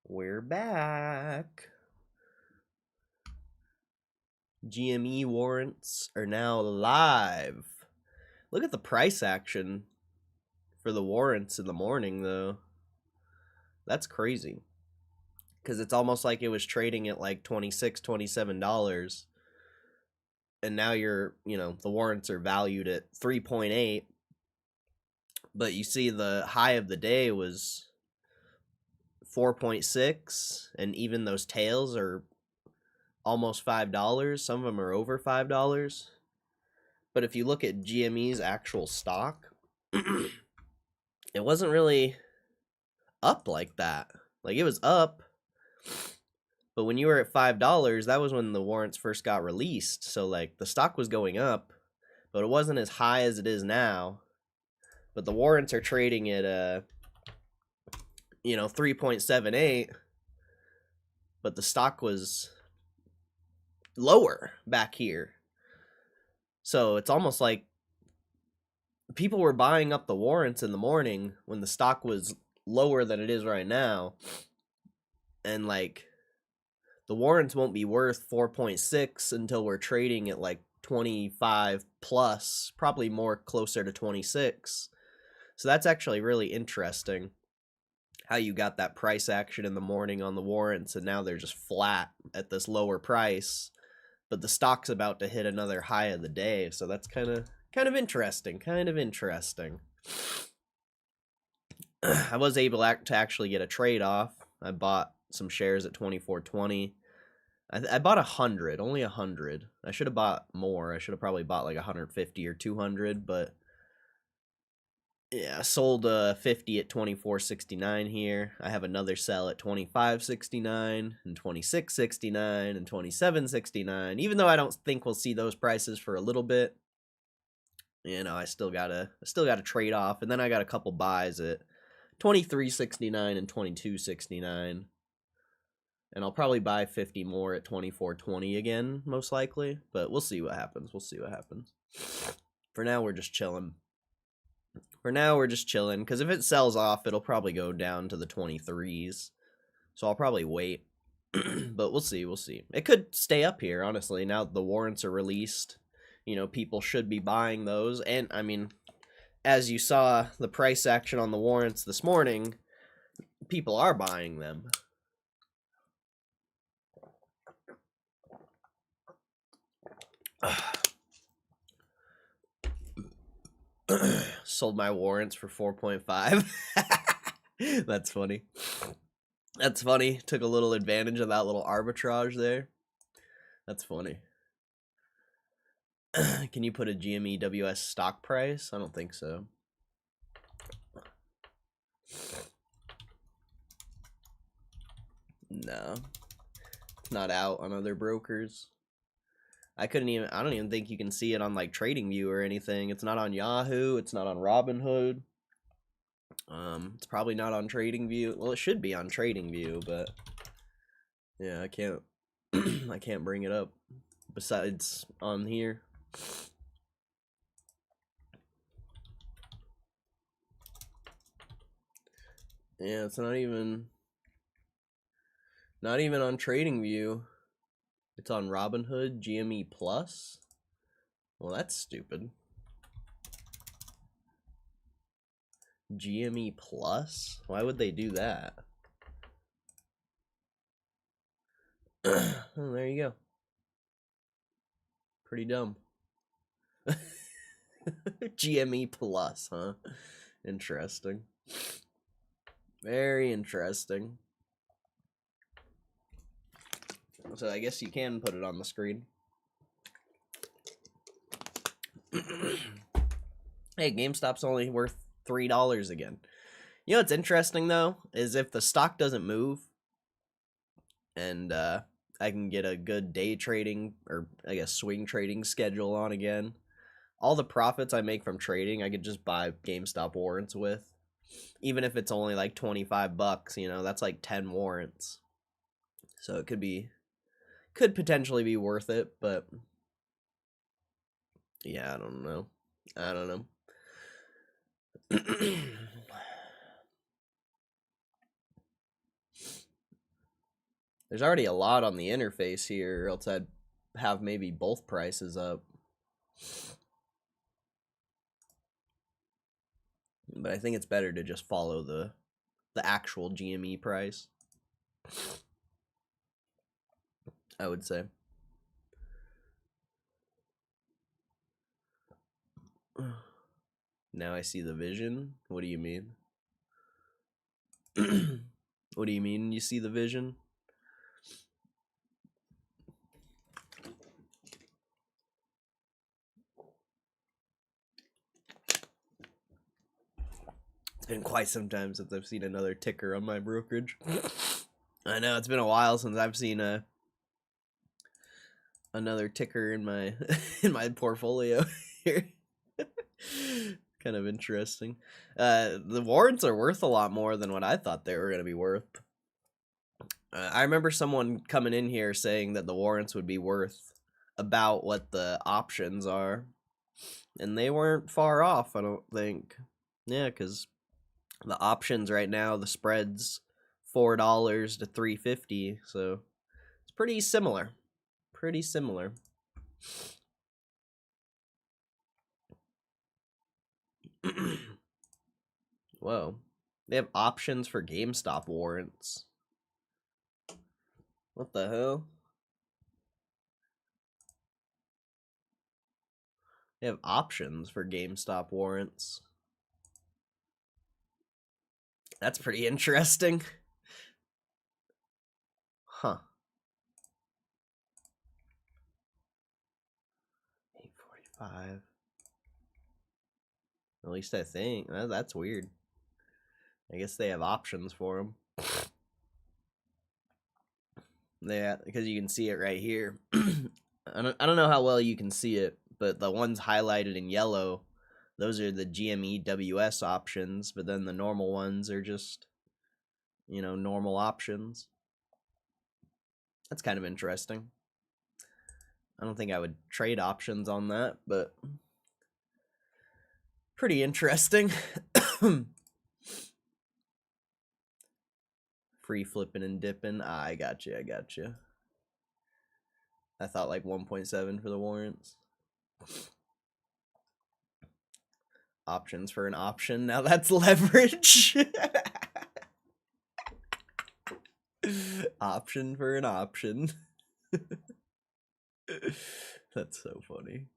We're back. GME warrants are now live. Look at the price action for the warrants in the morning, though. That's crazy. Because it's almost like it was trading at like $26, $27. And now the warrants are valued at 3.8. But you see the high of the day was 4.6. And even those tails are almost $5. Some of them are over $5. But if you look at GME's actual stock, it wasn't really up like that. Like, it was up, but when you were at $5, that was when the warrants first got released. So, like, the stock was going up, but it wasn't as high as it is now. But the warrants are trading at 3.78, but the stock was lower back here. So it's almost like people were buying up the warrants in the morning when the stock was lower than it is right now. And like, the warrants won't be worth 4.6 until we're trading at like 25 plus, probably more closer to 26. So that's actually really interesting how you got that price action in the morning on the warrants, and now they're just flat at this lower price, but the stock's about to hit another high of the day. So that's kind of interesting. I was able to actually get a trade off. I bought some shares at 24.20. I bought 100, only 100. I should have bought more. I should have probably bought like 150 or 200, but yeah, I sold 50 at 24.69 here. I have another sell at 25.69 and 26.69 and 27.69. Even though I don't think we'll see those prices for a little bit, I still gotta trade off. And then I got a couple buys at 23.69 and 22.69. And I'll probably buy 50 more at 24.20 again, most likely. But we'll see what happens. For now, we're just chilling. Because if it sells off, it'll probably go down to the 23s. So I'll probably wait. But we'll see. It could stay up here, honestly. Now that the warrants are released, people should be buying those. And, I mean, as you saw the price action on the warrants this morning, people are buying them. Sold my warrants for 4.5. That's funny. Took a little advantage of that little arbitrage there. That's funny. Can you put a GMEWS stock price? I don't think so. No. It's not out on other brokers. I don't even think you can see it on like TradingView or anything. It's not on Yahoo. It's not on Robinhood. It's probably not on TradingView. Well, it should be on TradingView, but yeah, I can't I can't bring it up besides on here. Yeah, it's not even on TradingView. It's on Robinhood, GME Plus. Well, that's stupid. GME Plus? Why would they do that? Oh, there you go. Pretty dumb. GME Plus, huh? Interesting. Very interesting. So I guess you can put it on the screen. Hey, GameStop's only worth $3 again. You know what's interesting, though, is if the stock doesn't move and I can get a good day trading, or I guess swing trading schedule on again, all the profits I make from trading, I could just buy GameStop warrants with. Even if it's only like $25, that's like 10 warrants. So it could potentially be worth it, but yeah, I don't know. There's already a lot on the interface here, or else I'd have maybe both prices up. But I think it's better to just follow the actual GME price, I would say. Now I see the vision. What do you mean? What do you mean you see the vision? It's been quite some time since I've seen another ticker on my brokerage. I know, it's been a while since I've seen another ticker in my in my portfolio here. Kind of interesting. The warrants are worth a lot more than what I thought they were going to be worth. I remember someone coming in here saying that the warrants would be worth about what the options are, and they weren't far off, I don't think. Yeah, because the options right now, the spread's $4 to $3.50, so it's pretty similar. Pretty similar. Whoa. They have options for GameStop warrants. What the hell? They have options for GameStop warrants. That's pretty interesting. Huh. 845. At least I think. That's weird. I guess they have options for them. Yeah, because you can see it right here. I don't know how well you can see it, but the ones highlighted in yellow, those are the GME WS options, but then the normal ones are just, you know, normal options. That's kind of interesting. I don't think I would trade options on that, but pretty interesting. Free flipping and dipping. I got you. I thought like 1.7 for the warrants. Options for an option. Now that's leverage. Option for an option. That's so funny.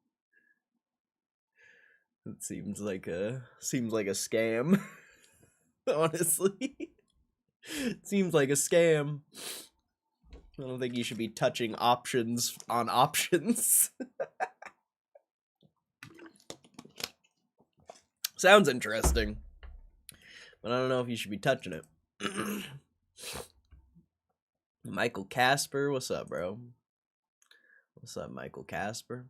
It seems like a scam. Honestly. It seems like a scam. I don't think you should be touching options on options. Sounds interesting, but I don't know if you should be touching it. Michael Casper, what's up, bro? What's up, Michael Casper?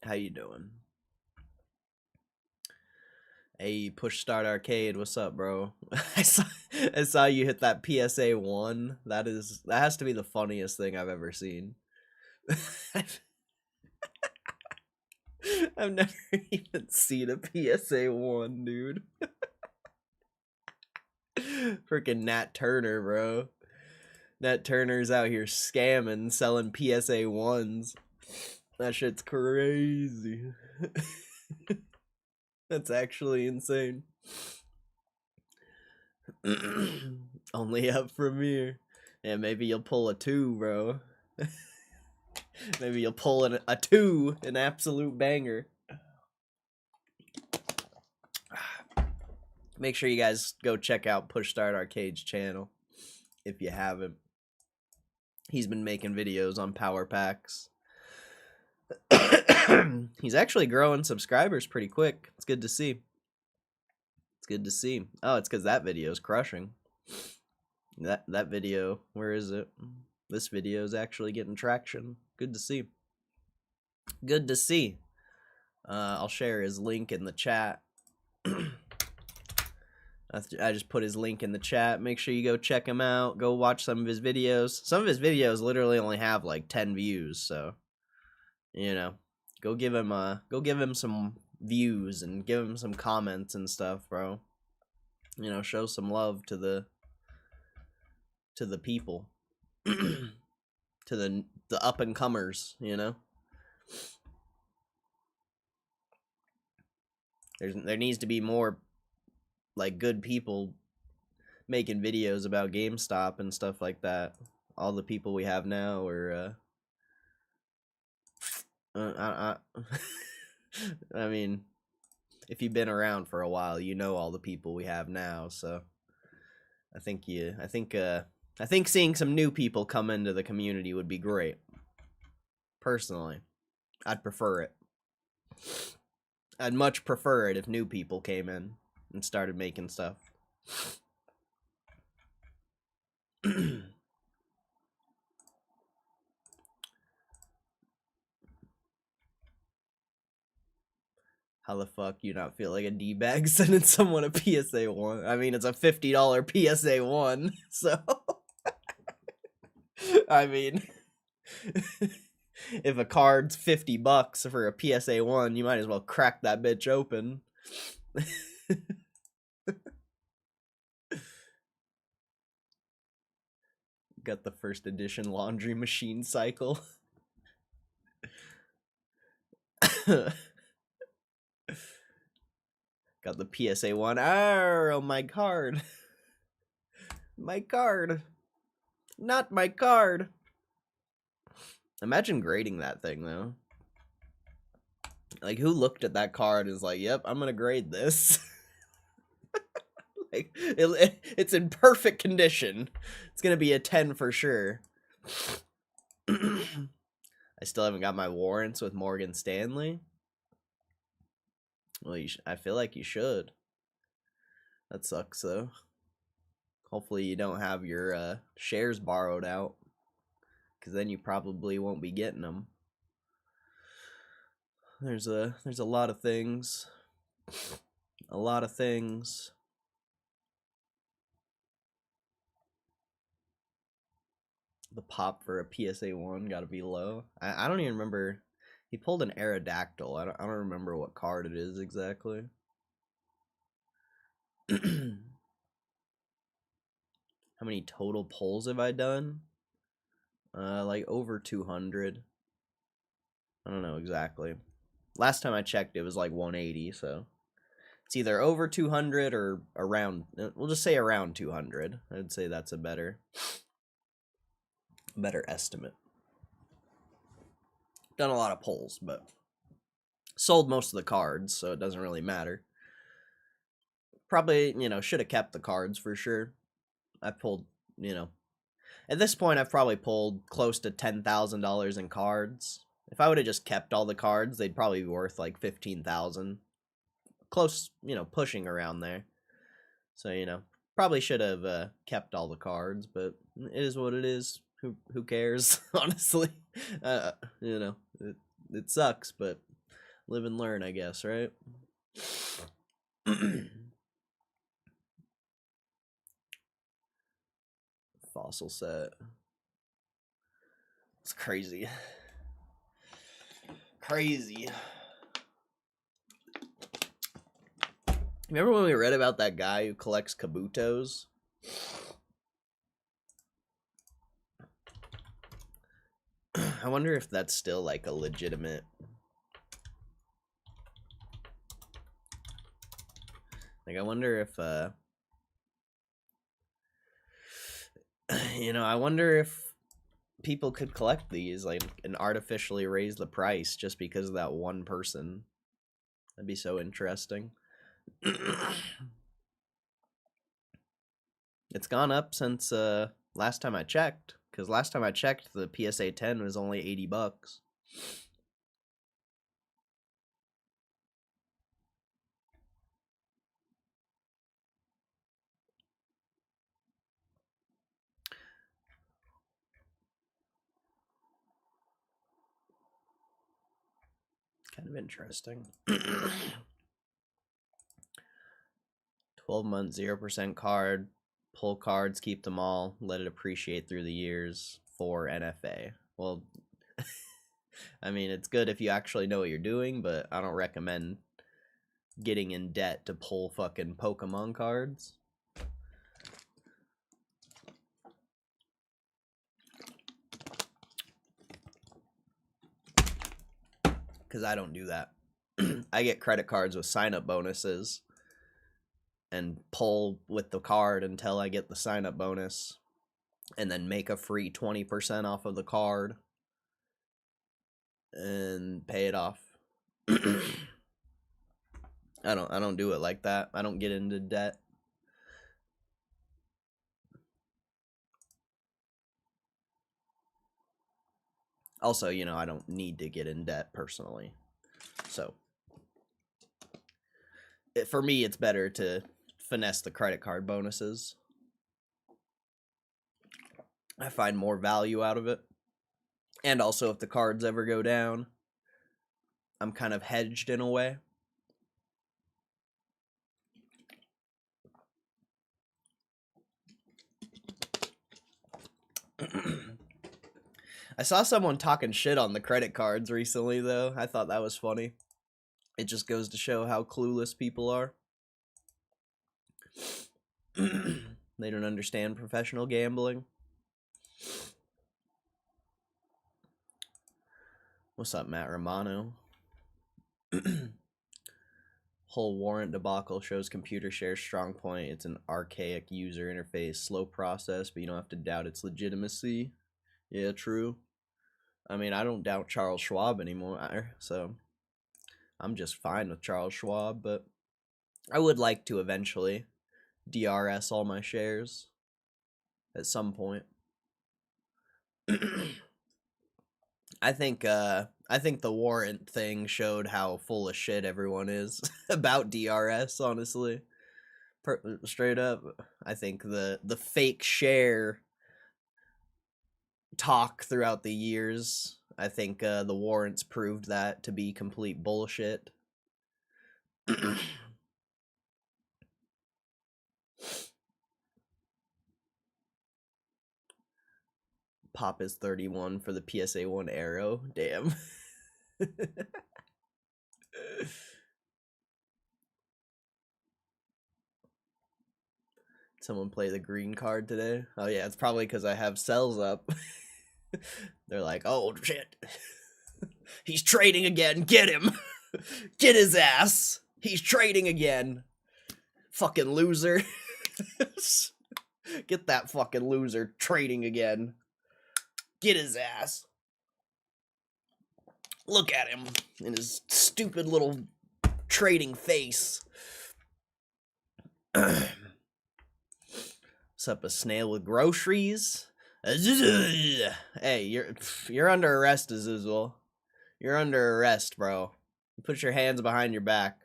How you doing? Hey, Push Start Arcade, what's up, bro? I saw you hit that PSA 1. That has to be the funniest thing I've ever seen. I've never even seen a PSA 1, dude. Freaking Nat Turner, bro. Nat Turner's out here scamming, selling PSA 1s. That shit's crazy. That's actually insane. Only up from here. Yeah, maybe you'll pull a 2, bro. Maybe you'll pull a 2, an absolute banger. Make sure you guys go check out Push Start Arcade's channel if you haven't. He's been making videos on power packs. He's actually growing subscribers pretty quick. It's good to see. It's good to see. Oh, it's because that video is crushing. That video, where is it? This video is actually getting traction. Good to see. Good to see. I'll share his link in the chat. I just put his link in the chat. Make sure you go check him out. Go watch some of his videos. Some of his videos literally only have like 10 views, so you know, go give him some views and give him some comments and stuff, bro. You know, show some love to the people. to the up and comers, you know. There needs to be more like good people making videos about GameStop and stuff like that. All the people we have now are I mean, if you've been around for a while, you know all the people we have now, so I think seeing some new people come into the community would be great. Personally, I'd prefer it. I'd much prefer it if new people came in and started making stuff. How the fuck you not feel like a D-bag sending someone a PSA 1? I mean, it's a $50 PSA 1, so... I mean... if a card's $50 for a PSA 1, you might as well crack that bitch open. Got the first edition laundry machine cycle. Got the PSA 1. Oh, my card. My card. Not my card. Imagine grading that thing, though. Like, who looked at that card and is like, yep, I'm gonna grade this. Like, it's in perfect condition. It's gonna be a 10 for sure. I still haven't got my warrants with Morgan Stanley. Well, I feel like you should. That sucks, though. Hopefully you don't have your shares borrowed out, because then you probably won't be getting them. There's a lot of things. A lot of things. The pop for a PSA 1 gotta be low. I don't even remember. He pulled an Aerodactyl. I don't remember what card it is exactly. How many total pulls have I done? Like over 200. I don't know exactly. Last time I checked, it was like 180, so it's either over 200 or around. We'll just say around 200. I'd say that's a better estimate. Done a lot of pulls, but sold most of the cards, so it doesn't really matter. Probably, should have kept the cards for sure. I pulled, at this point, I've probably pulled close to $10,000 in cards. If I would have just kept all the cards, they'd probably be worth like 15,000. Close, pushing around there. So, probably should have kept all the cards, but it is what it is. Who cares, honestly? It sucks, but live and learn, I guess, right? Fossil set. It's crazy. Crazy. Remember when we read about that guy who collects Kabutos? I wonder if that's still like a legitimate... Like, I wonder if, I wonder if people could collect these, like, and artificially raise the price just because of that one person. That'd be so interesting. It's gone up since, last time I checked. Because last time I checked, the PSA 10 was only $80. Kind of interesting. 12-month 0% card. Pull cards, keep them all, let it appreciate through the years for NFA. Well, I mean, it's good if you actually know what you're doing, but I don't recommend getting in debt to pull fucking Pokemon cards. because I don't do that. I get credit cards with sign-up bonuses and pull with the card until I get the sign-up bonus, and then make a free 20% off of the card and pay it off. I don't do it like that. I don't get into debt. Also, you know, I don't need to get in debt personally. So, for me, it's better to finesse the credit card bonuses. I find more value out of it. And also, if the cards ever go down, I'm kind of hedged in a way. I saw someone talking shit on the credit cards recently, though. I thought that was funny. It just goes to show how clueless people are. They don't understand professional gambling. What's up, Matt Romano? Whole warrant debacle shows computer shares strong point. It's an archaic user interface, slow process, but you don't have to doubt its legitimacy. Yeah, true. I mean, I don't doubt Charles Schwab anymore, so I'm just fine with Charles Schwab, but I would like to eventually DRS all my shares at some point. I think the warrant thing showed how full of shit everyone is about DRS, honestly. Straight up, I think the fake share talk throughout the years, I think the warrants proved that to be complete bullshit. Pop is 31 for the PSA 1 arrow. Damn. Someone play the green card today? Oh yeah, it's probably because I have cells up. They're like, oh shit. He's trading again. Get him. Get his ass. He's trading again. Fucking loser. Get that fucking loser trading again. Get his ass. Look at him in his stupid little trading face. What's up, a snail with groceries? Hey, you're under arrest, Azuzel. You're under arrest, bro. Put your hands behind your back.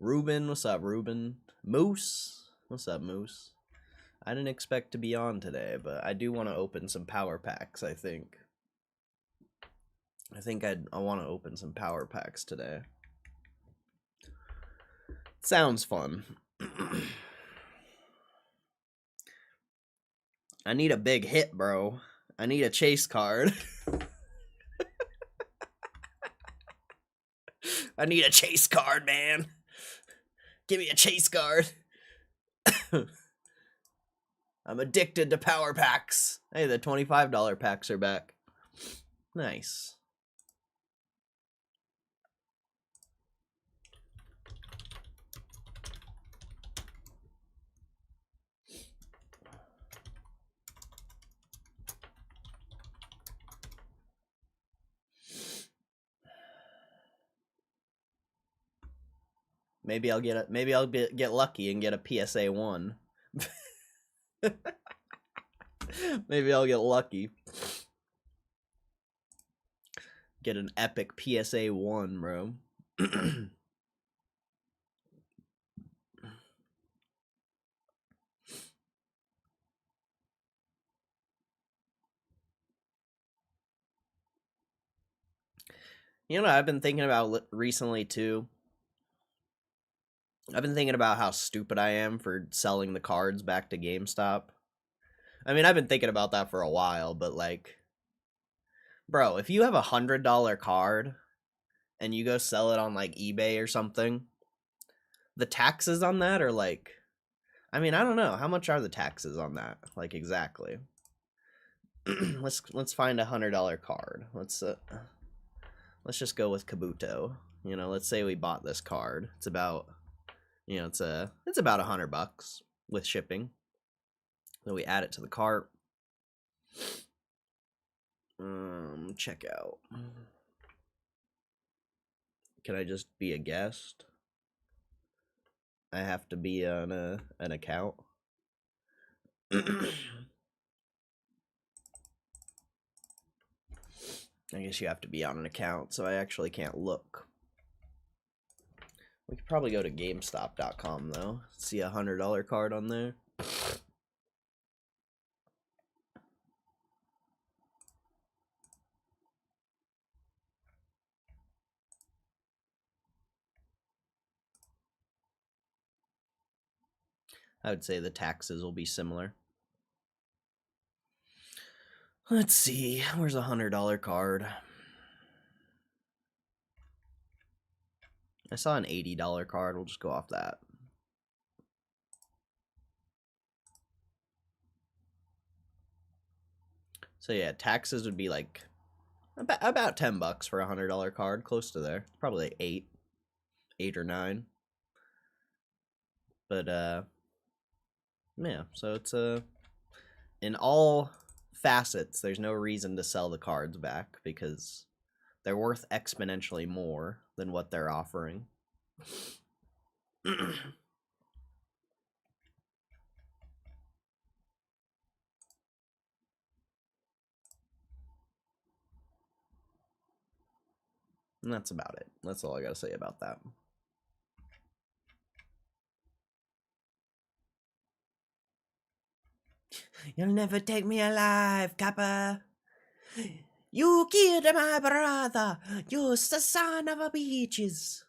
Ruben, what's up, Ruben? Moose, what's up, Moose? I didn't expect to be on today, but I do want to open some power packs, I think. I want to open some power packs today. Sounds fun. I need a big hit, bro. I need a chase card. I need a chase card, man. Give me a chase card. I'm addicted to power packs. Hey, the $25 packs are back. Nice. Maybe I'll get lucky and get a PSA 1. Maybe I'll get lucky. Get an epic PSA 1, bro. You know what I've been thinking about recently, too? I've been thinking about how stupid I am for selling the cards back to GameStop. I mean, I've been thinking about that for a while, but like, bro, if you have $100 card and you go sell it on like eBay or something, the taxes on that are like, I mean, I don't know. How much are the taxes on that? Like, exactly. let's find $100 card. Let's just go with Kabuto. You know, let's say we bought this card. It's about, you know, it's about $100 with shipping. So we add it to the cart. Check out. Can I just be a guest? I have to be on an account. I guess you have to be on an account, so I actually can't look. We could probably go to Gamestop.com though. See a $100 card on there. I would say the taxes will be similar. Let's see, where's a $100 card? I saw an $80 card, we'll just go off that. So yeah, taxes would be like about $10 for a $100 card, close to there. Probably like 8 or 9. But yeah, so it's in all facets, there's no reason to sell the cards back because they're worth exponentially more than what they're offering. And that's about it. That's all I gotta say about that. You'll never take me alive, Kappa. You killed my brother. You're the son of a bitches.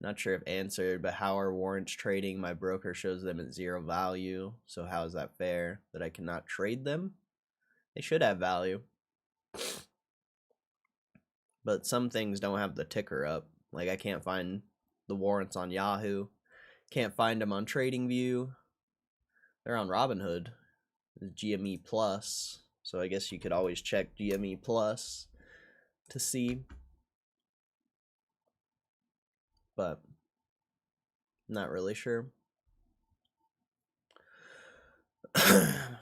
Not sure if answered, but how are warrants trading? My broker shows them at 0 value. So how is that fair? That I cannot trade them? They should have value. But some things don't have the ticker up. Like I can't find the warrants on Yahoo. Can't find them on TradingView. They're on Robinhood. GME Plus. So I guess you could always check GME Plus to see. But not really sure.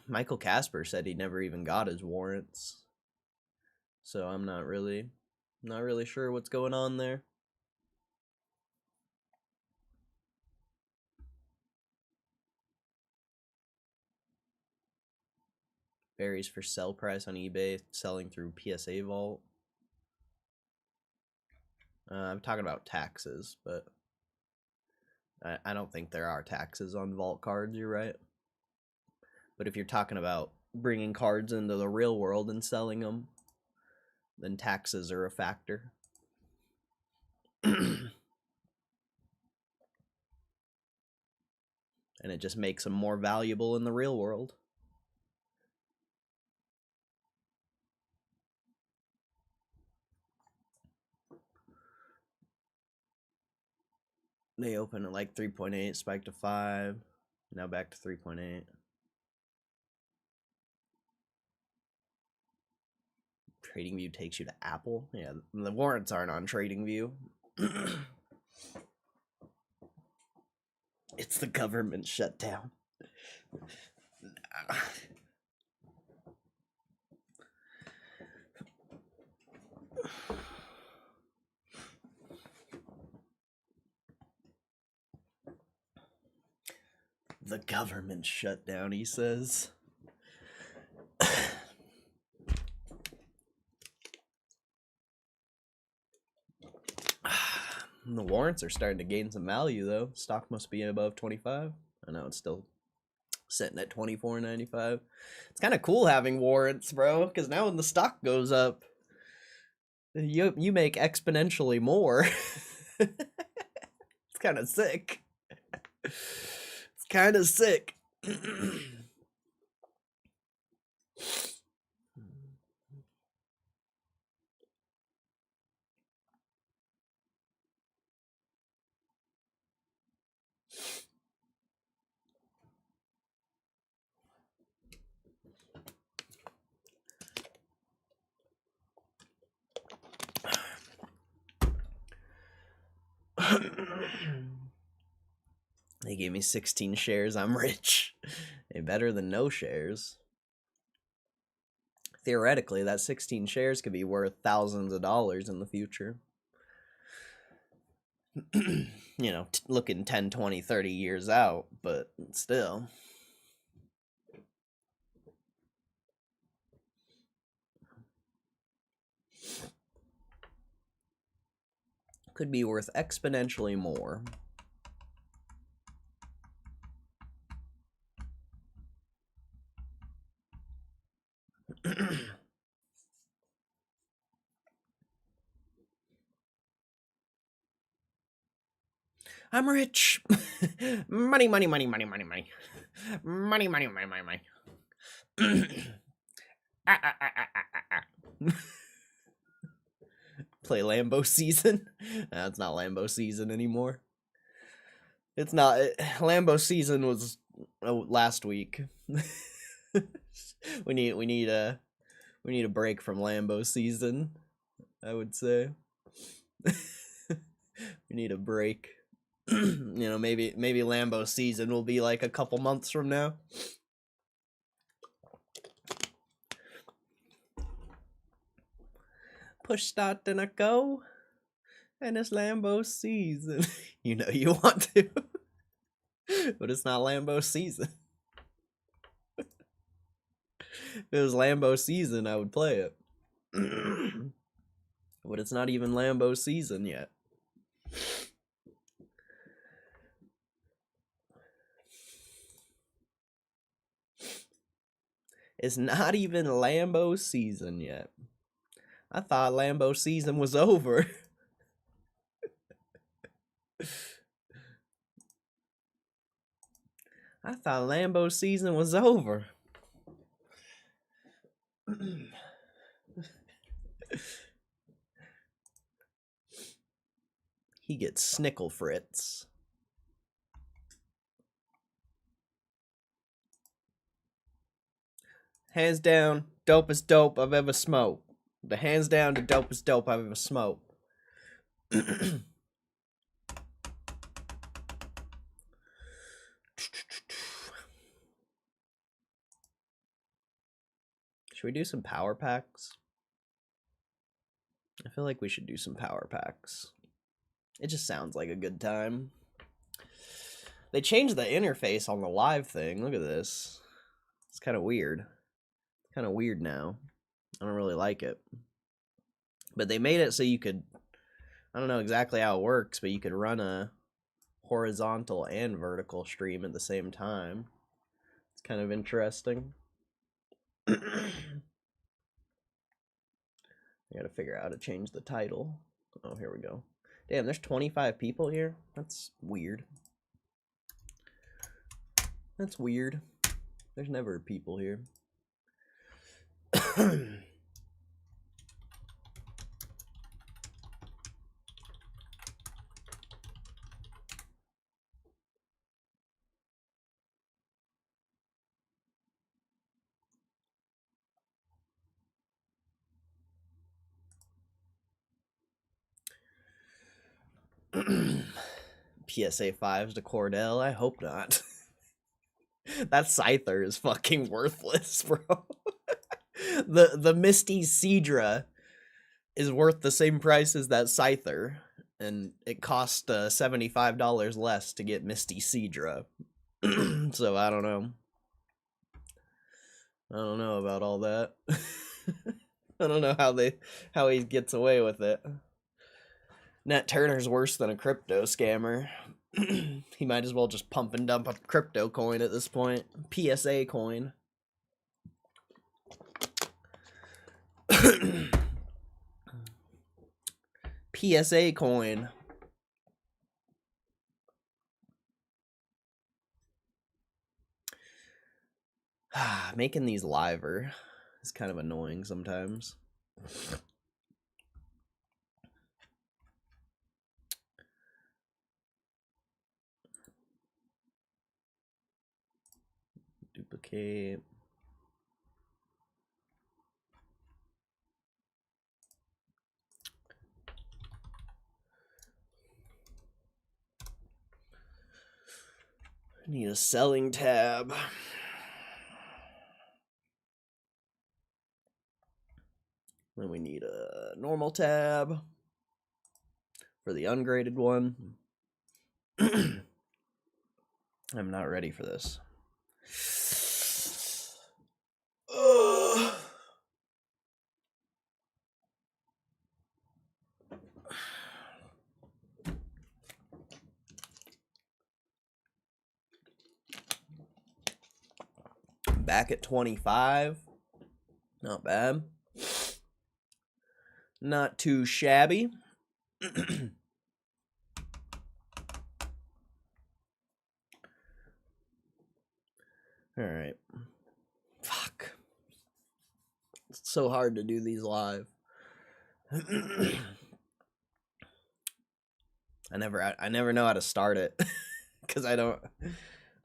Michael Casper said he never even got his warrants. So I'm not really sure what's going on there. Varies for sell price on eBay, selling through PSA Vault. I'm talking about taxes, but I don't think there are taxes on vault cards, you're right. But if you're talking about bringing cards into the real world and selling them, then taxes are a factor. And it just makes them more valuable in the real world. They open at like 3.8, spiked to 5, now back to 3.8. TradingView takes you to Apple. Yeah, the warrants aren't on TradingView. It's the government shutdown. The government shutdown, he says. The warrants are starting to gain some value, though. Stock must be above 25. I know it's still sitting at 24.95. It's kind of cool having warrants, bro, because now when the stock goes up, you make exponentially more. It's kind of sick. It's kind of sick. They gave me 16 shares. I'm rich. Hey, better than no shares. Theoretically, that 16 shares could be worth thousands of dollars in the future. You know, looking 10, 20, 30 years out, but still. Could be worth exponentially more. I'm rich. Money, money, money, money, money, money. Money, money, money, money, money. Play Lambo season. No, it's not Lambo season anymore. It's not. Lambo season was last week. we need a break from Lambo season, I would say. We need a break. You know, maybe Lambo season will be like a couple months from now. Push start then I go, and it's Lambo season. You know you want to, but it's not Lambo season. If it was Lambo season, I would play it. But it's not even Lambo season yet. It's not even Lambo season yet. I thought Lambo season was over. I thought Lambo season was over. He gets Snickle Fritz. Hands down, dopest dope I've ever smoked. The hands down, the dopest dope I've ever smoked. Should we do some power packs? I feel like we should do some power packs. It just sounds like a good time. They changed the interface on the live thing. Look at this. It's kind of weird. Kind of weird now. I don't really like it. But they made it so you could, I don't know exactly how it works, but you could run a horizontal and vertical stream at the same time. It's kind of interesting. I gotta figure out how to change the title. Oh, here we go. Damn, there's 25 people here? That's weird. That's weird. There's never people here. PSA 5s to Cordell? I hope not. That Scyther is fucking worthless, bro. The Misty Seadra is worth the same price as that Scyther, and it cost $75 less to get Misty Seadra. So I don't know. I don't know about all that. I don't know how he gets away with it. Nat Turner's worse than a crypto scammer. He might as well just pump and dump a crypto coin at this point. PSA coin. PSA coin. Making these liver is kind of annoying sometimes. Duplicate. I need a selling tab. Then we need a normal tab for the ungraded one. I'm not ready for this. Back at 25. Not bad. Not too shabby. Alright. Fuck. It's so hard to do these live. I never know how to start it. Cause I don't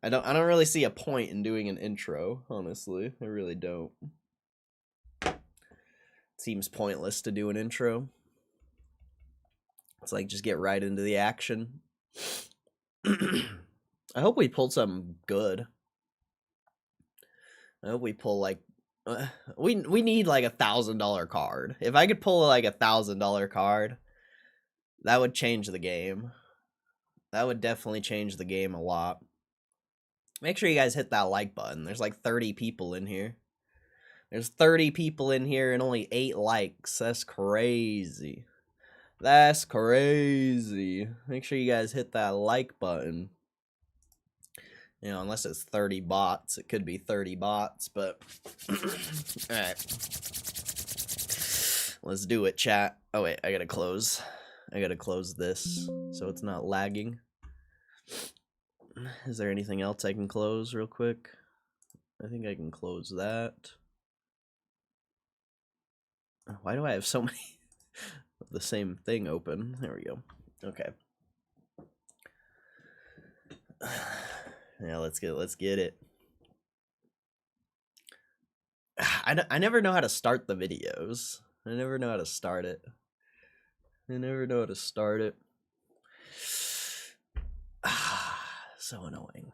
really see a point in doing an intro, honestly. I really don't. Seems pointless to do an intro. It's like just get right into the action. I hope we pulled something good. I hope we pull like we need like $1,000 card. If I could pull like $1,000 card, that would change the game. That would definitely change the game a lot. Make sure you guys hit that like button. There's like 30 people in here. There's 30 people in here and only 8 likes. That's crazy. That's crazy. Make sure you guys hit that like button. You know, unless it's 30 bots. It could be 30 bots, but... Alright. Let's do it, chat. Oh, wait. I gotta close. I gotta close this so it's not lagging. Is there anything else I can close real quick? I think I can close that. Why do I have so many of the same thing open? There we go. Okay. Yeah, let's get it. I never know how to start the videos. I never know how to start it. So annoying.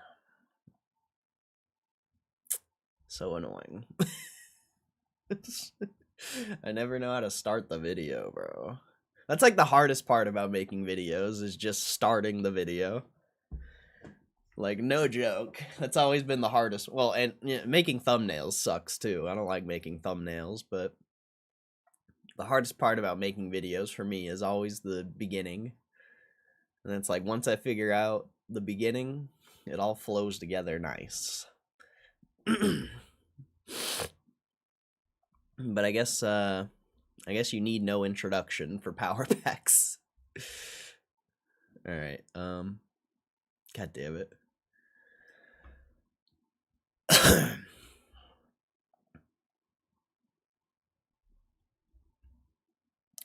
So annoying. I never know how to start the video, bro. That's like the hardest part about making videos, is just starting the video. Like, no joke. That's always been the hardest. Well, and making thumbnails sucks too. I don't like making thumbnails, but the hardest part about making videos for me is always the beginning. And it's like, once I figure out the beginning, it all flows together nice. But I guess you need no introduction for power packs. All right. God damn it.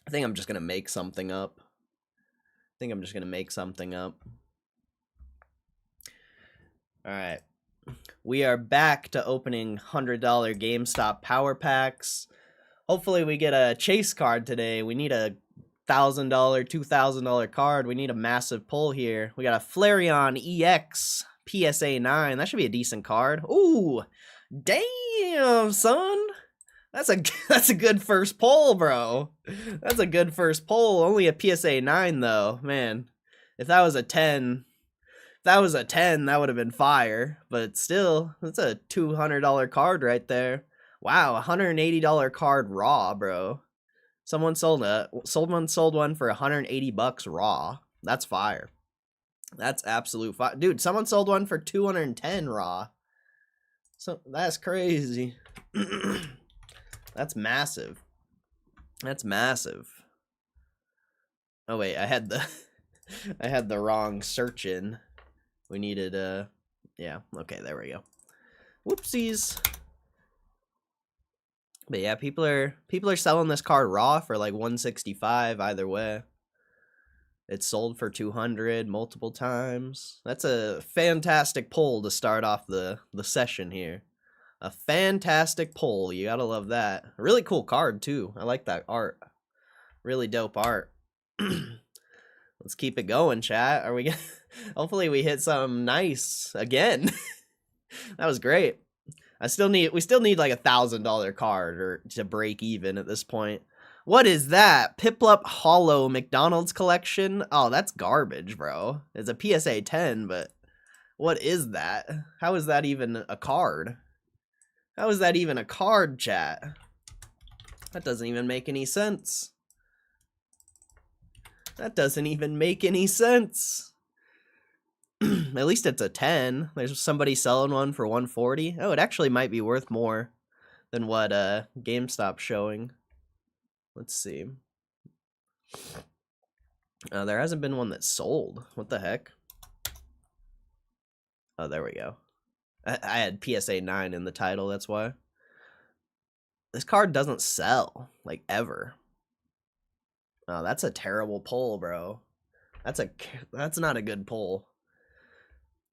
I think I'm just gonna make something up. All right. We are back to opening $100 GameStop power packs. Hopefully we get a chase card today. We need a $1,000, $2,000 card. We need a massive pull here. We got a Flareon EX PSA 9. That should be a decent card. Ooh, damn, son. That's a good first pull, bro. That's a good first pull. Only a PSA 9 though, man. If that was a 10, that would have been fire. But still, that's a $200 card right there. Wow, $180 card raw, bro. Someone sold one for $180 raw. That's fire. That's absolute fire. Dude, someone sold one for $210 raw. So that's crazy. That's massive. That's massive. Oh wait, I had the wrong search in. We needed yeah, okay, there we go. Whoopsies. But yeah, people are selling this card raw for like $165 either way. It's sold for $200 multiple times. That's a fantastic pull to start off the session here. A fantastic pull. You gotta love that. A really cool card too. I like that art. Really dope art. Let's keep it going, chat. Are we Hopefully we hit something nice again. That was great. We still need like $1,000 card or to break even at this point. What is that? Piplup Hollow McDonald's collection? Oh, that's garbage, bro. It's a PSA 10, but what is that? How is that even a card? How is that even a card, chat? That doesn't even make any sense. That doesn't even make any sense. At least it's a 10. There's somebody selling one for 140. Oh, it actually might be worth more than what Gamestop's showing. Let's see. There hasn't been one that sold. What the heck? Oh, there we go. I had PSA 9 in the title, that's why. This card doesn't sell, like, ever. Oh, that's a terrible pull, bro. That's not a good pull.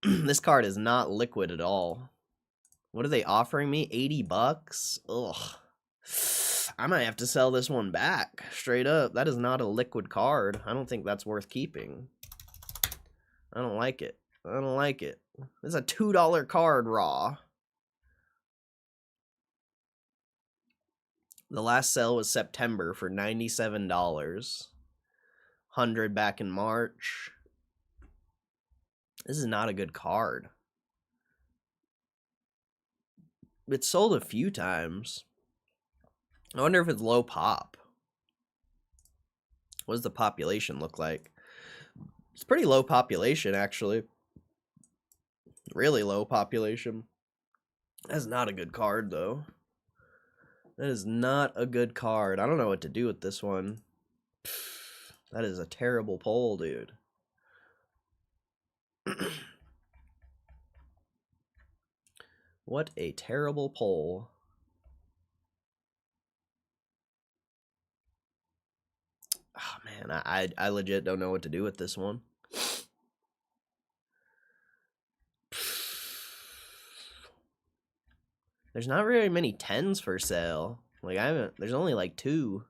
This card is not liquid at all. What are they offering me? 80 bucks? Ugh. I might have to sell this one back. Straight up. That is not a liquid card. I don't think that's worth keeping. I don't like it. I don't like it. It's a $2 card raw. The last sale was September for $97. 100 back in March. This is not a good card. It's sold a few times. I wonder if it's low pop. What does the population look like? It's pretty low population, actually. Really low population. That's not a good card, though. That is not a good card. I don't know what to do with this one. That is a terrible pull, dude. What a terrible pull. Oh, man, I legit don't know what to do with this one. There's not very many 10s for sale. Like, there's only like 2.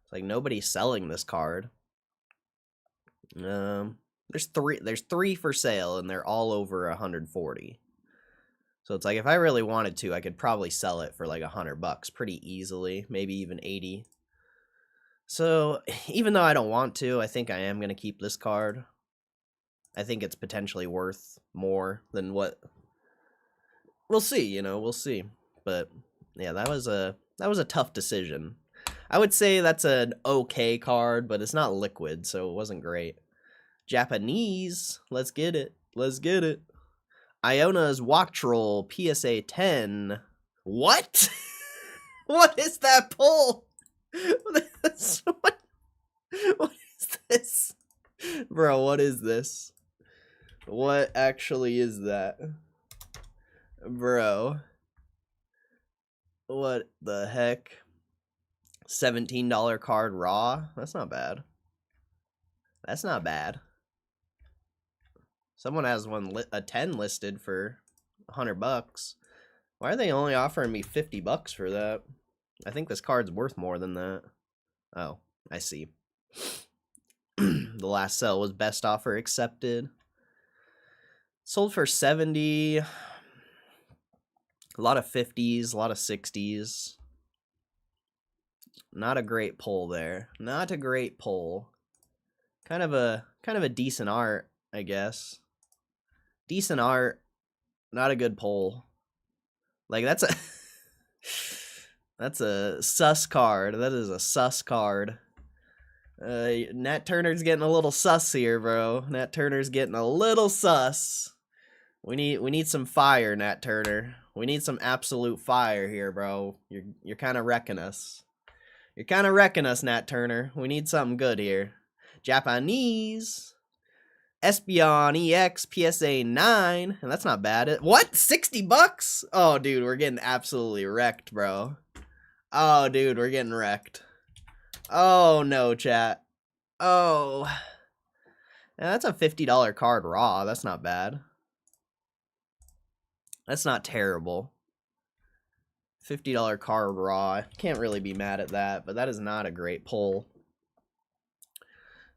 It's like nobody's selling this card. There's 3 for sale and they're all over 140. So it's like if I really wanted to, I could probably sell it for like $100 pretty easily, maybe even 80. So even though I don't want to, I think I am going to keep this card. I think it's potentially worth more than what we'll see, you know, we'll see. But yeah, that was a tough decision. I would say that's an okay card, but it's not liquid, so it wasn't great. Japanese, let's get it. Let's get it. Iona's Walktroll PSA 10. What? What is that pull? What is this? Bro, what is this? What actually is that? Bro. What the heck? $17 card raw? That's not bad. That's not bad. Someone has a 10 listed for $100. Why are they only offering me $50 for that? I think this card's worth more than that. Oh, I see. The last sale was best offer accepted. Sold for 70. A lot of 50s, a lot of 60s. Not a great pull there. Not a great pull. Kind of a decent art, I guess. Decent art. Not a good pull. Like that's a sus card. That is a sus card. Nat Turner's getting a little sus here, bro. Nat Turner's getting a little sus. We need some fire, Nat Turner. We need some absolute fire here, bro. You're kind of wrecking us. You're kind of wrecking us, Nat Turner. We need something good here. Japanese. Espeon EX PSA 9. And that's not bad. What? $60? Oh, dude, we're getting absolutely wrecked, bro. Oh, dude, we're getting wrecked. Oh, no, chat. Oh. Yeah, that's a $50 card raw. That's not bad. That's not terrible. $50 card raw. Can't really be mad at that, but that is not a great pull.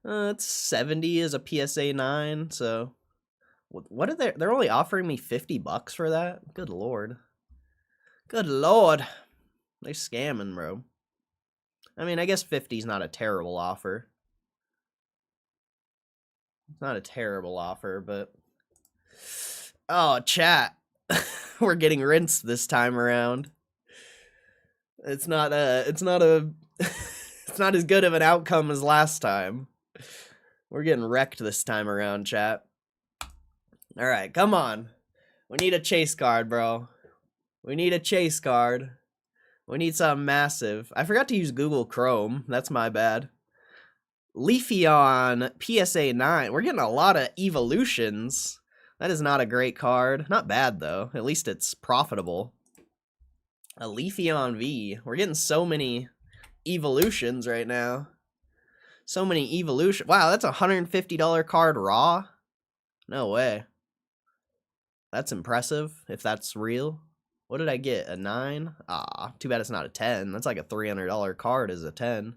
It's 70 is a PSA 9, so what are they? They're only offering me $50 for that? Good lord. Good lord. They're scamming, bro. I mean, I guess 50 is not a terrible offer. It's not a terrible offer, but oh, chat. We're getting rinsed this time around. It's not it's not as good of an outcome as last time. We're getting wrecked this time around, chat. All right, come on. We need a chase card, bro. We need a chase card. We need something massive. I forgot to use Google Chrome. That's my bad. Leafeon PSA 9. We're getting a lot of evolutions. That is not a great card. Not bad, though. At least it's profitable. A Leafeon V. We're getting so many evolutions right now. So many evolutions. Wow, that's a $150 card raw? No way. That's impressive, if that's real. What did I get? A 9? Ah, too bad it's not a 10. That's like a $300 card is a 10.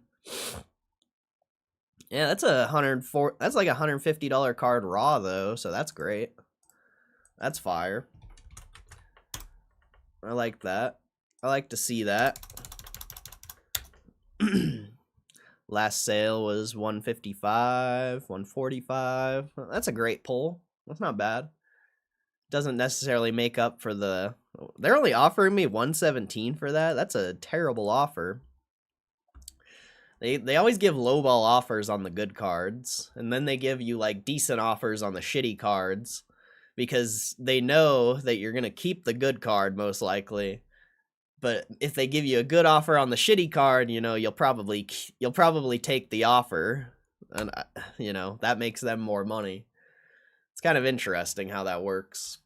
Yeah, that's like a $150 card raw though, so that's great. That's fire. I like that. I like to see that. Last sale was 155, 145. That's a great pull. That's not bad. Doesn't necessarily make up for the... They're only offering me 117 for that. That's a terrible offer. They always give lowball offers on the good cards, and then they give you like decent offers on the shitty cards because they know that you're going to keep the good card most likely. But if they give you a good offer on the shitty card, you know, you'll probably take the offer, and you know, that makes them more money. It's kind of interesting how that works.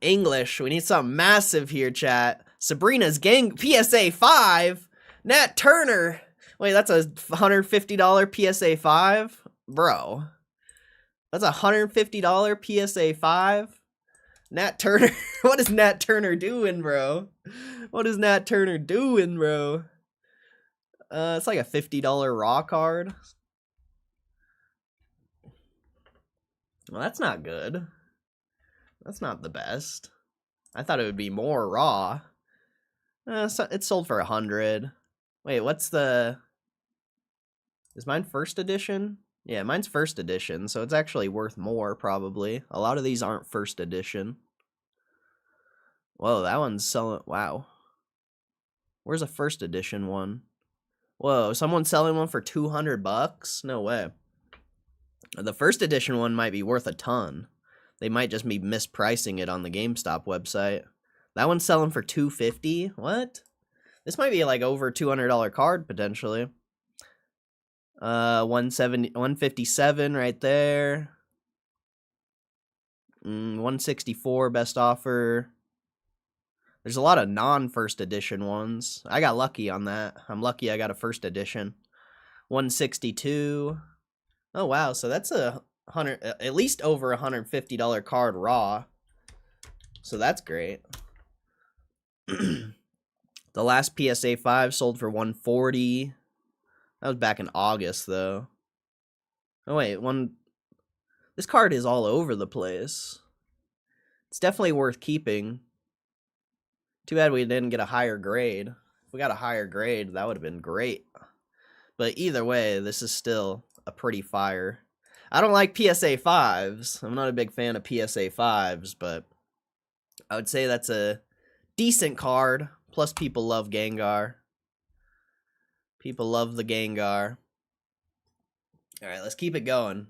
English, we need something massive here, chat. Sabrina's Gang PSA 5. Nat Turner. Wait, that's a $150 PSA 5? Bro. That's a $150 PSA 5? Nat Turner. What is Nat Turner doing, bro? What is Nat Turner doing, bro? It's like a $50 raw card. Well, that's not good. That's not the best. I thought it would be more raw. It's sold for 100. Wait, what's the... Is mine first edition? Yeah, mine's first edition, so it's actually worth more, probably. A lot of these aren't first edition. Whoa, that one's selling... Wow. Where's a first edition one? Whoa, someone's selling one for $200? No way. The first edition one might be worth a ton. They might just be mispricing it on the GameStop website. That one's selling for $250? What? This might be like over $200 card, potentially. 157 right there. 164 best offer. There's a lot of non-first edition ones. I got lucky on that. I'm lucky I got a first edition. 162. Oh wow, so that's at least over $150 card raw. So that's great. The last PSA 5 sold for 140. That was back in August though. Oh wait, this card is all over the place. It's definitely worth keeping. Too bad we didn't get a higher grade. If we got a higher grade, that would have been great. But either way, this is still a pretty fire. I don't like PSA 5s. I'm not a big fan of PSA 5s, but I would say that's a decent card. Plus, people love Gengar. People love the Gengar. All right, let's keep it going.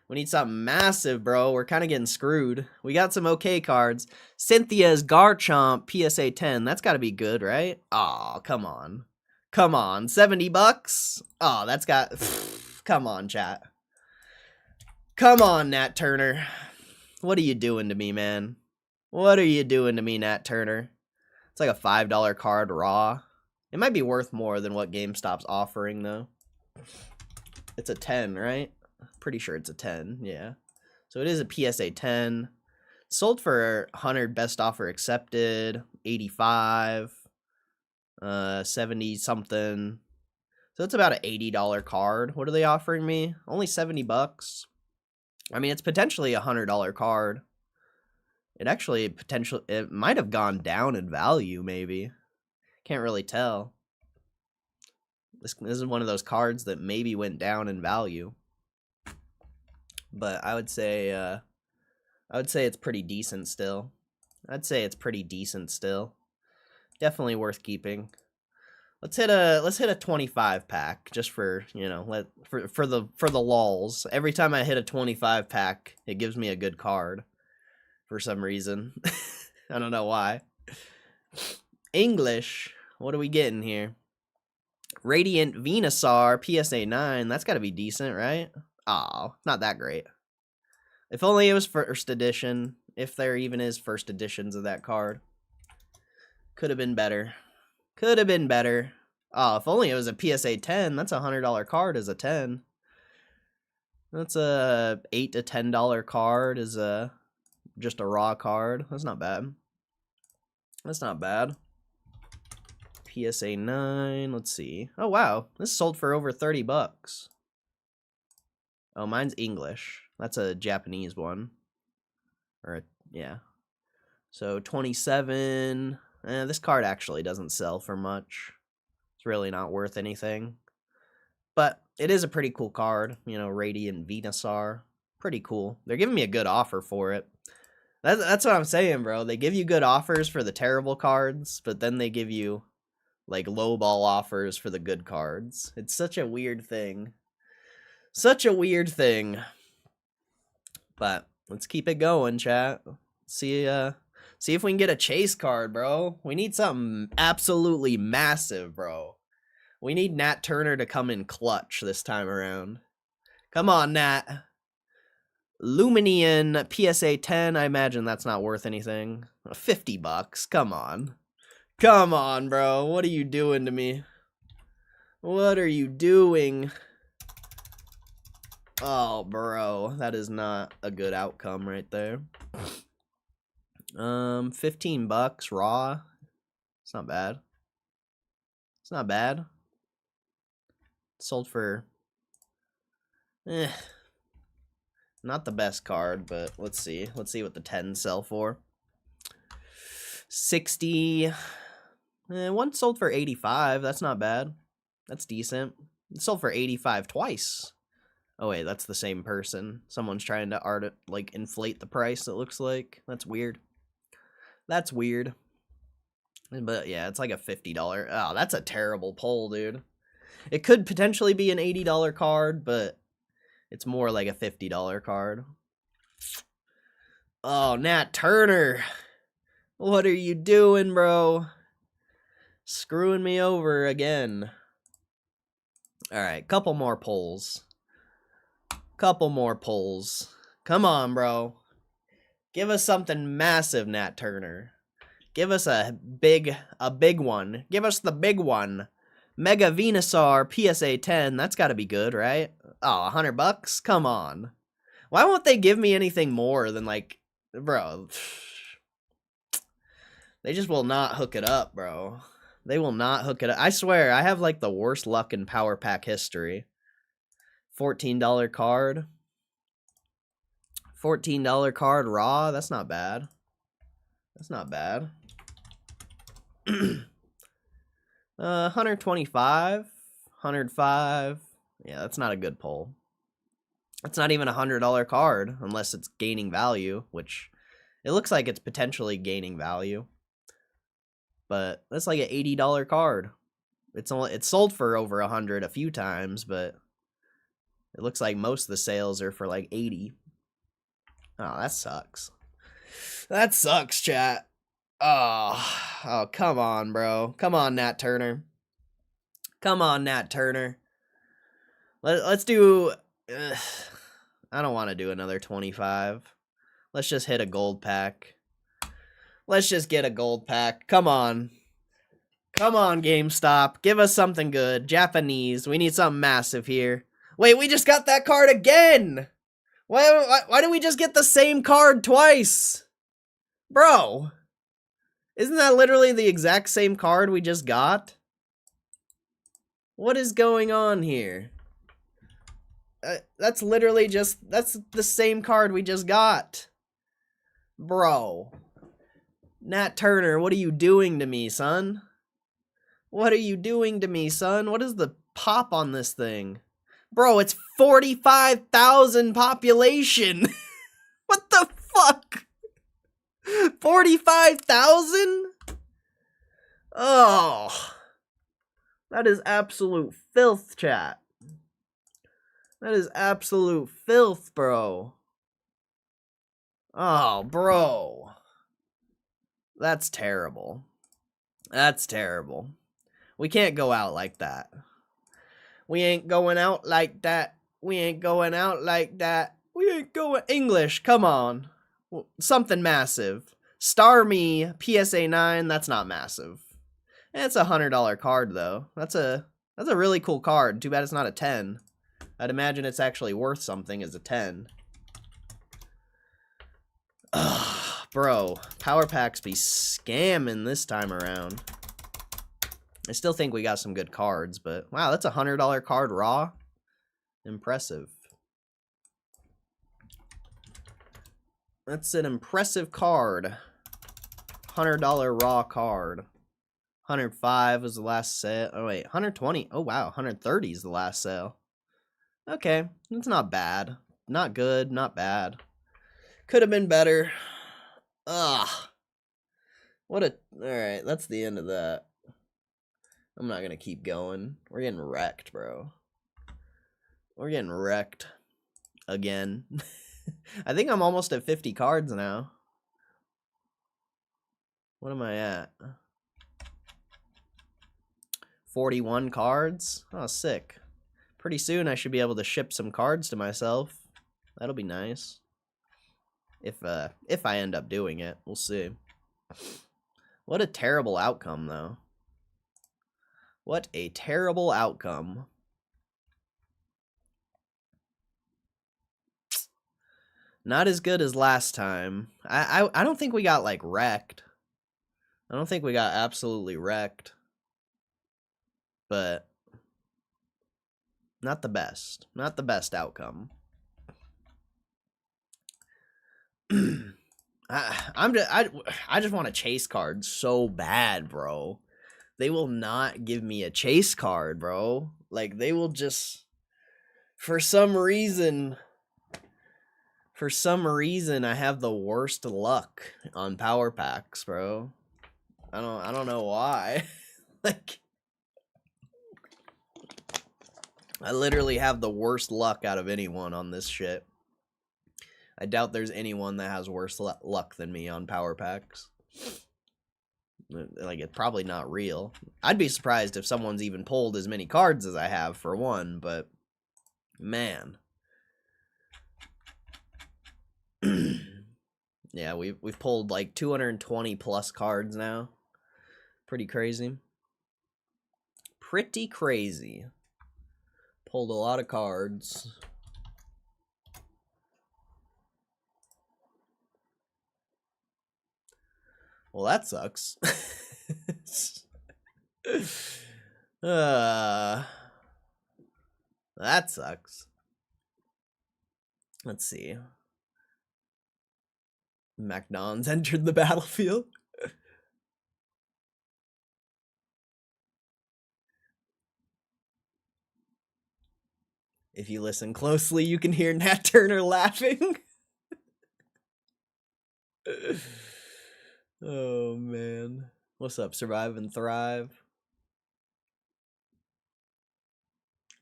We need something massive, bro. We're kind of getting screwed. We got some okay cards. Cynthia's Garchomp PSA 10. That's got to be good, right? Oh, come on. Come on. $70? Oh, that's got... Come on, chat. Come on, Nat Turner. What are you doing to me, man? What are you doing to me, Nat Turner? It's like a $5 card raw. It might be worth more than what GameStop's offering, though. It's a 10, right? Pretty sure it's a 10, yeah. So it is a PSA 10. Sold for 100, best offer accepted, 85, 70 something. So it's about an $80 card. What are they offering me? Only 70 bucks. I mean, it's potentially a $100 card. It actually it might have gone down in value, maybe. Can't really tell. This is one of those cards that maybe went down in value. But I would say it's pretty decent still. Definitely worth keeping. Let's hit a 25 pack just for, you know, for the lulz. Every time I hit a 25 pack, it gives me a good card for some reason. I don't know why. English. What are we getting here? Radiant Venusaur PSA 9. That's got to be decent, right? Oh, not that great. If only it was first edition. If there even is first editions of that card. Could have been better. Could have been better. Oh, if only it was a PSA 10. That's a $100 card as a 10. That's a $8 to $10 card as just a raw card. That's not bad. That's not bad. PSA 9. Let's see. Oh, wow. This sold for over 30 bucks. Oh, mine's English. That's a Japanese one. Yeah. So 27. This card actually doesn't sell for much. It's really not worth anything. But it is a pretty cool card. You know, Radiant Venusaur. Pretty cool. They're giving me a good offer for it. That's what I'm saying, bro. They give you good offers for the terrible cards, but then they give you, like, lowball offers for the good cards. It's such a weird thing. Such a weird thing. But let's keep it going, chat. See if we can get a chase card, bro. We need something absolutely massive, bro. We need Nat Turner to come in clutch this time around. Come on, Nat. Luminian PSA 10. I imagine that's not worth anything. 50 bucks. Come on. Come on, bro. What are you doing to me? What are you doing? Oh, bro. That is not a good outcome right there. 15 bucks raw. It's not bad. It's not bad. Sold for not the best card, but let's see. Let's see what the 10s sell for. 60. One sold for 85. That's not bad. That's decent. It sold for 85 twice. Oh wait, that's the same person. Someone's trying to inflate the price, it looks like. That's weird. That's weird. But yeah, it's like a $50. Oh, that's a terrible pull, dude. It could potentially be an $80 card, but it's more like a $50 card. Oh, Nat Turner. What are you doing, bro? Screwing me over again. Alright, couple more pulls. Couple more pulls. Come on, bro. Give us something massive, Nat Turner. Give us a big one. Give us the big one. Mega Venusaur PSA 10. That's got to be good, right? Oh, 100 bucks? Come on. Why won't they give me anything more than, like, bro? They just will not hook it up, bro. They will not hook it up. I swear, I have, like, the worst luck in Power Pack history. $14 card. $14 card raw. That's not bad. That's not bad. 125. 105. Yeah, that's not a good pull. That's not even a $100 card unless it's gaining value, which it looks like it's potentially gaining value. But that's like an $80 card. It's sold for over 100 a few times, but it looks like most of the sales are for like 80. Oh, that sucks. That sucks, chat. Oh, come on, bro. Come on, Nat Turner. Come on, Nat Turner. Let's do... I don't want to do another 25. Let's just hit a gold pack. Let's just get a gold pack. Come on. Come on, GameStop. Give us something good. Japanese. We need something massive here. Wait, we just got that card again! Why did we just get the same card twice? Bro. Isn't that literally the exact same card we just got? What is going on here? That's literally just, that's the same card we just got. Bro. Nat Turner, what are you doing to me, son? What are you doing to me, son? What is the pop on this thing? Bro, it's 45,000 population. What the fuck? 45,000? Oh. That is absolute filth, chat. That is absolute filth, bro. Oh, bro. That's terrible. That's terrible. We can't go out like that. We ain't going out like that. We ain't going out like that. We ain't going... English, come on. Something massive. Star Me, PSA 9, that's not massive. It's a $100 card, though. That's a really cool card. Too bad it's not a 10. I'd imagine it's actually worth something as a 10. Ugh, bro, power packs be scamming this time around. I still think we got some good cards, but wow, that's a $100 card raw. Impressive. That's an impressive card. $100 raw card. 105 was the last sale. Oh wait, 120. Oh wow, 130 is the last sale. Okay, it's not bad. Not good, not bad. Could have been better. Ugh. What a... Alright, that's the end of that. I'm not gonna keep going. We're getting wrecked, bro. We're getting wrecked. Again. I think I'm almost at 50 cards now. What am I at? 41 cards? Oh, sick. Pretty soon I should be able to ship some cards to myself. That'll be nice. If I end up doing it, we'll see. What a terrible outcome, though. What a terrible outcome. Not as good as last time. I don't think we got, like, wrecked. I don't think we got absolutely wrecked. But not the best. Not the best outcome. I just want a chase card so bad, bro. They will not give me a chase card, bro. Like, they will just... For some reason, I have the worst luck on power packs, bro. I don't know why. Like, I literally have the worst luck out of anyone on this shit. I doubt there's anyone that has worse luck than me on power packs. Like, it's probably not real. I'd be surprised if someone's even pulled as many cards as I have, for one, but... Man. Yeah, we've pulled like 220 plus cards now. Pretty crazy. Pretty crazy. Pulled a lot of cards. Well, that sucks. That sucks. Let's see. MacDon's entered the battlefield. If you listen closely, you can hear Nat Turner laughing. Oh, man. What's up, Survive and Thrive?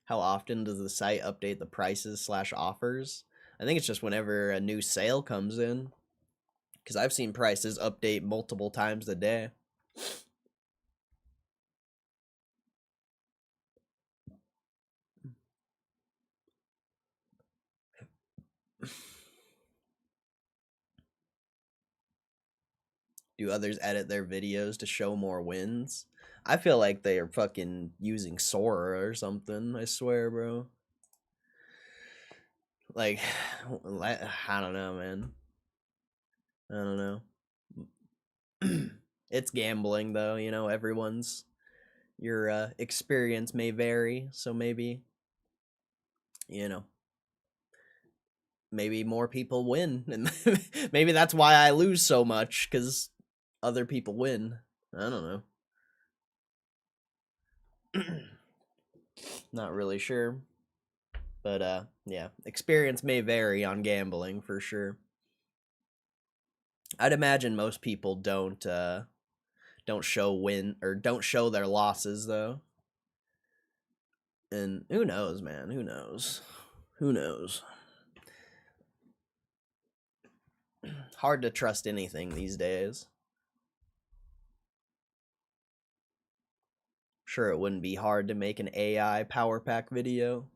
How often does the site update the prices / offers? I think it's just whenever a new sale comes in. Because I've seen prices update multiple times a day. Do others edit their videos to show more wins? I feel like they are fucking using Sora or something, I swear, bro. Like, I don't know, man. I don't know. It's gambling, though, you know, everyone's Your experience may vary, so maybe, you know, maybe more people win, and maybe that's why I lose so much, because other people win. I don't know. Not really sure. But yeah, experience may vary on gambling for sure. I'd imagine most people don't show win or don't show their losses though. And who knows, man? Who knows? Who knows? Hard to trust anything these days. Sure, it wouldn't be hard to make an AI power pack video.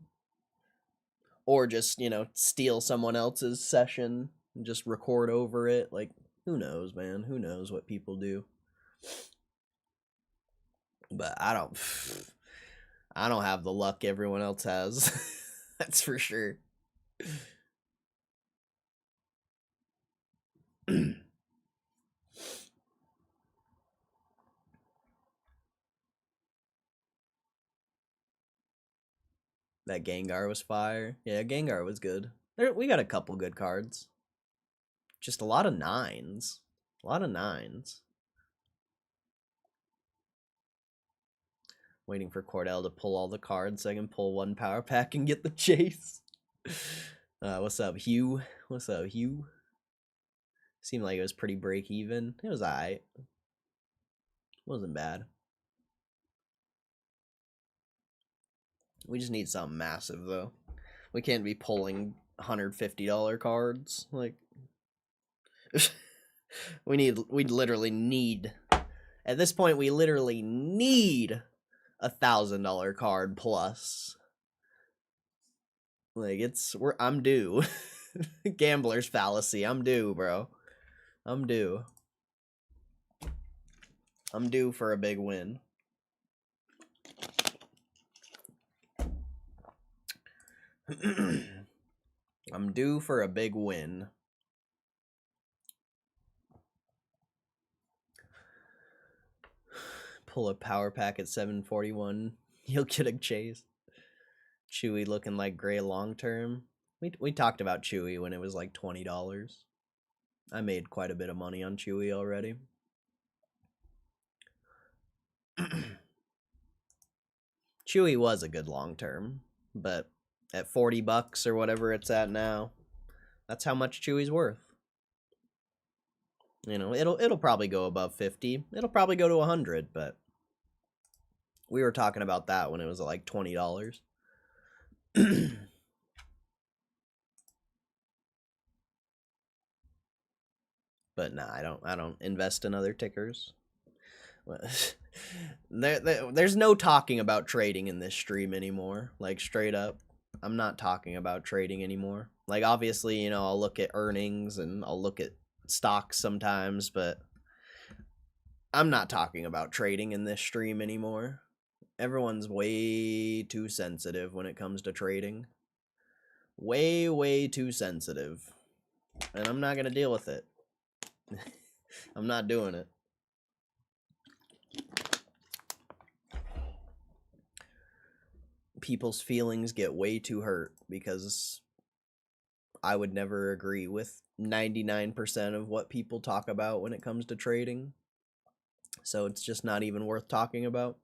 Or just, steal someone else's session and just record over it. Like, who knows, man? Who knows what people do? But I don't have the luck everyone else has. That's for sure. That Gengar was fire. Yeah, Gengar was good. We got a couple good cards. Just a lot of nines. A lot of nines. Waiting for Cordell to pull all the cards so I can pull one power pack and get the chase. What's up, Hugh? What's up, Hugh? Seemed like it was pretty break even. It was alright. Wasn't bad. We just need something massive though. We can't be pulling $150 cards. Like we literally need at this point we literally need $1,000 card plus. Like I'm due. Gambler's fallacy. I'm due, bro. I'm due. I'm due for a big win. I'm due for a big win. Pull a power pack at 741. You'll get a chase. Chewy looking like gray long term. We talked about Chewy when it was like $20. I made quite a bit of money on Chewy already. Chewy was a good long term, but at $40 or whatever it's at now, that's how much Chewy's worth. It'll probably go above 50. It'll probably go to 100, but we were talking about that when it was like $20. But nah, I don't invest in other tickers. There's no talking about trading in this stream anymore. Like, straight up, I'm not talking about trading anymore. Like, obviously, I'll look at earnings and I'll look at stocks sometimes, but I'm not talking about trading in this stream anymore. Everyone's way too sensitive when it comes to trading. Way, way too sensitive. And I'm not going to deal with it. I'm not doing it. People's feelings get way too hurt because I would never agree with 99% of what people talk about when it comes to trading. So it's just not even worth talking about.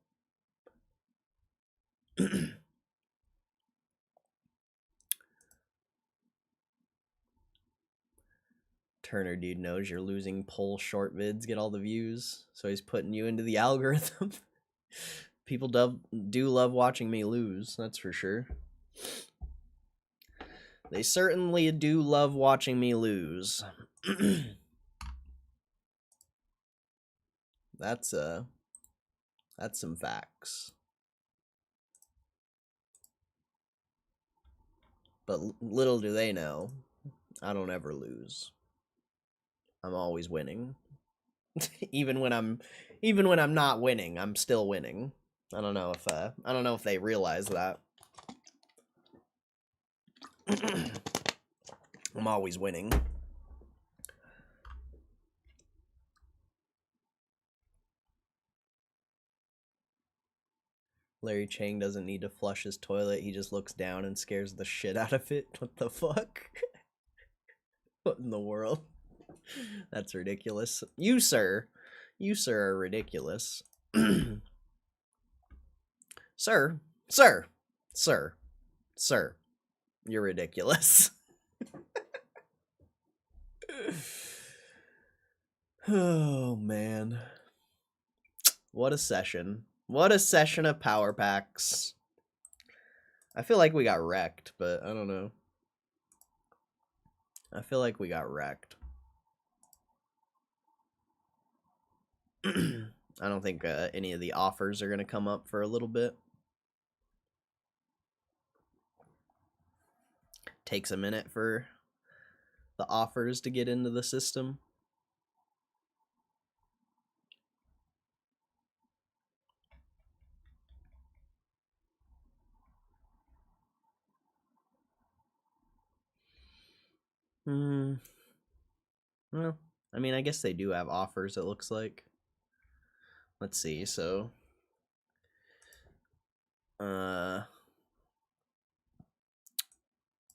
Turner dude knows you're losing pull short vids, get all the views, so he's putting you into the algorithm. People do love watching me lose, that's for sure. They certainly do love watching me lose. That's some facts. But little do they know, I don't ever lose. I'm always winning. even when I'm not winning, I'm still winning. I don't know if they realize that. I'm always winning. Larry Chang doesn't need to flush his toilet. He just looks down and scares the shit out of it. What the fuck? What in the world? That's ridiculous. You, sir, are ridiculous. Sir, you're ridiculous. Oh, man. What a session. What a session of power packs. I feel like we got wrecked, but I don't know. I feel like we got wrecked. I don't think any of the offers are going to come up for a little bit. Takes a minute for the offers to get into the system. Well, I mean, I guess they do have offers, it looks like. Let's see, so...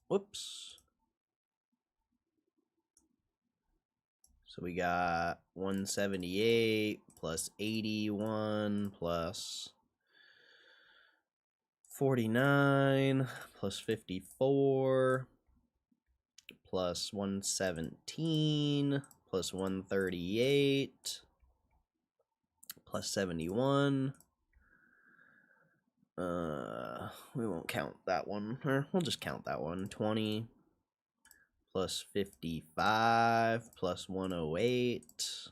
Whoops. So we got 178 plus 81 plus 49 plus 54 plus 117 plus 138 plus 71. We won't count that one. Or we'll just count that one. 20 plus 55 plus 108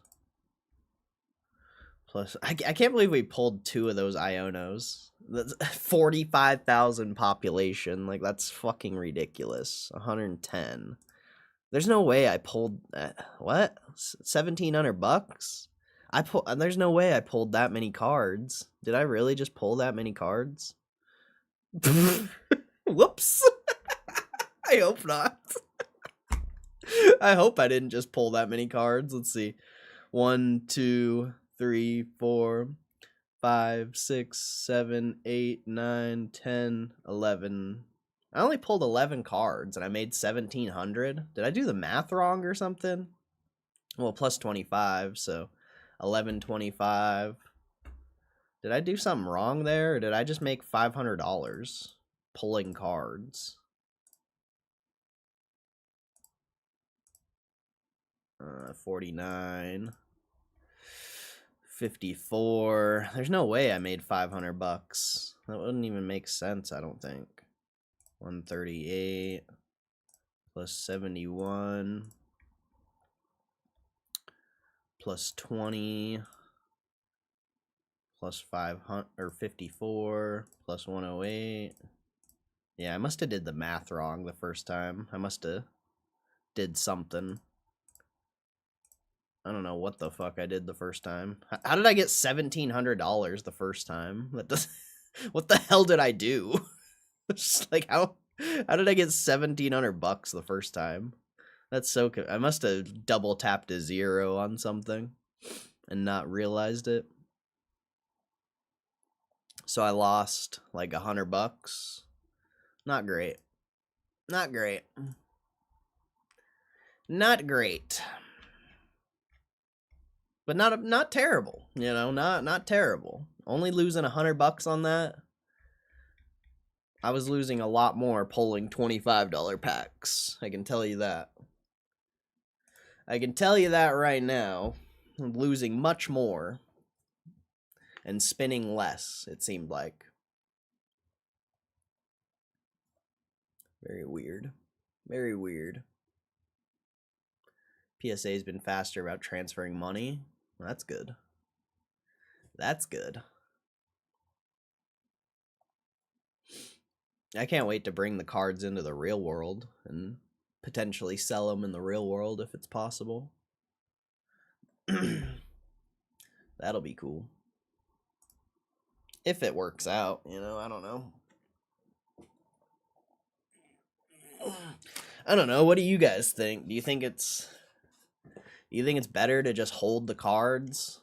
plus... I can't believe we pulled 2 of those Ionos. That's 45,000 population. Like, that's fucking ridiculous. 110. There's no way I pulled... what? 1,700 bucks? There's no way I pulled that many cards. Did I really just pull that many cards? Whoops. I hope not. I hope I didn't just pull that many cards. Let's see. 1, 2, 3, 4, 5, 6, 7, 8, 9, 10, 11. I only pulled 11 cards and I made 1,700. Did I do the math wrong or something? Well, plus 25, so 1125. Did I do something wrong there, or did I just make $500 pulling cards? 49, 54. There's no way I made 500 bucks. That wouldn't even make sense, I don't think. 138 plus 71 plus 20 plus 500 or 54 plus 108. Yeah, I must have did the math wrong the first time. I must have did something. I don't know what the fuck I did the first time. How did I get $1,700 the first time? That does. What the hell did I do? Just like how did I get 1,700 bucks the first time? That's so. I must have double tapped a 0 on something and not realized it. So I lost like 100 bucks. Not great. Not great. Not great. But not terrible, you know, not terrible. Only losing 100 bucks on that. I was losing a lot more pulling $25 packs. I can tell you that. I can tell you that right now. I'm losing much more and spinning less, it seemed like. Very weird. Very weird. PSA's been faster about transferring money. Well, that's good. That's good. I can't wait to bring the cards into the real world and potentially sell them in the real world if it's possible. That'll be cool. If it works out, you know, I don't know. I don't know. What do you guys think? Do you think it's better to just hold the cards?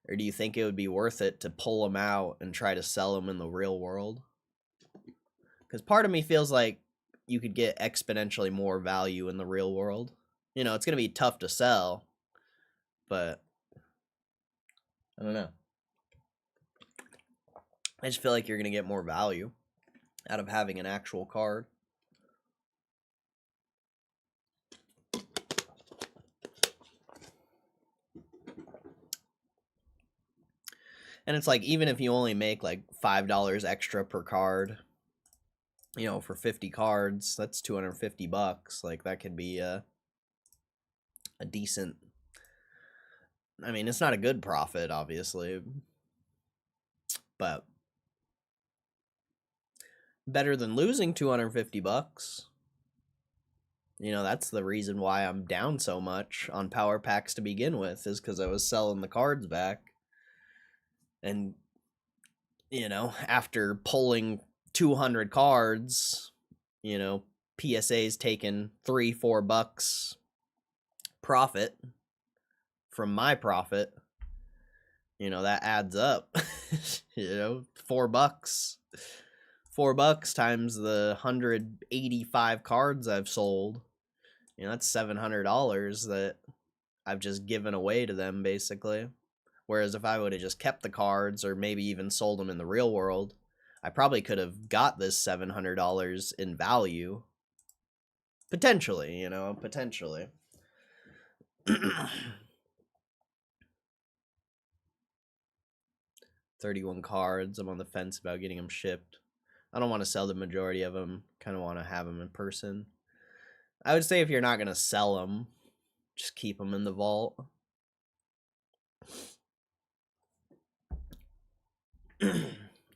Or do you think it would be worth it to pull them out and try to sell them in the real world? Because part of me feels like you could get exponentially more value in the real world. You know, it's going to be tough to sell, but I don't know. I just feel like you're going to get more value out of having an actual card. And it's like, even if you only make like $5 extra per card, you know, for 50 cards, that's $250. Like, that could be a decent, I mean, it's not a good profit, obviously, but better than losing $250. You know, that's the reason why I'm down so much on power packs to begin with, is because I was selling the cards back. And, you know, after pulling 200 cards, you know, PSA's taken $3-4 profit from my profit. You know, that adds up. You know, $4. $4 times the 185 cards I've sold. You know, that's $700 that I've just given away to them, basically. Whereas if I would have just kept the cards, or maybe even sold them in the real world, I probably could have got this $700 in value. Potentially, you know, potentially. 31 cards. I'm on the fence about getting them shipped. I don't want to sell the majority of them. Kind of want to have them in person. I would say if you're not going to sell them, just keep them in the vault.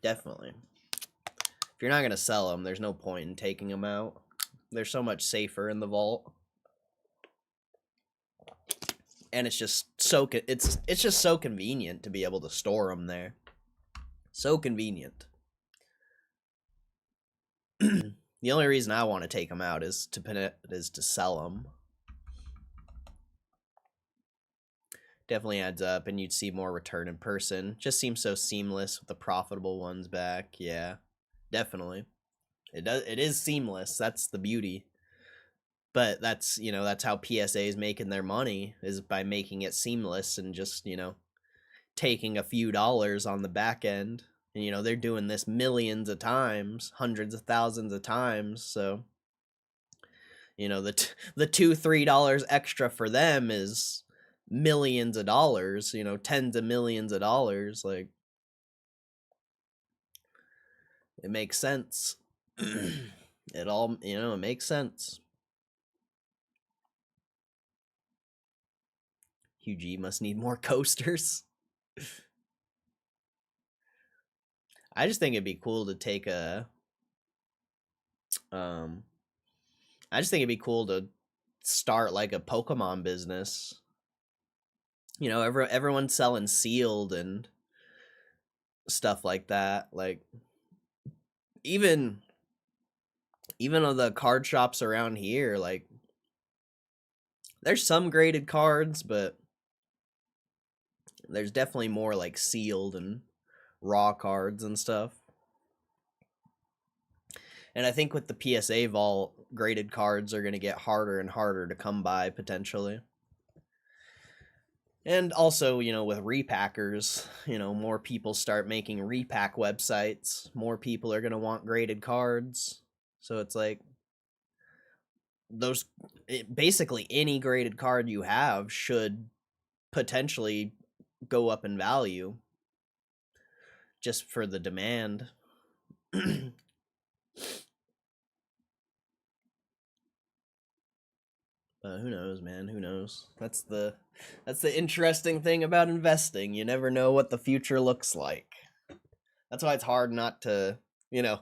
Definitely. If you're not going to sell them, there's no point in taking them out. They're so much safer in the vault. And it's just so it's just so convenient to be able to store them there. So convenient. The only reason I want to take them out is to sell them. Definitely adds up, and you'd see more return in person. Just seems so seamless with the profitable ones back. Yeah, definitely. It is seamless. That's the beauty. But that's, you know, that's how PSA is making their money, is by making it seamless and just, you know, taking a few dollars on the back end. And, you know, they're doing this millions of times, hundreds of thousands of times. So, you know, the $2-3 extra for them is millions of dollars, you know, tens of millions of dollars. Like, it makes sense. It all, you know, it makes sense. Hugh G must need more coasters. I just think it'd be cool to take a I just think it'd be cool to start like a Pokemon business. You know, everyone's selling sealed and stuff like that. Like, even of the card shops around here, like, there's some graded cards, but there's definitely more like sealed and raw cards and stuff. And I think with the PSA vault, graded cards are going to get harder and harder to come by, potentially. And also, you know, with repackers, you know, more people start making repack websites, more people are going to want graded cards. So it's like, basically any graded card you have should potentially go up in value just for the demand. Who knows, man? Who knows? That's the interesting thing about investing. You never know what the future looks like. That's why it's hard not to, you know,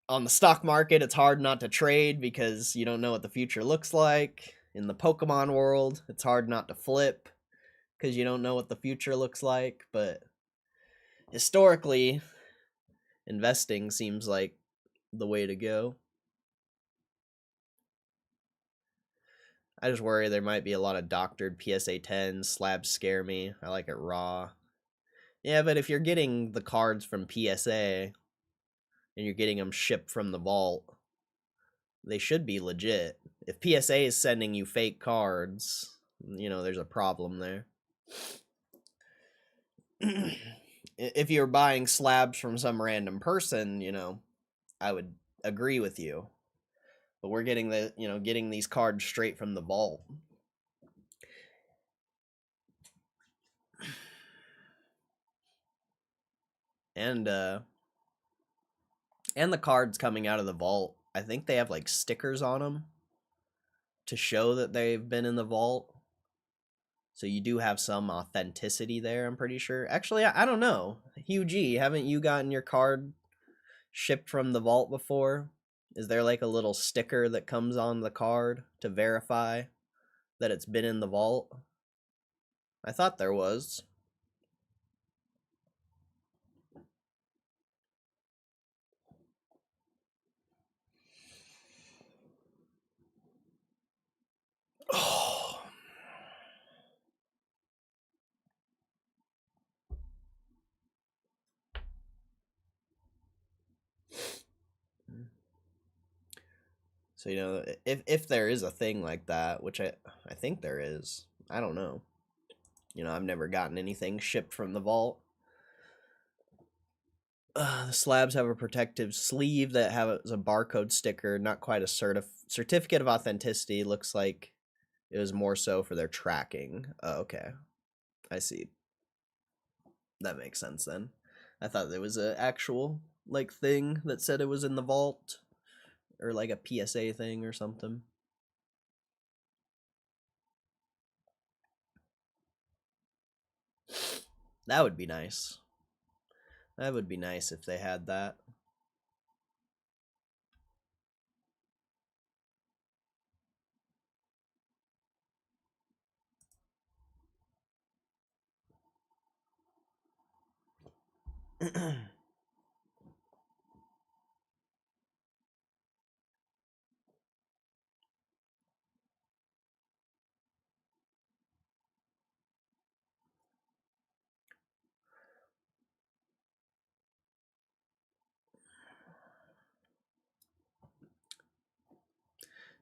on the stock market, it's hard not to trade because you don't know what the future looks like. In the Pokemon world, it's hard not to flip because you don't know what the future looks like. But historically, investing seems like the way to go. I just worry there might be a lot of doctored PSA 10s. Slabs scare me. I like it raw. Yeah, but if you're getting the cards from PSA and you're getting them shipped from the vault, they should be legit. If PSA is sending you fake cards, there's a problem there. If you're buying slabs from some random person, I would agree with you. But we're getting getting these cards straight from the vault. And the cards coming out of the vault, I think they have like stickers on them to show that they've been in the vault. So you do have some authenticity there, I'm pretty sure. Actually, I don't know. Hugh G, haven't you gotten your card shipped from the vault before? Is there like a little sticker that comes on the card to verify that it's been in the vault? I thought there was. Oh. So if there is a thing like that, which I think there is, I don't know. I've never gotten anything shipped from the vault. The slabs have a protective sleeve that has a barcode sticker, not quite a certificate of authenticity. Looks like it was more so for their tracking. Oh, okay, I see. That makes sense then. I thought there was an actual like thing that said it was in the vault, or like a PSA thing or something. That would be nice. That would be nice if they had that.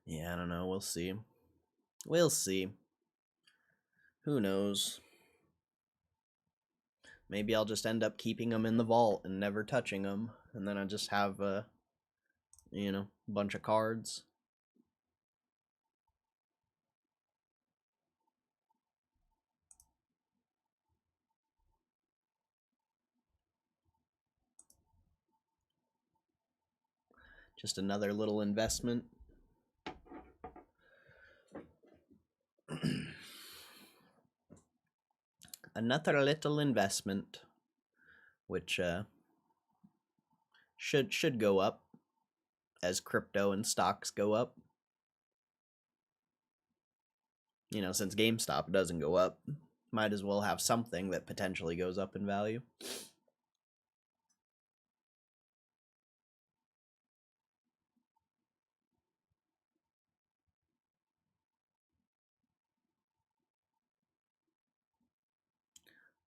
Yeah, I don't know. We'll see. We'll see. Who knows? Maybe I'll just end up keeping them in the vault and never touching them, and then I just have a bunch of cards. Just another little investment. Another little investment, which should go up as crypto and stocks go up. Since Gamestop doesn't go up, might as well have something that potentially goes up in value.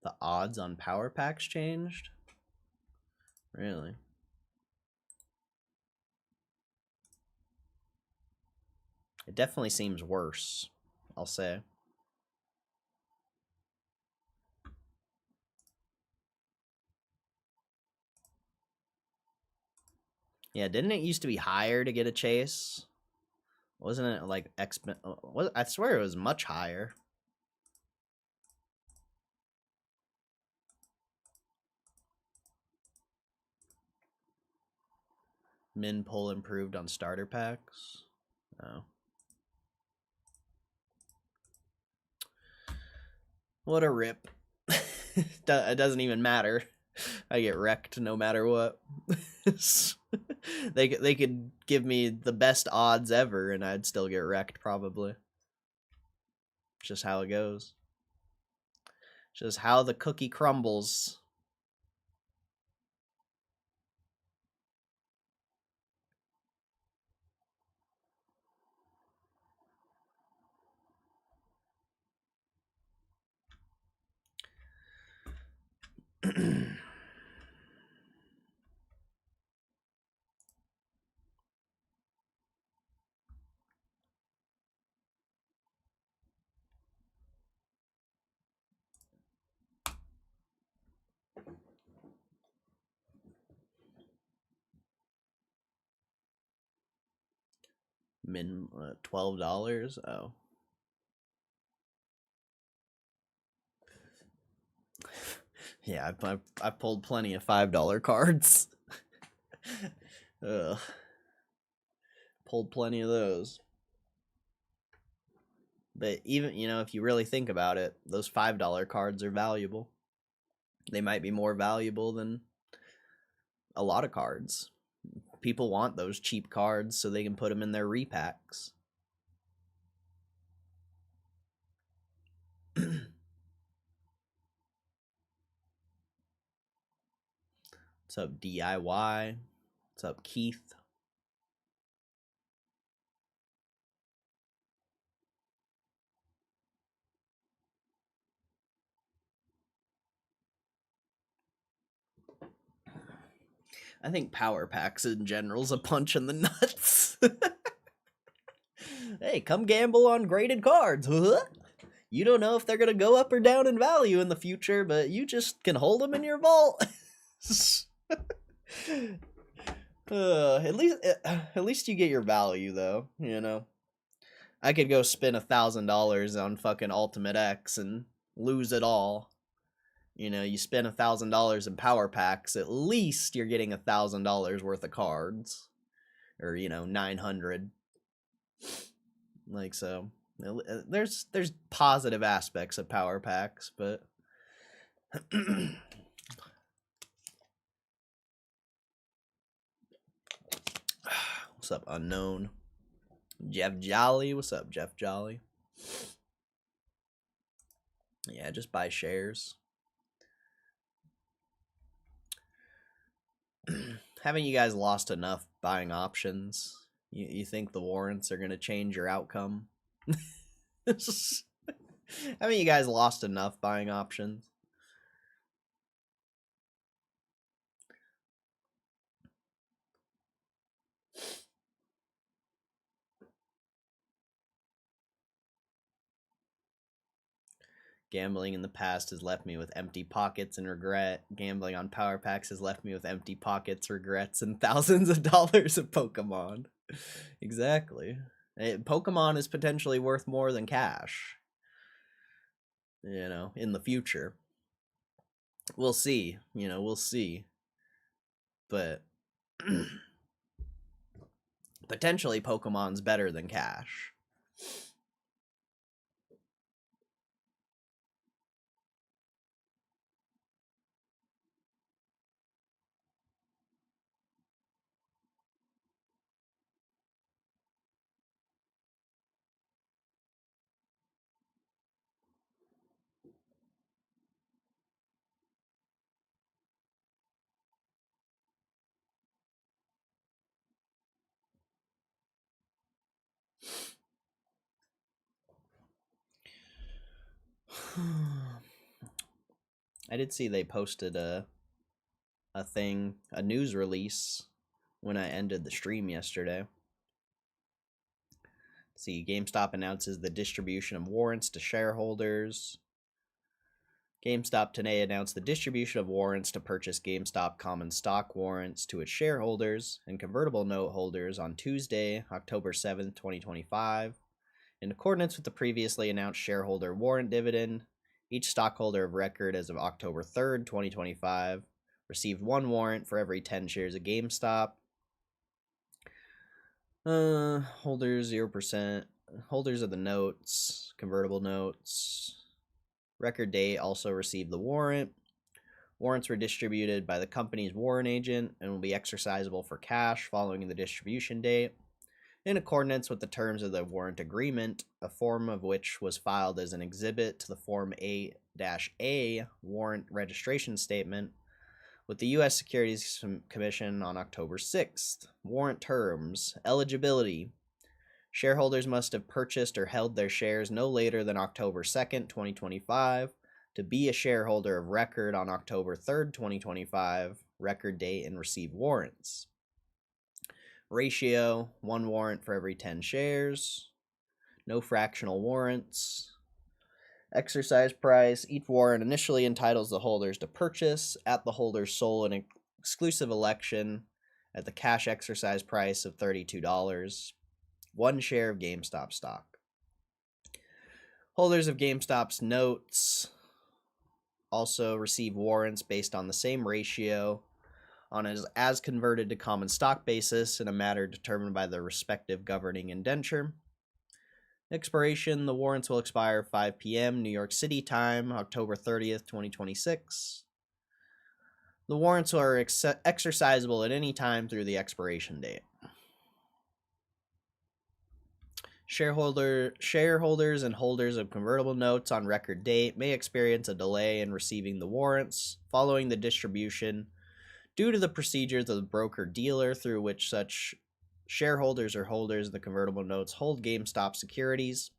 The odds on power packs changed? Really? It definitely seems worse, I'll say. Yeah, didn't it used to be higher to get a chase? Wasn't it like I swear it was much higher. Min pull improved on starter packs. Oh. What a rip. It doesn't even matter. I get wrecked no matter what. They could give me the best odds ever and I'd still get wrecked probably. It's just how it goes. It's just how the cookie crumbles. $12. Oh. Yeah, I pulled plenty of $5 cards. Ugh. Pulled plenty of those. But even, if you really think about it, those $5 cards are valuable. They might be more valuable than a lot of cards. People want those cheap cards so they can put them in their repacks. What's up, DIY? What's up, Keith? I think power packs in general is a punch in the nuts. Hey, come gamble on graded cards. You don't know if they're going to go up or down in value in the future, but you just can hold them in your vault. At least you get your value, though, I could go spend $1,000 on fucking Ultimate X and lose it all. You spend $1,000 in power packs, at least you're getting $1,000 worth of cards, or 900. Like, so there's positive aspects of power packs, but what's up, unknown? Jeff Jolly, what's up, Jeff Jolly? Yeah, just buy shares. Haven't you guys lost enough buying options? You think the warrants are going to change your outcome? Haven't you guys lost enough buying options? Gambling in the past has left me with empty pockets and regret. Gambling on power packs has left me with empty pockets, regrets, and thousands of dollars of Pokemon. Exactly. Pokemon is potentially worth more than cash. In the future. We'll see. We'll see. But potentially Pokemon's better than cash. I did see they posted a news release when I ended the stream yesterday. See, GameStop announces the distribution of warrants to shareholders. GameStop today announced the distribution of warrants to purchase GameStop common stock warrants to its shareholders and convertible note holders on Tuesday, October 7th, 2025. In accordance with the previously announced shareholder warrant dividend, each stockholder of record as of October 3rd, 2025, received one warrant for every 10 shares of GameStop. Holders 0%. Holders of the notes, convertible notes. Record date also received the warrant. Warrants were distributed by the company's warrant agent and will be exercisable for cash following the distribution date. In accordance with the terms of the warrant agreement, a form of which was filed as an exhibit to the Form A-A warrant registration statement with the U.S. Securities Commission on October 6th. Warrant terms. Eligibility. Shareholders must have purchased or held their shares no later than October 2nd, 2025, to be a shareholder of record on October 3rd, 2025, record date, and receive warrants. Ratio, 1 warrant for every 10 shares. No fractional warrants. Exercise price, each warrant initially entitles the holders to purchase at the holder's sole and exclusive election at the cash exercise price of $32. 1 share of GameStop stock. Holders of GameStop's notes also receive warrants based on the same ratio on an as converted to common stock basis in a matter determined by the respective governing indenture. Expiration: the warrants will expire 5 p.m. New York City time, October 30th, 2026. The warrants are exercisable at any time through the expiration date. Shareholders and holders of convertible notes on record date may experience a delay in receiving the warrants following the distribution due to the procedures of the broker-dealer through which such shareholders or holders of the convertible notes hold GameStop securities.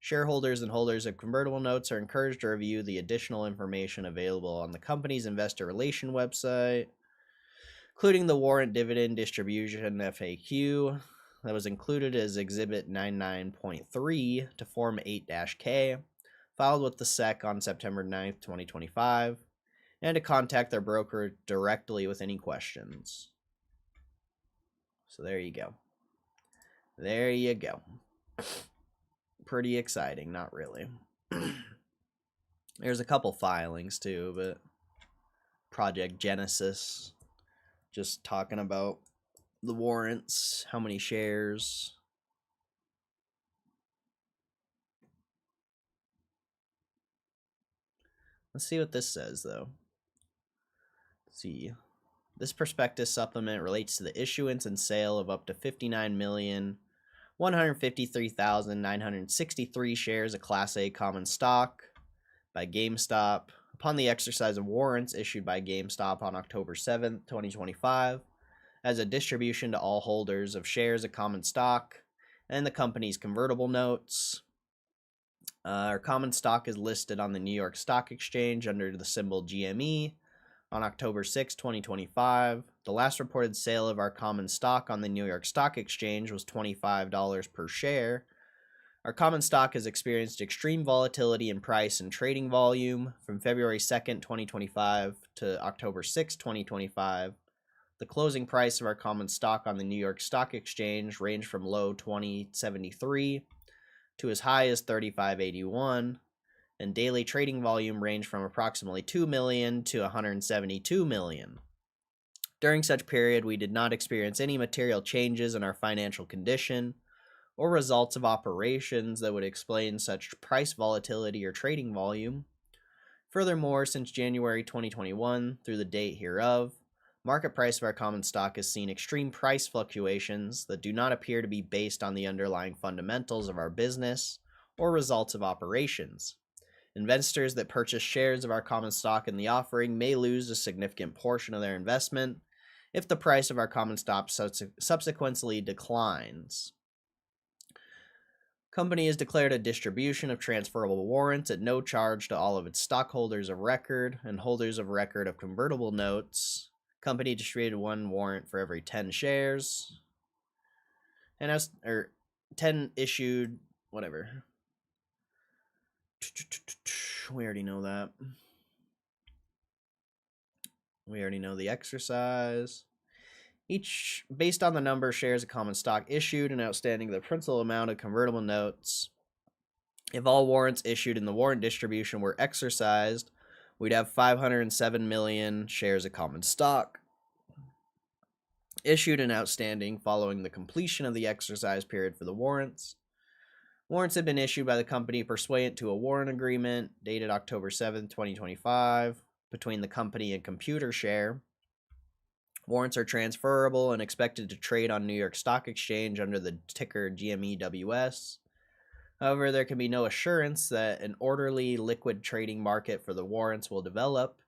Shareholders and holders of convertible notes are encouraged to review the additional information available on the company's investor relation website, including the warrant dividend distribution FAQ that was included as Exhibit 99.3 to Form 8-K, filed with the SEC on September 9th, 2025, and to contact their broker directly with any questions. So there you go. There you go. Pretty exciting, not really. There's a couple filings too, but Project Genesis, just talking about the warrants, how many shares. Let's see what this says, though. Let's see. This prospectus supplement relates to the issuance and sale of up to 59,153,963 shares of Class A common stock by GameStop upon the exercise of warrants issued by GameStop on October 7th, 2025, as a distribution to all holders of shares of common stock and the company's convertible notes. Our common stock is listed on the New York Stock Exchange under the symbol GME on October 6, 2025. The last reported sale of our common stock on the New York Stock Exchange was $25 per share. Our common stock has experienced extreme volatility in price and trading volume from February 2nd, 2025 to October 6, 2025. The closing price of our common stock on the New York Stock Exchange ranged from low 2073 to as high as 3581, and daily trading volume ranged from approximately 2 million to 172 million. During such period, we did not experience any material changes in our financial condition or results of operations that would explain such price volatility or trading volume. Furthermore, since January 2021 through the date hereof, market price of our common stock has seen extreme price fluctuations that do not appear to be based on the underlying fundamentals of our business or results of operations. Investors that purchase shares of our common stock in the offering may lose a significant portion of their investment if the price of our common stock subsequently declines. Company has declared a distribution of transferable warrants at no charge to all of its stockholders of record and holders of record of convertible notes. Company distributed 1 warrant for every 10 shares. And 10 issued, whatever. We already know that. We already know the exercise. Each, based on the number of shares of common stock issued and outstanding the principal amount of convertible notes, if all warrants issued in the warrant distribution were exercised, we'd have 507 million shares of common stock issued and outstanding following the completion of the exercise period for the warrants. Warrants have been issued by the company pursuant to a warrant agreement dated October 7, 2025, between the company and Computershare. Warrants are transferable and expected to trade on New York Stock Exchange under the ticker GMEWS. However, there can be no assurance that an orderly liquid trading market for the warrants will develop.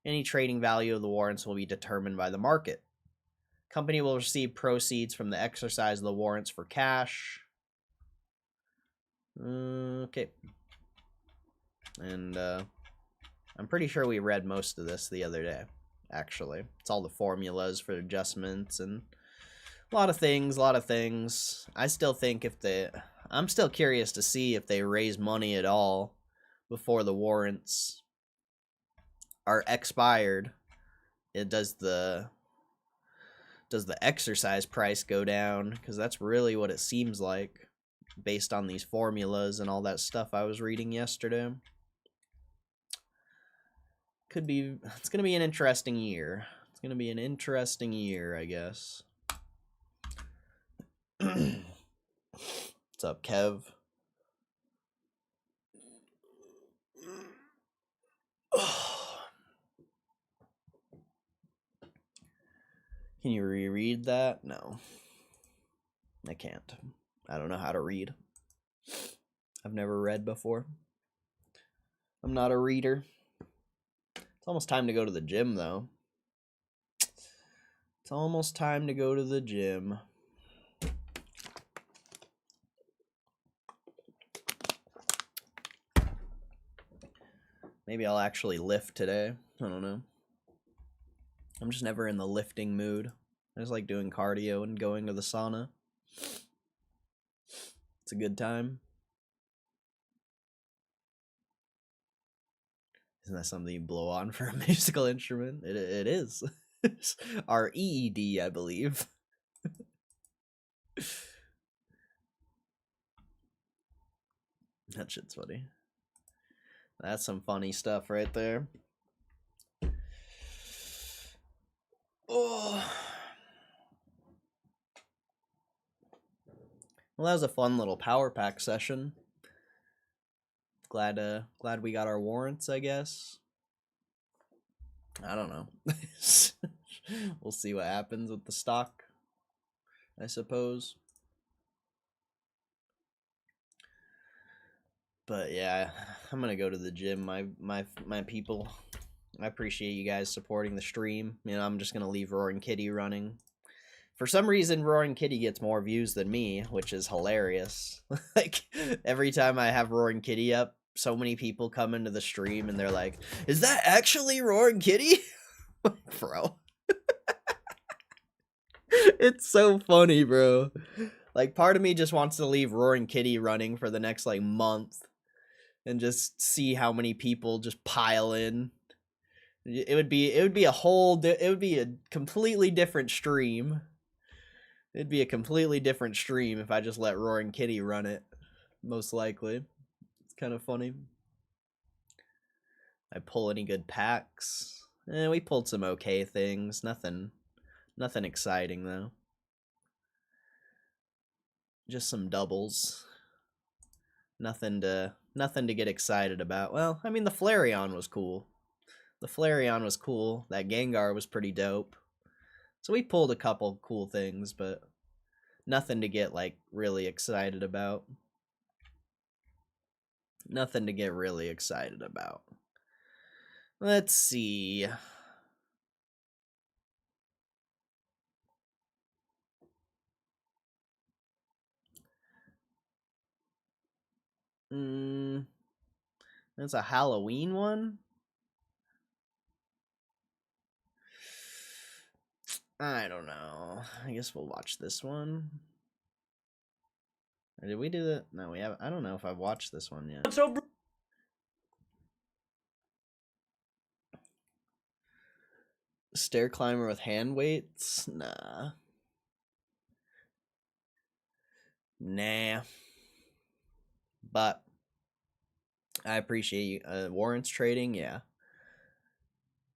Any trading value of the warrants will be determined by the market. Company will receive proceeds from the exercise of the warrants for cash. Okay. And I'm pretty sure we read most of this the other day, actually. It's all the formulas for adjustments and a lot of things. I still think I'm still curious to see if they raise money at all before the warrants are expired. It does the does the exercise price go down? Because that's really what it seems like based on these formulas and all that stuff I was reading yesterday. Could be, it's going to be an interesting year. It's going to be an interesting year, I guess. What's up, Kev? Can you reread that? No. I can't. I don't know how to read. I've never read before. I'm not a reader. It's almost time to go to the gym, though. It's almost time to go to the gym. Maybe I'll actually lift today. I don't know. I'm just never in the lifting mood. I just like doing cardio and going to the sauna. It's a good time. Isn't that something you blow on for a musical instrument? It is. Our EED, I believe. That shit's funny. That's some funny stuff right there. Oh. Well, that was a fun little power pack session. Glad we got our warrants, I guess. I don't know. We'll see what happens with the stock, I suppose. But yeah, I'm gonna go to the gym. My people, I appreciate you guys supporting the stream. You know, I'm just gonna leave Roaring Kitty running. For some reason, Roaring Kitty gets more views than me, which is hilarious. Like, every time I have Roaring Kitty up, so many people come into the stream and they're like, "Is that actually Roaring Kitty?" Bro. It's so funny, bro. Like, part of me just wants to leave Roaring Kitty running for the next, like, month and just see how many people just pile in. It would be a completely different stream. It'd be a completely different stream if I just let Roaring Kitty run it, most likely. It's kind of funny. I pull any good packs? We pulled some okay things. Nothing exciting, though. Just some doubles. Nothing to get excited about. Well, I mean, the Flareon was cool. That Gengar was pretty dope. So we pulled a couple cool things, but nothing to get, like, really excited about. Nothing to get really excited about. Let's see. That's a Halloween one? I don't know. I guess we'll watch this one. Or did we do that? No, we haven't. I don't know if I've watched this one yet. Stair climber with hand weights? Nah. But I appreciate you. Warrants trading, yeah.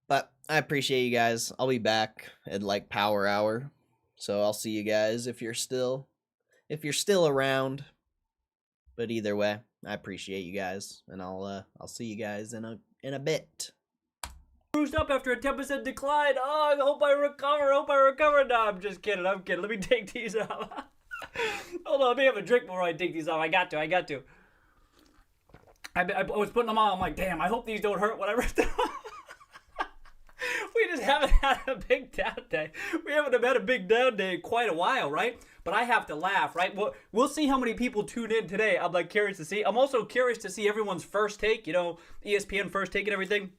But I appreciate you guys. I'll be back at, like, Power Hour. So I'll see you guys if you're still around. But either way, I appreciate you guys, and I'll see you guys in a bit. Bruised up after a 10% decline. Oh, I hope I recover. No, I'm just kidding. Let me take these off. Hold on, let me have a drink before I take these off. I got to. I was putting them on. I'm like, damn, I hope these don't hurt when I rip them off. We just haven't had a big down day. We haven't had a big down day in quite a while, right? But I have to laugh, right? We'll see how many people tune in today. I'm, like, curious to see. I'm also curious to see everyone's first take, you know, ESPN first take and everything.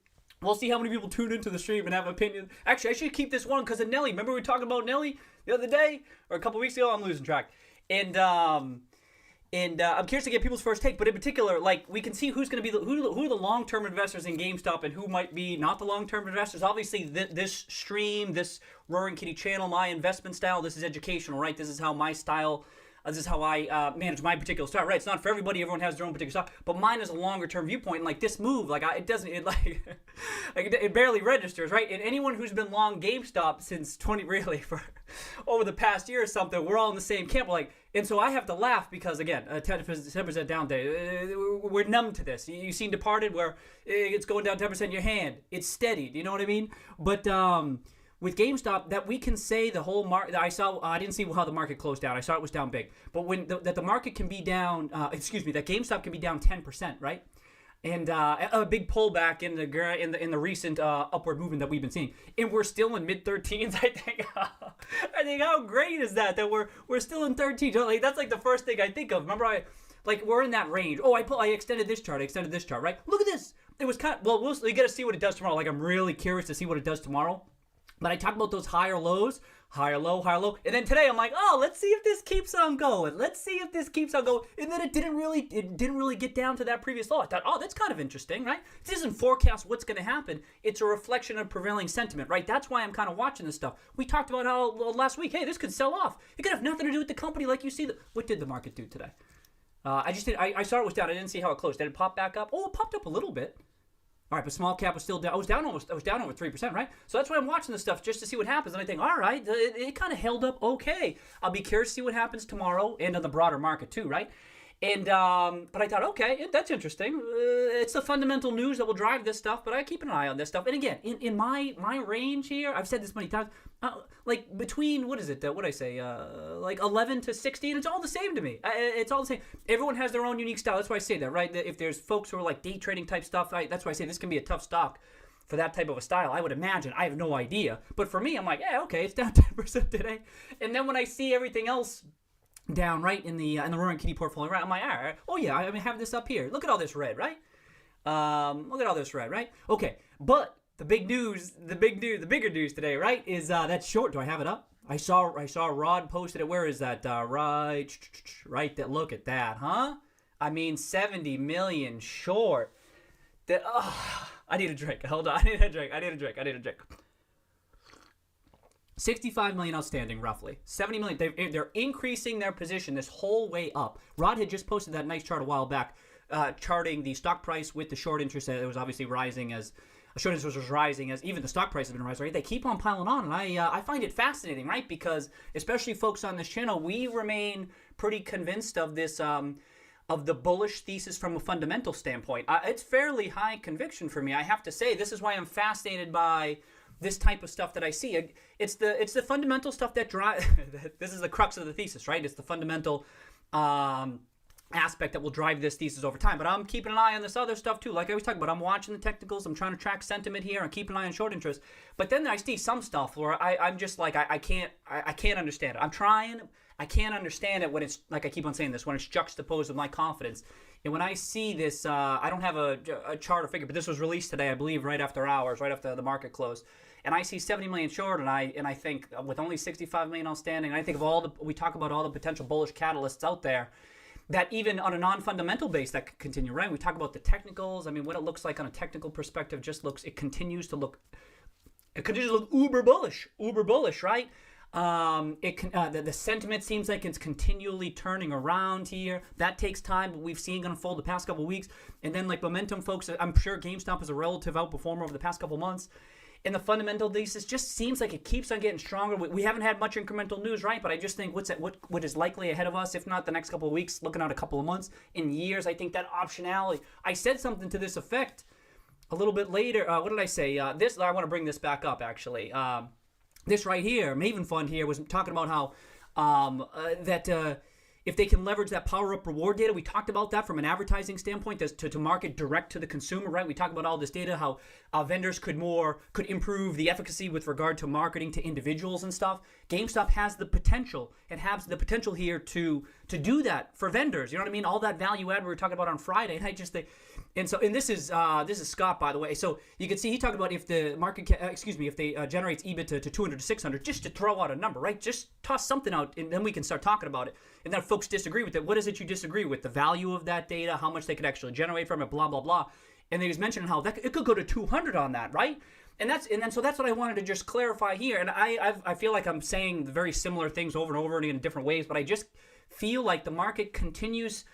We'll see how many people tune into the stream and have opinions. Actually, I should keep this one because of Nelly. Remember we talked about Nelly the other day? Or a couple weeks ago? I'm losing track. And And I'm curious to get people's first take, but in particular, like we can see who's going to be who are the long-term investors in GameStop and who might be not the long-term investors. Obviously, this stream, this Roaring Kitty channel, my investment style, this is educational, right? This is how my style, this is how I manage my particular style, right? It's not for everybody. Everyone has their own particular style, but mine is a longer-term viewpoint. And like this move, like it doesn't, it like, it barely registers, right? And anyone who's been long GameStop since for over the past year or something, we're all in the same camp. We're like. And so I have to laugh because, again, 10% down day. We're numb to this. You've seen Departed where it's going down 10% in your hand. It's steady. Do you know what I mean? But with GameStop, that we can say the whole market. I didn't see how the market closed down. I saw it was down big. But when that the market can be down, that GameStop can be down 10%, right? And a big pullback in the recent upward movement that we've been seeing, and we're still in mid-13s. I think. I think how great is that we're still in 13. Like that's like the first thing I think of. Remember, we're in that range. Oh, I extended this chart. Right? Look at this. It was kind of, well, we got to see what it does tomorrow. Like I'm really curious to see what it does tomorrow. But I talk about those higher lows, higher low, and then today I'm like, oh, let's see if this keeps on going. And then it didn't really get down to that previous low. I thought, oh, that's kind of interesting, right? This doesn't forecast what's going to happen. It's a reflection of prevailing sentiment, right? That's why I'm kind of watching this stuff. We talked about how last week, hey, this could sell off. It could have nothing to do with the company, like you see. What did the market do today? I saw it was down. I didn't see how it closed. Did it pop back up? Oh, it popped up a little bit. All right, but small cap was still down. I was down over 3%, right? So that's why I'm watching this stuff just to see what happens. And I think, all right, it kind of held up okay. I'll be curious to see what happens tomorrow and on the broader market too, right? And but I thought, okay, that's interesting. It's the fundamental news that will drive this stuff, but I keep an eye on this stuff. And again, in my range here, I've said this many times, like between, what is it, what I say, like 11 to 16, it's all the same to me. It's all the same. Everyone has their own unique style. That's why I say that, right? If there's folks who are like day trading type stuff, that's why I say this can be a tough stock for that type of a style. I would imagine. I have no idea. But for me, I'm like, yeah, okay, it's down 10% today. And then when I see everything else down right in the Roaring Kitty portfolio, right? I'm like, all right, oh yeah, I have this up here. Look at all this red, right? Look at all this red, right? Okay, but the bigger news today, right, is that short. Do I have it up? I saw Rod posted it. Where is that? Right. That look at that, huh? I mean, 70 million short. That. I need a drink. Hold on. I need a drink. 65 million outstanding, roughly. 70 million. They're increasing their position this whole way up. Rod had just posted that nice chart a while back, charting the stock price with the short interest. It was obviously rising as short interest was rising as even the stock price has been rising. Right? They keep on piling on, and I find it fascinating, right? Because especially folks on this channel, we remain pretty convinced of this. Of the bullish thesis from a fundamental standpoint. It's fairly high conviction for me. I have to say, this is why I'm fascinated by this type of stuff that I see. It's the fundamental stuff that drives. This is the crux of the thesis, right? It's the fundamental aspect that will drive this thesis over time. But I'm keeping an eye on this other stuff too. Like I was talking about, I'm watching the technicals. I'm trying to track sentiment here and keep an eye on short interest. But then I see some stuff where I'm just like, I can't understand it. I'm trying. I can't understand it when it's, like I keep on saying this, when it's juxtaposed with my confidence. And when I see this, I don't have a chart or figure, but this was released today, I believe, right after hours, right after the market closed. And I see 70 million short, and I think with only 65 million outstanding, I think of we talk about all the potential bullish catalysts out there, that even on a non-fundamental base that could continue, right? We talk about the technicals. I mean, what it looks like on a technical perspective it continues to look uber bullish, right? The sentiment seems like it's continually turning around here. That takes time, but we've seen unfold the past couple of weeks. And then like momentum, folks, I'm sure GameStop is a relative outperformer over the past couple of months. And the fundamental thesis just seems like it keeps on getting stronger. We haven't had much incremental news, right? But I just think what is likely ahead of us, if not the next couple of weeks, looking out a couple of months, in years, I think that optionality. I said something to this effect a little bit later. What did I say? I want to bring this back up, actually. This right here, Maven Fund here, was talking about how if they can leverage that power up reward data, we talked about that from an advertising standpoint to market direct to the consumer, right? We talked about all this data, how vendors could improve the efficacy with regard to marketing to individuals and stuff. GameStop has the potential here to do that for vendors. You know what I mean? All that value add we were talking about on Friday, and this is Scott, by the way. So you can see he talked about if the if they generates EBIT to 200 to 600, just to throw out a number, right? Just toss something out, and then we can start talking about it. And then if folks disagree with it, what is it you disagree with? The value of that data, how much they could actually generate from it, blah, blah, blah. And he was mentioning how it could go to 200 on that, right? So that's what I wanted to just clarify here. And I feel like I'm saying very similar things over and over and in different ways, but I just feel like the market continues.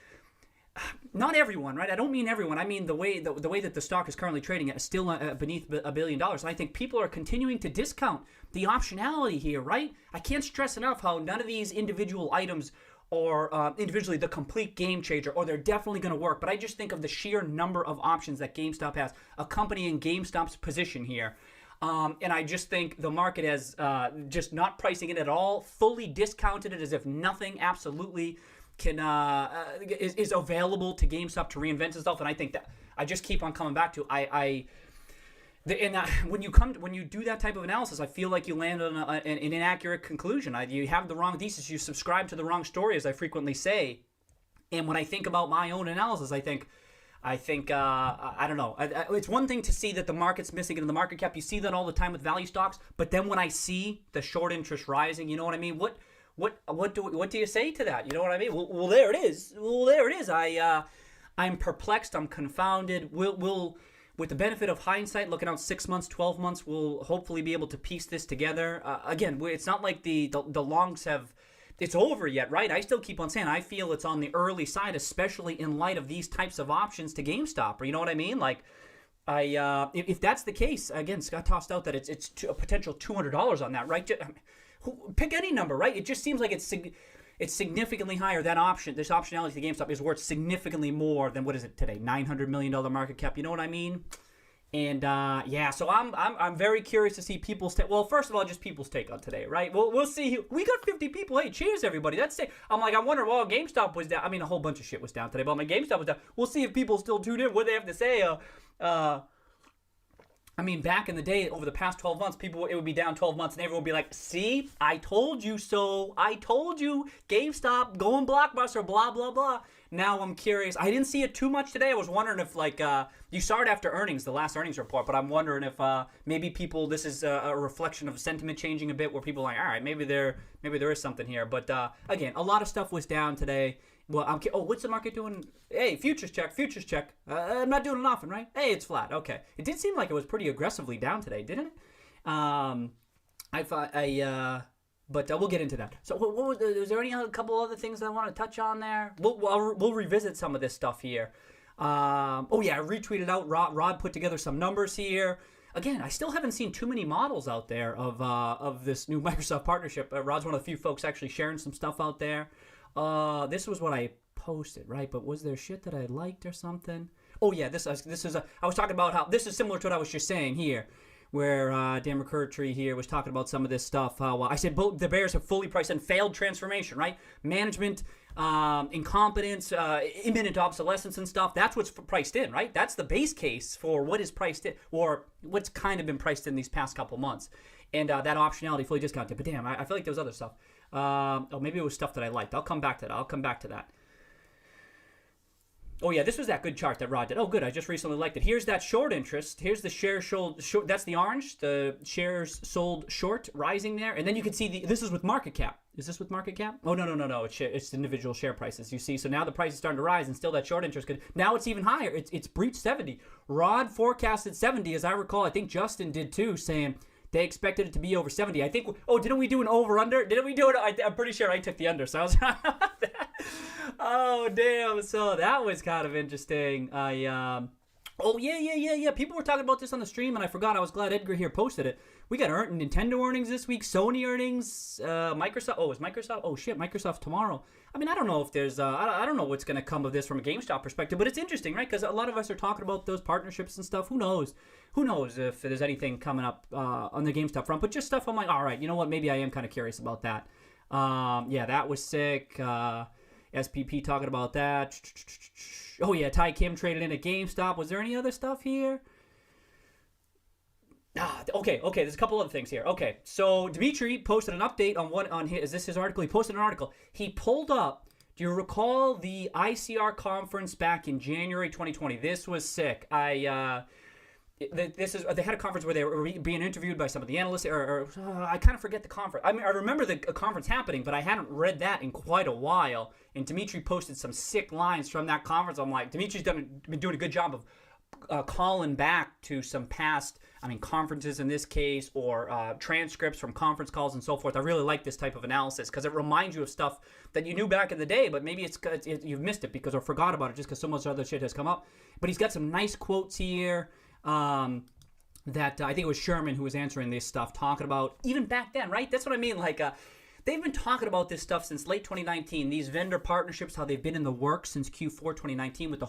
Not everyone, right? I don't mean everyone. I mean the way that the stock is currently trading at is still beneath $1 billion. And I think people are continuing to discount the optionality here, right? I can't stress enough how none of these individual items are individually the complete game changer, or they're definitely going to work. But I just think of the sheer number of options that GameStop has, accompanying GameStop's position here. And I just think the market has just not pricing it at all, fully discounted it as if nothing absolutely can is available to GameStop to reinvent itself. And I think that I just keep on coming back to when you do that type of analysis, I feel like you land on an inaccurate conclusion. You have the wrong thesis. You subscribe to the wrong story, as I frequently say. And when I think about my own analysis, I think I don't know. It's one thing to see that the market's missing in the market cap. You see that all the time with value stocks. But then when I see the short interest rising, you know what I mean? What do you say to that? You know what I mean? Well, there it is. I'm perplexed. I'm confounded. We'll with the benefit of hindsight, looking out 6 months, 12 months, we'll hopefully be able to piece this together. Again, it's not like the longs have. It's over yet, right? I still keep on saying I feel it's on the early side, especially in light of these types of options to GameStop. Or you know what I mean? Like, if that's the case, again, Scott tossed out that it's a potential $200 on that, right? Pick any number, right? It just seems like it's significantly higher. That option, this optionality to GameStop is worth significantly more than what is it today? $900 million market cap. You know what I mean? And so I'm very curious to see people's take. Well, first of all, just people's take on today, right? We'll see. We got 50 people. Hey, cheers, everybody. That's it. I'm wondering, well, GameStop was down. I mean, a whole bunch of shit was down today, but GameStop was down. We'll see if people still tune in. What they have to say. I mean, back in the day, over the past 12 months, it would be down 12 months, and everyone would be like, see, I told you so. I told you. GameStop, going blockbuster, blah, blah, blah. Now I'm curious. I didn't see it too much today. I was wondering if, you saw it after earnings, the last earnings report, but I'm wondering if maybe this is a reflection of sentiment changing a bit, where people are like, all right, maybe there is something here. But, again, a lot of stuff was down today. Well, what's the market doing? Hey, futures check. I'm not doing it often, right? Hey, it's flat. Okay. It did seem like it was pretty aggressively down today, didn't it? But we'll get into that. So, was there a couple other things I want to touch on there? We'll revisit some of this stuff here. I retweeted out. Rod put together some numbers here. Again, I still haven't seen too many models out there of this new Microsoft partnership. Rod's one of the few folks actually sharing some stuff out there. This was what I posted, right? But was there shit that I liked or something? Oh yeah, I was talking about how this is similar to what I was just saying here, where Dan McCurtry here was talking about some of this stuff. I said both the Bears have fully priced in failed transformation, right? Management, incompetence, imminent obsolescence and stuff. That's what's priced in, right? That's the base case for what is priced in, or what's kind of been priced in these past couple months. And that optionality fully discounted. But damn, I feel like there was other stuff. Maybe it was stuff that I liked. I'll come back to that. Oh yeah, this was that good chart that Rod did. Oh good, I just recently liked it. Here's that short interest. Here's the shares sold short. That's the orange. The shares sold short rising there, and then you can see this is with market cap. Is this with market cap? Oh no. It's individual share prices. You see, so now the price is starting to rise, and still that short interest could. Now it's even higher. It's breached 70. Rod forecasted 70, as I recall. I think Justin did too, saying they expected it to be over 70. I think. Oh, didn't we do an over/under? Didn't we do it? I'm pretty sure I took the under. So I was. Oh damn! So that was kind of interesting. Oh yeah. People were talking about this on the stream, and I forgot. I was glad Edgar here posted it. We got Nintendo earnings this week, Sony earnings, Microsoft. Oh, is Microsoft? Oh shit, Microsoft tomorrow. I mean, I don't know if there's. I don't know what's gonna come of this from a GameStop perspective, but it's interesting, right? Because a lot of us are talking about those partnerships and stuff. Who knows? Who knows if there's anything coming up on the GameStop front? But just stuff I'm like, all right, you know what? Maybe I am kind of curious about that. Yeah, that was sick. SPP talking about that. Oh yeah, Ty Kim traded in at GameStop. Was there any other stuff here? Okay. There's a couple other things here. Okay, so Dimitri posted an update on his. Is this his article? He posted an article. He pulled up. Do you recall the ICR conference back in January 2020? This was sick. they had a conference where they were being interviewed by some of the analysts, or I kind of forget the conference. I mean, I remember the conference happening, but I hadn't read that in quite a while. And Dimitri posted some sick lines from that conference. I'm like, Dimitri's been doing a good job of calling back to some past, conferences in this case, or transcripts from conference calls and so forth. I really like this type of analysis because it reminds you of stuff that you knew back in the day, but maybe you've missed it because or forgot about it just because so much other shit has come up. But he's got some nice quotes here. That I think it was Sherman who was answering this stuff, talking about even back then, right? That's what I mean. Like, they've been talking about this stuff since late 2019. These vendor partnerships, how they've been in the works since Q4 2019 with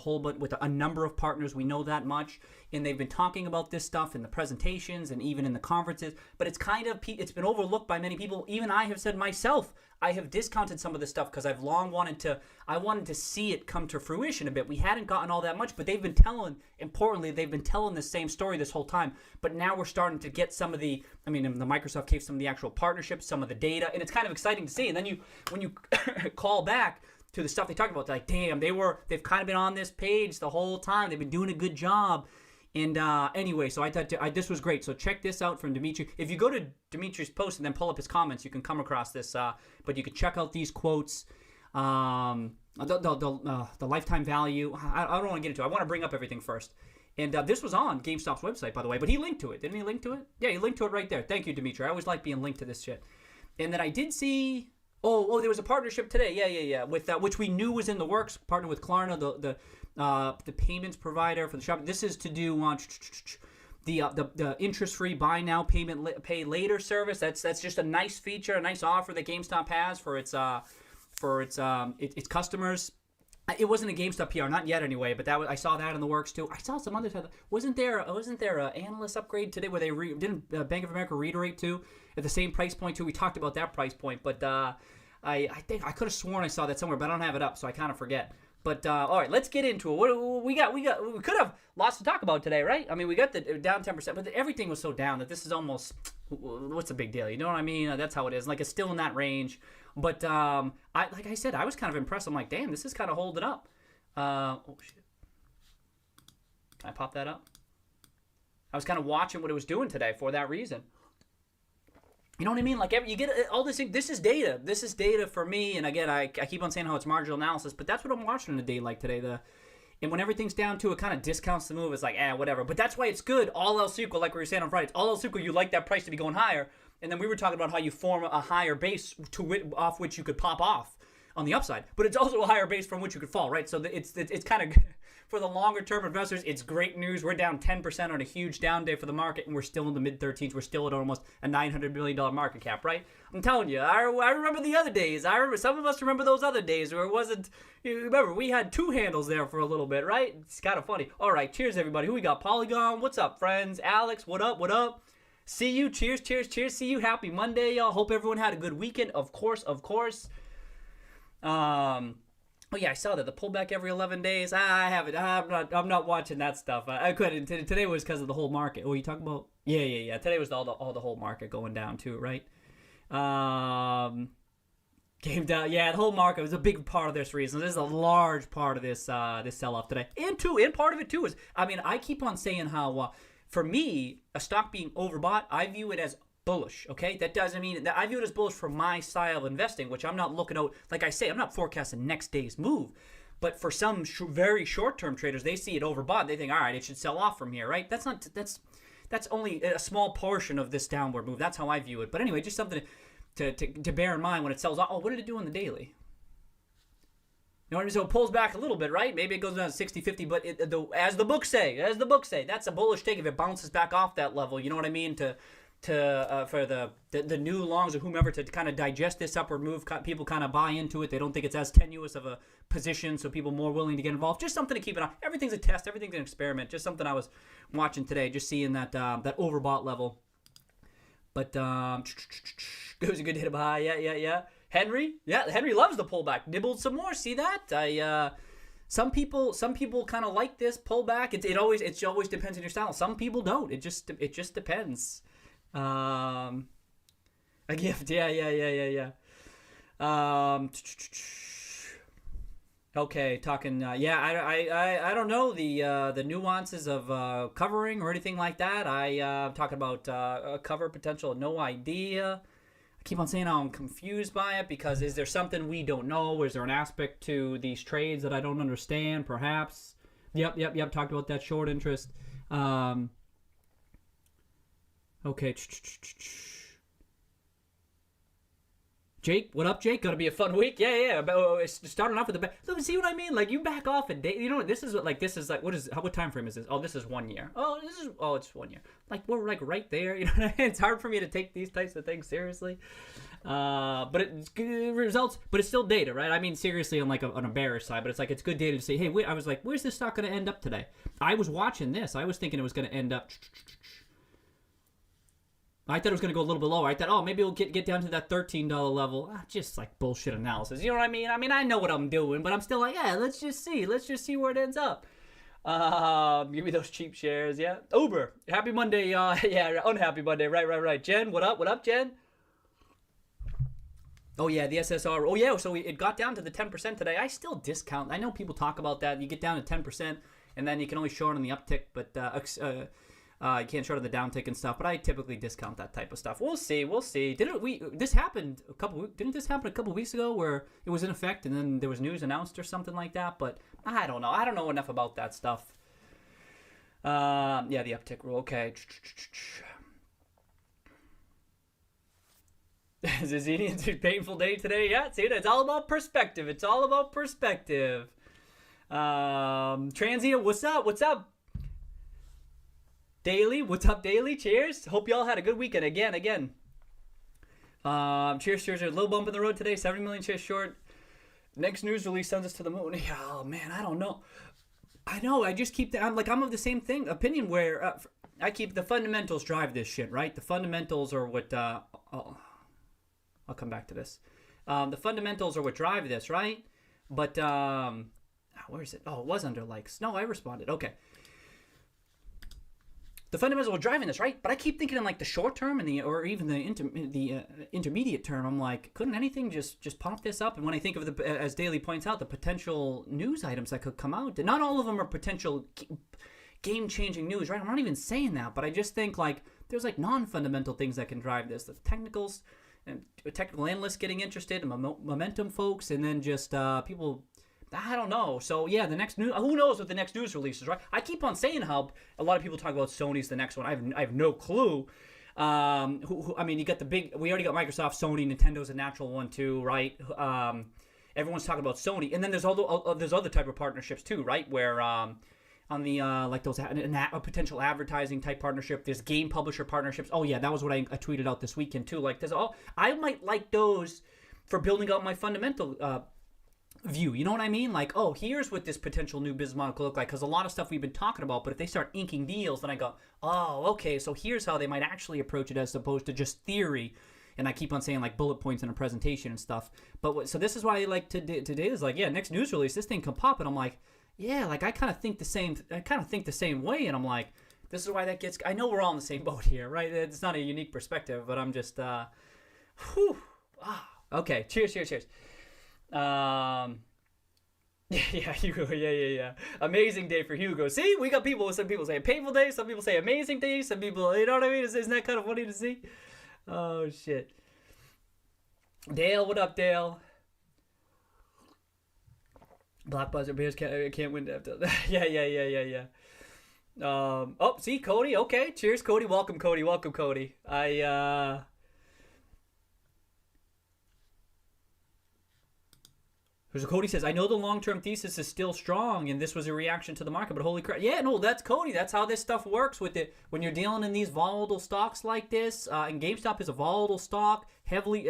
a number of partners. We know that much, and they've been talking about this stuff in the presentations and even in the conferences. But it's been overlooked by many people. Even I have said myself, I have discounted some of this stuff because I've long wanted to see it come to fruition a bit. We hadn't gotten all that much, but they've been telling the same story this whole time. But now we're starting to get some of the Microsoft case, some of the actual partnerships, some of the data, and it's kind of exciting to see. And then when you call back to the stuff they talked about, like, damn, they've kind of been on this page the whole time. They've been doing a good job. And anyway, so I thought this was great. So check this out from Dimitri. If you go to Dimitri's post and then pull up his comments, you can come across this. But you can check out these quotes. The lifetime value. I don't want to get into it. I want to bring up everything first. And this was on Gamestop's website, by the way. But he linked to it. Didn't he link to it? Yeah, he linked to it right there. Thank you, Dimitri. I always like being linked to this shit. And then I did see... Oh, there was a partnership today. Yeah. With which we knew was in the works. Partner with Klarna, the payments provider for the shop. This is to do the interest-free buy now, pay later service. That's just a nice feature, a nice offer that GameStop has for its customers. It wasn't a GameStop PR, not yet anyway. But I saw that in the works too. I saw some others. Wasn't there an analyst upgrade today where they didn't Bank of America reiterate too at the same price point too? We talked about that price point, but I think I could have sworn I saw that somewhere, but I don't have it up, so I kind of forget. But all right, let's get into it. What we could have lots to talk about today, right? I mean, we got the down 10%, but everything was so down that this is almost what's the big deal? You know what I mean? That's how it is. Like, it's still in that range. But like I said, I was kind of impressed. I'm like, damn, this is kind of holding up. Oh shit! Can I pop that up? I was kind of watching what it was doing today for that reason. You know what I mean? Like, you get all this. This is data. This is data for me. And again, I keep on saying how it's marginal analysis, but that's what I'm watching in a day like today. And when everything's down to it, kind of discounts the move. It's like, whatever. But that's why it's good. All else equal, like we were saying on Friday. It's all else equal. You like that price to be going higher. And then we were talking about how you form a higher base off which you could pop off on the upside. But it's also a higher base from which you could fall, right? So it's kind of, for the longer term investors, it's great news. We're down 10% on a huge down day for the market, and we're still in the mid-13s. We're still at almost a $900 million market cap, right? I'm telling you, I remember the other days. Some of us remember those other days where it wasn't. Remember, we had two handles there for a little bit, right? It's kind of funny. All right, cheers, everybody. Who we got? Polygon. What's up, friends? Alex, what up? What up? See you. Cheers. See you. Happy Monday, y'all. Hope everyone had a good weekend. Of course. Oh yeah, I saw that the pullback every 11 days. I haven't. I'm not watching that stuff. I couldn't. Today was because of the whole market. Oh, you talking about? Yeah. Today was all the whole market going down too, right? Came down. Yeah, the whole market was a big part of this reason. This is a large part of this sell-off today, and part of it too is. I keep on saying how. For me, a stock being overbought, I view it as bullish, okay? That doesn't mean that I view it as bullish for my style of investing, which I'm not looking out, like I say, I'm not forecasting next day's move. But for some very short-term traders, they see it overbought. They think, all right, it should sell off from here, right? That's only a small portion of this downward move. That's how I view it. But anyway, just something to bear in mind when it sells off. Oh, what did it do on the daily? You know what I mean? So it pulls back a little bit, right? Maybe it goes down to 60, 50, but as the books say, that's a bullish take if it bounces back off that level. You know what I mean? For the new longs or whomever to kind of digest this upward move, people kind of buy into it. They don't think it's as tenuous of a position, so people more willing to get involved. Just something to keep an eye on. Everything's a test. Everything's an experiment. Just something I was watching today, just seeing that overbought level. But it was a good hit of a high. Yeah. Henry loves the pullback. Nibbled some more. See that? Some people kind of like this pullback. It always depends on your style. Some people don't. It just depends. A gift. Yeah. Okay, talking. Yeah, I don't know the nuances of covering or anything like that. Talking about cover potential. No idea. I keep on saying how I'm confused by it because is there something we don't know? Is there an aspect to these trades that I don't understand? Perhaps. Yep. Talked about that short interest. Okay. Jake, what up, Jake? Gonna be a fun week. Yeah. It's starting off with the back. So see what I mean? Like you back off a day. You know what? This is like what time frame is this? Oh, this is 1 year. It's 1 year. Like we're like right there. You know what I mean? It's hard for me to take these types of things seriously. But it's good results. But it's still data, right? I mean, seriously, on a bearish side. But it's like it's good data to say, hey, wait. I was like, where's this stock gonna end up today? I was watching this. I was thinking it was gonna end up. I thought it was going to go a little bit lower. I thought, maybe we'll get down to that $13 level. Just like bullshit analysis. You know what I mean? I know what I'm doing, but I'm still like, yeah, let's just see. Let's just see where it ends up. Give me those cheap shares, yeah. Uber, happy Monday. Yeah, unhappy Monday. Right. Jen, what up? What up, Jen? Oh, yeah, the SSR. Oh, yeah, so it got down to the 10% today. I still discount. I know people talk about that. You get down to 10%, and then you can only short on the uptick, but you can't short on the downtick and stuff, but I typically discount that type of stuff. We'll see. Didn't this happen a couple weeks ago where it was in effect and then there was news announced or something like that? But I don't know. I don't know enough about that stuff. Yeah, the uptick rule. Okay. It's a painful day today. Yeah, see, it's all about perspective. Transient, what's up? Daily, what's up, Daily? Cheers. Hope y'all had a good weekend again. Cheers. A little bump in the road today. 70 million shares short. Next news release sends us to the moon. Oh man, I don't know. I know. I just keep I'm of the same opinion where I keep the fundamentals drive this shit, right? The fundamentals are what. I'll come back to this. The fundamentals are what drive this, right? But where is it? Oh, it was under likes. No, I responded. Okay. The fundamentals are driving this, right? But I keep thinking in like the short term or even the intermediate term. I'm like, couldn't anything just pop this up? And when I think of as Daily points out, the potential news items that could come out, not all of them are potential game-changing news, right? I'm not even saying that, but I just think like there's like non-fundamental things that can drive this. The technicals and technical analysts getting interested, and momentum folks, and then just people. I don't know. So yeah, the next news. Who knows what the next news release is, right? I keep on saying how a lot of people talk about Sony's the next one. I have no clue. I mean, you got the big. We already got Microsoft, Sony, Nintendo's a natural one too, right? Everyone's talking about Sony, and then there's other type of partnerships too, right? Where on the like those a potential advertising type partnership. There's game publisher partnerships. Oh yeah, that was what I tweeted out this weekend too. Like I might like those for building up my fundamental. View, you know what I mean? Like, here's what this potential new business model could look like, because a lot of stuff we've been talking about, but if they start inking deals, then I go, okay, so here's how they might actually approach it as opposed to just theory. And I keep on saying like bullet points in a presentation and stuff. But so this is why I like today is like, yeah, next news release, this thing can pop, and I'm like, yeah, like I kind of think the same way, and I'm like, this is why that gets. I know we're all in the same boat here, right? It's not a unique perspective, but I'm just, okay, cheers. Yeah, Hugo. Yeah. Amazing day for Hugo. See, we got some people say painful day, some people say amazing day, some people, you know what I mean? Isn't that kind of funny to see? Oh shit. Dale, what up, Dale? Blockbuster Bears can't win after. Yeah. See, Cody. Okay, cheers, Cody. Welcome, Cody. So Cody says, I know the long-term thesis is still strong, and this was a reaction to the market, but holy crap. Yeah, no, that's Cody. That's how this stuff works with it. When you're dealing in these volatile stocks like this, and GameStop is a volatile stock,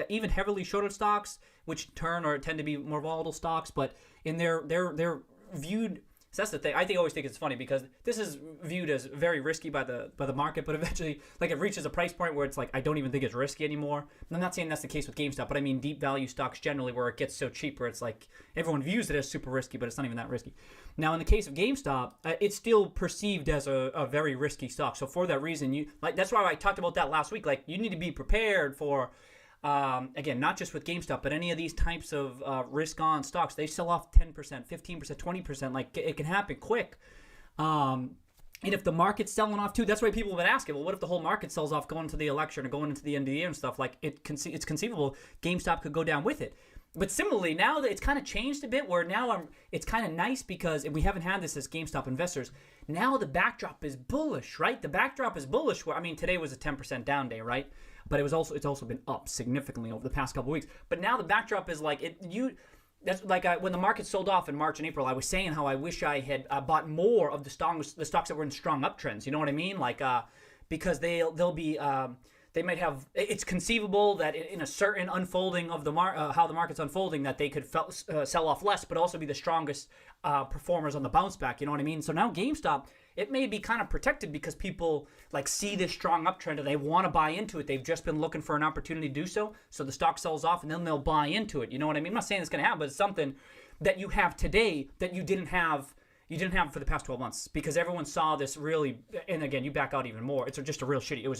even heavily shorted stocks, which tend to be more volatile stocks, but in they're viewed. So that's the thing. I always think it's funny because this is viewed as very risky by the market, but eventually, like, it reaches a price point where it's like I don't even think it's risky anymore. And I'm not saying that's the case with GameStop, but I mean deep value stocks generally, where it gets so cheap where it's like everyone views it as super risky, but it's not even that risky. Now, in the case of GameStop, it's still perceived as a very risky stock. So for that reason, that's why I talked about that last week. Like, you need to be prepared for Again, not just with GameStop, but any of these types of risk-on stocks, they sell off 10%, 15%, 20%. Like, it can happen quick. And if the market's selling off too, that's why people have been asking, well, what if the whole market sells off going into the election or going into the end of the year and stuff? Like, it's conceivable GameStop could go down with it. But similarly, now that it's kind of changed a bit, where now it's kind of nice because, and we haven't had this as GameStop investors, now the backdrop is bullish, right? The backdrop is bullish. Where, I mean, today was a 10% down day, right? But it's also been up significantly over the past couple of weeks. But now the backdrop is like That's like when the market sold off in March and April. I was saying how I wish I had bought more of the stocks that were in strong uptrends. You know what I mean? Like because they'll be they might have. It's conceivable that in a certain unfolding of the how the market's unfolding, that they could sell off less, but also be the strongest performers on the bounce back. You know what I mean? So now GameStop, it may be kind of protected because people like see this strong uptrend and they want to buy into it. They've just been looking for an opportunity to do so. So the stock sells off and then they'll buy into it. You know what I mean? I'm not saying it's going to happen, but it's something that you have today that you didn't have for the past 12 months because everyone saw this really, and again, you back out even more. It was a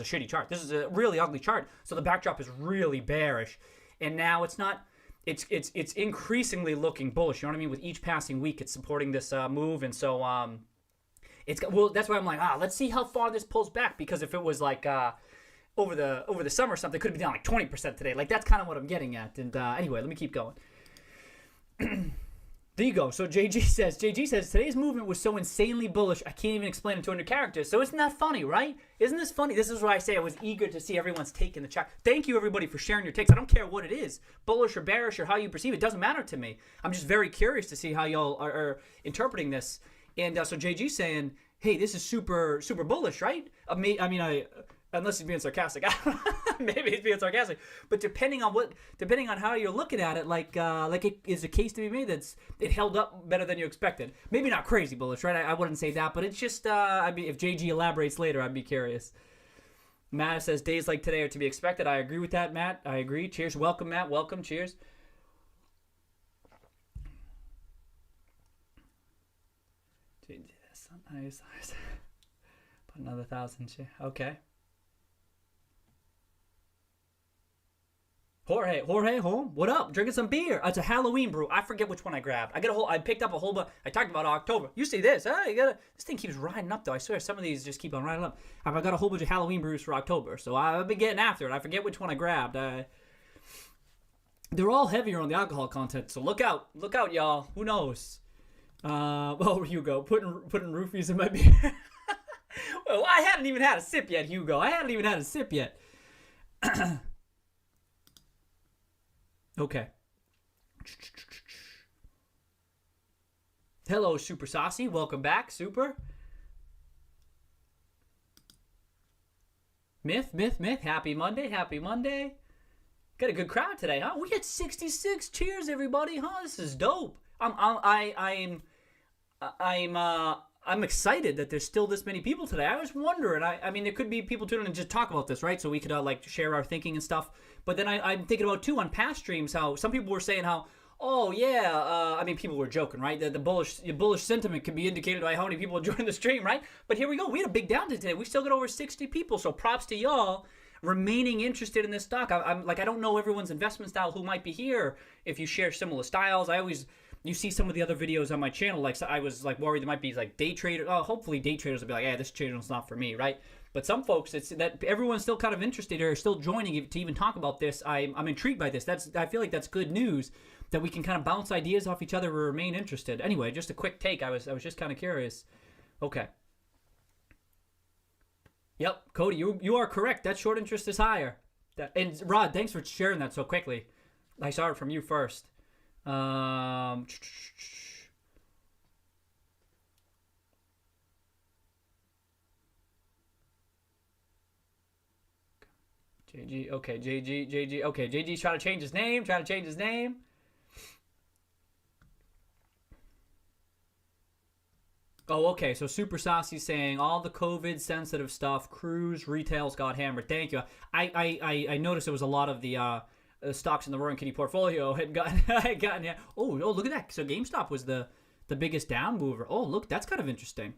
shitty chart. This is a really ugly chart. So the backdrop is really bearish. And now it's not, it's increasingly looking bullish. You know what I mean? With each passing week, it's supporting this move. And so, that's why I'm like, let's see how far this pulls back, because if it was like over the summer or something, it could be down like 20% today. Like, that's kind of what I'm getting at. And anyway, let me keep going. There you go. So JG says, today's movement was so insanely bullish, I can't even explain it to 200 characters. So isn't that funny, right? Isn't this funny? This is why I say I was eager to see everyone's take in the chat. Thank you, everybody, for sharing your takes. I don't care what it is, bullish or bearish or how you perceive it. It doesn't matter to me. I'm just very curious to see how y'all are interpreting this. And so JG's saying, hey, this is super, super bullish, right? Unless he's being sarcastic. Maybe he's being sarcastic. But depending on how you're looking at it, like it is a case to be made that's it held up better than you expected. Maybe not crazy bullish, right? I wouldn't say that, but it's just if JG elaborates later, I'd be curious. Matt says days like today are to be expected. I agree with that, Matt. I agree. Cheers. Welcome, Matt. Welcome. Cheers. Nice. Put another 1,000 share. Okay. Jorge home. What up? Drinking some beer. It's a Halloween brew. I forget which one I grabbed. I picked up a whole bunch. I talked about October. You see this? This thing keeps riding up though. I swear some of these just keep on riding up. I've got a whole bunch of Halloween brews for October, so I've been getting after it. I forget which one I grabbed. They're all heavier on the alcohol content, so look out, y'all. Who knows? Hugo, putting roofies in my beer. Well, I hadn't even had a sip yet, Hugo. Okay. Hello, Super Saucy. Welcome back, Super. Myth. Happy Monday. Got a good crowd today, huh? We had 66. Cheers, everybody, huh? This is dope. I'm excited that there's still this many people today. I was wondering. I mean, there could be people tuning in and just talk about this, right? So we could share our thinking and stuff. But then I'm thinking about too on past streams how some people were saying how, oh yeah, people were joking, right? The bullish sentiment can be indicated by how many people joined the stream, right? But here we go. We had a big down today. We still got over 60 people. So props to y'all remaining interested in this stock. I don't know everyone's investment style who might be here. If you share similar styles, you see some of the other videos on my channel, like so I was worried there might be day traders. Oh, hopefully day traders will be like, yeah, this channel's not for me, right? But some folks, it's that everyone's still kind of interested or still joining to even talk about this. I'm intrigued by this. I feel like that's good news that we can kind of bounce ideas off each other or remain interested. Anyway, just a quick take. I was just kind of curious. Okay. Yep, Cody, you are correct. That short interest is higher. And Rod, thanks for sharing that so quickly. I saw it from you first. JG, okay, JG, okay, JG's trying to change his name, Oh, okay, so Super Saucy saying all the COVID sensitive stuff, cruise, retails got hammered. Thank you. I noticed there was a lot of the stocks in the Roaring Kitty portfolio had gotten yeah. Oh, look at that. So GameStop was the biggest down mover. Oh, look, that's kind of interesting.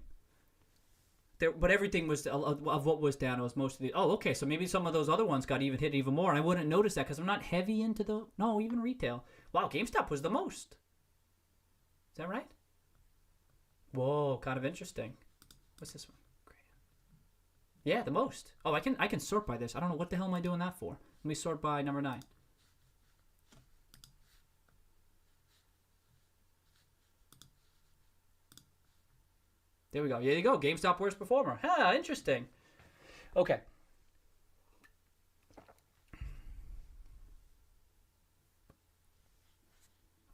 there, but everything was of what was down. It was most of the. Oh, okay. So maybe some of those other ones got even hit even more, and I wouldn't notice that because I'm not heavy into the. No, even retail. Wow, GameStop was the most. Is that right? Whoa, kind of interesting. What's this one? Great. Yeah, the most. Oh, I can sort by this. I don't know what the hell am I doing that for. Let me sort by number 9. There we go. There you go. GameStop worst performer. Huh, interesting. Okay.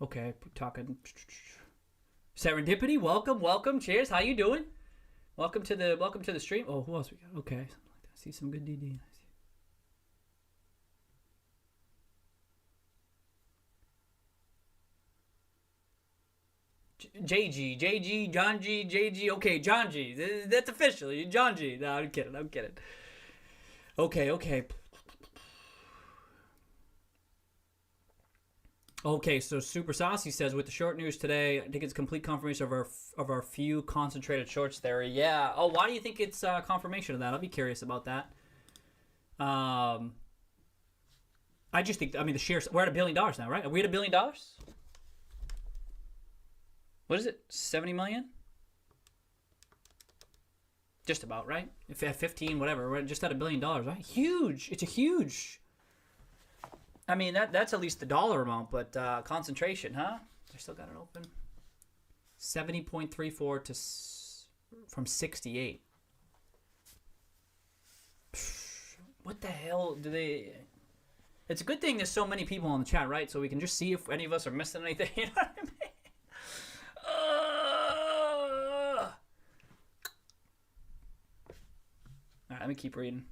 Okay, talking serendipity. Welcome. Cheers. How you doing? Welcome to the stream. Oh, who else we got? Okay, something like that. I see some good DD. JG, John G, JG. Okay, John G. That's official. John G. No, I'm kidding. Okay. Okay, so Super Saucy says with the short news today, I think it's complete confirmation of our few concentrated shorts theory. Yeah. Oh, why do you think it's confirmation of that? I'll be curious about that. I just think. I mean, the shares. We're at $1 billion now, right? Are we at $1 billion? What is it? 70 million? Just about, right? If at 15, whatever, we're just at $1 billion, right? Huge. It's a huge. I mean, that's at least the dollar amount, but concentration, huh? I still got it open. 70.34 to from 68. What the hell do they? It's a good thing there's so many people in the chat, right? So we can just see if any of us are missing anything. You know what I mean? All right, let me keep reading.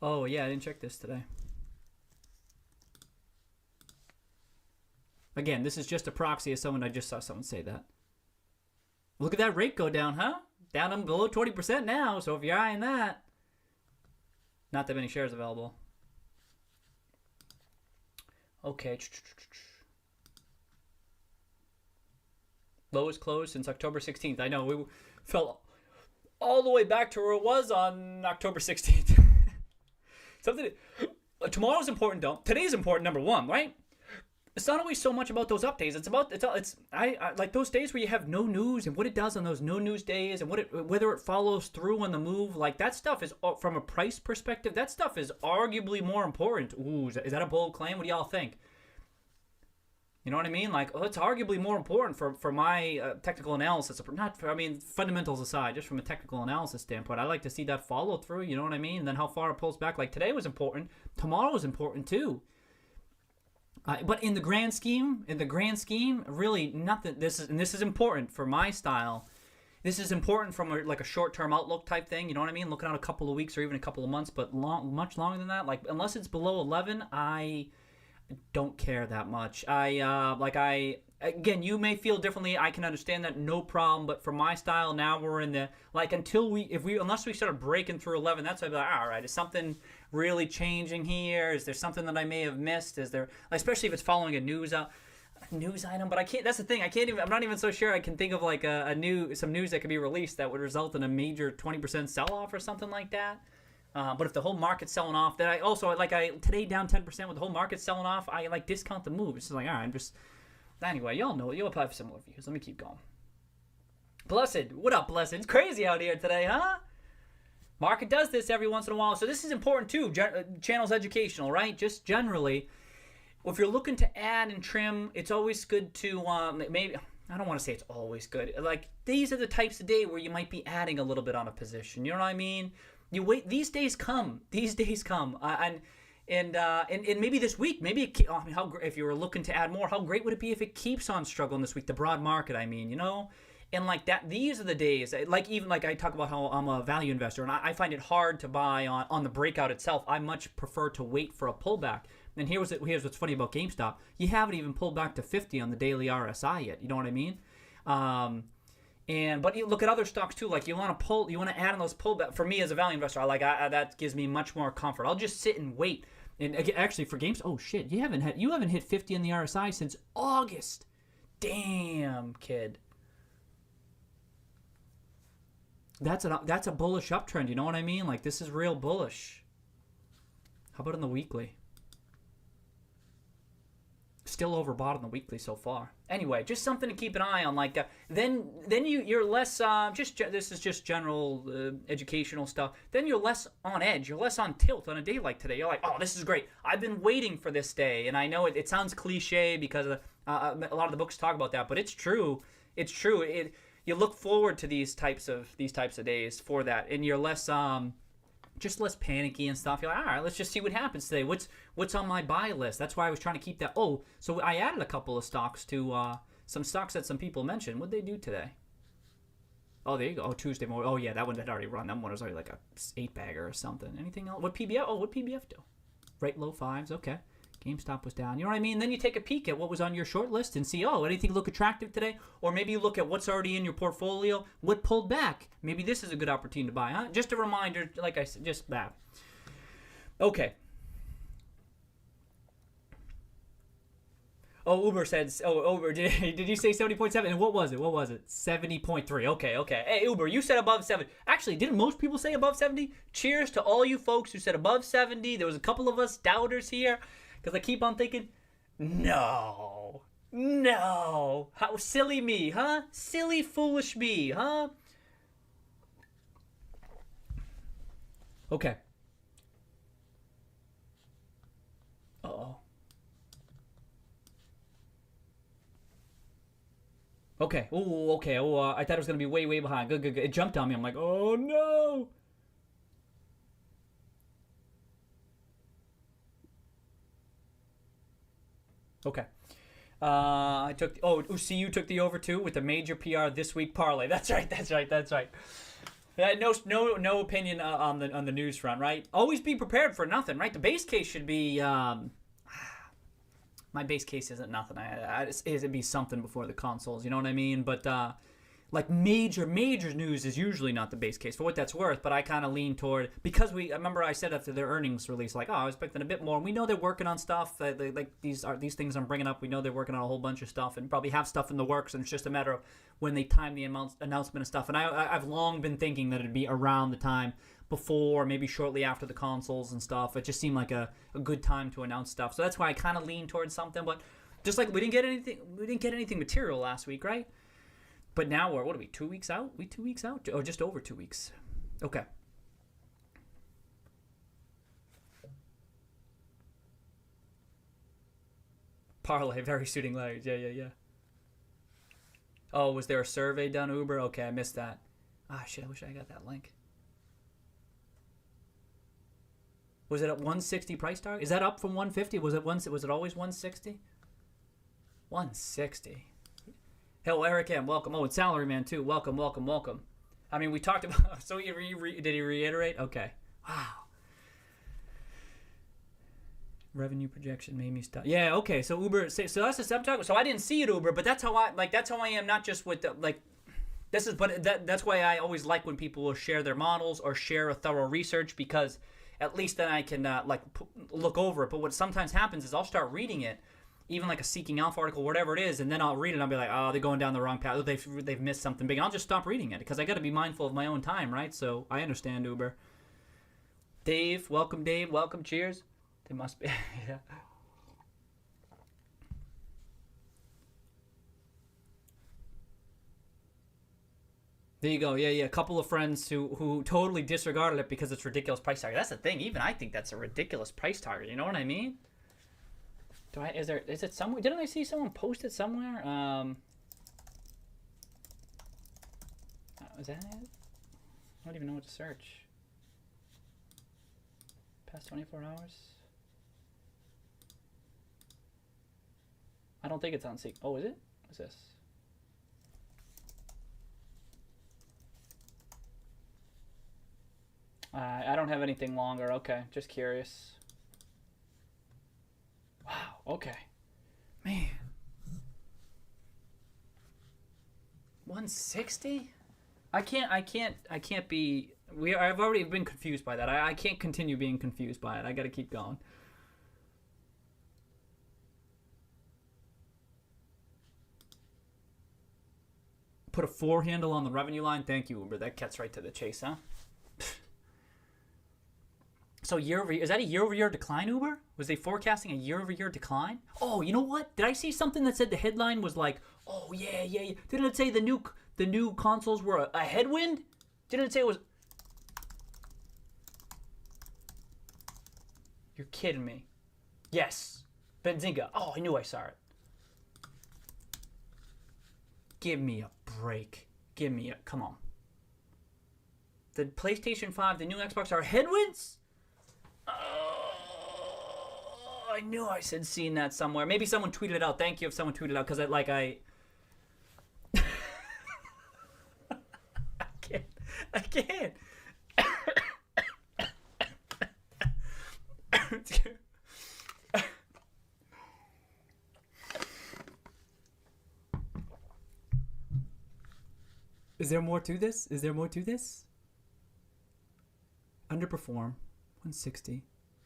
Oh, yeah, I didn't check this today. Again, this is just a proxy of someone. I just saw someone say that. Look at that rate go down, huh? Down below 20% now, so if you're eyeing that. Not that many shares available. Okay. Lowest close since October 16th. I know, we fell all the way back to where it was on October 16th. Something. Tomorrow's important, though. Today's important, number one, right? It's not always so much about those updates. I like those days where you have no news and what it does on those no news days and whether it follows through on the move. Like that stuff is, from a price perspective, that stuff is arguably more important. Ooh, is that a bold claim? What do y'all think? You know what I mean? Like, it's arguably more important for my technical analysis. Fundamentals aside, just from a technical analysis standpoint, I like to see that follow through. You know what I mean? And then how far it pulls back. Like today was important. Tomorrow was important too. But in the grand scheme, really nothing. This is important for my style. This is important from a short-term outlook type thing. You know what I mean? Looking out a couple of weeks or even a couple of months, but much longer than that. Like unless it's below 11, I don't care that much. Again, you may feel differently. I can understand that, no problem. But for my style, now we're in the unless we start breaking through 11, that's I'd be like, all right, is something really changing here? Is there something that I may have missed? Is there, especially if it's following a news item? But I can't. That's the thing. I can't even. I'm not even so sure I can think of like some news that could be released that would result in a major 20% sell off or something like that. But if the whole market's selling off, then today down 10% with the whole market selling off, I discount the move. It's just like, all right, anyway, y'all know it. You'll probably have similar views. Let me keep going. Blessed, what up, Blessed? It's crazy out here today, huh? Market does this every once in a while, so this is important too. Channel's educational, right? Just generally, if you're looking to add and trim, it's always good to maybe. I don't want to say it's always good. Like these are the types of day where you might be adding a little bit on a position. You know what I mean? You wait. These days come. And maybe this week. If you were looking to add more, how great would it be if it keeps on struggling this week? The broad market, I mean, you know. And like that, these are the days. Like even like I talk about how I'm a value investor, and I find it hard to buy on the breakout itself. I much prefer to wait for a pullback. And here's what's funny about GameStop. You haven't even pulled back to 50 on the daily RSI yet. You know what I mean? But you look at other stocks too. Like you want to add on those pullback. For me as a value investor, that gives me much more comfort. I'll just sit and wait. And actually, for games, oh shit, you haven't hit 50 in the RSI since August. Damn, kid. That's a bullish uptrend. You know what I mean? Like, this is real bullish. How about on the weekly? Still overbought on the weekly so far. Anyway, just something to keep an eye on. Like, then you're less. This is just general educational stuff. Then you're less on edge. You're less on tilt on a day like today. You're like, oh, this is great. I've been waiting for this day, and I know it sounds cliche because a lot of the books talk about that, but it's true. It's true. You look forward to these types of days for that, and you're less just less panicky and stuff. You're like, all right, let's just see what happens today. What's on my buy list? That's why I was trying to keep that. Oh, so I added a couple of stocks to some stocks that some people mentioned. What'd they do today? Oh, there you go. Oh, Tuesday morning. Oh, yeah, that one had already run. That one was already like a 8-bagger or something. Anything else? What PBF? Oh, what PBF do? Right low fives. Okay. Gamestop was down. You know what I mean? Then you take a peek at what was on your short list and see, oh, anything look attractive today? Or maybe you look at what's already in your portfolio. What pulled back? Maybe this is a good opportunity to buy, huh? Just a reminder, like I said, just that. Okay. Oh, Uber said, Uber, did you say 70.7? And what was it? 70.3. Okay. Hey, Uber, you said above 70. Actually, didn't most people say above 70? Cheers to all you folks who said above 70. There was a couple of us doubters here. Because I keep on thinking, no. How silly me, huh? Silly, foolish me, huh? Okay. Uh-oh. Okay. Oh, okay. Oh, I thought it was going to be way, way behind. Good. It jumped on me. I'm like, oh, no. Okay. I took. You took the over too with the major PR this week parlay. That's right. No opinion on the news front, right? Always be prepared for nothing, right? The base case should be. My base case isn't nothing. It'd be something before the consoles. You know what I mean? But like major news is usually not the base case for what that's worth, but I kind of lean toward, because I remember I said after their earnings release, like, oh, I was expecting a bit more, and we know they're working on stuff, like these things I'm bringing up, we know they're working on a whole bunch of stuff and probably have stuff in the works, and it's just a matter of when they time the announcement of stuff. And I've long been thinking that it'd be around the time before, maybe shortly after the consoles and stuff. It just seemed like a good time to announce stuff, so that's why I kind of lean towards something. But just like we didn't get anything material last week, right? But now what are we, 2 weeks out? We 2 weeks out? Or just over 2 weeks? Okay. Parlay, very suiting letters. Yeah. Oh, was there a survey done, Uber? Okay, I missed that. Ah, shit, I wish I got that link. Was it at 160 price target? Is that up from 150? Was it always 160? 160. Hello, Eric M. Welcome. Oh, and Salary Man, too. Welcome. I mean, we talked about... So did he reiterate? Okay. Wow. Revenue projection made me stop. Yeah, okay. So Uber... So that's the subtitle. So I didn't see it, Uber, but that's how I am, not just with the... Like, that's why I always like when people will share their models or share a thorough research, because at least then I can, look over it. But what sometimes happens is I'll start reading it, even like a Seeking Alpha article, whatever it is, and then I'll read it and I'll be like, oh, they're going down the wrong path. They've missed something big. And I'll just stop reading it because I got to be mindful of my own time, right? So I understand, Uber. Dave, welcome, cheers. They must be, yeah. There you go. Yeah. A couple of friends who totally disregarded it because it's ridiculous price target. That's the thing. Even I think that's a ridiculous price target. You know what I mean? Is it somewhere? Didn't I see someone post it somewhere? Is that it? I don't even know what to search. Past 24 hours? I don't think it's on Seek. Oh, is it? What's this? I don't have anything longer. Okay, just curious. Wow, okay. Man. 160? I can't be... I've already been confused by that. I can't continue being confused by it. I gotta keep going. put a 4 handle on the revenue line. Thank you, Uber. That gets right to the chase, huh? So is that a year-over-year decline, Uber? Was they forecasting a year-over-year decline? Oh, you know what? Did I see something that said the headline was like, oh yeah. Didn't it say the new consoles were a headwind? Didn't it say it was? You're kidding me. Yes. Benzinga. Oh, I knew I saw it. Give me a break. Come on. The PlayStation 5, the new Xbox are headwinds? Oh, I knew I said seen that somewhere. Maybe someone tweeted it out. Thank you if someone tweeted it out, because I can't. Is there more to this? Underperform, 160.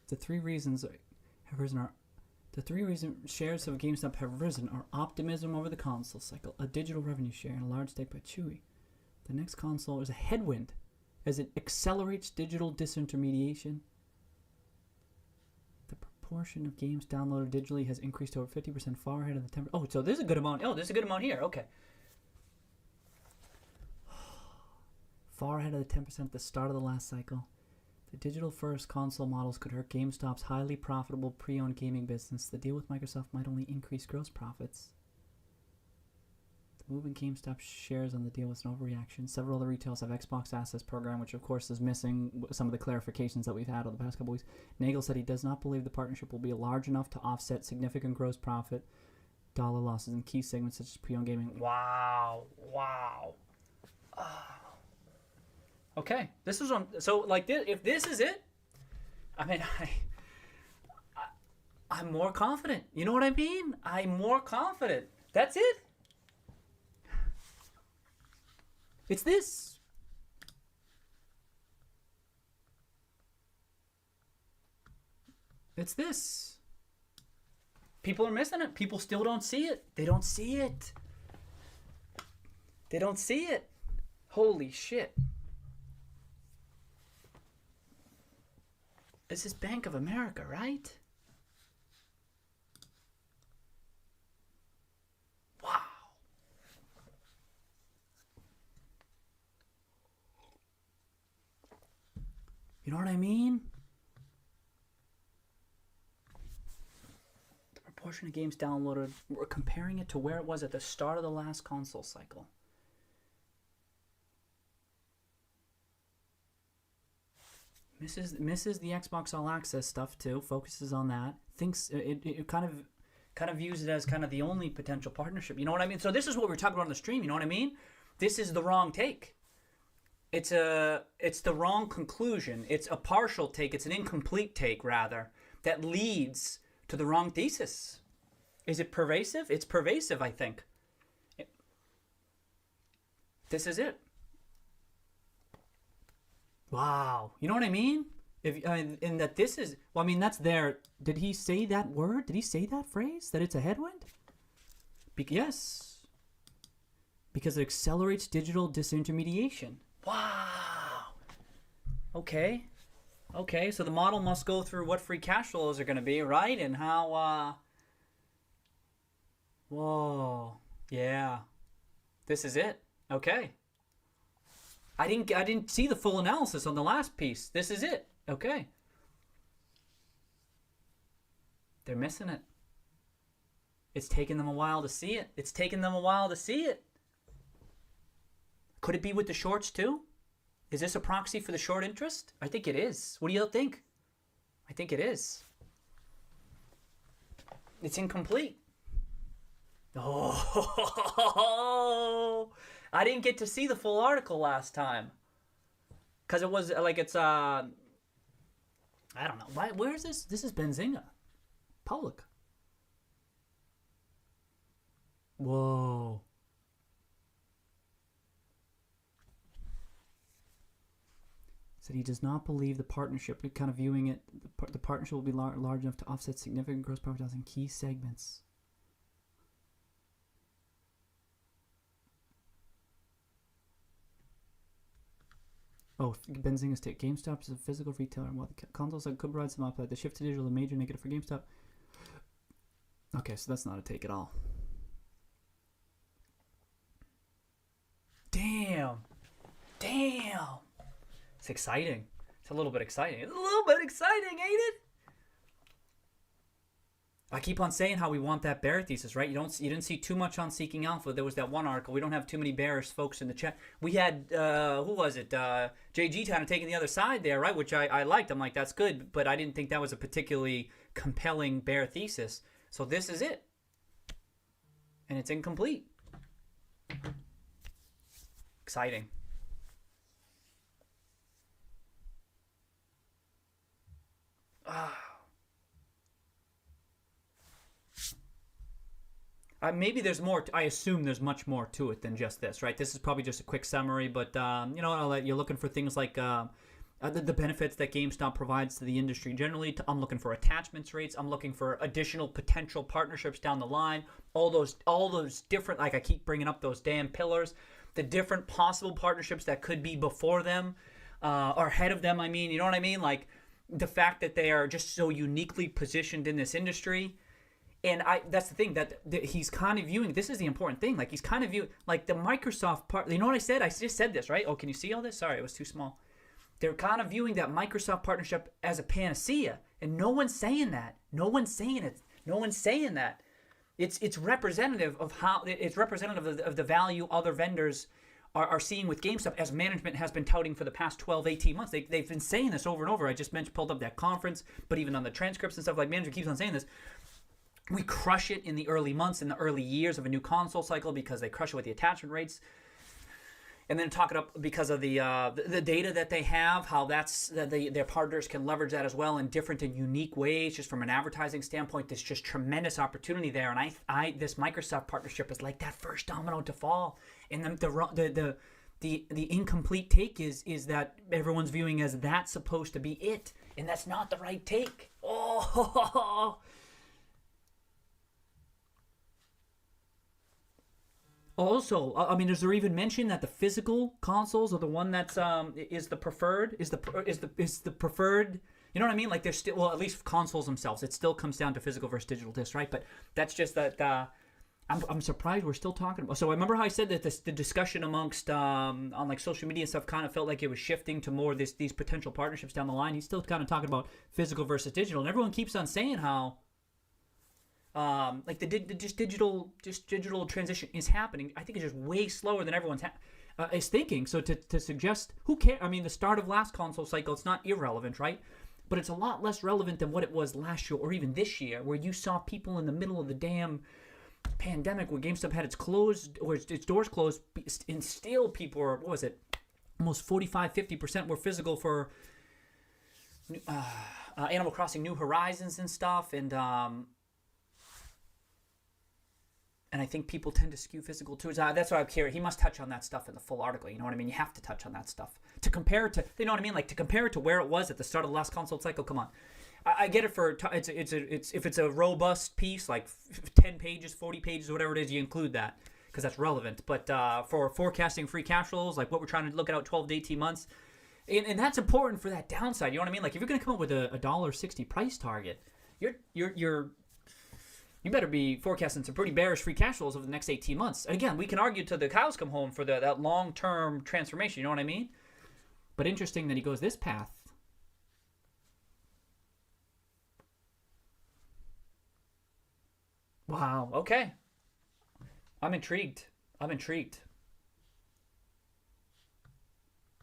The three reasons shares of GameStop have risen are optimism over the console cycle, a digital revenue share, and a large stake by Chewy. The next console is a headwind as it accelerates digital disintermediation. The proportion of games downloaded digitally has increased to over 50%, far ahead of the 10%. Oh, so there's a good amount. Oh, there's a good amount here. Okay. Far ahead of the 10% at the start of the last cycle. The digital-first console models could hurt GameStop's highly profitable pre-owned gaming business. The deal with Microsoft might only increase gross profits. The move in GameStop shares on the deal was an overreaction. Several other retailers have Xbox Access program, which of course is missing some of the clarifications that we've had over the past couple weeks. Nagel said he does not believe the partnership will be large enough to offset significant gross profit dollar losses in key segments such as pre-owned gaming. Wow. Okay, this is on. So like this, if this is it, I mean, I'm more confident. You know what I mean? I'm more confident. That's it. It's this. It's this. People are missing it. People still don't see it. They don't see it. They don't see it. Holy shit. This is Bank of America, right? Wow. You know what I mean? The proportion of games downloaded, we're comparing it to where it was at the start of the last console cycle. Misses the Xbox All Access stuff too. Focuses on that. Thinks it kind of views it as kind of the only potential partnership. You know what I mean? So this is what we're talking about on the stream. You know what I mean? This is the wrong take. It's the wrong conclusion. It's a partial take. It's an incomplete take rather that leads to the wrong thesis. Is it pervasive? It's pervasive, I think. This is it. Wow. You know what I mean? And that this is, well, I mean, that's there. Did he say that word? Did he say that phrase? That it's a headwind? Yes. Because it accelerates digital disintermediation. Wow. Okay. So the model must go through what free cash flows are going to be, right? And how, whoa. Yeah. This is it. Okay. I didn't see the full analysis on the last piece. This is it. Okay. They're missing it. It's taken them a while to see it. Could it be with the shorts too? Is this a proxy for the short interest? I think it is. What do you think? I think it is. It's incomplete. Oh, I didn't get to see the full article last time. Because it was like it's, I don't know. Where is this? This is Benzinga. Public. Whoa. Said he does not believe the partnership, kind of viewing it, the partnership will be large enough to offset significant gross profit in key segments. Oh, Benzinga's take. GameStop is a physical retailer, and while the consoles could provide some upside, the shift to digital is a major negative for GameStop. Okay, so that's not a take at all. Damn. It's exciting. It's a little bit exciting. It's a little bit exciting, ain't it? I keep on saying how we want that bear thesis, right? You didn't see too much on Seeking Alpha. There was that one article. We don't have too many bearish folks in the chat. We had who was it? JG kind of taking the other side there, right? Which I liked. I'm like, that's good, but I didn't think that was a particularly compelling bear thesis. So this is it, and it's incomplete. Exciting. Maybe there's more. I assume there's much more to it than just this, right? This is probably just a quick summary, but you're looking for things like the benefits that GameStop provides to the industry generally. I'm looking for attachments rates. I'm looking for additional potential partnerships down the line. All those different, like I keep bringing up those damn pillars, the different possible partnerships that could be before them or ahead of them. I mean, you know what I mean? Like the fact that they are just so uniquely positioned in this industry. And that's the thing that he's kind of viewing. This is the important thing. Like he's kind of viewing like the Microsoft part. You know what I said? I just said this, right? Oh, can you see all this? Sorry, it was too small. They're kind of viewing that Microsoft partnership as a panacea, and no one's saying that. No one's saying it. No one's saying that. It's representative of how it's representative of the value other vendors are seeing with GameStop, as management has been touting for the past 12, 18 months. They've been saying this over and over. I just pulled up that conference, but even on the transcripts and stuff, like management keeps on saying this. We crush it in the early months, in the early years of a new console cycle because they crush it with the attachment rates. And then talk it up because of the data that they have, how their partners can leverage that as well in different and unique ways. Just from an advertising standpoint, there's just tremendous opportunity there. And I this Microsoft partnership is like that first domino to fall. And the incomplete take is that everyone's viewing as that's supposed to be it, and that's not the right take. Oh. Also, I mean, is there even mention that the physical consoles are the one that's is the preferred? Is the preferred? You know what I mean? Like, there's still, well, at least consoles themselves, it still comes down to physical versus digital disc, right? But that's just that. I'm surprised we're still talking about. So I remember how I said that the discussion amongst on like social media and stuff kind of felt like it was shifting to more these potential partnerships down the line. He's still kind of talking about physical versus digital, and everyone keeps on saying how. Like the digital transition is happening. I think it's just way slower than everyone's is thinking. So to suggest, who cares? I mean, the start of last console cycle, it's not irrelevant, right? But it's a lot less relevant than what it was last year or even this year, where you saw people in the middle of the damn pandemic, where GameStop had its doors closed, and still people were, what was it? Almost 45-50% were physical for Animal Crossing New Horizons and stuff, and I think people tend to skew physical too. That's why I'm curious. He must touch on that stuff in the full article. You know what I mean? You have to touch on that stuff to compare it to. You know what I mean? Like to compare it to where it was at the start of the last console cycle. Come on, I get it for it's if it's a robust piece like 10 pages, 40 pages, whatever it is, you include that because that's relevant. But for forecasting free cash flows, like what we're trying to look at out 12 to 18 months, and that's important for that downside. You know what I mean? Like if you're going to come up with a $1.60 price target, you better be forecasting some pretty bearish free cash flows over the next 18 months. And again, we can argue till the cows come home for that long-term transformation. You know what I mean? But interesting that he goes this path. Wow. Okay. I'm intrigued. Oh,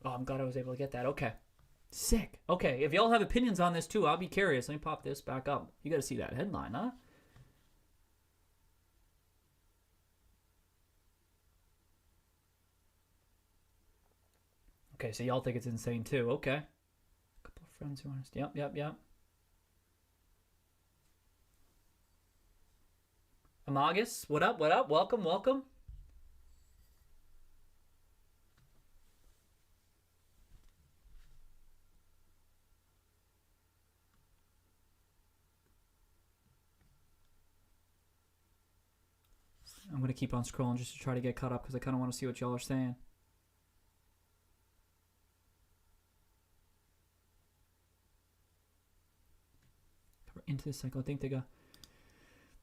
I'm glad I was able to get that. Okay. Sick. Okay. If y'all have opinions on this too, I'll be curious. Let me pop this back up. You got to see that headline, huh? Okay, so y'all think it's insane too. Okay. A couple of friends who want to... Yep. Amagus, what up? Welcome. I'm going to keep on scrolling just to try to get caught up because I kind of want to see what y'all are saying. into the cycle. I think they got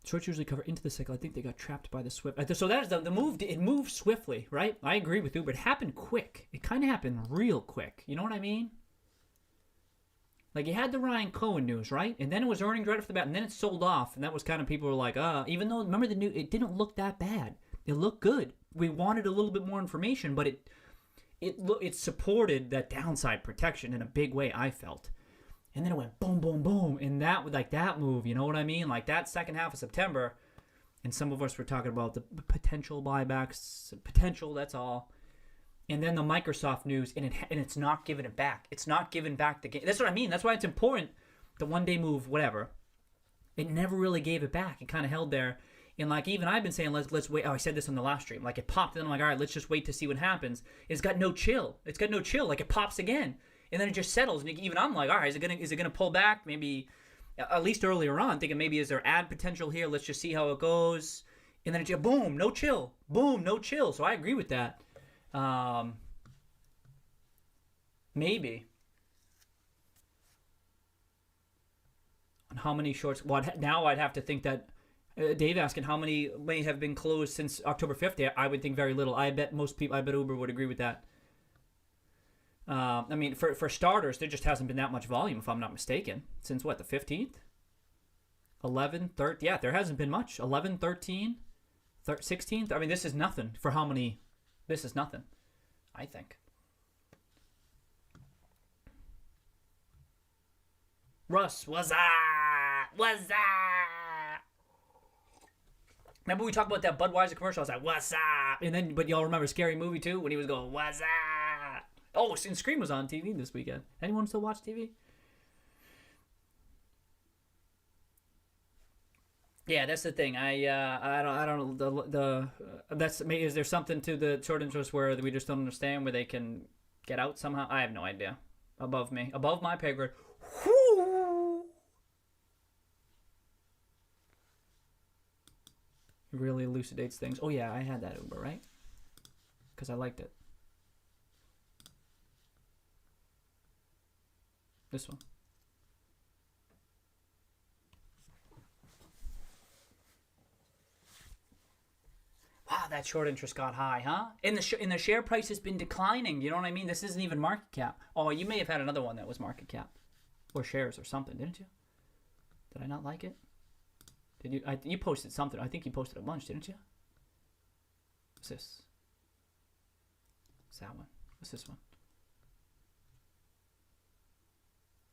shorts usually cover into the cycle. I think they got trapped by the Swift. So that is the move. It moved swiftly, right? I agree with Uber. It happened quick. It kind of happened real quick. You know what I mean? Like, you had the Ryan Cohen news, right? And then it was earnings right off the bat, and then it sold off, and that was kind of, people were like, even though, remember the news, it didn't look that bad. It looked good. We wanted a little bit more information, but it supported that downside protection in a big way, I felt. And then it went boom, boom, boom, and that move, you know what I mean? Like, that second half of September, and some of us were talking about the potential buybacks, potential, that's all. And then the Microsoft news, and it's not giving it back. It's not giving back the game. That's what I mean. That's why it's important. The one-day move, whatever. It never really gave it back. It kind of held there. And like, even I've been saying, let's wait. Oh, I said this on the last stream. Like, it popped, and I'm like, all right, let's just wait to see what happens. It's got no chill. It's got no chill. Like, it pops again, and then it just settles. And even I'm like, all right, is it gonna pull back? Maybe, at least earlier on, thinking maybe is there ad potential here? Let's just see how it goes. And then it just boom, no chill. Boom, no chill. So I agree with that. Maybe. On how many shorts? Well, now I'd have to think that Dave asking how many may have been closed since October 5th. I would think very little. I bet most people. I bet Uber would agree with that. I mean, for starters, there just hasn't been that much volume, if I'm not mistaken, since what, the 15th, 11, 13. Yeah, there hasn't been much. 11, 13, 16th. I mean, this is nothing for how many. This is nothing, I think. Russ, what's up? What's up? Remember we talked about that Budweiser commercial? I was like, what's up? And then, but y'all remember Scary Movie too? When he was going, what's up? Oh, and Scream was on TV this weekend. Anyone still watch TV? Yeah, that's the thing. I don't know. That's, is there something to the short interest where we just don't understand, where they can get out somehow? I have no idea. Above me, above my pay grade. Whoo! It really elucidates things. Oh yeah, I had that Uber, right? Because I liked it. This one. Wow, that short interest got high, huh? And the share price has been declining. You know what I mean? This isn't even market cap. Oh, you may have had another one that was market cap, or shares, or something, didn't you? Did I not like it? Did you? You posted something. I think you posted a bunch, didn't you? What's this? What's that one? What's this one?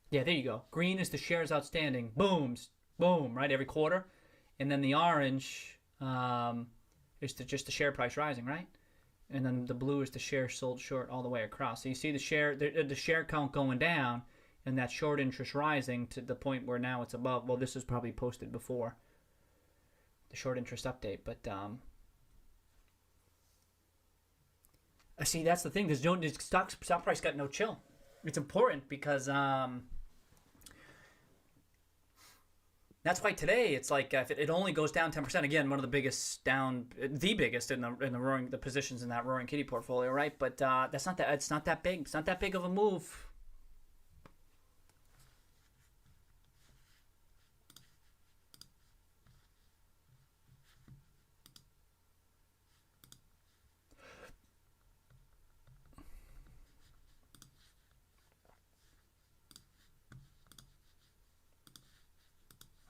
Yeah, there you go. Green is the shares outstanding. Booms, boom, right? Every quarter, and then the orange. Is just the share price rising, right? And then the blue is the share sold short all the way across. So you see the share count going down, and that short interest rising to the point where now it's above. Well, this was probably posted before the short interest update, but see, that's the thing. There's no stock price got no chill. It's important because that's why today it's like if it only goes down 10%. Again, one of the biggest down, the biggest in the positions in that Roaring Kitty portfolio, right? But that's not that. It's not that big. It's not that big of a move.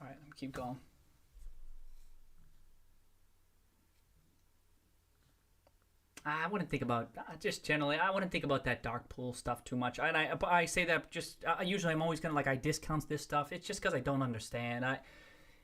All right, let me keep going. I wouldn't think about, just generally, I wouldn't think about that dark pool stuff too much. And I say that just, usually I'm always going to, like, I discount this stuff. It's just because I don't understand.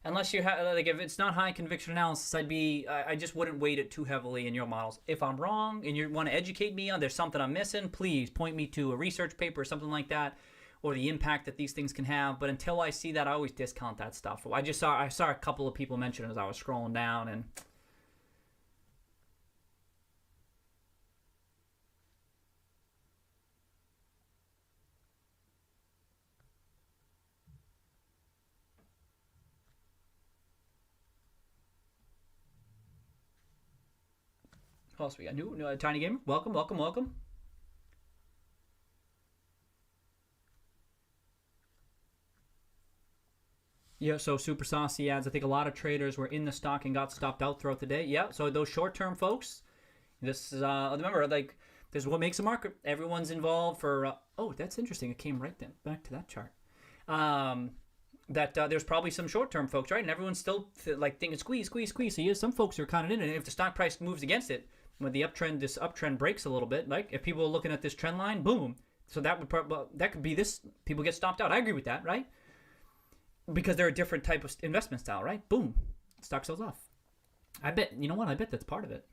Unless you have, like, if it's not high conviction analysis, I just wouldn't weight it too heavily in your models. If I'm wrong and you want to educate me on there's something I'm missing, please point me to a research paper or something like that, or the impact that these things can have. But until I see that, I always discount that stuff. I saw a couple of people mention it as I was scrolling down, and who else we got? New Tiny Gamer, welcome, welcome, welcome. Yeah, so super saucy ads. I think a lot of traders were in the stock and got stopped out throughout the day. Yeah, so those short-term folks, this is, remember, like, this is what makes a market. Everyone's involved for, oh, that's interesting. It came right then back to that chart. That there's probably some short-term folks, right? And everyone's still like thinking squeeze, squeeze, squeeze. So yeah, some folks are kind of in it. And if the stock price moves against it, when the uptrend, this uptrend breaks a little bit, like if people are looking at this trend line, boom. So that would that could be this. People get stopped out. I agree with that, right? Because they're a different type of investment style, right? Boom, stock sells off. I bet, you know what? I bet that's part of it.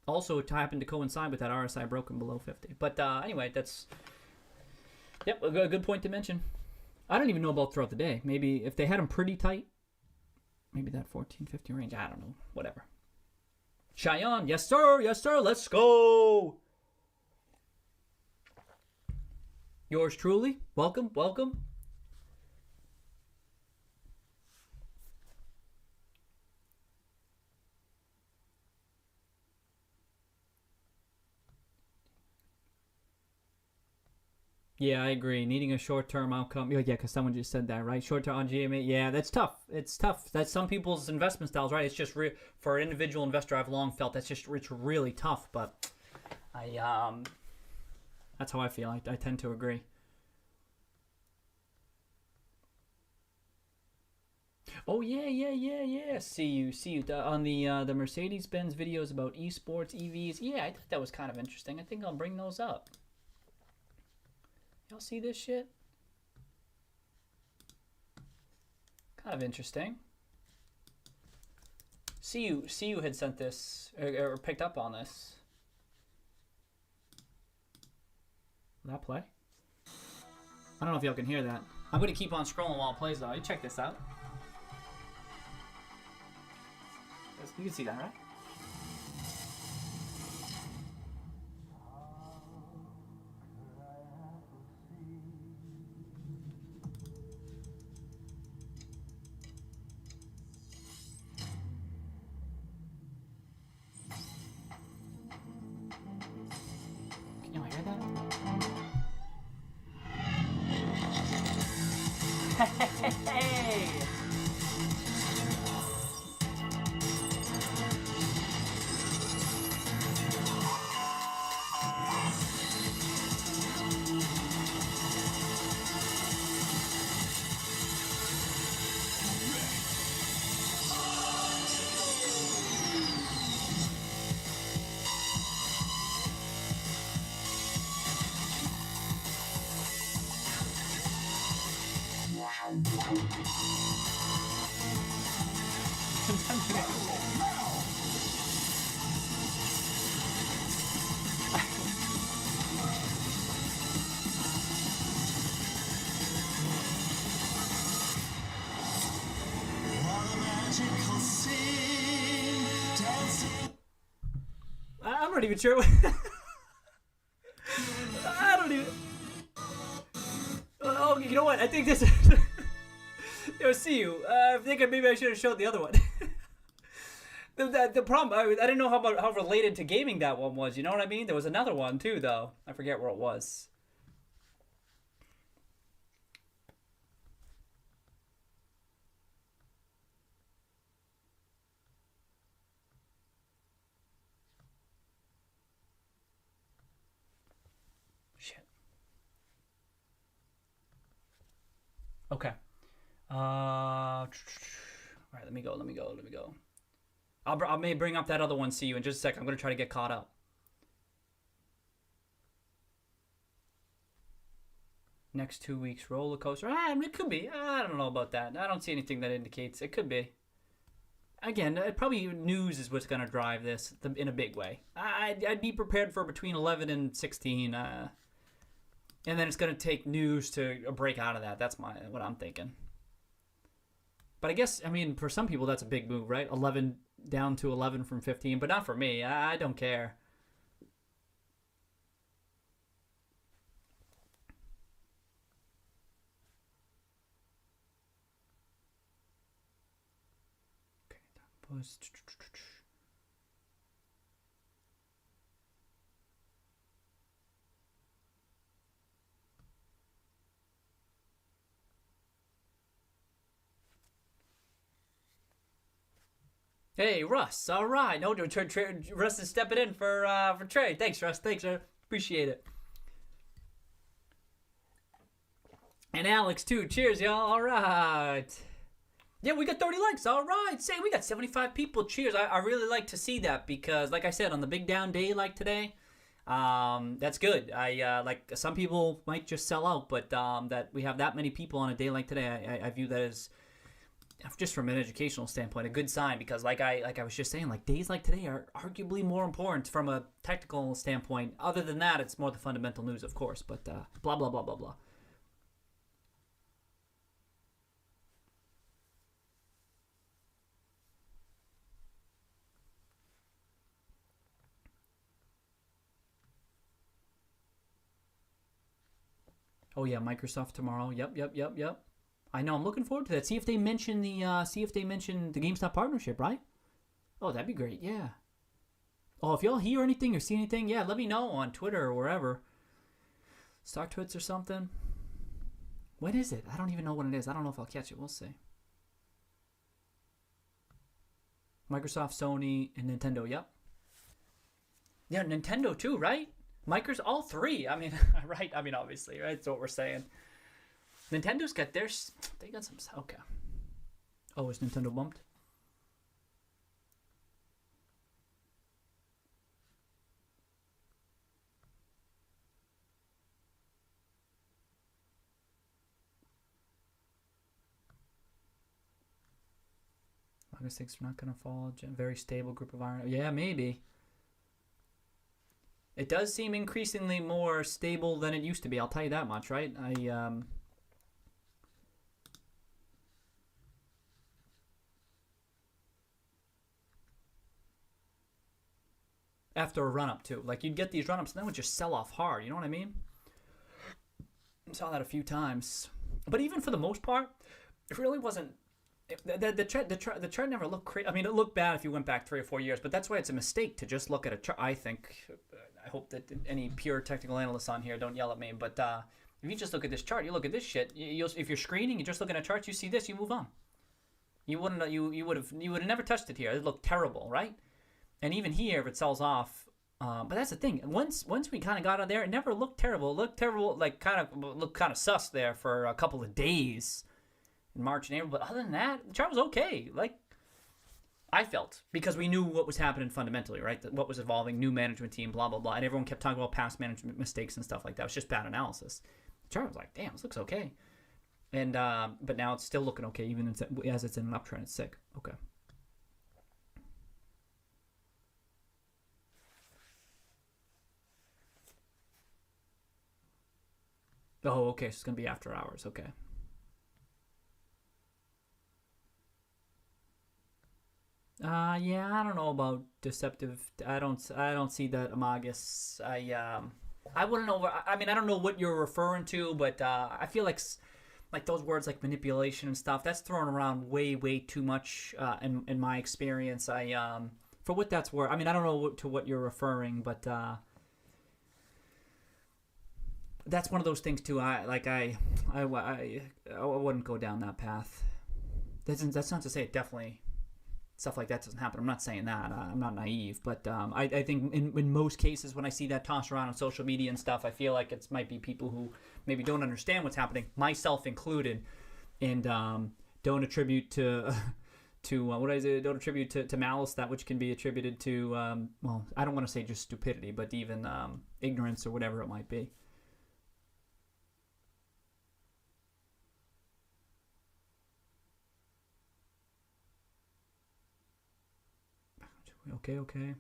Also, it happened to coincide with that RSI broken below 50. But anyway, that's, yep, a good point to mention. I don't even know about throughout the day. Maybe if they had them pretty tight, maybe that 1450 range. I don't know. Whatever. Cheyenne, yes sir, let's go. Yours truly, welcome. Yeah, I agree. Needing a short-term outcome. Yeah, because someone just said that, right? Short-term on GMA. Yeah, that's tough. It's tough. That's some people's investment styles, right? It's just for an individual investor. I've long felt it's really tough. But that's how I feel. I tend to agree. Oh yeah. See you on the Mercedes-Benz videos about esports, EVs. Yeah, I thought that was kind of interesting. I think I'll bring those up. Y'all see this shit? Kind of interesting. See you had sent this or picked up on this. Will that play? I don't know if y'all can hear that. I'm gonna keep on scrolling while it plays though. You check this out. You can see that, right? Can y'all hear that? Hey! I'm not even sure. I don't even. Oh, you know what? I think this. Yo, see you. I think maybe I should have showed the other one. The problem, I didn't know how related to gaming that one was. You know what I mean? There was another one too, though. I forget where it was. Shit. Okay. All right. Let me go. I may bring up that other one. See you in just a sec. I'm gonna try to get caught up. Next 2 weeks roller coaster. It could be. I don't know about that. I don't see anything that indicates it could be. Again, probably news is what's gonna drive this in a big way. I'd be prepared for between 11 and 16, and then it's gonna take news to break out of that. That's what I'm thinking. But I guess, I mean, for some people that's a big move, right? 11 down to 11 from 15, but not for me. I don't care. Okay, that was. Hey, Russ. All right. No, Russ is stepping in for Trey. Thanks, Russ. Thanks, sir. Appreciate it. And Alex, too. Cheers, y'all. All right. Yeah, we got 30 likes. All right. Say, we got 75 people. Cheers. I really like to see that because, like I said, on the big down day like today, that's good. Like some people might just sell out, but that we have that many people on a day like today, I view that as, just from an educational standpoint, a good sign because like I was just saying, like days like today are arguably more important from a technical standpoint. Other than that, it's more the fundamental news, of course, but blah, blah, blah, blah, blah. Oh yeah, Microsoft tomorrow. Yep. I know. I'm looking forward to that. See if they mention the GameStop partnership, right? Oh, that'd be great. Yeah. Oh, if y'all hear anything or see anything, yeah, let me know on Twitter or wherever. Stock Twits or something. When is it? I don't even know when it is. I don't know if I'll catch it. We'll see. Microsoft, Sony, and Nintendo. Yep. Yeah, Nintendo too, right? Microsoft, all three. I mean, right? I mean, obviously, right? That's what we're saying. Nintendo's got theirs. They got some. Okay. Oh, is Nintendo bumped? August 6th, we're not going to fall. Very stable group of iron. Yeah, maybe. It does seem increasingly more stable than it used to be. I'll tell you that much, right? After a run-up, too. Like, you'd get these run-ups, and then would just sell off hard. You know what I mean? I saw that a few times. But even for the most part, it really wasn't... The chart never looked crazy. I mean, it looked bad if you went back 3 or 4 years, but that's why it's a mistake to just look at a chart, I think. I hope that any pure technical analysts on here don't yell at me, but if you just look at this chart, you look at this shit, if you're screening, you're just looking at charts, you see this, you move on. You would have never touched it here. It looked terrible, right? And even here, if it sells off, but that's the thing. Once we kind of got out of there, it never looked terrible. It looked terrible, like looked kind of sus there for a couple of days in March and April. But other than that, the chart was okay. Like I felt, because we knew what was happening fundamentally, right? What was evolving, new management team, blah blah blah, and everyone kept talking about past management mistakes and stuff like that. It was just bad analysis. The chart was like, damn, this looks okay. And but now it's still looking okay, even as it's in an uptrend. It's sick. Okay. Oh, okay. So it's gonna be after hours. Okay. Yeah, I don't know about deceptive. I don't see that Amagus. I wouldn't know. I mean, I don't know what you're referring to, but I feel like those words like manipulation and stuff, that's thrown around way too much in my experience. For what that's worth. I mean, I don't know to what you're referring, but that's one of those things too. I wouldn't go down that path. That's not to say it definitely. Stuff like that doesn't happen. I'm not saying that. I'm not naive, but I think in most cases when I see that tossed around on social media and stuff, I feel like it might be people who maybe don't understand what's happening, myself included, and don't attribute to what is it? Don't attribute to malice that which can be attributed to well, I don't want to say just stupidity, but even ignorance or whatever it might be. Okay.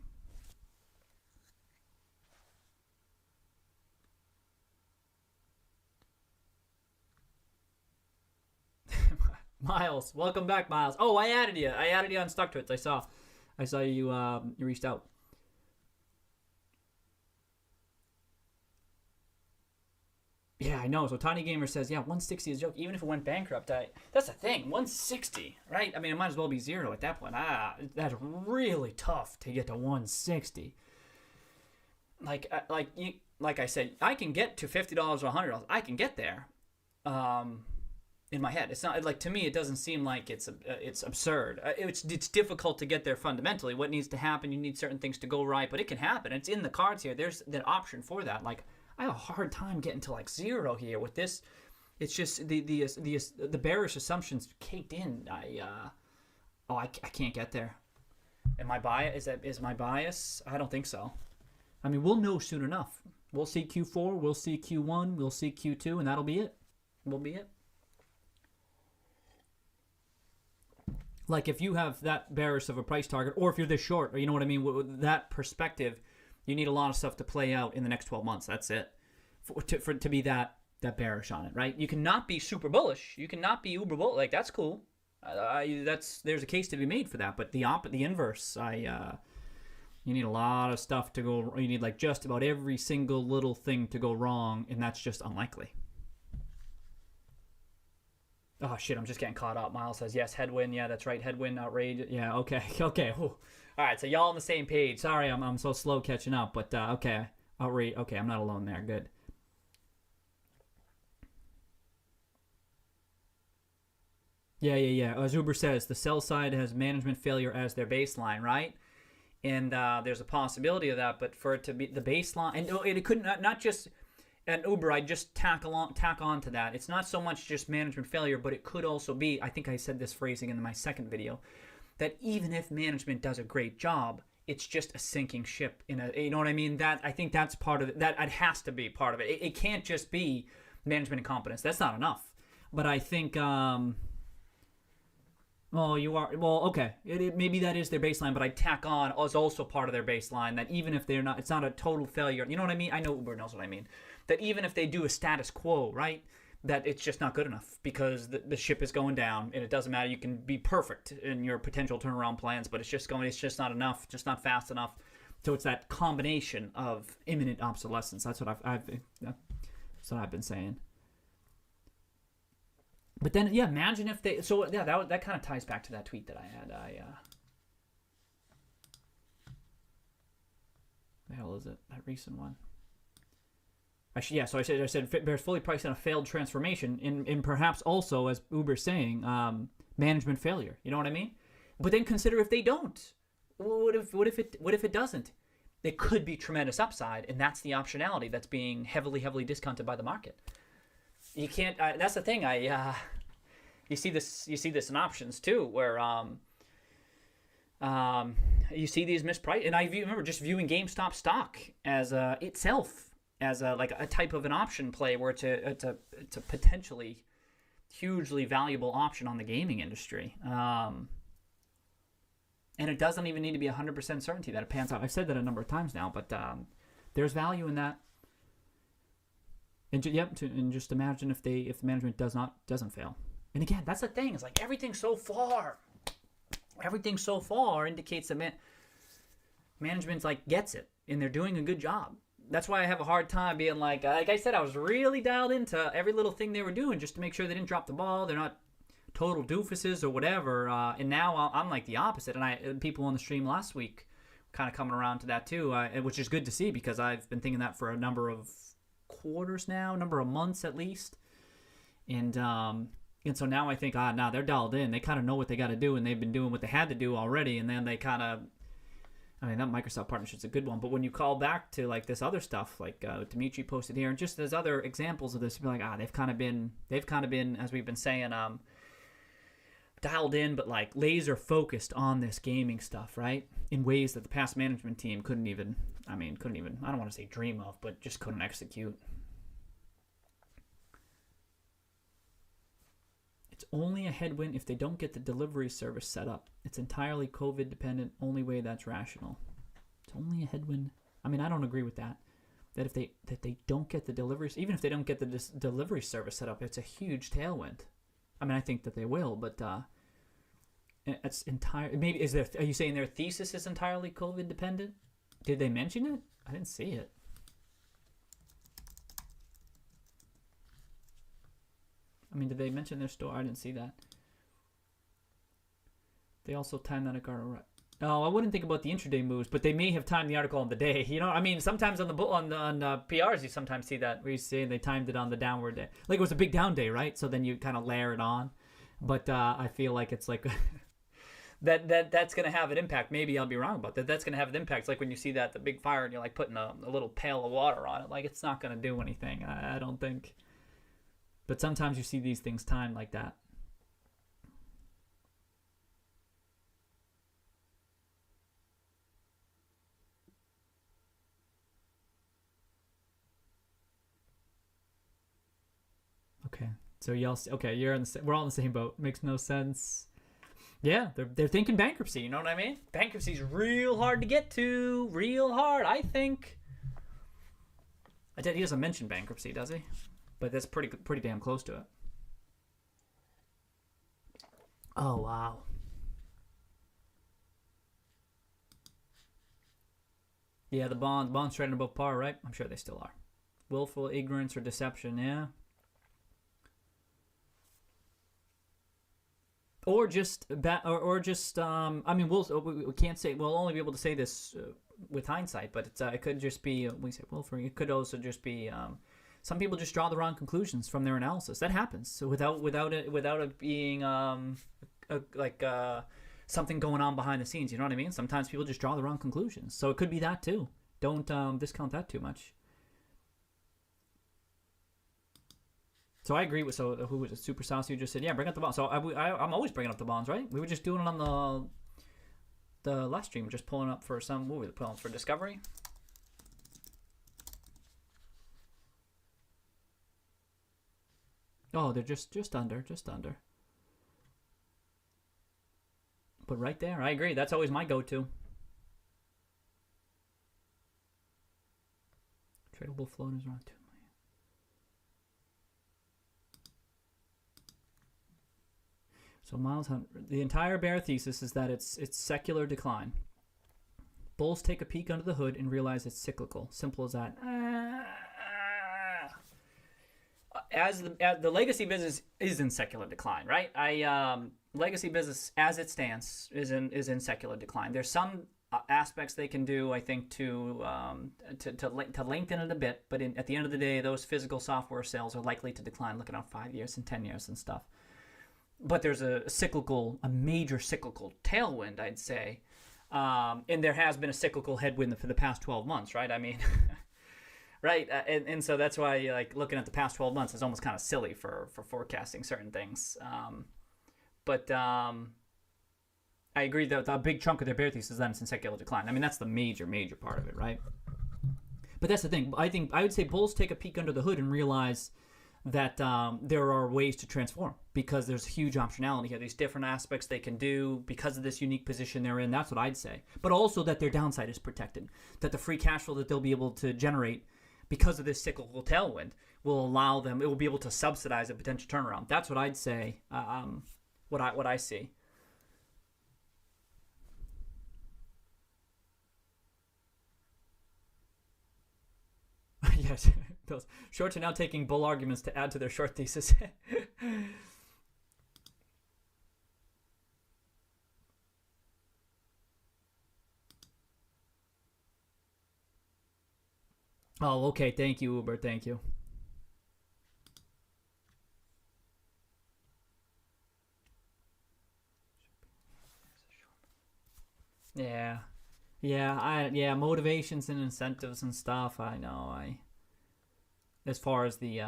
Miles, welcome back, Miles. Oh, I added you. On StuckTwits. I saw you. You reached out. Yeah, I know. So Tiny Gamer says, yeah, 160 is a joke. Even if it went bankrupt, that's the thing. 160, right? I mean, it might as well be zero at that point. That's really tough to get to 160. Like I said, I can get to $50 or $100. I can get there. in my head. It's not like, to me, it doesn't seem like it's absurd. It's difficult to get there fundamentally. What needs to happen? You need certain things to go right, but it can happen. It's in the cards here. There's the option for that. Like, I have a hard time getting to like 0 here with this. It's just the bearish assumptions caked in. I can't get there. Am I bias? Is my bias? I don't think so. I mean, we'll know soon enough. We'll see Q4, we'll see Q1, we'll see Q2, and that'll be it. Will be it. Like, if you have that bearish of a price target, or if you're this short, or you know what I mean, with that perspective, you need a lot of stuff to play out in the next 12 months. That's it. To be that bearish on it, right? You cannot be super bullish. You cannot be uber bullish. Like, that's cool. There's a case to be made for that. But the inverse, you need a lot of stuff to go. You need like just about every single little thing to go wrong, and that's just unlikely. Oh shit! I'm just getting caught up. Miles says yes. Headwind. Yeah, that's right. Headwind. Outrage. Yeah. Okay. Okay. Whew. All right. So y'all on the same page. Sorry, I'm so slow catching up. But okay. Outrage. Okay, I'm not alone there. Good. Yeah. As Uber says, the sell side has management failure as their baseline, right? And there's a possibility of that, but for it to be the baseline, and it couldn't not just at Uber. I just tack on to that. It's not so much just management failure, but it could also be. I think I said this phrasing in my second video, that even if management does a great job, it's just a sinking ship. You know what I mean? That I think that's part of it. That it has to be part of it. It can't just be management incompetence. That's not enough. But I think. Oh, you are well. Okay, maybe that is their baseline, but I tack on as also part of their baseline that even if they're not, it's not a total failure. You know what I mean? I know Uber knows what I mean. That even if they do a status quo, right? That it's just not good enough because the ship is going down, and it doesn't matter. You can be perfect in your potential turnaround plans, but it's just not enough, just not fast enough. So it's that combination of imminent obsolescence. That's what that's what I've been saying. But then, yeah, imagine if they... So, yeah, that kind of ties back to that tweet that I had. The hell is it? That recent one. So I said bears fully priced in a failed transformation, in perhaps also, as Uber's saying, management failure. You know what I mean? But then consider if they don't. What if it doesn't? There could be tremendous upside, and that's the optionality that's being heavily discounted by the market. You can't. That's the thing. You see this in options too, where you see these mispriced. And I remember just viewing GameStop stock as itself as like a type of an option play, where it's a potentially hugely valuable option on the gaming industry. And it doesn't even need to be 100% certainty that it pans out. I've said that a number of times now, but there's value in that. And just imagine if the management doesn't fail. And again, that's the thing. It's like everything so far indicates that management's like gets it, and they're doing a good job. That's why I have a hard time being like I said, I was really dialed into every little thing they were doing just to make sure they didn't drop the ball. They're not total doofuses or whatever. And now I'm like the opposite. And people on the stream last week kind of coming around to that too, which is good to see, because I've been thinking that for a number of quarters now, number of months at least, and so now I think now they're dialed in. They kind of know what they got to do, and they've been doing what they had to do already. And then they kind of, I mean, that Microsoft partnership's a good one, but when you call back to like this other stuff, like Dimitri posted here, and just there's other examples of this, you're like, they've kind of been, as we've been saying, dialed in, but like laser focused on this gaming stuff, right? In ways that the past management team couldn't even, I don't want to say dream of, but just couldn't execute. It's only a headwind if they don't get the delivery service set up. It's entirely COVID dependent, only way that's rational. It's only a headwind. I mean, I don't agree with that. That if they don't get the deliveries, even if they don't get the delivery service set up, it's a huge tailwind. I mean, I think that they will, but it's maybe are you saying their thesis is entirely COVID dependent? Did they mention it? I didn't see it. I mean, did they mention their store? I didn't see that. They also timed that Oh, I wouldn't think about the intraday moves, but they may have timed the article on the day. You know, I mean, sometimes on the PRs, you sometimes see that where you say they timed it on the downward day, like it was a big down day, right? So then you kind of layer it on. But I feel like it's like that's gonna have an impact. Maybe I'll be wrong about that. That's gonna have an impact. It's like when you see that the big fire and you're like putting a little pail of water on it. Like it's not gonna do anything. I don't think. But sometimes you see these things timed like that. Okay. So y'all, okay, you're in the, we're all in the same boat. Makes no sense. Yeah, they're thinking bankruptcy. You know what I mean? Bankruptcy's real hard to get to. Real hard, I think. He doesn't mention bankruptcy, does he? But that's pretty damn close to it. Oh wow. Yeah, the bonds trading above par, right? I'm sure they still are. Willful ignorance or deception, yeah. Or just I mean, we can't say, we'll only be able to say this with hindsight, but it could just be, we say willful. It could also just be some people just draw the wrong conclusions from their analysis. That happens. So without it being something going on behind the scenes, you know what I mean? Sometimes people just draw the wrong conclusions. So it could be that too. Don't discount that too much. So I agree with, so who was it, Super Saucy, who just said, yeah, bring up the bonds. So I'm always bringing up the bonds, right? We were just doing it on the last stream, just pulling up for some movie, pulling up for Discovery. Oh, they're just under. But right there, I agree. That's always my go-to. Tradable float is around 2 million. So Miles Hunt, the entire bear thesis is that it's secular decline. Bulls take a peek under the hood and realize it's cyclical. Simple as that. As the legacy business is in secular decline, right? Legacy business as it stands is in secular decline. There's some aspects they can do, I think, to lengthen it a bit, but at the end of the day, those physical software sales are likely to decline. Looking at 5 years and 10 years and stuff. But there's a major cyclical tailwind, I'd say. And there has been a cyclical headwind for the past 12 months, right? I mean, right? And so that's why, like, looking at the past 12 months is almost kind of silly for forecasting certain things. But I agree that a big chunk of their bear thesis is then in secular decline. I mean, that's the major part of it, right? But that's the thing. I would say bulls take a peek under the hood and realize that there are ways to transform because there's huge optionality here. These different aspects they can do because of this unique position they're in. That's what I'd say. But also that their downside is protected, that the free cash flow that they'll be able to generate because of this cyclical tailwind will allow them, it will be able to subsidize a potential turnaround. That's what I'd say, what I see. Yes. Those shorts are now taking bull arguments to add to their short thesis. Oh, okay. Thank you, Uber. Thank you. Yeah. Yeah, motivations and incentives and stuff. I know. As far as the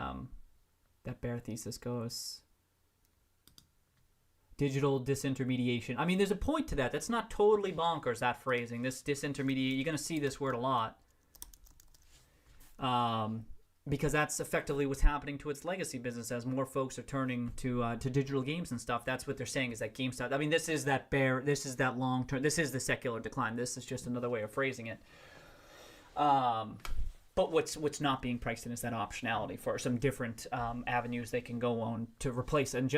that bear thesis goes, digital disintermediation. I mean, there's a point to that. That's not totally bonkers, that phrasing. This disintermediate, you're going to see this word a lot. Because that's effectively what's happening to its legacy business as more folks are turning to digital games and stuff. That's what they're saying is that Gamestop. I mean, this is that bear. This is that long term. This is the secular decline. This is just another way of phrasing it. But what's not being priced in is that optionality for some different avenues they can go on to replace. And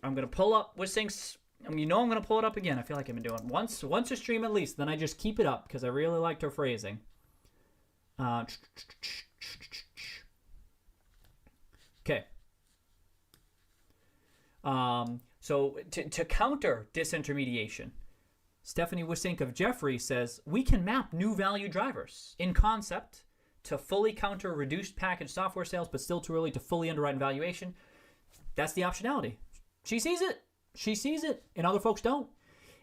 I'm going to pull up with things. I mean, I'm going to pull it up again. I feel like I've been doing once a stream at least. Then I just keep it up because I really liked her phrasing. Okay. So to counter disintermediation, Stephanie Wisink of Jeffrey says, we can map new value drivers in concept to fully counter reduced package software sales, but still too early to fully underwrite and valuation. That's the optionality. She sees it. She sees it, and other folks don't.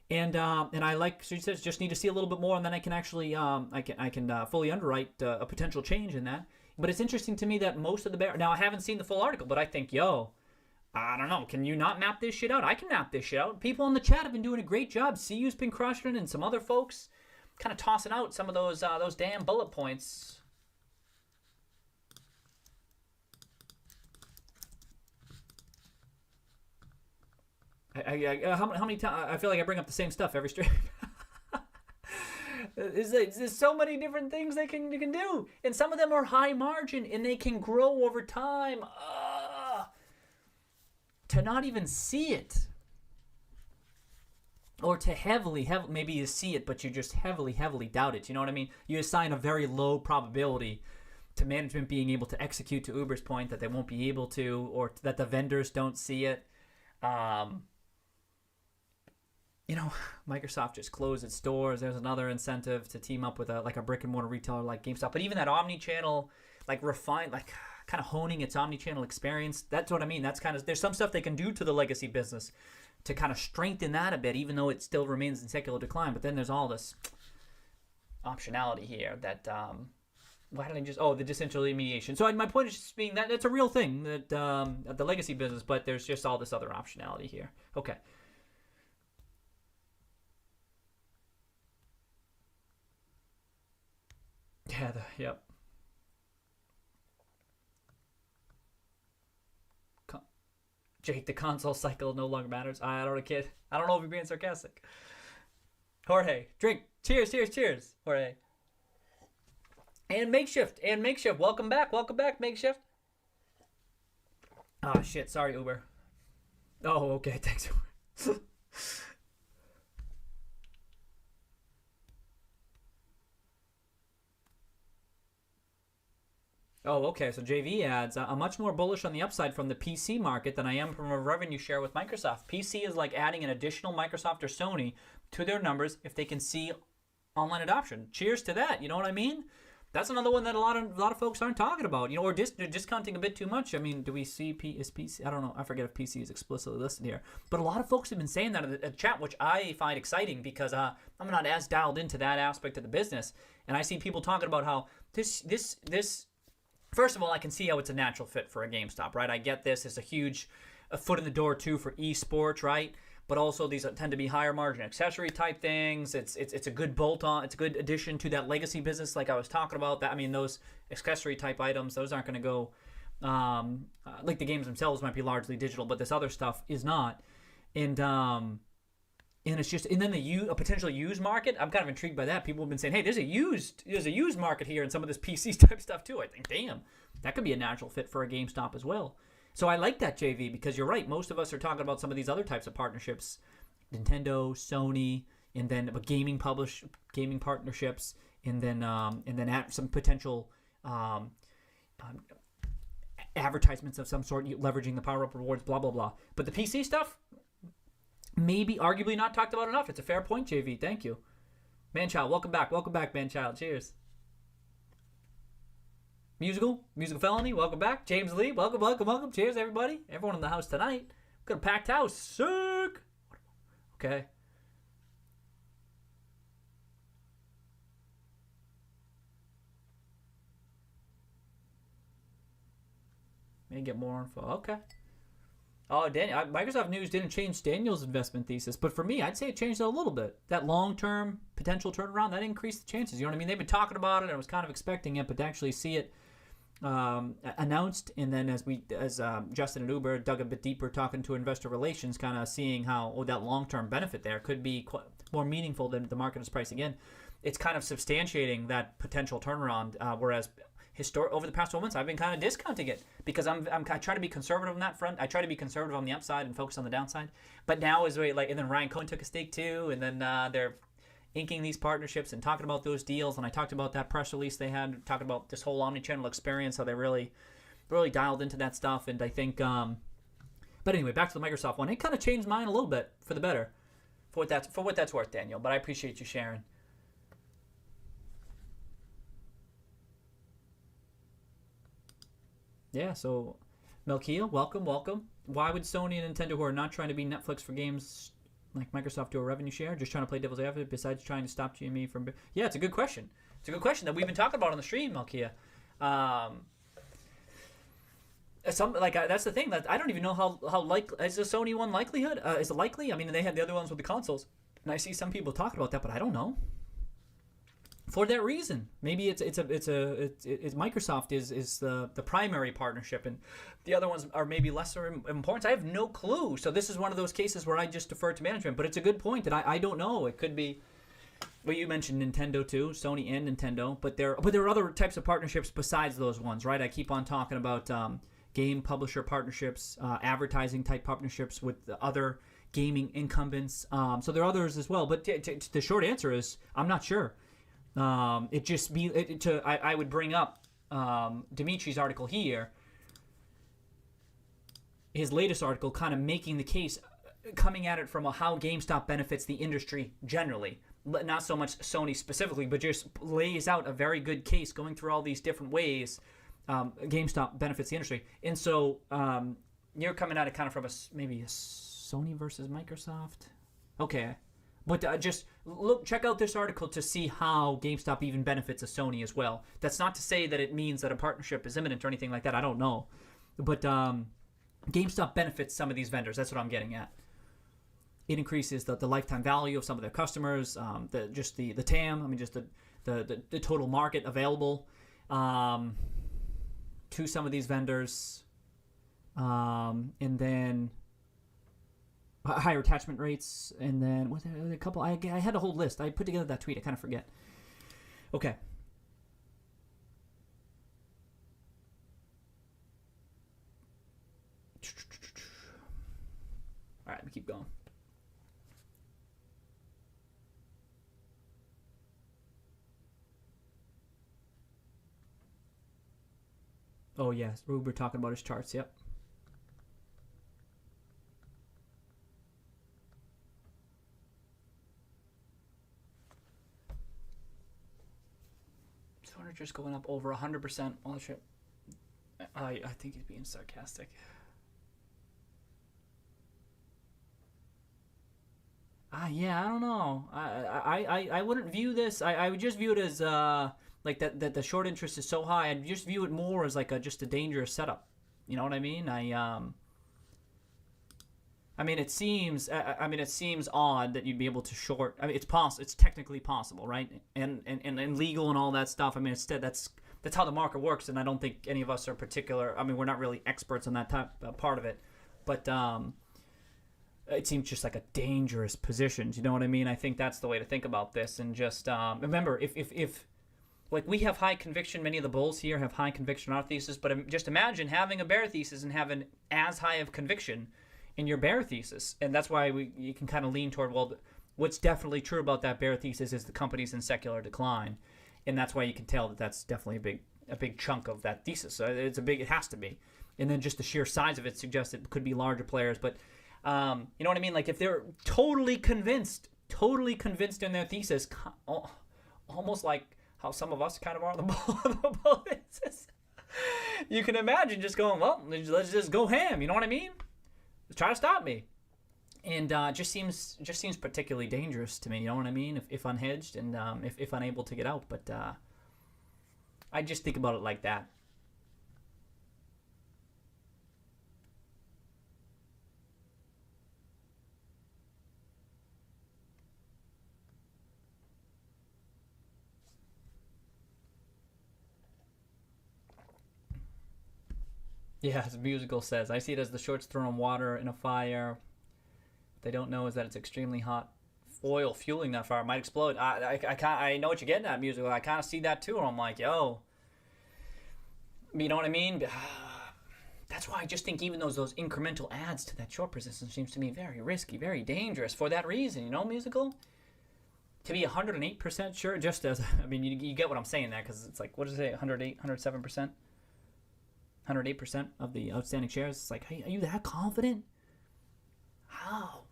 And I like, she says, just need to see a little bit more, and then I can actually I can fully underwrite a potential change in that. But it's interesting to me that most of the bear. Now I haven't seen the full article, but I think, I don't know. Can you not map this shit out? I can map this shit out. People in the chat have been doing a great job. CU's been crushing it, and some other folks kind of tossing out some of those damn bullet points. How many times? I feel like I bring up the same stuff every stream. There's so many different things they can do, and some of them are high margin, and they can grow over time. To not even see it, or to heavily, maybe you see it, but you just heavily doubt it. You know what I mean? You assign a very low probability to management being able to execute, to Uber's point, that they won't be able to, or that the vendors don't see it. Microsoft just closed its stores. There's another incentive to team up with a brick and mortar retailer like GameStop. But even that omni-channel, kind of honing its omni-channel experience, that's what I mean. That's kind of, there's some stuff they can do to the legacy business to kind of strengthen that a bit, even though it still remains in secular decline. But then there's all this optionality here that, why did I just, the disintermediation. So my point is just being that it's a real thing, that the legacy business, but there's just all this other optionality here. Okay. Yeah, yep. Jake, the console cycle no longer matters. I don't know, kid. I don't know if you're being sarcastic. Jorge, drink. Cheers, Jorge. And Makeshift. Welcome back, Makeshift. Oh, shit. Sorry, Uber. Oh, okay. Thanks, Uber. Oh, okay. So JV adds, I'm much more bullish on the upside from the PC market than I am from a revenue share with Microsoft. PC is like adding an additional Microsoft or Sony to their numbers if they can see online adoption. Cheers to that. You know what I mean? That's another one that a lot of folks aren't talking about. Or they're discounting a bit too much. I mean, do we see is PC? I don't know. I forget if PC is explicitly listed here. But a lot of folks have been saying that in the chat, which I find exciting because I'm not as dialed into that aspect of the business, and I see people talking about how this. First of all, I can see how it's a natural fit for a GameStop, right? I get this. It's a foot in the door, too, for esports, right? But also these tend to be higher margin accessory type things. It's a good bolt-on. It's a good addition to that legacy business like I was talking about. Those accessory type items, those aren't going to go, like the games themselves might be largely digital, but this other stuff is not. And it's just, and then a potential used market. I'm kind of intrigued by that. People have been saying, hey, there's a used market here, and some of this PC type stuff too. I think, damn, that could be a natural fit for a GameStop as well. So I like that, JV, because you're right. Most of us are talking about some of these other types of partnerships, Nintendo, Sony, and then gaming partnerships, and then some potential advertisements of some sort, leveraging the Power Up rewards, blah blah blah. But the PC stuff, maybe arguably not talked about enough. It's a fair point, JV. Thank you. Manchild, welcome back, Manchild. Cheers. Musical Felony, welcome back. James Lee, welcome. Cheers, everybody. Everyone in the house tonight. We've got a packed house. Sick. Okay. May get more info. Okay. Oh, Daniel, Microsoft News didn't change Daniel's investment thesis, but for me, I'd say it changed it a little bit. That long-term potential turnaround, that increased the chances. You know what I mean? They've been talking about it, and I was kind of expecting it, but to actually see it announced, and then as Justin and Uber dug a bit deeper, talking to investor relations, kind of seeing how that long-term benefit there could be more meaningful than the market is pricing in. It's kind of substantiating that potential turnaround, whereas over the past 12 months, I've been kind of discounting it because I try to be conservative on that front. I try to be conservative on the upside and focus on the downside. But now is really and then Ryan Cohen took a stake too, and then they're inking these partnerships and talking about those deals. And I talked about that press release they had, talking about this whole omni-channel experience, how they really dialed into that stuff. And I think, but anyway, back to the Microsoft one. It kind of changed mine a little bit for the better. for what that's worth, Daniel. But I appreciate you sharing. Yeah, so Melkia, welcome. Why would Sony and Nintendo, who are not trying to be Netflix for games like Microsoft, do a revenue share? Just trying to play devil's advocate besides trying to stop GME from... Yeah, it's a good question. It's a good question that we've been talking about on the stream, Melkia. That's the thing. That I don't even know how likely... Is the Sony one likelihood? Is it likely? I mean, they had the other ones with the consoles. And I see some people talking about that, but I don't know. For that reason, maybe it's Microsoft is the primary partnership, and the other ones are maybe lesser importance. I have no clue. So this is one of those cases where I just defer to management. But it's a good point, and I don't know. It could be. Well, you mentioned Nintendo too, Sony and Nintendo, but there are other types of partnerships besides those ones, right? I keep on talking about game publisher partnerships, advertising type partnerships with the other gaming incumbents. So there are others as well. But the short answer is I'm not sure. I would bring up Dimitri's article here, his latest article, kind of making the case, coming at it from how GameStop benefits the industry generally, not so much Sony specifically, but just lays out a very good case going through all these different ways GameStop benefits the industry. And so you're coming at it kind of from maybe a Sony versus Microsoft. Okay. But just check out this article to see how GameStop even benefits a Sony as well. That's not to say that it means that a partnership is imminent or anything like that. I don't know. But GameStop benefits some of these vendors. That's what I'm getting at. It increases the lifetime value of some of their customers, the TAM, I mean, just the total market available to some of these vendors. And then... higher attachment rates, and then what a couple. I had a whole list. I put together that tweet. I kind of forget. Okay. All right, let me keep going. Oh yes, we're talking about his charts. Yep. Just going up over 100% ownership. I think he's being sarcastic. Yeah, I don't know. I wouldn't view this. I would just view it as like that the short interest is so high. I'd just view it more as like just a dangerous setup. You know what I mean? I mean, it seems odd that you'd be able to short. I mean, it's possible. It's technically possible, right? And legal and all that stuff. I mean, that's how the market works. And I don't think any of us are particular. I mean, we're not really experts on that part of it. But it seems just like a dangerous position. Do you know what I mean? I think that's the way to think about this. And just remember, if like we have high conviction, many of the bulls here have high conviction on our thesis. But just imagine having a bear thesis and having as high of conviction in your bear thesis. And that's why you can kind of lean toward, well, what's definitely true about that bear thesis is the company's in secular decline. And that's why you can tell that that's definitely a big chunk of that thesis. So it has to be. And then just the sheer size of it suggests it could be larger players. But you know what I mean? Like if they're totally convinced in their thesis, almost like how some of us kind of are on the bull thesis. You can imagine just going, well, let's just go ham. You know what I mean? Try to stop me, and just seems particularly dangerous to me. You know what I mean? If unhedged and if unable to get out, but I just think about it like that. Yeah, as Musical says, I see it as the shorts throwing water in a fire. What they don't know is that it's extremely hot oil fueling that fire. It might explode. I know what you're getting at, Musical. I kind of see that too. I'm like, yo, you know what I mean? That's why I just think even those incremental adds to that short position seems to me very risky, very dangerous for that reason. You know, Musical? To be 108% sure, just as, I mean, you get what I'm saying there, because it's like, what does it say, 108, 107%? 108% of the outstanding shares. It's like, hey, are you that confident? How?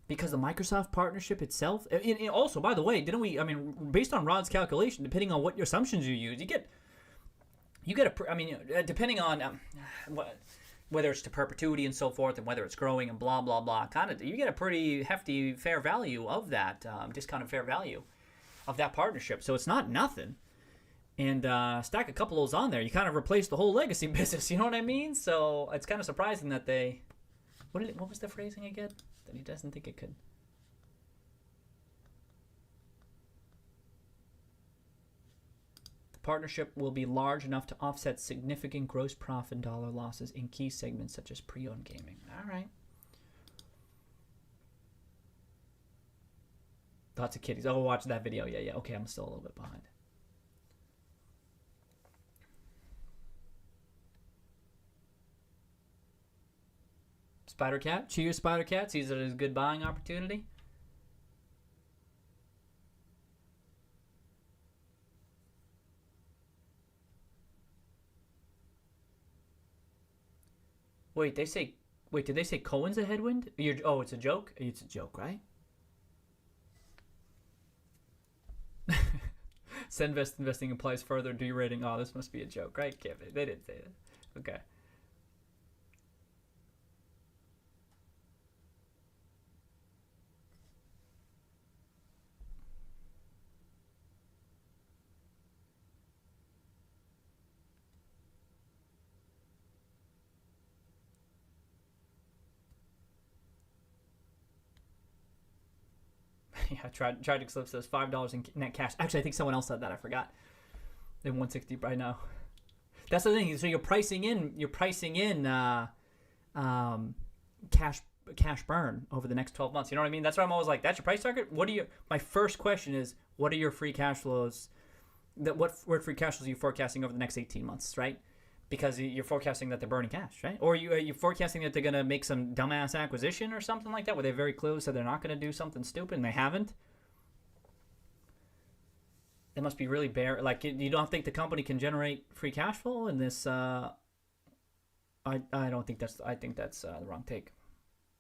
because the Microsoft partnership itself. And also, by the way, didn't we? I mean, based on Rod's calculation, depending on what your assumptions you use, you get a. I mean, depending on whether it's to perpetuity and so forth, and whether it's growing and blah blah blah, kind of, you get a pretty hefty fair value of that discounted fair value of that partnership. So it's not nothing. And stack a couple of those on there, you kind of replace the whole legacy business. You know what I mean? So it's kind of surprising that they. What was the phrasing again? That he doesn't think it could. The partnership will be large enough to offset significant gross profit dollar losses in key segments such as pre-owned gaming. All right. Lots of kitties. Oh, watch that video. Yeah. Okay, I'm still a little bit behind. Spider Cat. Cheers, Spider Cat. Sees it as a good buying opportunity. Wait, did they say Cohen's a headwind? It's a joke? It's a joke, right? Senvest investing implies further derating. Oh, this must be a joke, right? They didn't say that. Okay. Yeah, tried to clip says $5 in net cash. Actually, I think someone else said that. I forgot. They're 160 right now. That's the thing. So you're pricing in cash burn over the next 12 months. You know what I mean? That's why I'm always like, that's your price target. My first question is, what are your free cash flows? What free cash flows are you forecasting over the next 18 months, right? Because you're forecasting that they're burning cash, right? Or you're forecasting that they're going to make some dumbass acquisition or something like that, where they very clearly said they're not going to do something stupid and they haven't. They must be really bare. Like, you don't think the company can generate free cash flow in this? I don't think that's. I think that's the wrong take.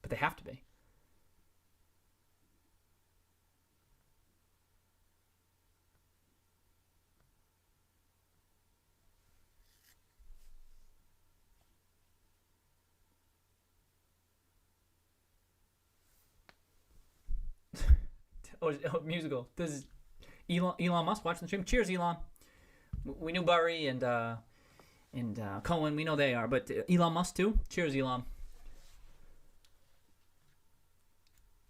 But they have to be. Musical. This is Elon Musk watching the stream. Cheers, Elon. We knew Burry and Cohen. We know they are, but Elon Musk too. Cheers, Elon.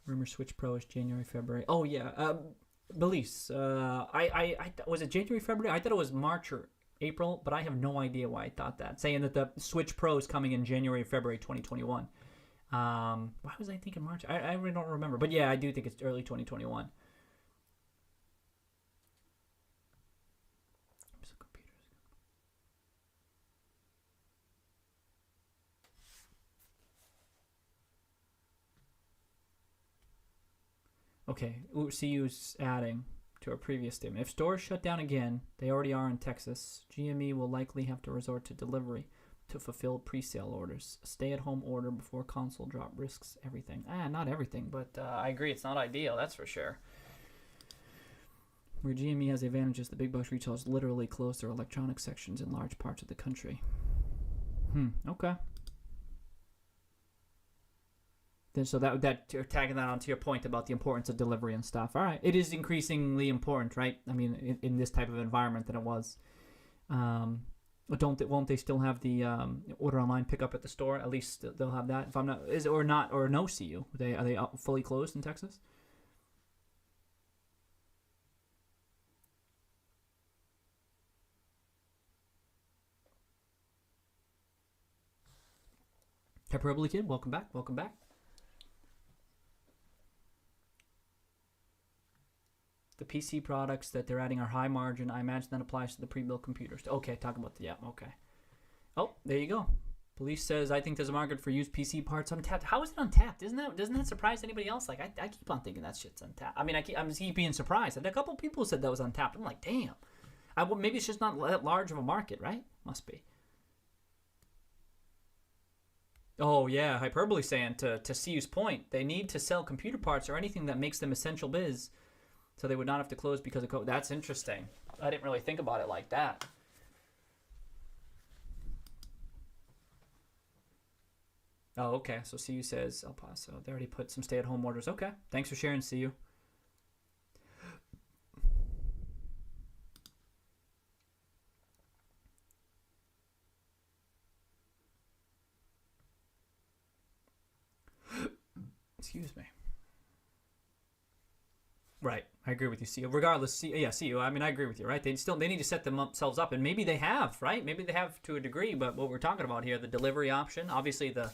Rumor Switch Pro is January, February. Oh yeah, Belize. I was it January, February? I thought it was March or April, but I have no idea why I thought that. Saying that the Switch Pro is coming in January, February 2021. Why was I thinking March? I really don't remember. But yeah, I do think it's early 2021. Okay, CU's adding to our previous statement. If stores shut down again, they already are in Texas, GME will likely have to resort to delivery to fulfill pre-sale orders. A stay-at-home order before console drop risks everything. Not everything, but I agree it's not ideal, that's for sure. Where GME has the advantage is the big box retailers literally close their electronics sections in large parts of the country. Okay. Then so that you're tagging that onto your point about the importance of delivery and stuff. All right, it is increasingly important, right? I mean, in this type of environment than it was. Won't they still have the order online pickup at the store? At least they'll have that. If I'm not, is it or not or no CU? Are they fully closed in Texas? Hyperbole Kid, welcome back. Welcome back. The PC products that they're adding are high margin. I imagine that applies to the pre-built computers. Okay, talk about okay. Oh, there you go. Police says, I think there's a market for used PC parts untapped. How is it untapped? Doesn't that surprise anybody else? Like, I keep on thinking that shit's untapped. I mean, I'm keep being surprised. A couple people said that was untapped. I'm like, damn. Maybe it's just not that large of a market, right? Must be. Oh yeah, hyperbole saying to CU's point, they need to sell computer parts or anything that makes them essential biz, so they would not have to close because of COVID. That's interesting. I didn't really think about it like that. Oh, okay. So CU says El Paso. They already put some stay-at-home orders. Okay. Thanks for sharing, CU. Excuse me. Right, I agree with you. CU. Regardless, CU. I mean, I agree with you. Right, they need to set themselves up, and maybe they have. Right, maybe they have to a degree. But what we're talking about here, the delivery option, obviously the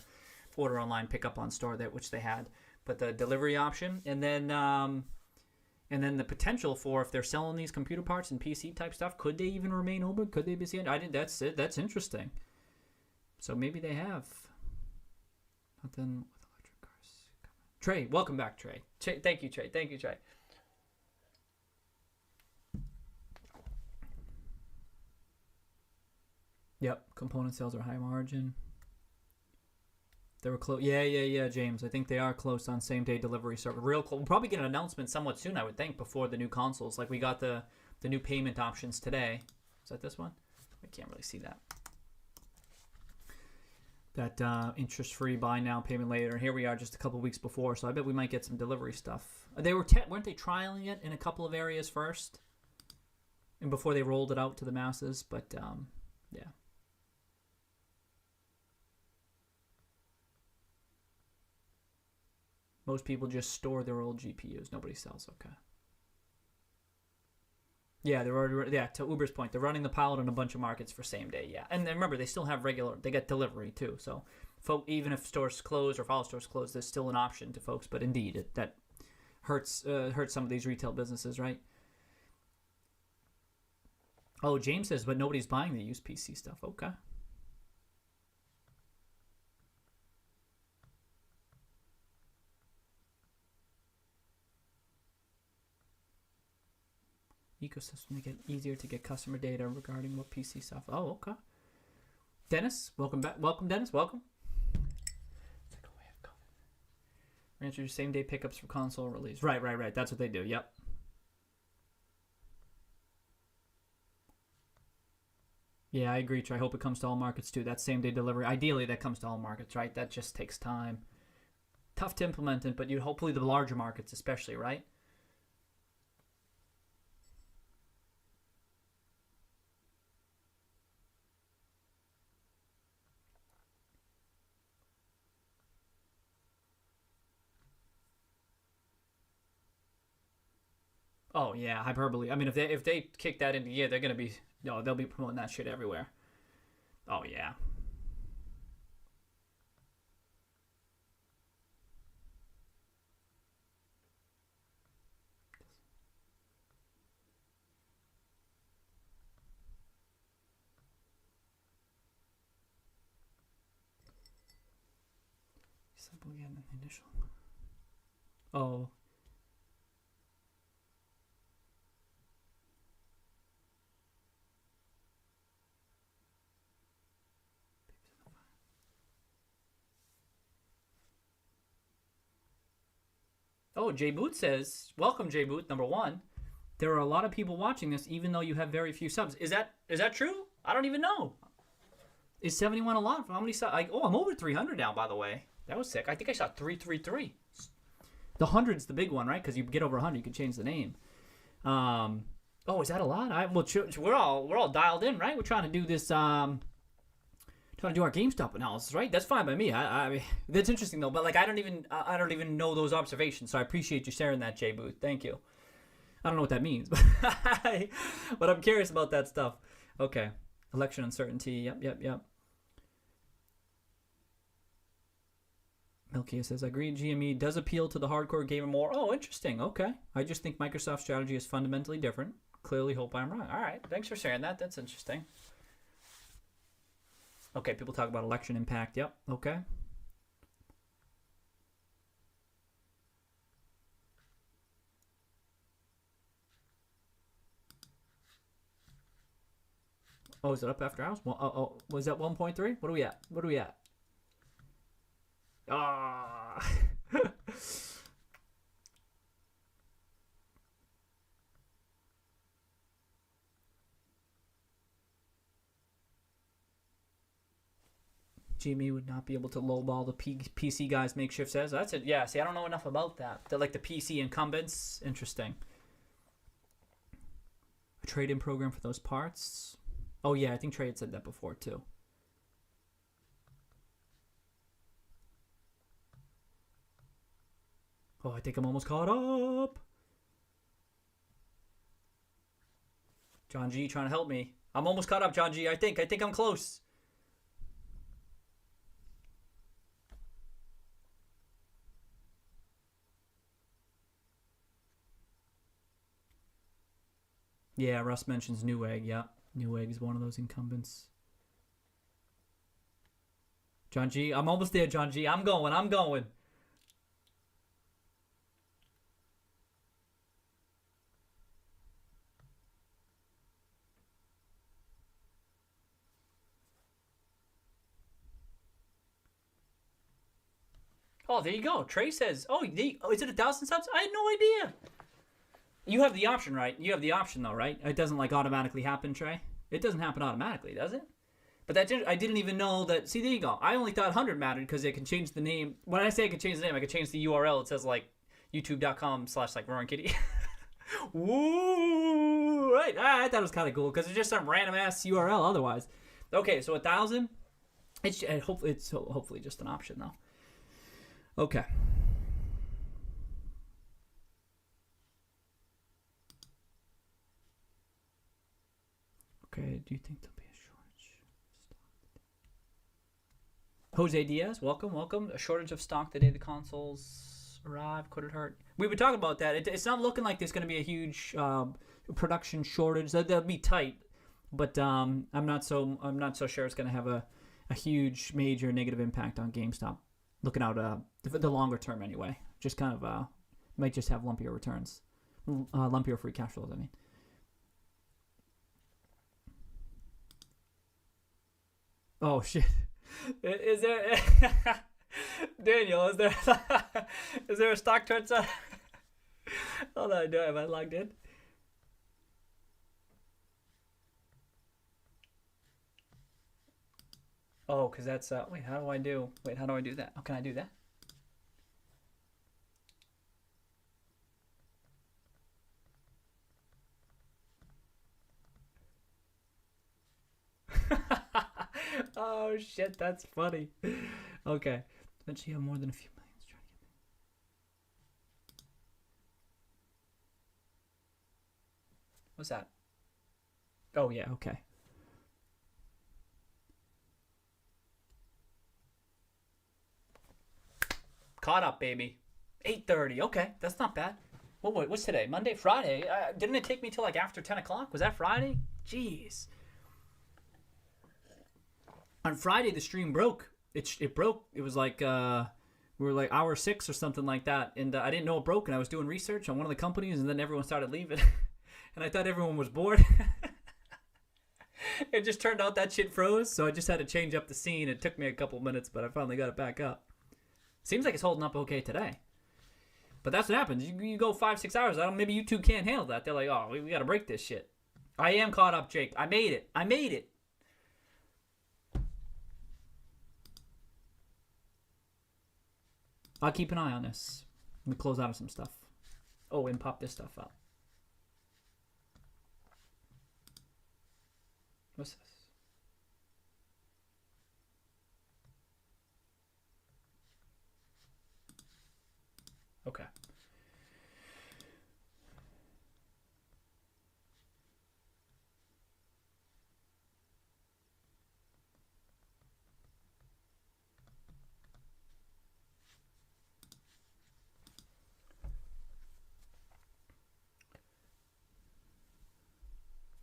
order online, pick up on store that which they had, but the delivery option, and then the potential for if they're selling these computer parts and PC type stuff, could they even remain open? Could they be seen? I didn't. That's it. That's interesting. So maybe they have. But then with electric cars, Trey, welcome back, Trey. Thank you, Trey. Thank you, Trey. Yep, component sales are high margin. They were close. Yeah, James. I think they are close on same-day delivery service. Real close. We'll probably get an announcement somewhat soon, I would think, before the new consoles. Like we got the new payment options today. Is that this one? I can't really see that. That interest-free buy now, payment later. And here we are just a couple weeks before, so I bet we might get some delivery stuff. Weren't they trialing it in a couple of areas first? And before they rolled it out to the masses, but yeah. Most people just store their old GPUs. Nobody sells. Okay. Yeah, they're already. Yeah, to Uber's point, they're running the pilot in a bunch of markets for same day. Yeah, and then remember, they still have regular. They get delivery too. So, even if stores close or follow stores close, there's still an option to folks. But indeed, that hurts some of these retail businesses, right? Oh, James says, but nobody's buying the used PC stuff. Okay. Ecosystem to get easier to get customer data regarding what PC stuff. Oh, okay. Dennis, welcome back. Welcome, Dennis. Welcome. It's like a way of going. Answer same day pickups for console release. Right. That's what they do. Yep. Yeah, I agree. I hope it comes to all markets too. That same day delivery. Ideally, that comes to all markets, right? That just takes time. Tough to implement it, but you hopefully the larger markets, especially, right? Oh yeah, hyperbole. I mean, if they kick that into gear, they're gonna be they'll be promoting that shit everywhere. Oh yeah. Simple again, initial. Oh. Oh, Jay Boot says, welcome, Jay Boot, number one. There are a lot of people watching this, even though you have very few subs. Is that true? I don't even know. Is 71 a lot? For how many subs? I'm over 300 now, by the way. That was sick. I think I saw 333. The 100's the big one, right? Because you get over 100, you can change the name. Is that a lot? We're all dialed in, right? We're trying to do this. Trying to do our GameStop analysis, right? That's fine by me. I that's interesting though. But like, I don't even know those observations. So I appreciate you sharing that, Jay Booth. Thank you. I don't know what that means, but but I'm curious about that stuff. Okay, election uncertainty. Yep. Milkia says, I agree. GME does appeal to the hardcore gamer more. Oh, interesting. Okay. I just think Microsoft's strategy is fundamentally different. Clearly hope I'm wrong. All right. Thanks for sharing that. That's interesting. Okay, people talk about election impact. Yep. Okay. Oh, is it up after hours? Was that 1.3? What are we at? Ah. Gmews would not be able to lowball the PC guys. Makeshift says that's it. Yeah. See, I don't know enough about that. They're like the PC incumbents. Interesting. A trade-in program for those parts. Oh yeah, I think Trey had said that before too. Oh, I think I'm almost caught up. John G trying to help me. I'm almost caught up, John G. I think I'm close. Yeah, Russ mentions Newegg. Yeah, Newegg is one of those incumbents. John G, I'm almost there, John G. I'm going. Oh, there you go. Trey says, oh, is it 1,000 subs? I had no idea. You have the option, right? You have the option, though, right? It doesn't, like, automatically happen, Trey? It doesn't happen automatically, does it? But I didn't even know that. See, there you go. I only thought 100 mattered because it can change the name. When I say I can change the name, I can change the URL. It says, like, youtube.com/like Roaring Kitty. Woo! Right. I thought it was kind of cool because it's just some random ass URL otherwise. Okay, so 1,000. It's hopefully just an option, though. Okay. Okay, do you think there'll be a shortage of stock? Jose Diaz, welcome. A shortage of stock the day the consoles arrive. Could it hurt? We were talking about that. It's not looking like there's going to be a huge production shortage. That'll be tight, but I'm not so sure it's going to have a huge, major negative impact on GameStop. Looking out the longer term anyway. Just kind of might just have lumpier returns, lumpier free cash flows. I mean. Oh shit! Is there Daniel? Is there a stock turn on? Hold on, am I logged in? Oh, because that's wait. How do I do that? How can I do that? Oh shit, that's funny. Okay. Eventually you have more than a few millions trying to get there. What's that? Oh yeah, okay. Caught up, baby. 8:30. Okay, that's not bad. What's today? Monday? Friday? Didn't it take me till like after 10 o'clock? Was that Friday? Jeez. On Friday, the stream broke. It broke. It was like we were like hour 6 or something like that, and I didn't know it broke. And I was doing research on one of the companies, and then everyone started leaving, and I thought everyone was bored. It just turned out that shit froze, so I just had to change up the scene. It took me a couple minutes, but I finally got it back up. Seems like it's holding up okay today. But that's what happens. You go 5-6 hours. Maybe YouTube can't handle that. They're like, oh, we got to break this shit. I am caught up, Jake. I made it. I'll keep an eye on this. Let me close out of some stuff. Oh, and pop this stuff up. What's this? Okay.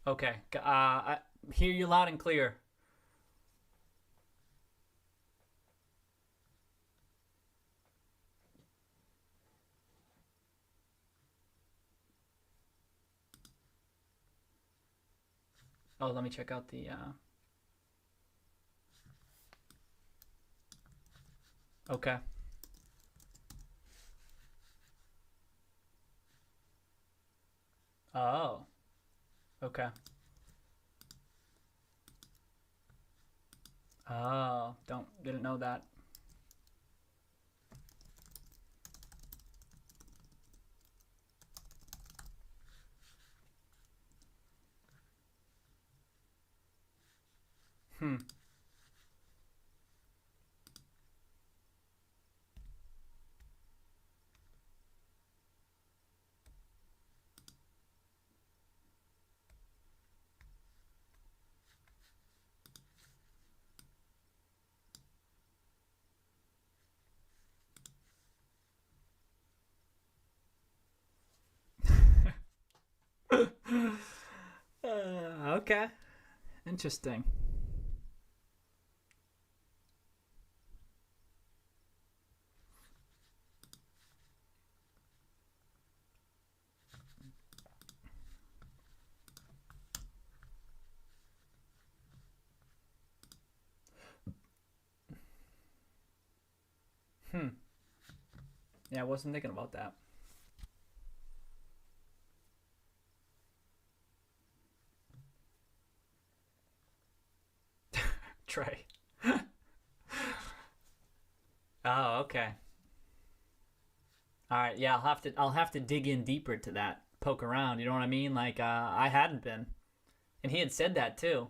Okay. I hear you loud and clear. Oh, let me check out the Okay. Oh. Okay. Oh, didn't know that. Hmm. Okay. Interesting. Hmm. Yeah, I wasn't thinking about that. Trey. Oh, okay. All right. Yeah, I'll have to dig in deeper to that. Poke around, you know what I mean? Like I hadn't been. And he had said that too.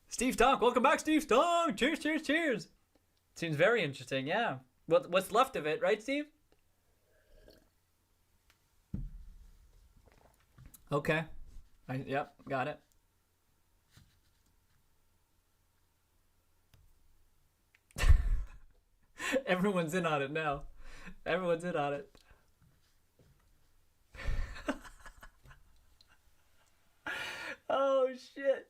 Steve Stonk, welcome back, Steve Stonk. Cheers, cheers, cheers. Seems very interesting, yeah. What's left of it, right, Steve? Okay. Yep, got it. Everyone's in on it now. Everyone's in on it. Oh shit.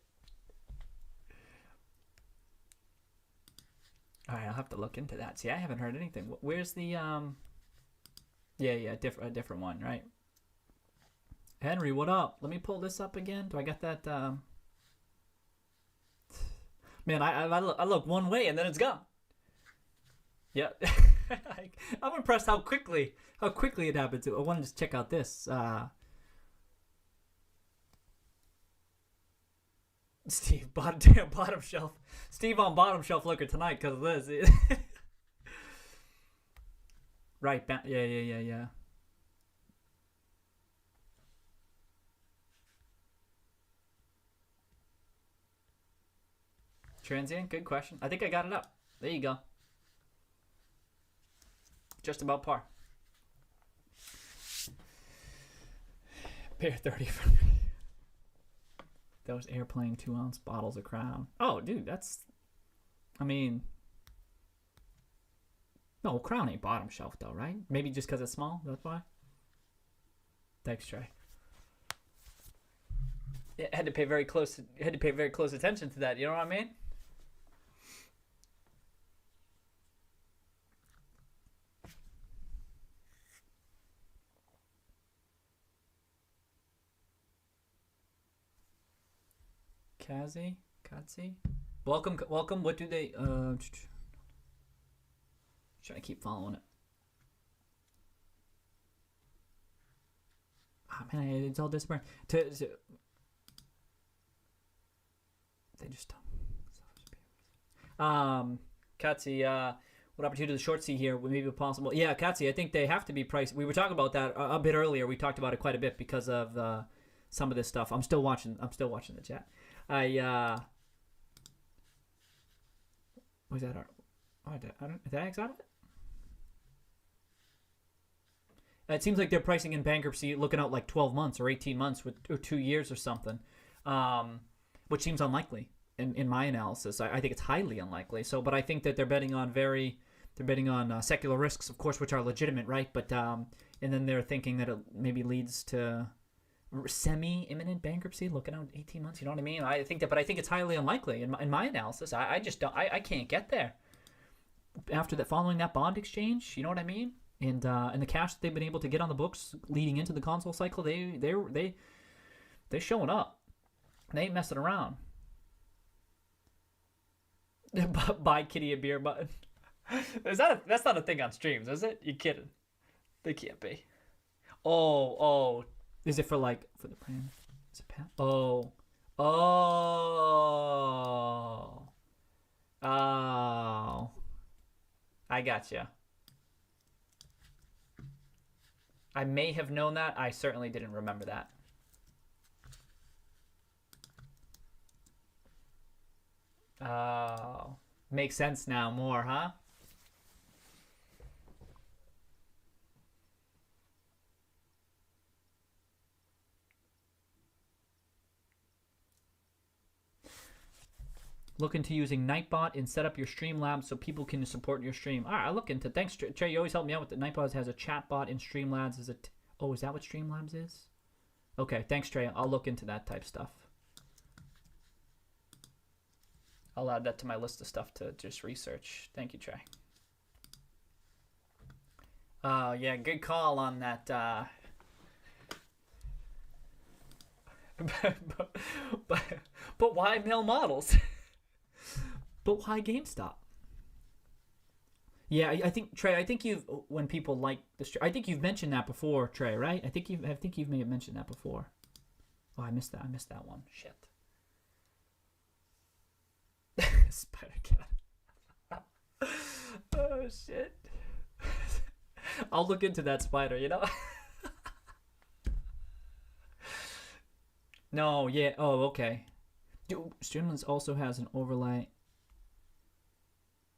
All right, I'll have to look into that. See, I haven't heard anything. Where's the Yeah, a different one, right? Henry, what up? Let me pull this up again. Do I got that? Man, I look one way and then it's gone. Yeah, I'm impressed how quickly it happens. I want to just check out this. Steve, bottom shelf. Steve on bottom shelf liquor tonight because of this. Right. Yeah. Transient, good question. I think I got it up. There you go. Just about par. Pair 30 for me. Those airplane 2-ounce bottles of Crown. Oh, dude, that's. I mean. No, Crown ain't bottom shelf though, right? Maybe just because it's small. That's why. Thanks, Trey. It had to pay very close attention to that. You know what I mean? Kazi. Welcome. What do they? Trying to keep following it. Oh man, it's all disappearing. They just. Katsi, what opportunity to the short sea here would maybe be possible? Yeah, Katsi, I think they have to be priced. We were talking about that a bit earlier. We talked about it quite a bit because of some of this stuff. I'm still watching the chat. Was that our? Oh, did I X out of it? It seems like they're pricing in bankruptcy, looking out like 12 months or 18 months or 2 years or something, which seems unlikely in my analysis. I think it's highly unlikely. So, but I think that they're betting on secular risks, of course, which are legitimate, right? But and then they're thinking that it maybe leads to semi-imminent bankruptcy, looking out 18 months. You know what I mean? I think it's highly unlikely in my analysis. I just don't. I can't get there after that, following that bond exchange. You know what I mean? And the cash that they've been able to get on the books leading into the console cycle, they're showing up. They ain't messing around. Buy Kitty a beer button. That's not a thing on streams, is it? You kidding? They can't be. Oh. Is it for the brand? Is it Pat? Oh. I gotcha. I may have known that. I certainly didn't remember that. Oh. Makes sense now more, huh? Look into using Nightbot and set up your Streamlabs so people can support your stream. All right, I'll look into it. Thanks, Trey. You always help me out with it. Nightbot has a chatbot in Streamlabs. Is that what Streamlabs is? Okay, thanks, Trey. I'll look into that type stuff. I'll add that to my list of stuff to just research. Thank you, Trey. Yeah, good call on that. But why male models? But why GameStop? Yeah, I think Trey. I think when people like the I think you've mentioned that before, Trey. Right? I think you may have mentioned that before. Oh, I missed that one. Shit. Spider Cat. Oh shit. I'll look into that spider. You know. No. Yeah. Oh. Okay. Streamlabs also has an overlay.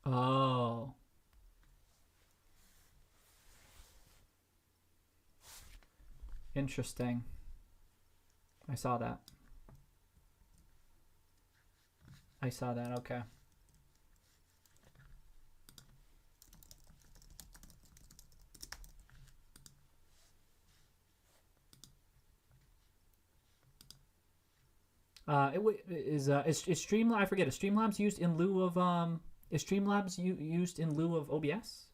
Oh. Interesting. I saw that. Okay. Is Streamlabs? I forget. Is Streamlabs used in lieu of Is Streamlabs used in lieu of OBS?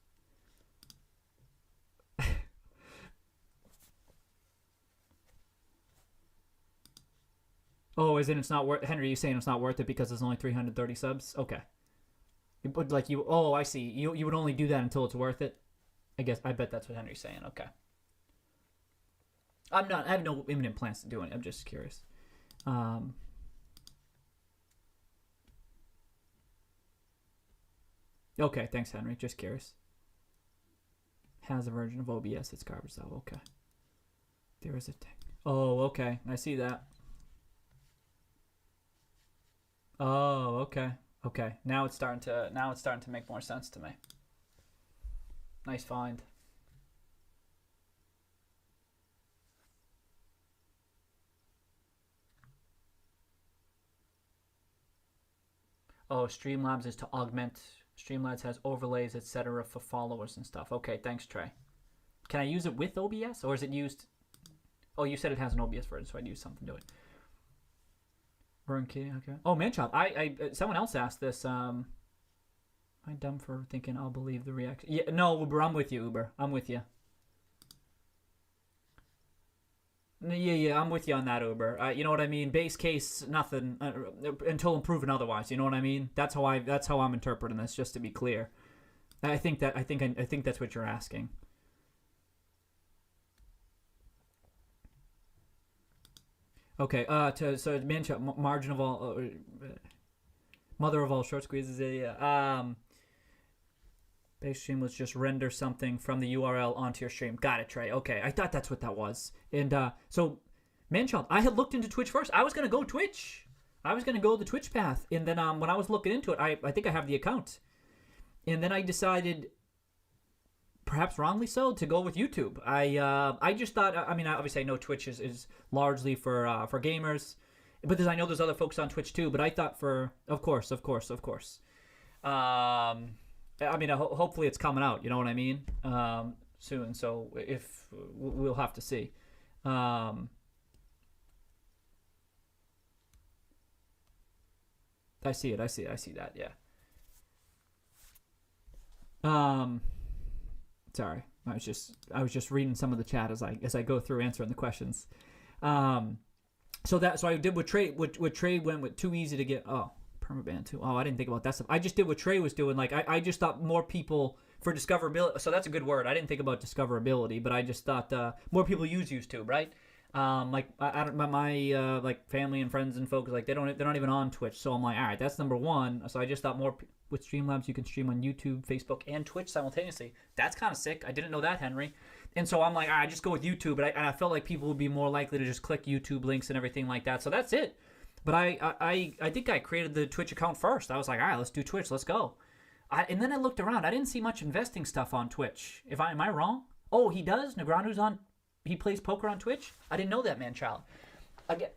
Oh, it's not worth? Henry, you saying it's not worth it because there's only 330 subs? Okay. But oh, I see. You would only do that until it's worth it. I bet that's what Henry's saying. Okay. I have no imminent plans to do it. I'm just curious. Okay, thanks, Henry. Just curious. Has a version of OBS. It's garbage though. Okay. There is a thing. Oh, okay. I see that. Oh, okay. Okay. Now it's starting to make more sense to me. Nice find. Oh, Streamlabs is to augment. Streamlabs has overlays, etc. for followers and stuff. Okay, thanks, Trey. Can I use it with OBS, or is it used? Oh, you said it has an OBS version, so I'd use something to it. Okay. Oh, Manchop. Someone else asked this. Am I dumb for thinking I'll believe the reaction? Yeah, no, Uber. I'm with you, Uber. I'm with you. Yeah, I'm with you on that, Uber. You know what I mean? Base case, nothing until proven otherwise. You know what I mean? That's how I'm interpreting this. Just to be clear, I think that's what you're asking. Okay. So Manchop, margin of all, mother of all short squeezes. Yeah. Base stream was just render something from the URL onto your stream. Got it, Trey. Okay, I thought that's what that was. And so, Manchild, I had looked into Twitch first. I was gonna go Twitch. I was gonna go the Twitch path, and then when I was looking into it, I think I have the account, and then I decided, perhaps wrongly so, to go with YouTube. I just thought. I mean, obviously I know Twitch is largely for gamers, but I know there's other folks on Twitch too. But I thought of course. I mean, hopefully it's coming out. You know what I mean? Soon. So if we'll have to see. I see it. I see that. Yeah. Sorry, I was just reading some of the chat as I go through answering the questions. So I did what Trey went with too easy to get. Oh, permaban too. Oh, I didn't think about that stuff. I just did what Trey was doing. Like I just thought more people for discoverability. So that's a good word. I didn't think about discoverability, but I just thought more people use YouTube, right? Like I don't my like family and friends and folks, like they're not even on Twitch. So I'm like, all right, that's number one. So I just thought more with Streamlabs you can stream on YouTube, Facebook, and Twitch simultaneously. That's kind of sick. I didn't know that, Henry. And so I'm like, all right, just go with YouTube. But I felt like people would be more likely to just click YouTube links and everything like that. So that's it. But I think I created the Twitch account first. I was like, all right, let's do Twitch. Let's go. And then I looked around. I didn't see much investing stuff on Twitch. Am I wrong? Oh, he does? Negrando's on. He plays poker on Twitch? I didn't know that, man, child. Again.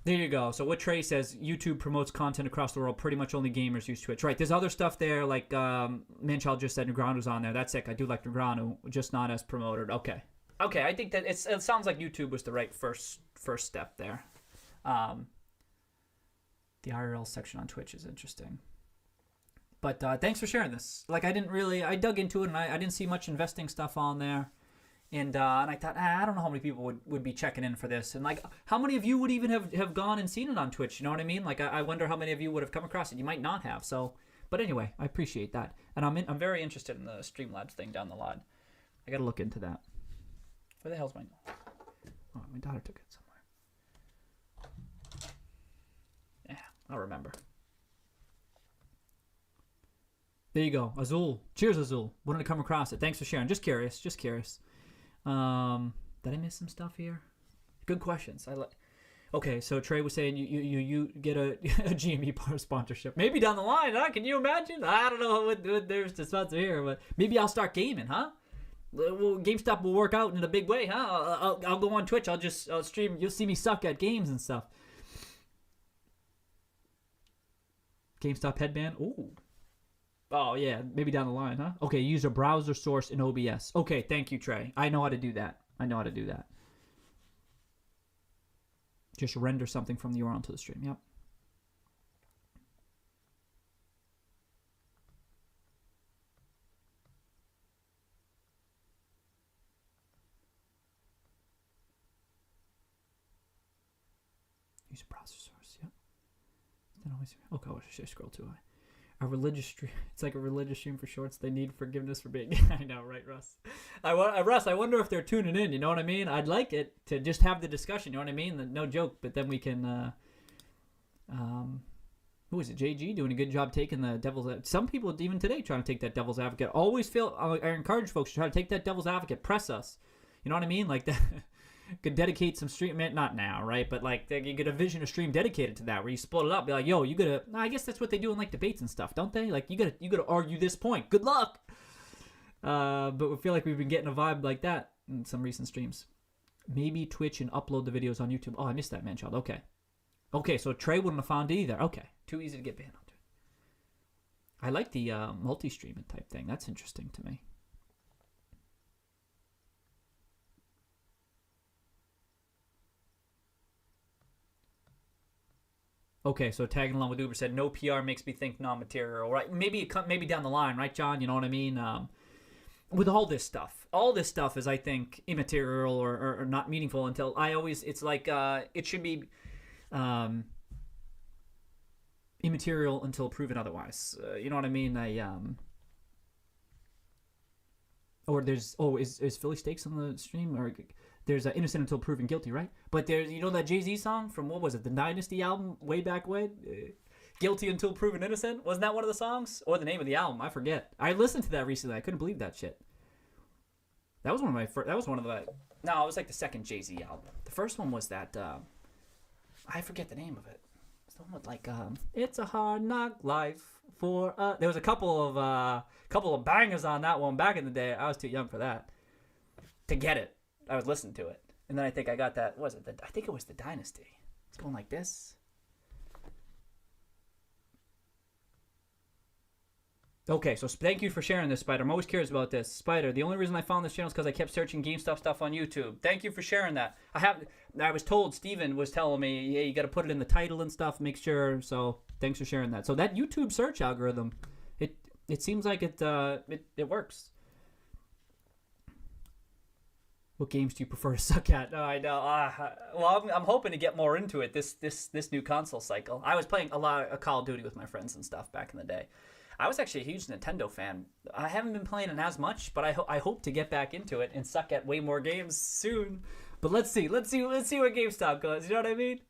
There you go. So what Trey says, YouTube promotes content across the world. Pretty much only gamers use Twitch. Right. There's other stuff there, like Manchild just said Negrando's on there. That's sick. I do like Negrando, just not as promoted. Okay. Okay, I think that it sounds like YouTube was the right first step there. The IRL section on Twitch is interesting. But thanks for sharing this. Like, I dug into it, and I didn't see much investing stuff on there. And I thought, I don't know how many people would be checking in for this. And, like, how many of you would even have gone and seen it on Twitch? You know what I mean? Like, I wonder how many of you would have come across it. You might not have. So, but anyway, I appreciate that. And I'm very interested in the Streamlabs thing down the line. I got to look into that. Where the hell's my... Oh, my daughter took it somewhere. Yeah, I'll remember. There you go. Azul. Cheers, Azul. Wanted to come across it. Thanks for sharing. Just curious. Did I miss some stuff here? Good questions. Okay, so Trey was saying you get a GME bar sponsorship. Maybe down the line, huh? Can you imagine? I don't know what there's to sponsor here, but maybe I'll start gaming, huh? Well, Gamestop will work out in a big way, huh? I'll go on Twitch. I'll stream. You'll see me suck at games and stuff. GameStop headband. Ooh. Oh, yeah. Maybe down the line, huh? Okay, use a browser source in OBS. Okay, thank you, Trey. I know how to do that. Just render something from the URL to the stream. Yep. Use a browser source. Yep. Then always. Okay, should I scroll too high? A religious stream. It's like a religious stream for shorts. They need forgiveness for being. I know, right, Russ? Russ, I wonder if they're tuning in. You know what I mean? I'd like it to just have the discussion. You know what I mean? No joke. But then we can. Who is it? JG doing a good job taking the devil's. Some people even today trying to take that devil's advocate. Always feel. I encourage folks to try to take that devil's advocate. Press us. You know what I mean? Like that. Could dedicate some stream, not now, right? But like you get a vision of stream dedicated to that, where you split it up, be like, yo, you gotta. I guess that's what they do in like debates and stuff, don't they? Like you gotta argue this point. Good luck. But we feel like we've been getting a vibe like that in some recent streams. Maybe Twitch and upload the videos on YouTube. Oh, I missed that, man, child. Okay, so Trey wouldn't have found it either. Okay, too easy to get banned on. I like the multi-streaming type thing. That's interesting to me. Okay, so tagging along with Uber said, no PR makes me think non-material, right? Maybe down the line, right, John? You know what I mean? With all this stuff is, I think, immaterial or not meaningful until it's like it should be immaterial until proven otherwise. You know what I mean? Is Philly Steaks on the stream? Or there's innocent until proven guilty, right? But there's, that Jay-Z song from, what was it, the Dynasty album way back when? Guilty until proven innocent? Wasn't that one of the songs? Or the name of the album? I forget. I listened to that recently. I couldn't believe that shit. That was one of my first. That was one of the. No, it was like the second Jay-Z album. The first one was that. I forget the name of it. It's the one with like. It's a hard knock life for. There was a couple of bangers on that one back in the day. I was too young for that. To get it. I was listening to it, and then I think I got that. I think it was the Dynasty. It's going like this. Okay, so thank you for sharing this, Spider. I'm always curious about this, Spider. The only reason I found this channel is because I kept searching GameStop stuff on YouTube. Thank you for sharing that. I was told Steven was telling me, yeah, you got to put it in the title and stuff. Make sure. So thanks for sharing that. So that YouTube search algorithm, it seems like it works. What games do you prefer to suck at? Oh, I know. Well, I'm hoping to get more into it this new console cycle. I was playing a lot of Call of Duty with my friends and stuff back in the day. I was actually a huge Nintendo fan. I haven't been playing it as much, but I hope to get back into it and suck at way more games soon. But let's see where GameStop goes. You know what I mean?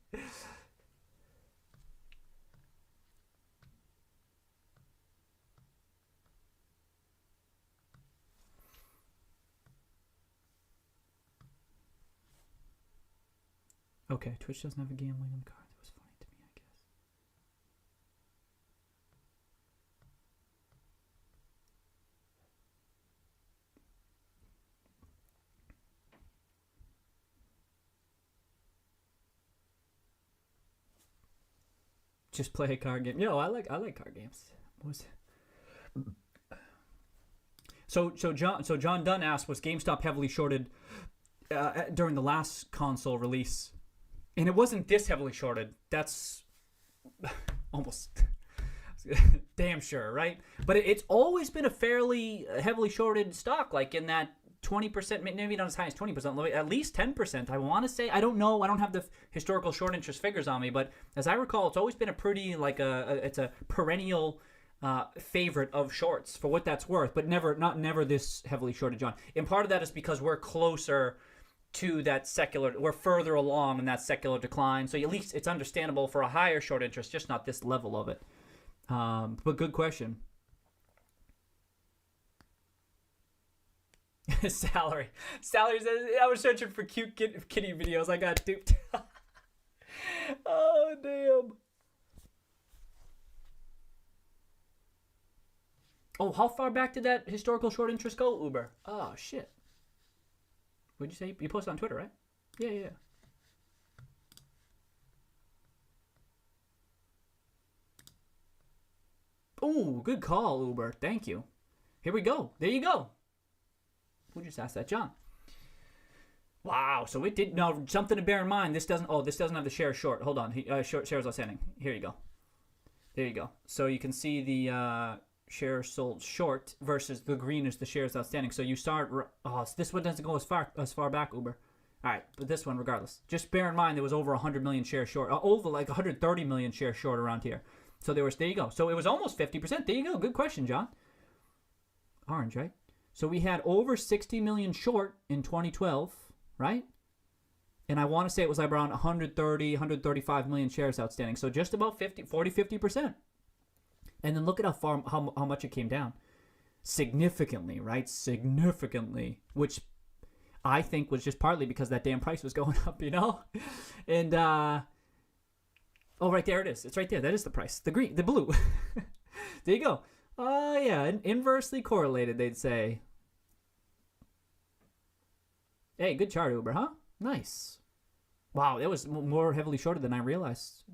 Okay, Twitch doesn't have a gambling on the card. That was funny to me, I guess. Just play a card game. Yo, I like card games. What was it? So John Dunn asked, was GameStop heavily shorted during the last console release? And it wasn't this heavily shorted. That's almost damn sure, right? But it's always been a fairly heavily shorted stock, like in that 20%, maybe not as high as 20%, at least 10%. I want to say, I don't know. I don't have the historical short interest figures on me, but as I recall, it's always been a pretty, like it's a perennial favorite of shorts for what that's worth, but never this heavily shorted, John. And part of that is because we're closer to that we're further along in that secular decline, so at least it's understandable for a higher short interest, just not this level of it. But good question. Salary says, I was searching for cute kitty videos. I got duped. Oh damn. Oh, how far back did that historical short interest go, Uber? Oh shit. What'd you say? You posted on Twitter, right? Yeah. Oh, good call, Uber. Thank you. Here we go. There you go. Who just asked that? John. Wow. So it did. Now, something to bear in mind. This doesn't have the share short. Hold on. Shares outstanding. Here you go. There you go. So you can see the shares sold short versus the green is the shares outstanding. So you start. Oh, this one doesn't go as far back, Uber. All right, but this one, regardless, just bear in mind there was over 100 million shares short, over like 130 million shares short around here. So there you go. So it was almost 50%. There you go. Good question, John. Orange, right? So we had over 60 million short in 2012, right? And I want to say it was like around 135 million shares outstanding. So just about 50%. And then look at how much it came down. Significantly, right? Significantly. Which I think was just partly because that damn price was going up, you know? And, oh, right there it is. It's right there. That is the price. The blue. There you go. Oh, yeah. Inversely correlated, they'd say. Hey, good chart, Uber, huh? Nice. Wow, that was more heavily shorted than I realized.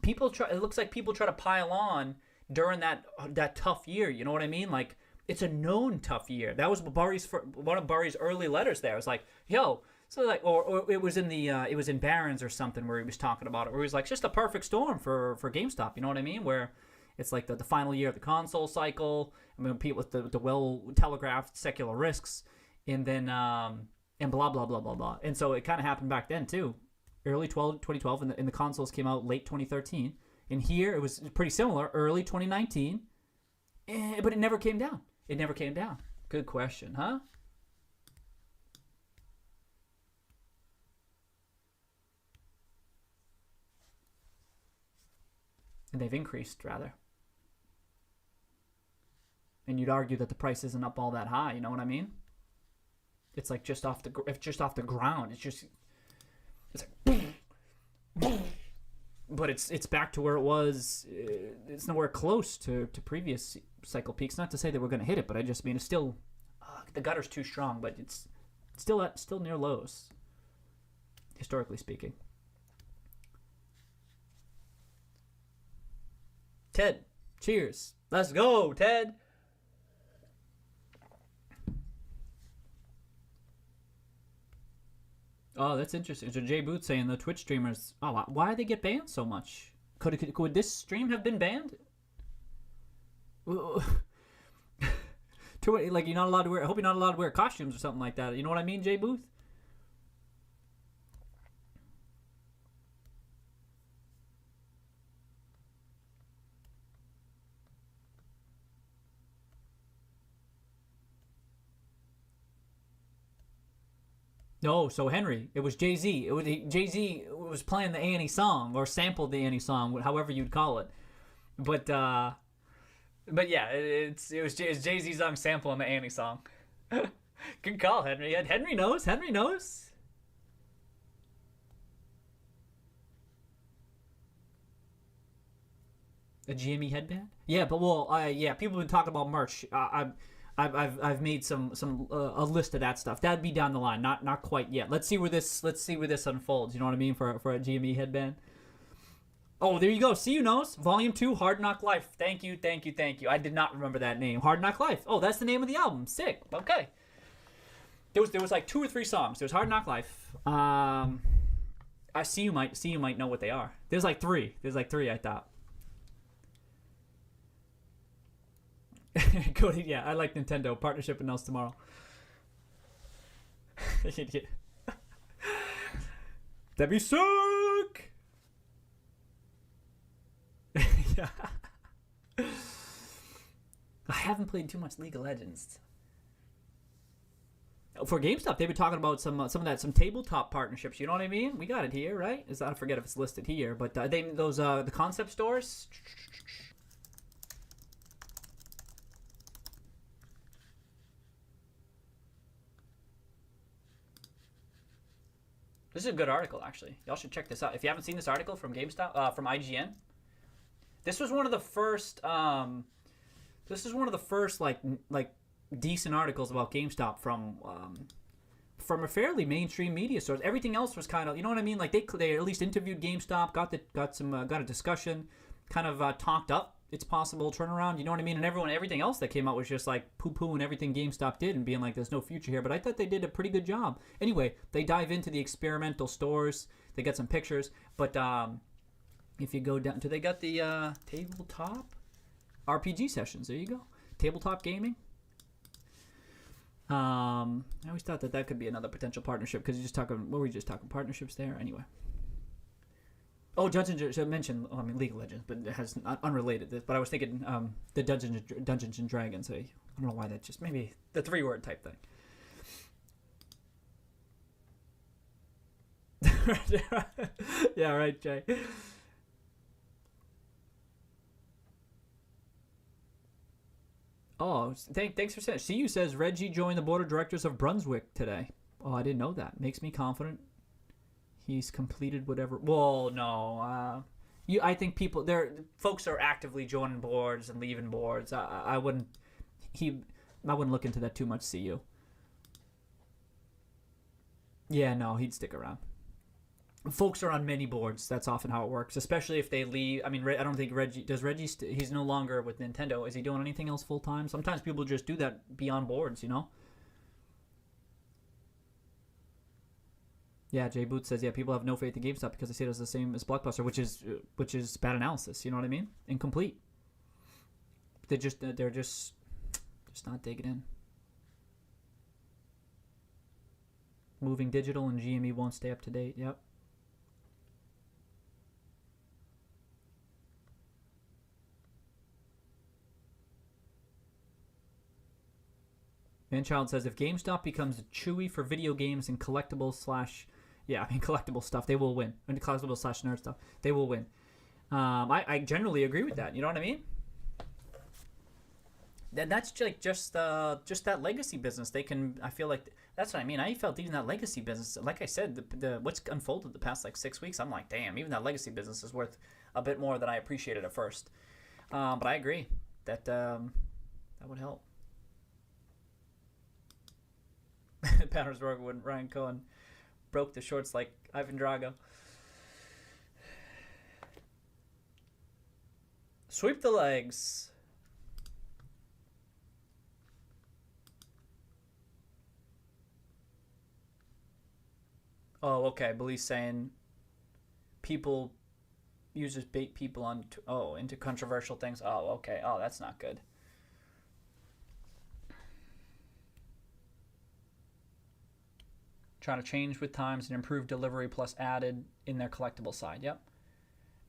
It looks like people try to pile on during that tough year. You know what I mean? Like, it's a known tough year. That was one of Barry's early letters there. It was like, yo, so like, or it was in Barron's or something where he was talking about it, where he was like, just a perfect storm for GameStop. You know what I mean? Where it's like the final year of the console cycle. I mean, people with the well telegraphed secular risks, and then and blah blah blah blah blah. And so it kind of happened back then too, early 2012, and the consoles came out late 2013. And here it was pretty similar, early 2019, but it never came down. It never came down. Good question, huh? And they've increased, rather. And you'd argue that the price isn't up all that high. You know what I mean? It's like just off the ground. It's like boom, boom. But it's back to where it was. It's nowhere close to previous cycle peaks. Not to say that we're going to hit it, but I just mean it's still the gutter's too strong, but it's still near lows, historically speaking. Ted, cheers. Let's go, Ted. Oh, that's interesting. So Jay Booth saying the Twitch streamers, why do they get banned so much? Could this stream have been banned? Like you're not allowed to wear. I hope you're not allowed to wear costumes or something like that. You know what I mean, Jay Booth? No, so Henry, it was Jay-Z. Jay-Z was playing the Annie song or sampled the Annie song, however you'd call it. But yeah, it was Jay-Z's song sampling the Annie song. Good call, Henry. Henry knows. Henry knows. A GME headband? Yeah, but yeah, people have been talking about merch. I've made some a list of that stuff. That'd be down the line, not quite yet. Let's see where this unfolds. You know what I mean for a GME headband. Oh, there you go. See, you knows. Volume 2, Hard Knock Life. Thank you. I did not remember that name. Hard Knock Life. Oh, that's the name of the album. Sick. Okay. There was like 2 or 3 songs. There's Hard Knock Life. I see you might know what they are. There's like 3. I thought. Cody, yeah, I like Nintendo. Partnership announced tomorrow. That'd be sick! Yeah. I haven't played too much League of Legends. For Gamestop, they've been talking about some tabletop partnerships. You know what I mean? We got it here, right? I forget if it's listed here, but the concept stores. This is a good article, actually. Y'all should check this out. If you haven't seen this article from GameStop, from IGN, this was one of the first. Like decent articles about GameStop from a fairly mainstream media source. Everything else was kind of, you know what I mean? Like they at least interviewed GameStop, got a discussion, kind of talked up its possible turnaround. You know what I mean? And everything else that came out was just like poo-pooing everything GameStop did and being like, there's no future here. But I thought they did a pretty good job. Anyway, they dive into the experimental stores. They got some pictures. But if you go down, they got the tabletop RPG sessions. There you go. Tabletop gaming. I always thought that could be another potential partnership because what were we just talking? Partnerships there? Anyway. Oh, Dungeons. I mentioned, League of Legends, but it has unrelated. But I was thinking the Dungeons and Dragons. I don't know why that just maybe the 3-word type thing. Yeah, right, Jay. Oh, thanks for saying. CU says Reggie joined the board of directors of Brunswick today. Oh, I didn't know that. Makes me confident. He's completed whatever. Well, no. I think folks are actively joining boards and leaving boards. I wouldn't look into that too much. CU. Yeah, no, he'd stick around. Folks are on many boards. That's often how it works, especially if they leave. I mean, I don't think Reggie does. He's no longer with Nintendo. Is he doing anything else full time? Sometimes people just do that beyond boards, you know. Yeah, Jay Booth says, yeah, people have no faith in GameStop because they say it's the same as Blockbuster, which is bad analysis. You know what I mean? Incomplete. They're just not digging in. Moving digital and GME won't stay up to date. Yep. Manchild says, if GameStop becomes Chewy for video games and collectible stuff, they will win. And collectible / nerd stuff, they will win. I generally agree with that. You know what I mean? That's like just that legacy business. They can. I feel like that's what I mean. I felt even that legacy business, like I said, the what's unfolded the past like 6 weeks. I'm like, damn, even that legacy business is worth a bit more than I appreciated at first. But I agree that would help. Patterns work when Ryan Cohen broke the shorts like Ivan Drago. Sweep the legs. Oh, okay. Billy's saying users bait people into controversial things. Oh, okay. Oh, that's not good. trying to change with times and improve delivery plus added in their collectible side. Yep.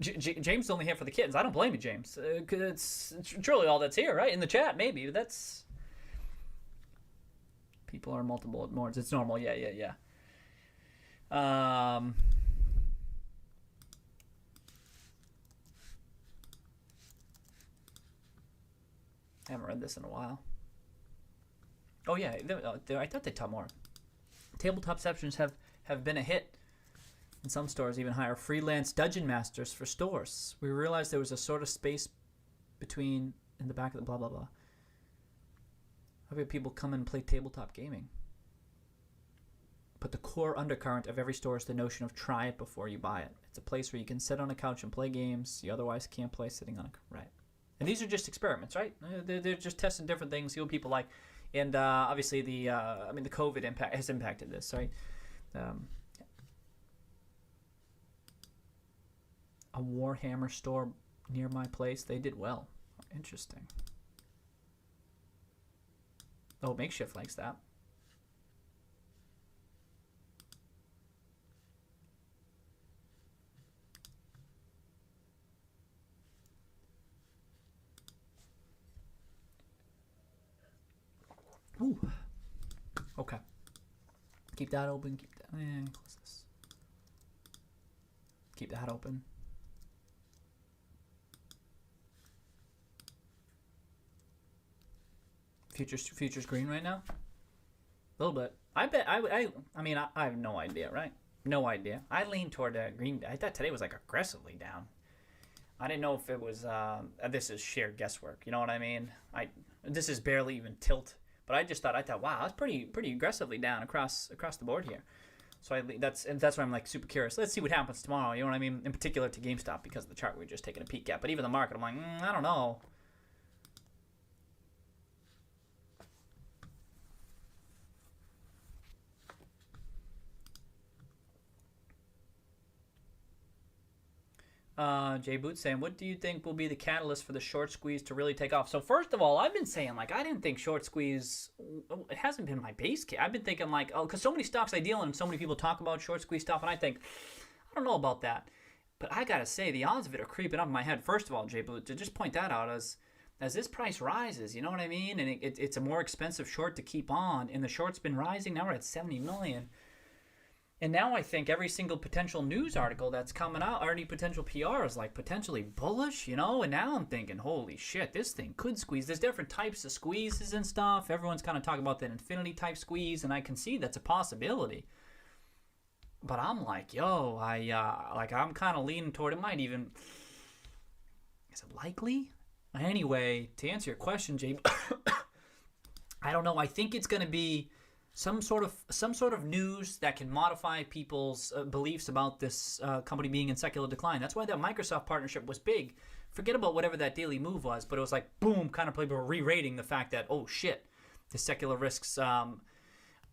James is only here for the kittens. I don't blame you, James. It's truly all that's here, right? In the chat, maybe. That's... People are multiple modes. It's normal. Yeah. I haven't read this in a while. Oh, yeah. I thought they taught more. Tabletop sessions have been a hit. In some stores, even hire freelance dungeon masters for stores. We realized there was a sort of space between in the back of the blah, blah, blah. How about people come and play tabletop gaming? But the core undercurrent of every store is the notion of try it before you buy it. It's a place where you can sit on a couch and play games you otherwise can't play sitting on a... Right. And these are just experiments, right? They're just testing different things, see what people like. And obviously the COVID impact has impacted this, right? A Warhammer store near my place, they did well. Interesting. Oh, Makeshift likes that. Ooh. Okay. Keep that open. Keep that. Close this. Keep that open. Future's green right now. A little bit. I bet. I mean, I have no idea, right? No idea. I lean toward green. I thought today was like aggressively down. I didn't know if it was. This is sheer guesswork. You know what I mean? This is barely even tilt. But I thought, wow, that's pretty aggressively down across the board here. So that's why I'm like super curious. Let's see what happens tomorrow. You know what I mean? In particular to GameStop because of the chart we were just taking a peek at. But even the market, I'm like, I don't know. Jay Boots saying, what do you think will be the catalyst for the short squeeze to really take off? So first of all, I've been saying, like, I didn't think short squeeze, it hasn't been my base case. I've been thinking, like, oh, because so many stocks I deal in and so many people talk about short squeeze stuff, and I think, I don't know about that. But I got to say, the odds of it are creeping up in my head. First of all, Jay Boots, to just point that out as this price rises, you know what I mean? And it's a more expensive short to keep on, and the short's been rising. Now we're at 70 million. And now I think every single potential news article that's coming out, or any potential PR is like potentially bullish, you know? And now I'm thinking, holy shit, this thing could squeeze. There's different types of squeezes and stuff. Everyone's kind of talking about that infinity type squeeze, and I can see that's a possibility. But I'm like, yo, I'm kind of leaning toward it. Might even, is it likely? Anyway, to answer your question, Jay, I don't know. I think it's going to be some sort of news that can modify people's beliefs about this company being in secular decline. That's why that Microsoft partnership was big. Forget about whatever that daily move was, but it was like, boom, kind of people were re-rating the fact that, oh shit, the secular risks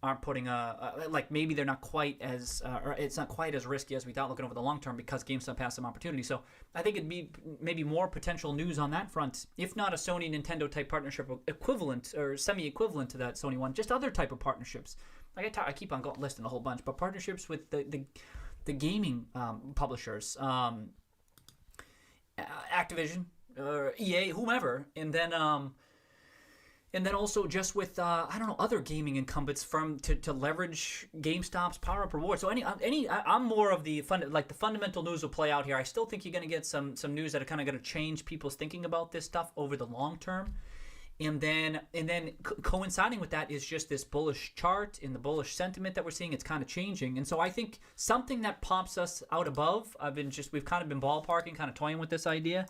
aren't putting like maybe they're not quite as, or it's not quite as risky as we thought looking over the long term because GameStop has some opportunity. So I think it'd be maybe more potential news on that front, if not a Sony Nintendo type partnership equivalent or semi-equivalent to that Sony one, just other type of partnerships. Like I keep on listing a whole bunch, but partnerships with the gaming publishers, Activision, EA, whomever, and then also just with other gaming incumbents to leverage GameStop's power up reward. So I'm more of the fundamental news will play out here. I still think you're going to get some news that are kind of going to change people's thinking about this stuff over the long term. And then coinciding with that is just this bullish chart and the bullish sentiment that we're seeing. It's kind of changing. And so I think something that pops us out above, we've kind of been ballparking, kind of toying with this idea,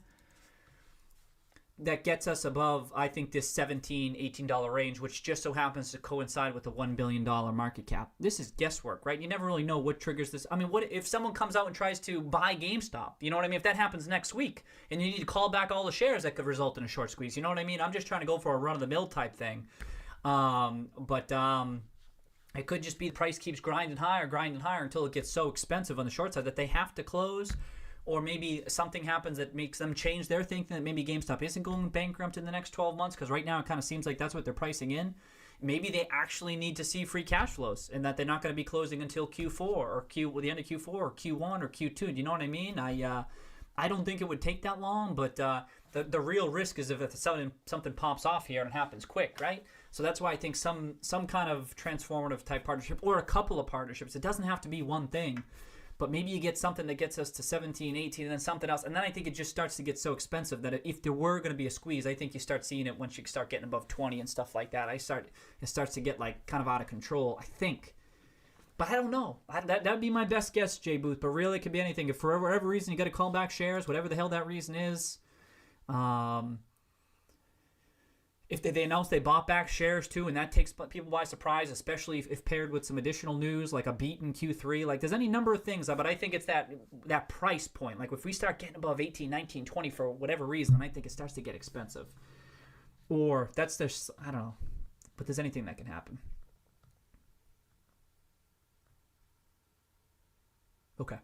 that gets us above, I think, this $17, $18 range, which just so happens to coincide with the $1 billion market cap. This is guesswork, right? You never really know what triggers this. I mean, what if someone comes out and tries to buy GameStop? You know what I mean? If that happens next week and you need to call back all the shares, that could result in a short squeeze. You know what I mean? I'm just trying to go for a run-of-the-mill type thing. But it could just be the price keeps grinding higher until it gets so expensive on the short side that they have to close. Or maybe something happens that makes them change their thinking that maybe GameStop isn't going bankrupt in the next 12 months, because right now it kind of seems like that's what they're pricing in. maybe they actually need to see free cash flows and that they're not going to be closing until Q4 or the end of Q4 or Q1 or Q2. Do you know what I mean? I don't think it would take that long, but the real risk is if something pops off here and happens quick, right? So that's why I think some kind of transformative type partnership or a couple of partnerships. It doesn't have to be one thing, but maybe you get something that gets us to 17, 18, and then something else. And then I think it just starts to get so expensive that if there were going to be a squeeze, I think you start seeing it once you start getting above 20 and stuff like that. It starts to get like kind of out of control, I think. But I don't know. That would be my best guess, Jay Booth. But really, it could be anything. If for whatever reason you got to call back shares, whatever the hell that reason is, if they announce they bought back shares too, and that takes people by surprise, especially if paired with some additional news like a beat in Q3, like there's any number of things, but I think it's that price point. Like if we start getting above 18, 19, 20 for whatever reason, I think it starts to get expensive. Or that's just, I don't know, but there's anything that can happen. Okay.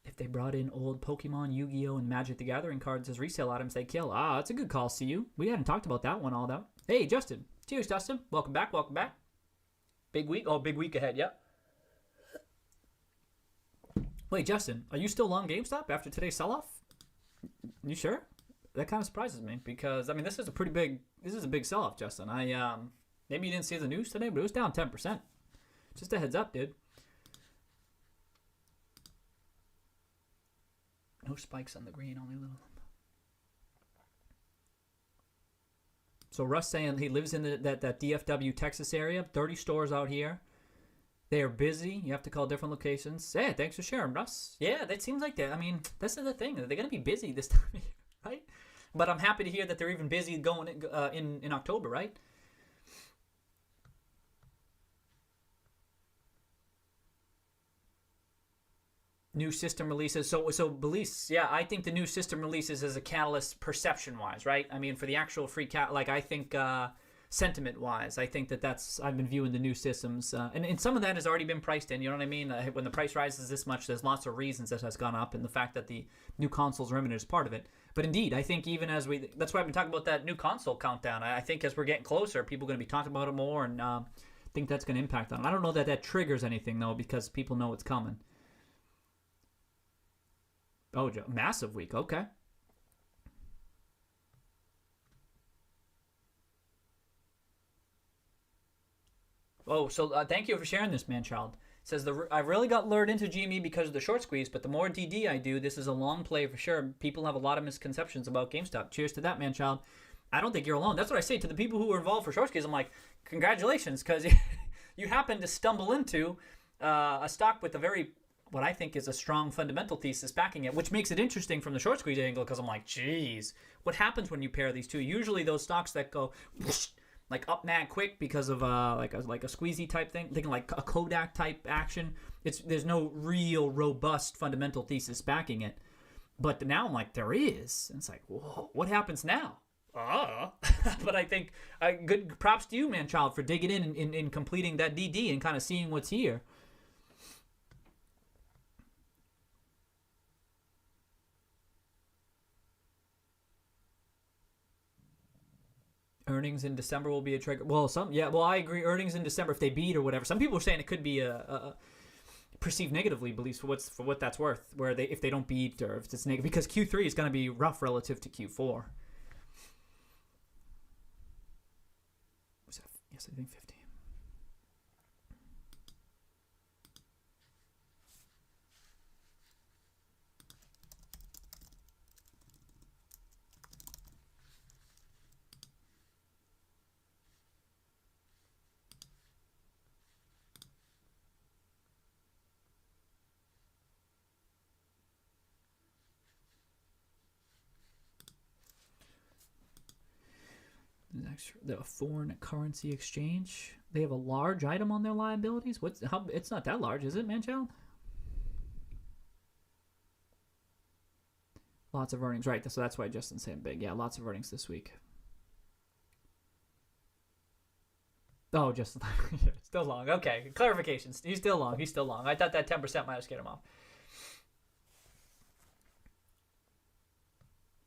If they brought in old Pokemon, Yu-Gi-Oh, and Magic the Gathering cards as resale items, they kill. Ah, that's a good call, CU. We hadn't talked about that one all that. Hey, Justin. Cheers, Justin. Welcome back. Welcome back. Big week. Oh, big week ahead. Yep. Wait, Justin, are you still long GameStop after today's sell-off? You sure? That kind of surprises me because, I mean, this is a big sell-off, Justin. Maybe you didn't see the news today, but it was down 10%. Just a heads up, dude. No spikes on the green, only little. So Russ saying he lives in that DFW, Texas area. 30 stores out here. They are busy. You have to call different locations. Hey, thanks for sharing, Russ. Yeah, that seems like that. I mean, that's the thing. They're going to be busy this time of year, right? But I'm happy to hear that they're even busy going in October, right? New system releases. So Belize, yeah, I think the new system releases is a catalyst perception-wise, right? I mean, for the actual free like I think sentiment-wise, I think that's I've been viewing the new systems, and some of that has already been priced in. You know what I mean? When the price rises this much, there's lots of reasons that has gone up, and the fact that the new consoles are imminent is part of it. But indeed, I think even as that's why I've been talking about that new console countdown. I think as we're getting closer, people are going to be talking about it more, and I think that's going to impact on it. I don't know that triggers anything though, because people know it's coming. Oh, massive week. Okay. Oh, so thank you for sharing this, Manchild. Says I really got lured into GME because of the short squeeze, but the more DD I do, this is a long play for sure. People have a lot of misconceptions about GameStop. Cheers to that, Manchild. I don't think you're alone. That's what I say to the people who are involved for short squeeze. I'm like, congratulations, because you happen to stumble into a stock with a very, what I think is a strong fundamental thesis backing it, which makes it interesting from the short squeeze angle, because I'm like, geez, what happens when you pair these two? Usually those stocks that go whoosh, like up mad quick because of like a squeezy type thing, thinking like a Kodak type action. There's no real robust fundamental thesis backing it. But now I'm like, there is. And it's like, whoa, what happens now? But I think good props to you, Manchild, for digging in completing that DD and kind of seeing what's here. Earnings in December will be a trigger. Well, I agree. Earnings in December, if they beat or whatever. Some people are saying it could be a perceived negatively, beliefs for what that's worth. Where if they don't beat or if it's negative, because Q3 is going to be rough relative to Q4. Yes, I think 50. The foreign currency exchange. They have a large item on their liabilities. It's not that large, is it, Manchild? Lots of earnings, right? So that's why Justin's saying big. Yeah, lots of earnings this week. Oh, Justin, still long. Okay, clarifications. He's still long. I thought that 10% might have scared him off.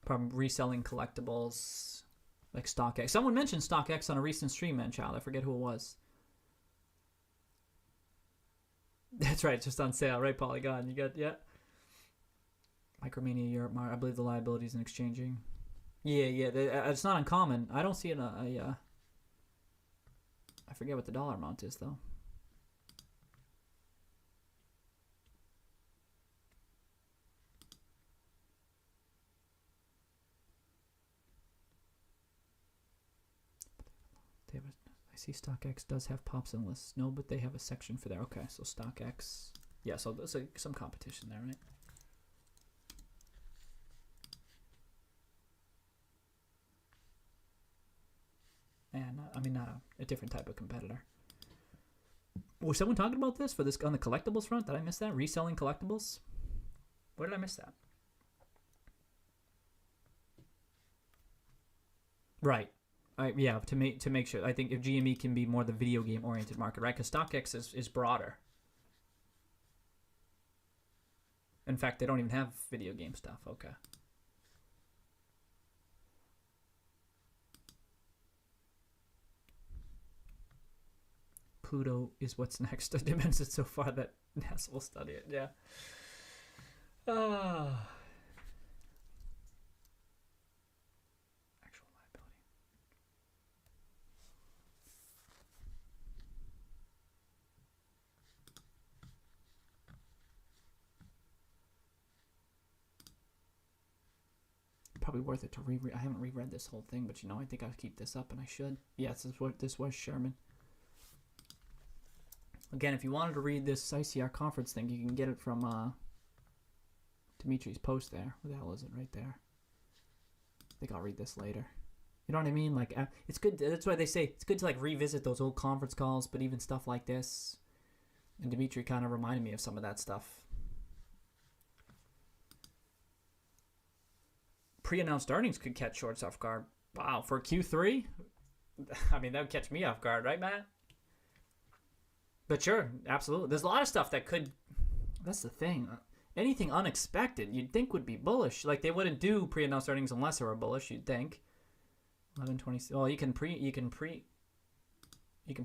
From reselling collectibles. Like StockX. Someone mentioned StockX on a recent stream, man, child. I forget who it was. That's right, it's just on sale, right, Polygon? You got, yeah. Micromania Europe, I believe the liabilities in exchanging. Yeah, it's not uncommon. I don't see it. I forget what the dollar amount is, though. I see StockX does have pops and lists. No, but they have a section for there. Okay, so StockX. Yeah, so there's some competition there, right? And not a different type of competitor. Was someone talking about this for this on the collectibles front? Did I miss that? Reselling collectibles? Where did I miss that? Right. Yeah, to make sure. I think if GME can be more the video game oriented market, right? Because StockX is broader. In fact, they don't even have video game stuff. Okay. Pluto is what's next. It demands it so far that NASA will study it. Yeah. Actual liability. Probably worth it to reread. I haven't reread this whole thing, but I think I'll keep this up, and I should. Yes, this was Sherman. Again, if you wanted to read this ICR conference thing, you can get it from Dimitri's post there. Where the hell is it? Right there. I think I'll read this later. You know what I mean? Like, it's good. That's why they say it's good to like revisit those old conference calls, but even stuff like this. And Dimitri kind of reminded me of some of that stuff. Pre-announced earnings could catch shorts off guard. Wow, for Q3? I mean, that would catch me off guard, right, Matt? But sure, absolutely. There's a lot of stuff that could... That's the thing. Anything unexpected you'd think would be bullish. Like, they wouldn't do pre-announced earnings unless they were bullish, you'd think. 11:20. Well, you can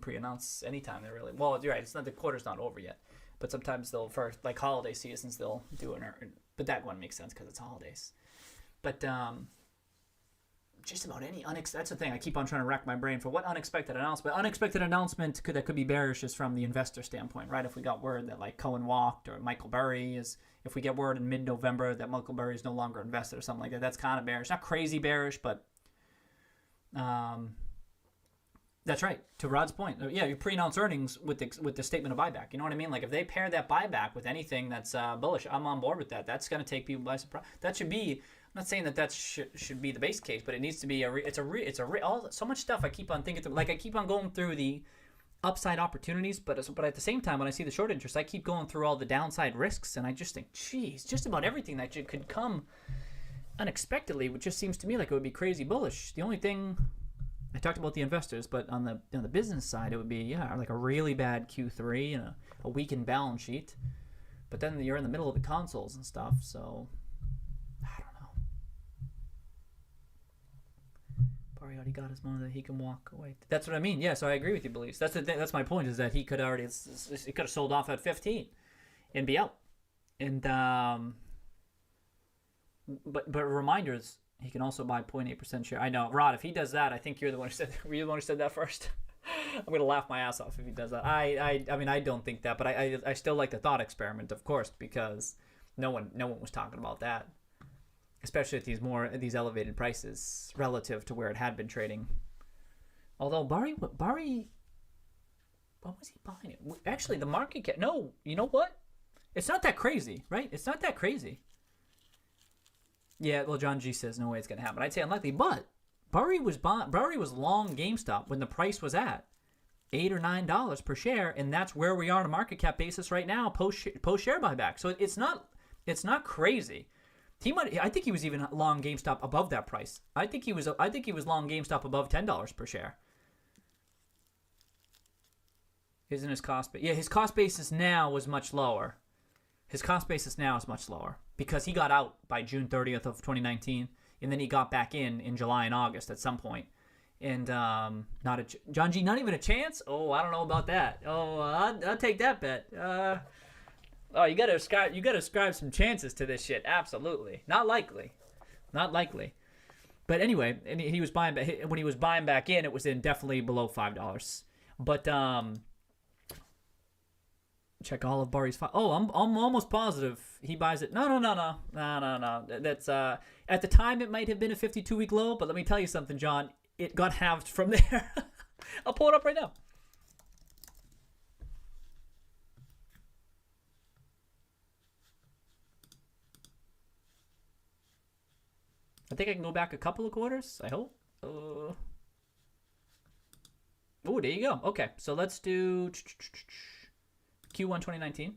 pre-announce anytime they're really... Well, you're right. It's not, the quarter's not over yet. But sometimes they'll, for like holiday seasons, they'll do but that one makes sense because it's holidays. But just about any that's the thing. I keep on trying to rack my brain for what unexpected announcement. Unexpected announcement that could be bearish is from the investor standpoint, right? If we got word that like Cohen walked or Michael Burry is, if we get word in mid-November that Michael Burry is no longer invested or something like that, that's kind of bearish. Not crazy bearish, but that's right. To Rod's point, yeah, you pre-announce earnings with the statement of buyback. You know what I mean? Like if they pair that buyback with anything that's bullish, I'm on board with that. That's going to take people by surprise. That should be. I'm not saying that should be the base case, but it needs to be so much stuff I keep on thinking through. Like I keep on going through the upside opportunities, but at the same time, when I see the short interest, I keep going through all the downside risks, and I just think, geez, just about everything that could come unexpectedly, which just seems to me like it would be crazy bullish. The only thing I talked about the investors, but on the business side, it would be like a really bad Q3 and a weakened balance sheet. But then you're in the middle of the consoles and stuff, so I don't know. Barry already got his money that he can walk away. That's what I mean. Yeah, so I agree with you, Belize. That's the thing. That's my point, is that he could already he could have sold off at 15 and be out. And but reminders. He can also buy 0.8% share. I know, Rod. If he does that, I think you're the one who said. Were you the one who said that first? I'm gonna laugh my ass off if he does that. I mean, I don't think that, but I still like the thought experiment, of course, because no one was talking about that, especially at these elevated prices relative to where it had been trading. Although Barry, what was he buying it? Actually, the market cap. No, you know what? It's not that crazy, right? It's not that crazy. Yeah, well, John G says no way it's gonna happen. I'd say unlikely, but Burry was long GameStop when the price was at $8 or $9 per share, and that's where we are on a market cap basis right now, post share buyback. So it's not crazy. I think he was even long GameStop above that price. I think he was long GameStop above $10 per share. Isn't his cost base? Yeah, his cost basis now was much lower. His cost basis now is much lower because he got out by June 30th of 2019. and then he got back in July and August at some point. And not a John G, not even a chance. Oh, I don't know about that. Oh, I'll take that bet. Oh, you gotta ascribe some chances to this shit. Absolutely, not likely. But anyway, and he was buying when he was buying back in, it was in definitely below $5. But check all of Bari's file. Oh, I'm almost positive he buys it. No. That's at the time it might have been a 52-week low, but let me tell you something, John. It got halved from there. I'll pull it up right now. I think I can go back a couple of quarters, I hope. Oh, there you go. Okay, so let's do Q1 2019.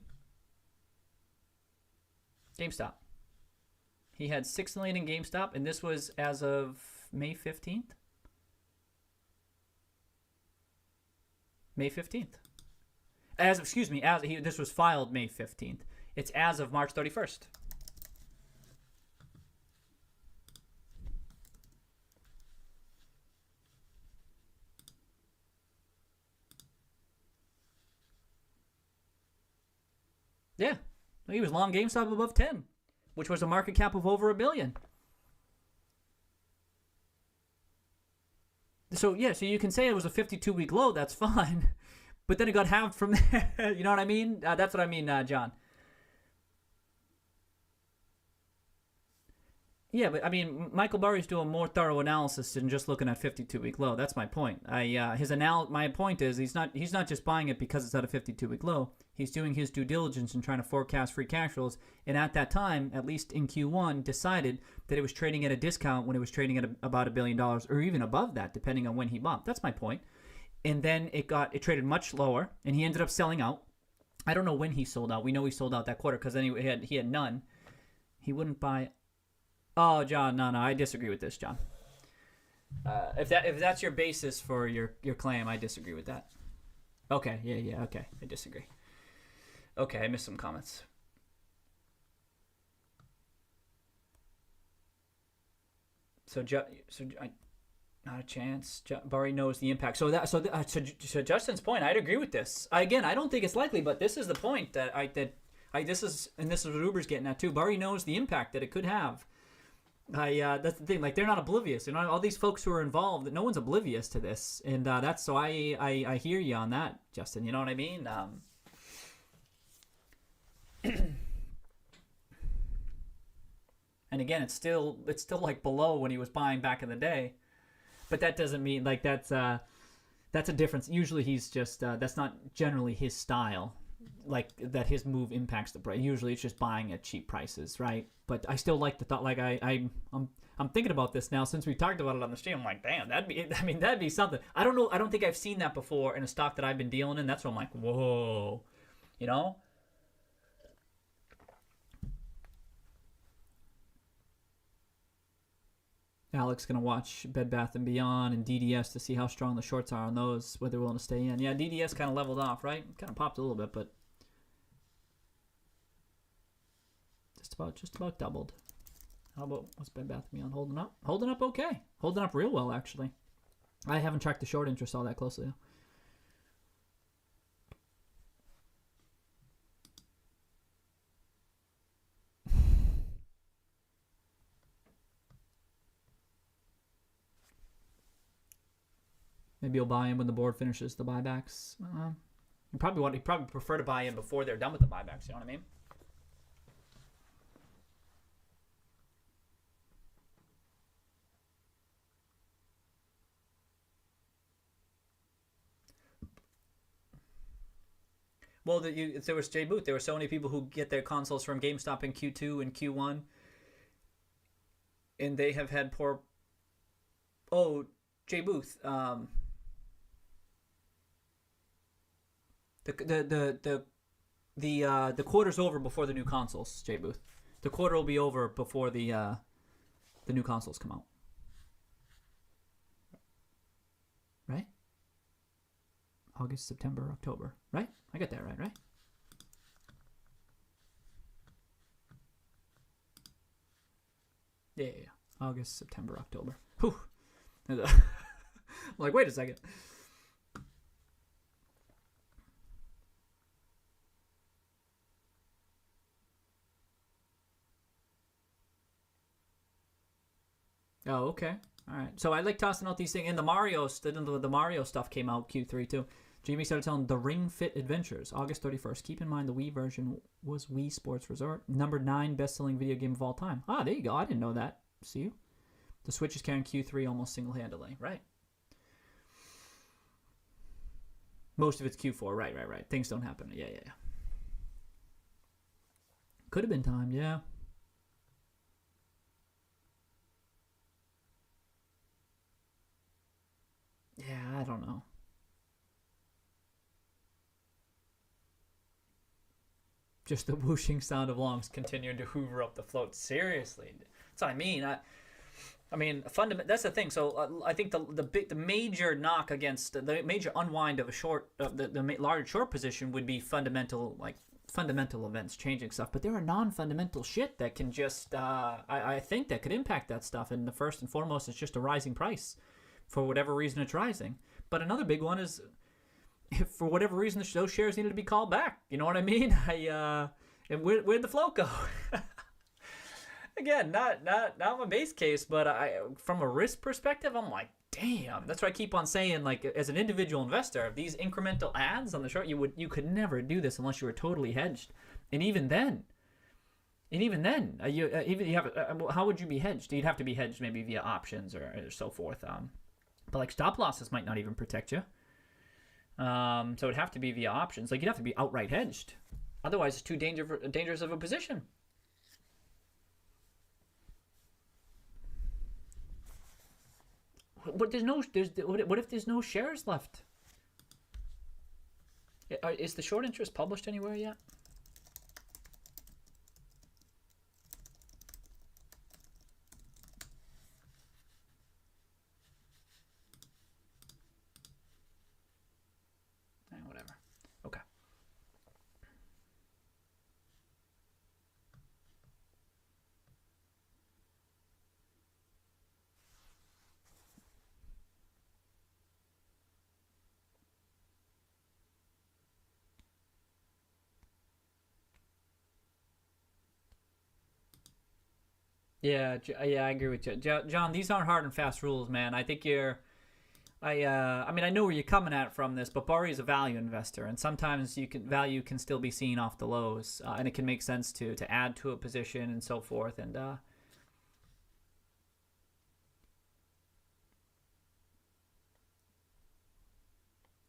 GameStop. He had 6 million in GameStop, and this was as of May 15th. May 15th. This was filed May 15th. It's as of March 31st. Yeah, he was long GameStop above 10, which was a market cap of over $1 billion. So yeah, so you can say it was a 52-week low. That's fine, but then it got halved from there. You know what I mean? That's what I mean, John. Yeah, but I mean, Michael Burry's doing more thorough analysis than just looking at 52-week low. That's my point. My point is he's not just buying it because it's at a 52-week low. He's doing his due diligence and trying to forecast free cash flows. And at that time, at least in Q1, decided that it was trading at a discount when it was trading at about $1 billion, or even above that, depending on when he bought. That's my point. And then it traded much lower, and he ended up selling out. I don't know when he sold out. We know he sold out that quarter because then he had none. He wouldn't buy. Oh, John, no, I disagree with this, John. If that's your basis for your claim, I disagree with that. Okay, yeah, okay, I disagree. Okay, I missed some comments. Not a chance. Barry knows the impact. So Justin's point, I'd agree with this. Again, I don't think it's likely, but this is the point this is what Uber's getting at too. Barry knows the impact that it could have. That's the thing. Like, they're not oblivious. You know, all these folks who are involved, no one's oblivious to this, and that's so I hear you on that, Justin. You know what I mean? And again, it's still like below when he was buying back in the day, but that doesn't mean like that's a difference. Usually, he's just that's not generally his style. Like that, his move impacts the price. Usually, it's just buying at cheap prices, right? But I still like the thought. Like I'm thinking about this now since we talked about it on the stream. I'm like, damn, that'd be something. I don't know. I don't think I've seen that before in a stock that I've been dealing in. That's why I'm like, whoa, you know. Alex gonna watch Bed Bath & Beyond and DDS to see how strong the shorts are on those, whether they're willing to stay in. Yeah, DDS kind of leveled off, right? Kind of popped a little bit, but just about doubled. How about what's Bed Bath & Beyond holding up? Holding up okay. Holding up real well, actually. I haven't tracked the short interest all that closely, though. Maybe you'll buy in when the board finishes the buybacks. You probably prefer to buy in before they're done with the buybacks. You know what I mean? Well, there was Jay Booth. There were so many people who get their consoles from GameStop in Q2 and Q1, and they have had poor. Oh, Jay Booth. The quarter's over before the new consoles, Jay Booth. The quarter will be over before the new consoles come out. Right? August, September, October. Right? I got that right? Yeah. August, September, October. Whew. I'm like, wait a second. Oh, okay. All right. So I like tossing out these things. And the Mario stuff came out Q3 too. Jamie started telling the Ring Fit Adventures, August 31st. Keep in mind the Wii version was Wii Sports Resort. Number 9 best-selling video game of all time. Ah, there you go. I didn't know that. See you. The Switch is carrying Q3 almost single-handedly. Right. Most of it's Q4. Right. Things don't happen. Yeah. Could have been timed, yeah. Yeah, I don't know. Just the whooshing sound of longs continuing to hoover up the float. Seriously, that's what I mean. I mean, that's the thing. So I think the major knock against the major unwind of a short, the large short position would be fundamental events changing stuff. But there are non-fundamental shit that can just I think that could impact that stuff. And the first and foremost is just a rising price. For whatever reason, it's rising. But another big one is, if for whatever reason, those shares needed to be called back. You know what I mean? And where'd the float go? Again, not my base case, but from a risk perspective, I'm like, damn. That's what I keep on saying. Like, as an individual investor, these incremental adds on the short, you could never do this unless you were totally hedged. And even then, how would you be hedged? You'd have to be hedged maybe via options or so forth. But like stop losses might not even protect you. So it'd have to be via options. Like you'd have to be outright hedged. Otherwise, it's too dangerous of a position. What if there's no shares left? Is the short interest published anywhere yet? Whatever. Okay. Yeah, I agree with you, John. These aren't hard and fast rules, man. I think you're. I mean, I know where you're coming at from this, but Bari is a value investor, and sometimes value can still be seen off the lows, and it can make sense to add to a position and so forth. And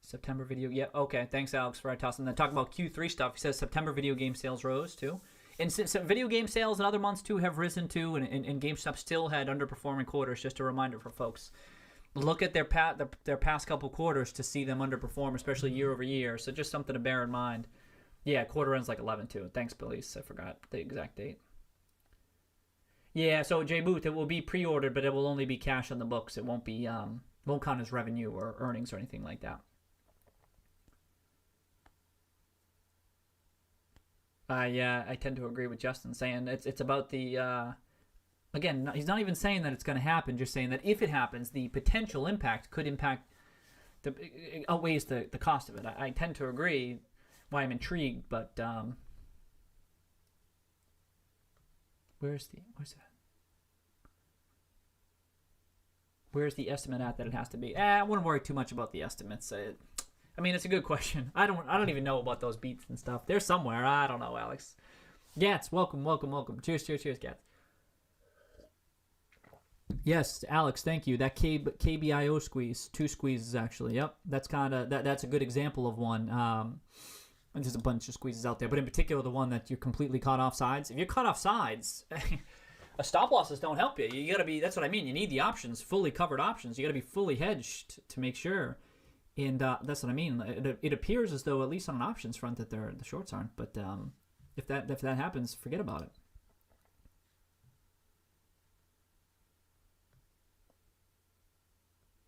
September video, yeah, okay. Thanks, Alex, for tossing that. Talk about Q3 stuff. He says September video game sales rose too. And some video game sales in other months too have risen too, and GameStop still had underperforming quarters. Just a reminder for folks. Look at their past couple quarters to see them underperform, especially year over year. So just something to bear in mind. Yeah, quarter ends like 11/2. Thanks, Belize. I forgot the exact date. Yeah, so J Booth, it will be pre-ordered, but it will only be cash on the books. It won't be won't count as revenue or earnings or anything like that. I tend to agree with Justin saying it's about the. Again, he's not even saying that it's going to happen, just saying that if it happens, the potential impact could impact it outweighs the cost of it. I tend to agree. Why I'm intrigued, but where's the estimate at that it has to be? I wouldn't worry too much about the estimates. I mean, it's a good question. I don't even know about those beats and stuff. They're somewhere. I don't know, Alex. Gats, welcome. Cheers, Gats. Yes, Alex, thank you. That KBIO squeeze, 2 squeezes actually. Yep, that's that's a good example of one. And there's a bunch of squeezes out there, but in particular the one that you're completely caught off sides. If you're caught off sides, stop losses don't help you. You gotta be. That's what I mean. You need the options, fully covered options. You gotta be fully hedged to make sure. And that's what I mean. It appears as though, at least on an options front, that the shorts aren't. But if that happens, forget about it.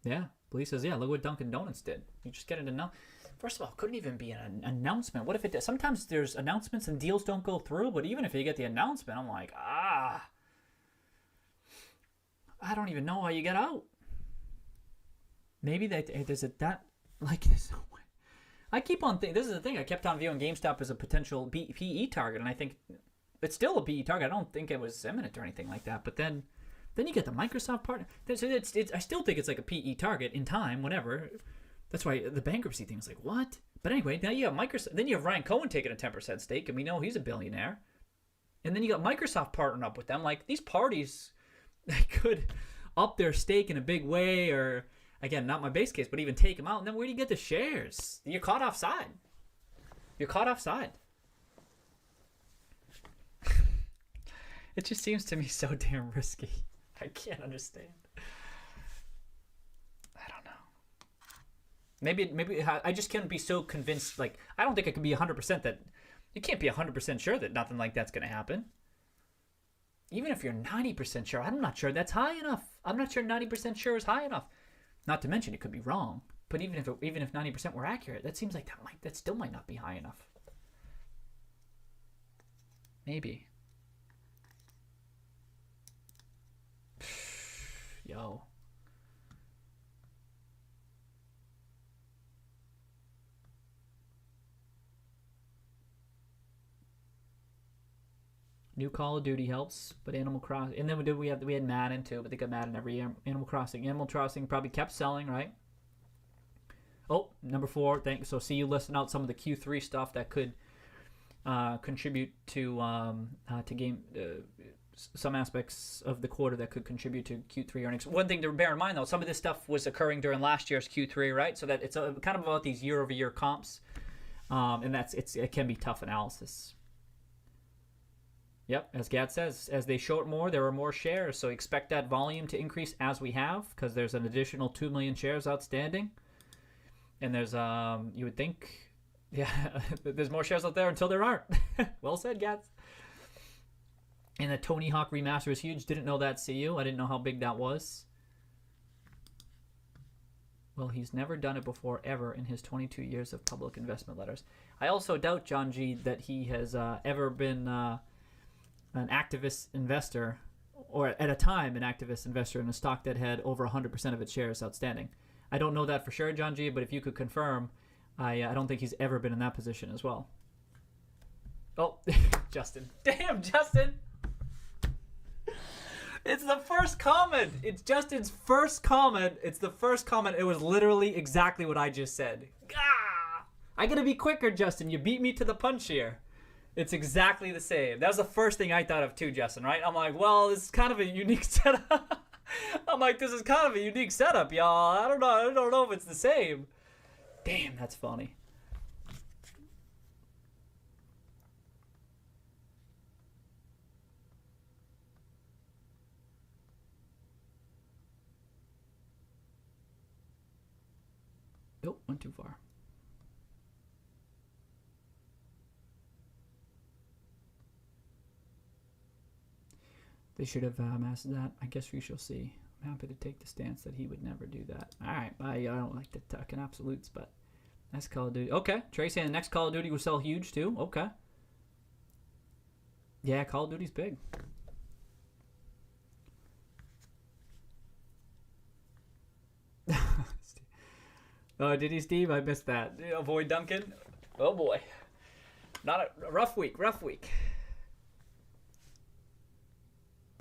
Yeah, Police says, yeah, look what Dunkin' Donuts did. You just get it announced. First of all, it couldn't even be an announcement. What if it does? Sometimes there's announcements and deals don't go through, but even if you get the announcement, I'm like, I don't even know how you get out. Maybe there's a that like there's no way. I keep on thinking. This is the thing. I kept on viewing GameStop as a potential PE target, and I think it's still a PE target. I don't think it was imminent or anything like that. But then you get the Microsoft partner. So I still think it's like a PE target in time, whatever. That's why the bankruptcy thing is like, what? But anyway, now you have Microsoft. Then you have Ryan Cohen taking a 10% stake, and we know he's a billionaire. And then you got Microsoft partnering up with them. Like, these parties, they could up their stake in a big way, or, again, not my base case, but even take them out. And then where do you get the shares? You're caught offside. You're caught offside. It just seems to me so damn risky. I can't understand. I don't know. Maybe I just can't be so convinced. Like, I don't think I can be 100% that you can't be 100% sure that nothing like that's going to happen. Even if you're 90% sure, I'm not sure that's high enough. I'm not sure 90% sure is high enough. Not to mention it could be wrong. But even if 90% were accurate, that seems like that still might not be high enough. Maybe. Yo. New Call of Duty helps, but Animal Crossing, and then we had Madden too, but they got Madden every year. Animal Crossing probably kept selling, right? Oh, number 4. Thanks. So see you listing out some of the Q3 stuff that could contribute to game some aspects of the quarter that could contribute to Q3 earnings. One thing to bear in mind though, some of this stuff was occurring during last year's Q3, right? So that it's kind of about these year-over-year comps, and it can be tough analysis. Yep, as Gad says, as they short more, there are more shares. So expect that volume to increase as we have, because there's an additional 2 million shares outstanding. And there's, you would think, yeah, there's more shares out there until there aren't. Well said, Gad. And the Tony Hawk remaster is huge. Didn't know that, CU. I didn't know how big that was. Well, he's never done it before, ever, in his 22 years of public investment letters. I also doubt, John G., that he has ever been... an activist investor, or at a time an activist investor in a stock that had over 100% of its shares outstanding. I don't know that for sure, John G., but if you could confirm, I don't think he's ever been in that position as well. Oh, Justin. Damn, Justin! It's the first comment! It's Justin's first comment. It's the first comment. It was literally exactly what I just said. Ah! I gotta be quicker, Justin. You beat me to the punch here. It's exactly the same. That was the first thing I thought of too, Justin, right? I'm like, well, this is kind of a unique setup. I'm like, this is kind of a unique setup, y'all. I don't know if it's the same. Damn, that's funny. Nope, went too far. They should have mastered that. I guess we shall see. I'm happy to take the stance that he would never do that. All right, I don't like to talk in absolutes, but next Call of Duty. Okay, Trey saying the next Call of Duty will sell huge too. Okay. Yeah, Call of Duty's big. Oh, did he, Steve? I missed that. Avoid Duncan. Oh boy, not a rough week. Rough week.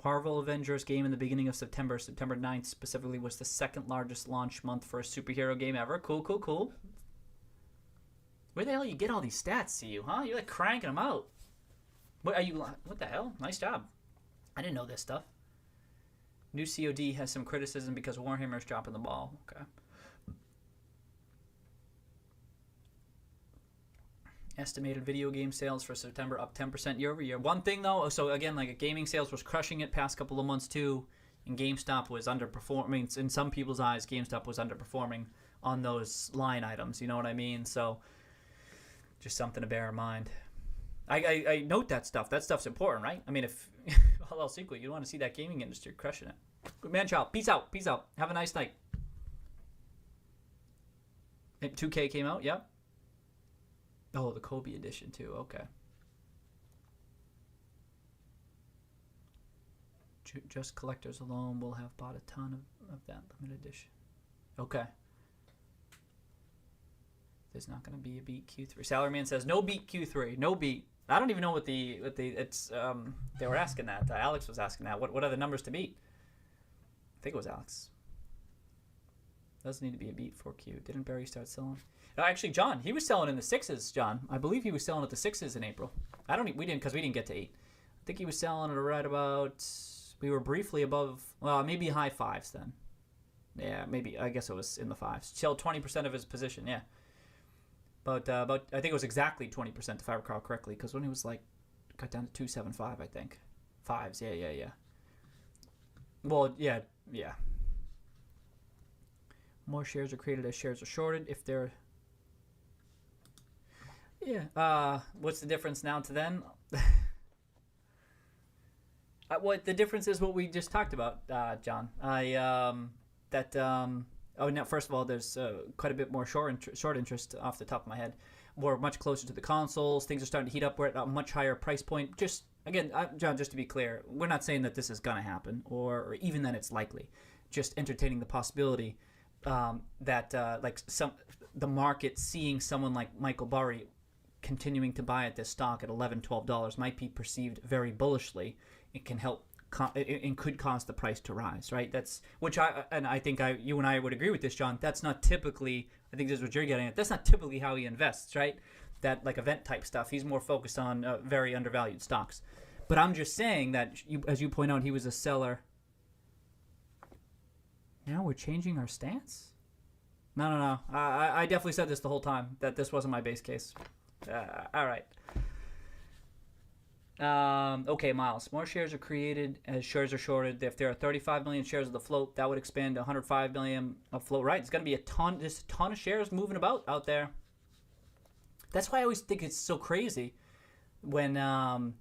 Marvel Avengers game in the beginning of September. September 9th specifically was the second largest launch month for a superhero game ever. Cool, cool, cool. Where the hell you get all these stats, CU, huh? You're like cranking them out. What the hell? Nice job. I didn't know this stuff. New COD has some criticism because Warhammer's dropping the ball. Okay. Estimated video game sales for September up 10% year over year. One thing though, so again, like gaming sales was crushing it past couple of months too, and GameStop was underperforming. In some people's eyes, GameStop was underperforming on those line items. You know what I mean? So just something to bear in mind. I note that stuff. That stuff's important, right? I mean, if all else equal, you want to see that gaming industry crushing it. Good man, child. Peace out. Peace out. Have a nice night. 2K came out. Yep. Oh, the Kobe edition too. Okay. just collectors alone will have bought a ton of that limited edition. Okay. There's not going to be a beat Q3. Salaryman says no beat Q3. No beat. I don't even know what the it's they were asking that. Alex was asking that. What are the numbers to beat? I think it was Alex. Doesn't need to be a beat for Q. Didn't Barry start selling? No, actually, John, he was selling in the sixes. John, I believe he was selling at the sixes in April. We didn't get to 8. I think he was selling at right about. We were briefly above. Well, maybe high 5s then. Yeah, maybe. I guess it was in the 5s. Sold 20% of his position. Yeah. But I think it was exactly 20% if I recall correctly, because when he was like got down to 275, I think 5s. Yeah. Well, yeah. More shares are created as shares are shorted. If they're what's the difference now to then? What the difference is what we just talked about, John. Now first of all, there's quite a bit more short interest off the top of my head. We're much closer to the consoles. Things are starting to heat up. We're at a much higher price point. Just again, John, just to be clear, we're not saying that this is gonna happen or even that it's likely. Just entertaining the possibility that the market seeing someone like Michael Burry continuing to buy at this stock at $11, $12 might be perceived very bullishly. It can help and could cause the price to rise, right? I think you and I would agree with this, John. That's not typically, I think this is what you're getting at. That's not typically how he invests, right? That like event type stuff. He's more focused on very undervalued stocks. But I'm just saying that, as you point out, he was a seller. Now we're changing our stance? No. I definitely said this the whole time, that this wasn't my base case. All right. Okay, Miles. More shares are created as shares are shorted. If there are 35 million shares of the float, that would expand to 105 million of float. Right? It's going to be a ton of shares moving about out there. That's why I always think it's so crazy when the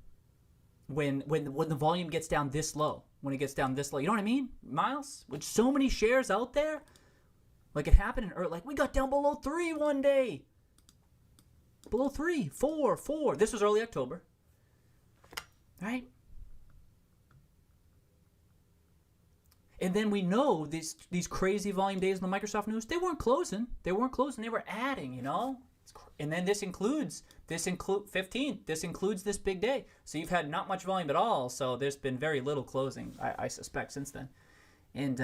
volume gets down this low. When it gets down this low, you know what I mean, Miles? With so many shares out there, like it happened in like we got down below 3 one day. Below 3, 4. This was early October. Right? And then we know these crazy volume days in the Microsoft news, they weren't closing. They were adding, you know? And then this includes 15th. This includes this big day. So you've had not much volume at all. So there's been very little closing, I suspect, since then. And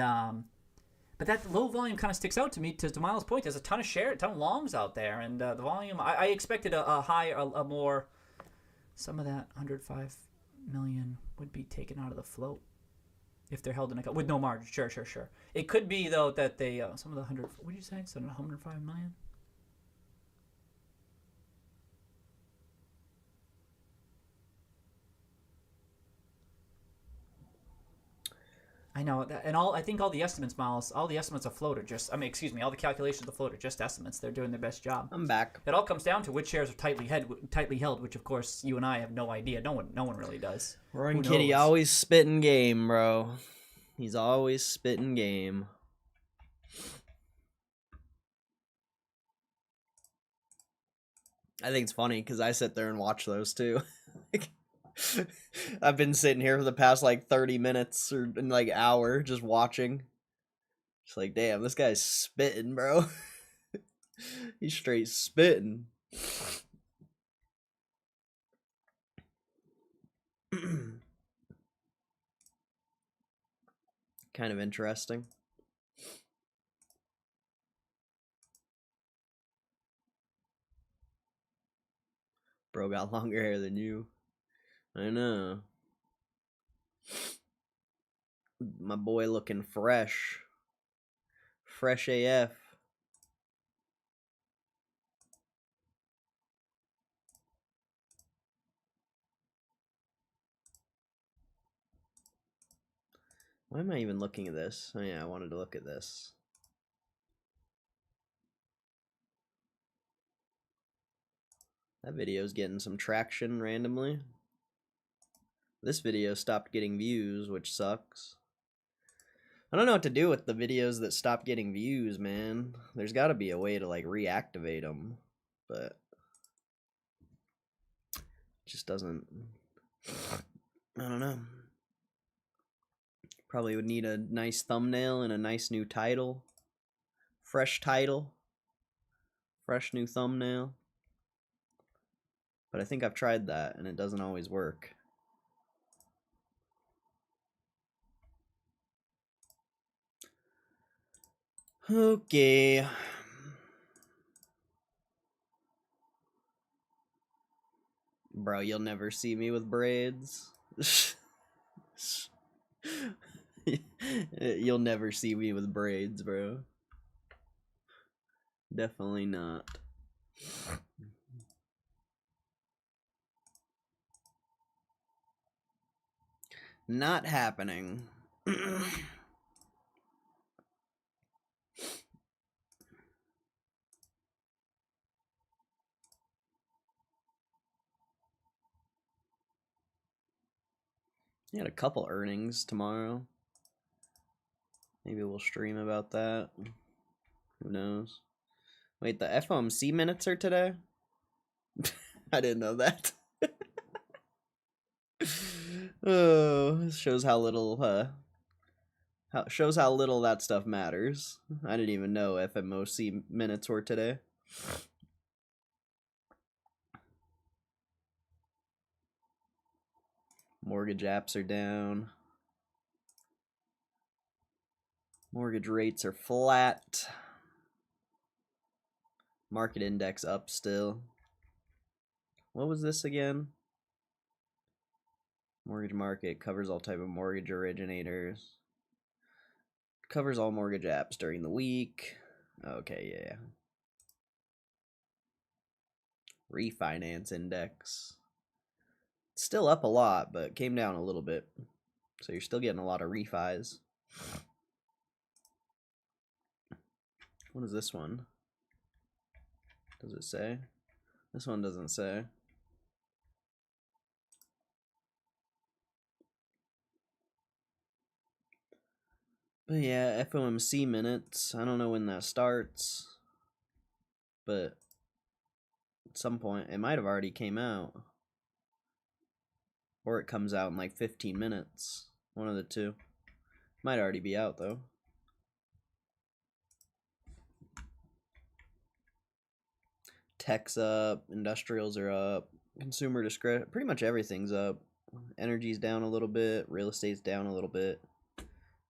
but that low volume kind of sticks out to me. To Miles' point, there's a ton of longs out there, and the volume. I expected a more. Some of that 105 million would be taken out of the float if they're held in a with no margin. Sure. It could be though that they some of the 100. What did you say? So 105 million. I know that, and I think all the estimates, Miles, all the estimates afloat are just. All the calculations afloat are just estimates. They're doing their best job. I'm back. It all comes down to which shares are tightly held, which of course you and I have no idea. No one really does. Roaring Kitty always spitting game, bro. He's always spitting game. I think it's funny because I sit there and watch those too. I've been sitting here for the past like 30 minutes or like hour just watching. Just like, damn, this guy's spitting, bro. He's straight spitting. Kind of interesting. Bro got longer hair than you. I know. My boy looking fresh. Fresh AF. Why am I even looking at this? Oh yeah, I wanted to look at this. That video's getting some traction randomly. This video stopped getting views, which sucks. I don't know what to do with the videos that stop getting views, man. There's got to be a way to like reactivate them, but it just doesn't. I don't know. Probably would need a nice thumbnail and a nice new title. Fresh title. Fresh new thumbnail. But I think I've tried that and it doesn't always work. Okay. Bro, you'll never see me with braids. You'll never see me with braids, bro. Definitely not. Not happening. You had a couple earnings tomorrow. Maybe we'll stream about that. Who knows? Wait, the FOMC minutes are today? I didn't know that. Oh, shows how little shows how little that stuff matters. I didn't even know FOMC minutes were today. Mortgage apps are down. Mortgage rates are flat. Market index up still. What was this again? Mortgage market covers all type of mortgage originators. Covers all mortgage apps during the week. Okay, yeah. Refinance index. Still up a lot, but came down a little bit. So you're still getting a lot of refis. What is this one? Does it say? This one doesn't say. But yeah, FOMC minutes. I don't know when that starts. But at some point, it might have already came out. Or it comes out in like 15 minutes. One of the two. Might already be out though. Tech's up, industrials are up, consumer discretion, pretty much everything's up. Energy's down a little bit, real estate's down a little bit.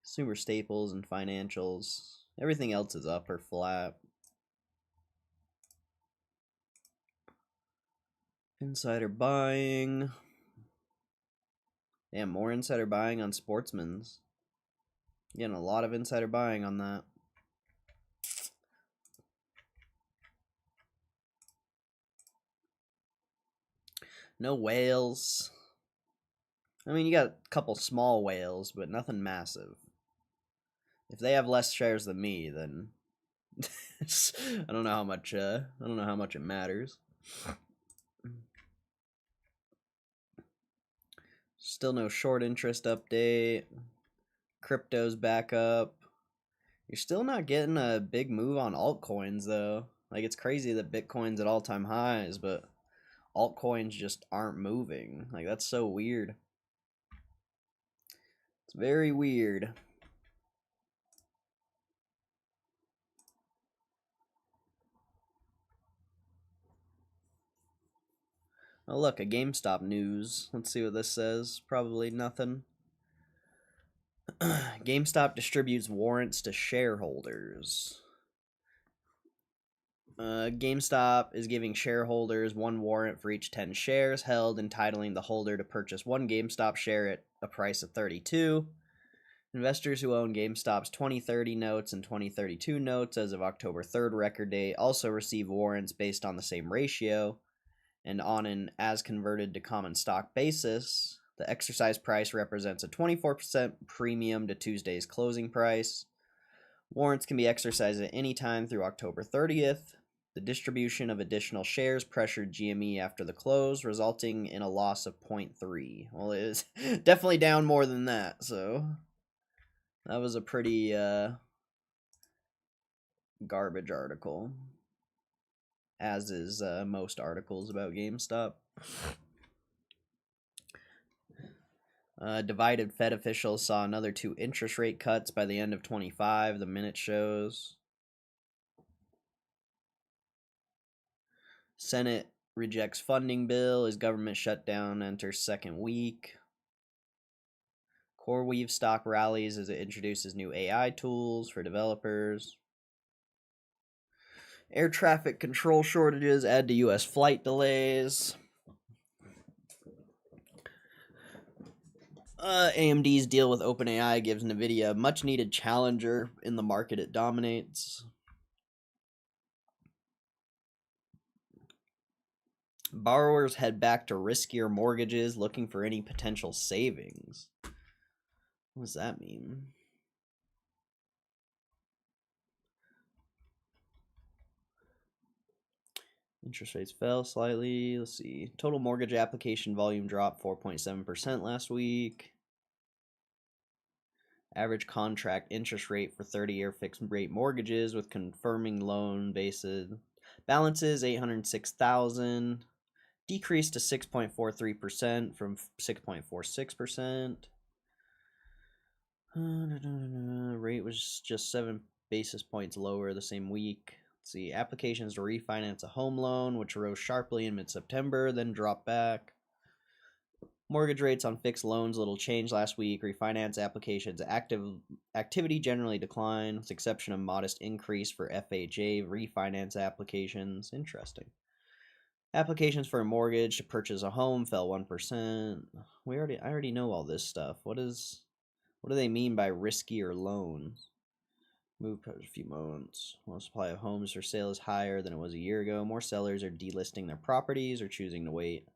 Consumer staples and financials, everything else is up or flat. Insider buying. Damn, more insider buying on Sportsman's. Getting a lot of insider buying on that. No whales. I mean, you got a couple small whales, but nothing massive. If they have less shares than me, then I don't know how much. I don't know how much it matters. Still no short interest update. Crypto's back up. You're still not getting a big move on altcoins though. Like it's crazy that Bitcoin's at all-time highs, but altcoins just aren't moving. Like that's so weird. It's very weird. Oh look, a GameStop news. Let's see what this says. Probably nothing. GameStop distributes warrants to shareholders. GameStop is giving shareholders one warrant for each 10 shares held, entitling the holder to purchase one GameStop share at a price of 32. Investors who own GameStop's 2030 notes and 2032 notes as of October 3rd record date also receive warrants based on the same ratio, and on an as converted to common stock basis, the exercise price represents a 24% premium to Tuesday's closing price. Warrants can be exercised at any time through October 30th. The distribution of additional shares pressured GME after the close, resulting in a loss of 0.3. Well, it is definitely down more than that, so that was a pretty garbage article, as is most articles about GameStop. Divided Fed officials saw another 2 interest rate cuts by the end of 25, the minute shows. Senate rejects funding bill as government shutdown enters second week. CoreWeave stock rallies as it introduces new AI tools for developers. Air traffic control shortages add to U.S. flight delays. AMD's deal with OpenAI gives NVIDIA a much-needed challenger in the market it dominates. Borrowers head back to riskier mortgages looking for any potential savings. What does that mean? Interest rates fell slightly. Let's see. Total mortgage application volume dropped 4.7% last week. Average contract interest rate for 30-year fixed rate mortgages with confirming loan balances 806,000, decreased to 6.43% from 6.46%. Rate was just 7 basis points lower the same week. Let's see, applications to refinance a home loan, which rose sharply in mid-September, then dropped back. Mortgage rates on fixed loans little change last week. Refinance applications activity generally declined, with the exception of modest increase for FHA refinance applications. Interesting. Applications for a mortgage to purchase a home fell 1%. I already know all this stuff. What do they mean by riskier loans? Move for a few months. While supply of homes for sale is higher than it was a year ago, more sellers are delisting their properties or choosing to wait.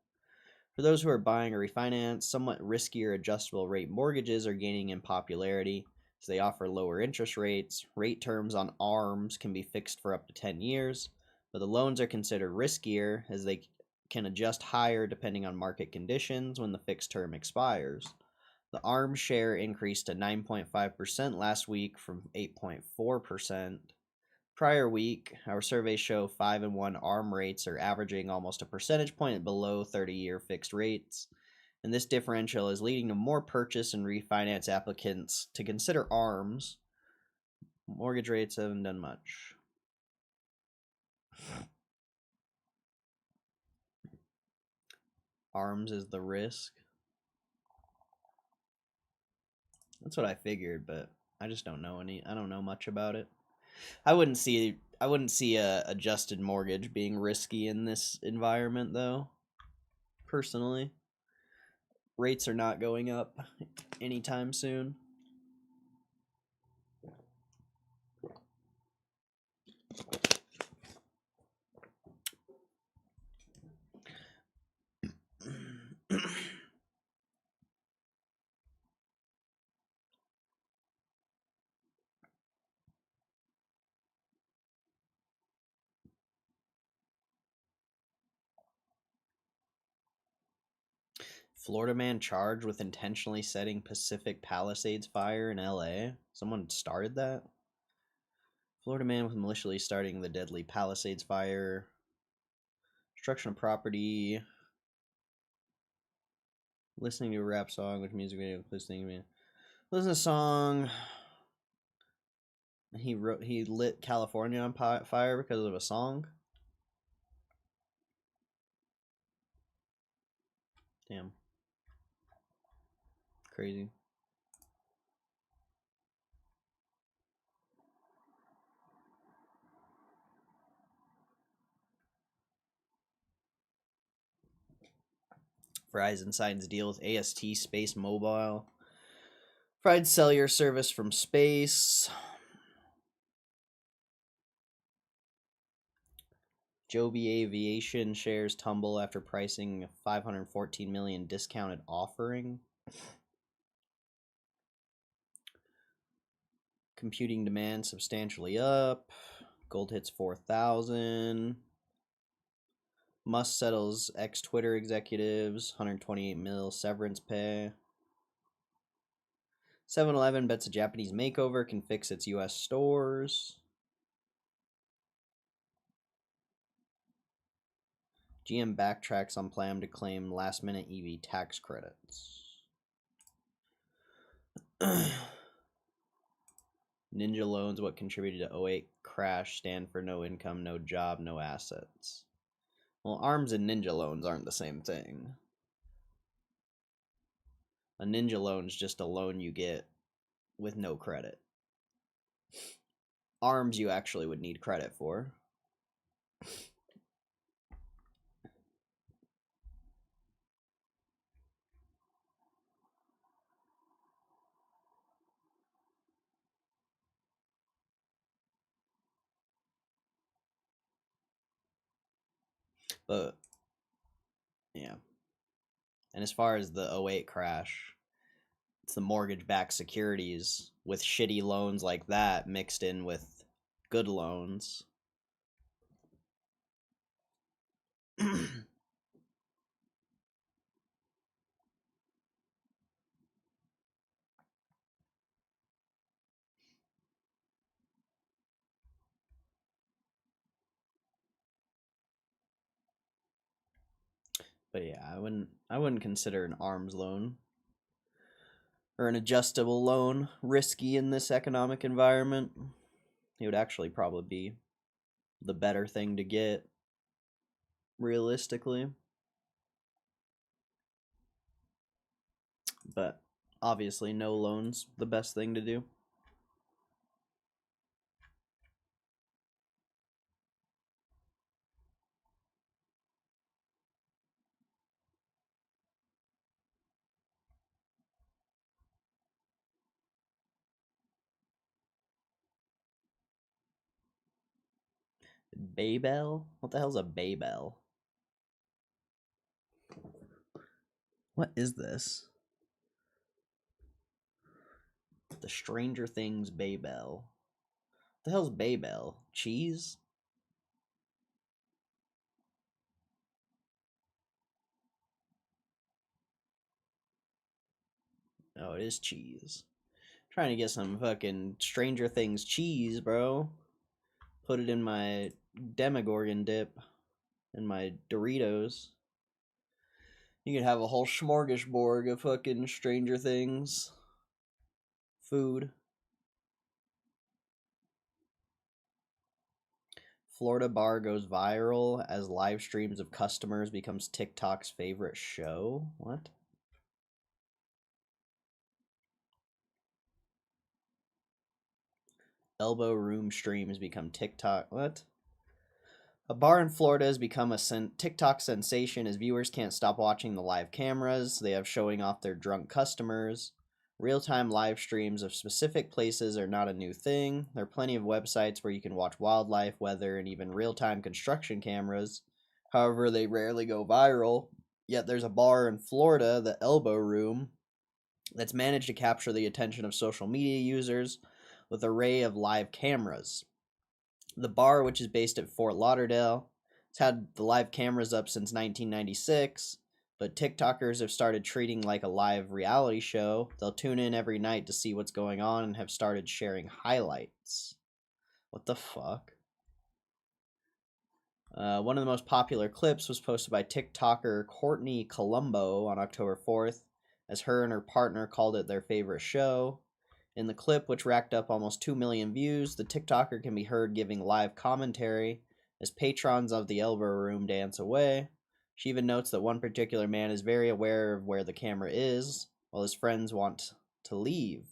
For those who are buying or refinance, somewhat riskier adjustable rate mortgages are gaining in popularity as they offer lower interest rates. Rate terms on ARMs can be fixed for up to 10 years, but the loans are considered riskier as they can adjust higher depending on market conditions when the fixed term expires. The ARM share increased to 9.5% last week from 8.4%. Prior week, our surveys show 5 and 1 ARM rates are averaging almost a percentage point below 30-year fixed rates, and this differential is leading to more purchase and refinance applicants to consider ARMs. Mortgage rates haven't done much. ARMs is the risk. That's what I figured, but I just don't know I don't know much about it. I wouldn't see a adjusted mortgage being risky in this environment though. Personally, rates are not going up anytime soon. Florida man charged with intentionally setting Pacific Palisades fire in LA. Someone started that? Florida man with maliciously starting the deadly Palisades fire. Destruction of property. Listening to a rap song, which music video, listening to a song. He lit California on fire because of a song. Damn. Crazy. Verizon signs deal with AST Space Mobile. Provides cellular service from space. Joby Aviation shares tumble after pricing a $514 million discounted offering. Computing demand substantially up. Gold hits 4,000. Musk settles ex-Twitter executives, 128 mil severance pay. 7-Eleven bets a Japanese makeover can fix its U.S. stores. GM backtracks on plan to claim last-minute EV tax credits. Ninja loans, what contributed to '08 crash, stand for no income, no job, no assets. Well, arms and ninja loans aren't the same thing. A ninja loan is just a loan you get with no credit. Arms you actually would need credit for. But yeah. And as far as the '08 crash, it's the mortgage-backed securities with shitty loans like that mixed in with good loans. But yeah, I wouldn't consider an arms loan or an adjustable loan risky in this economic environment. It would actually probably be the better thing to get realistically. But obviously no loans the best thing to do. Baybell? What the hell's a Baybell? What is this? The Stranger Things Baybell. What the hell's Baybell? Cheese? Oh, it is cheese. Trying to get some fucking Stranger Things cheese, bro. Put it in my Demogorgon dip and my Doritos. You could have a whole smorgasbord of fucking Stranger Things food. Florida bar goes viral as live streams of customers becomes TikTok's favorite show. What? Elbow room streams become TikTok. What? A bar in Florida has become a TikTok sensation as viewers can't stop watching the live cameras they have showing off their drunk customers. Real-time live streams of specific places are not a new thing. There are plenty of websites where you can watch wildlife, weather, and even real-time construction cameras. However, they rarely go viral. Yet there's a bar in Florida, the Elbow Room, that's managed to capture the attention of social media users with an array of live cameras. The bar, which is based at Fort Lauderdale, has had the live cameras up since 1996, but TikTokers have started treating like a live reality show. They'll tune in every night to see what's going on and have started sharing highlights. What the fuck? One of the most popular clips was posted by TikToker Courtney Colombo on October 4th, as her and her partner called it their favorite show. In the clip, which racked up almost 2 million views, the TikToker can be heard giving live commentary as patrons of the Elbow Room dance away. She even notes that one particular man is very aware of where the camera is, while his friends want to leave.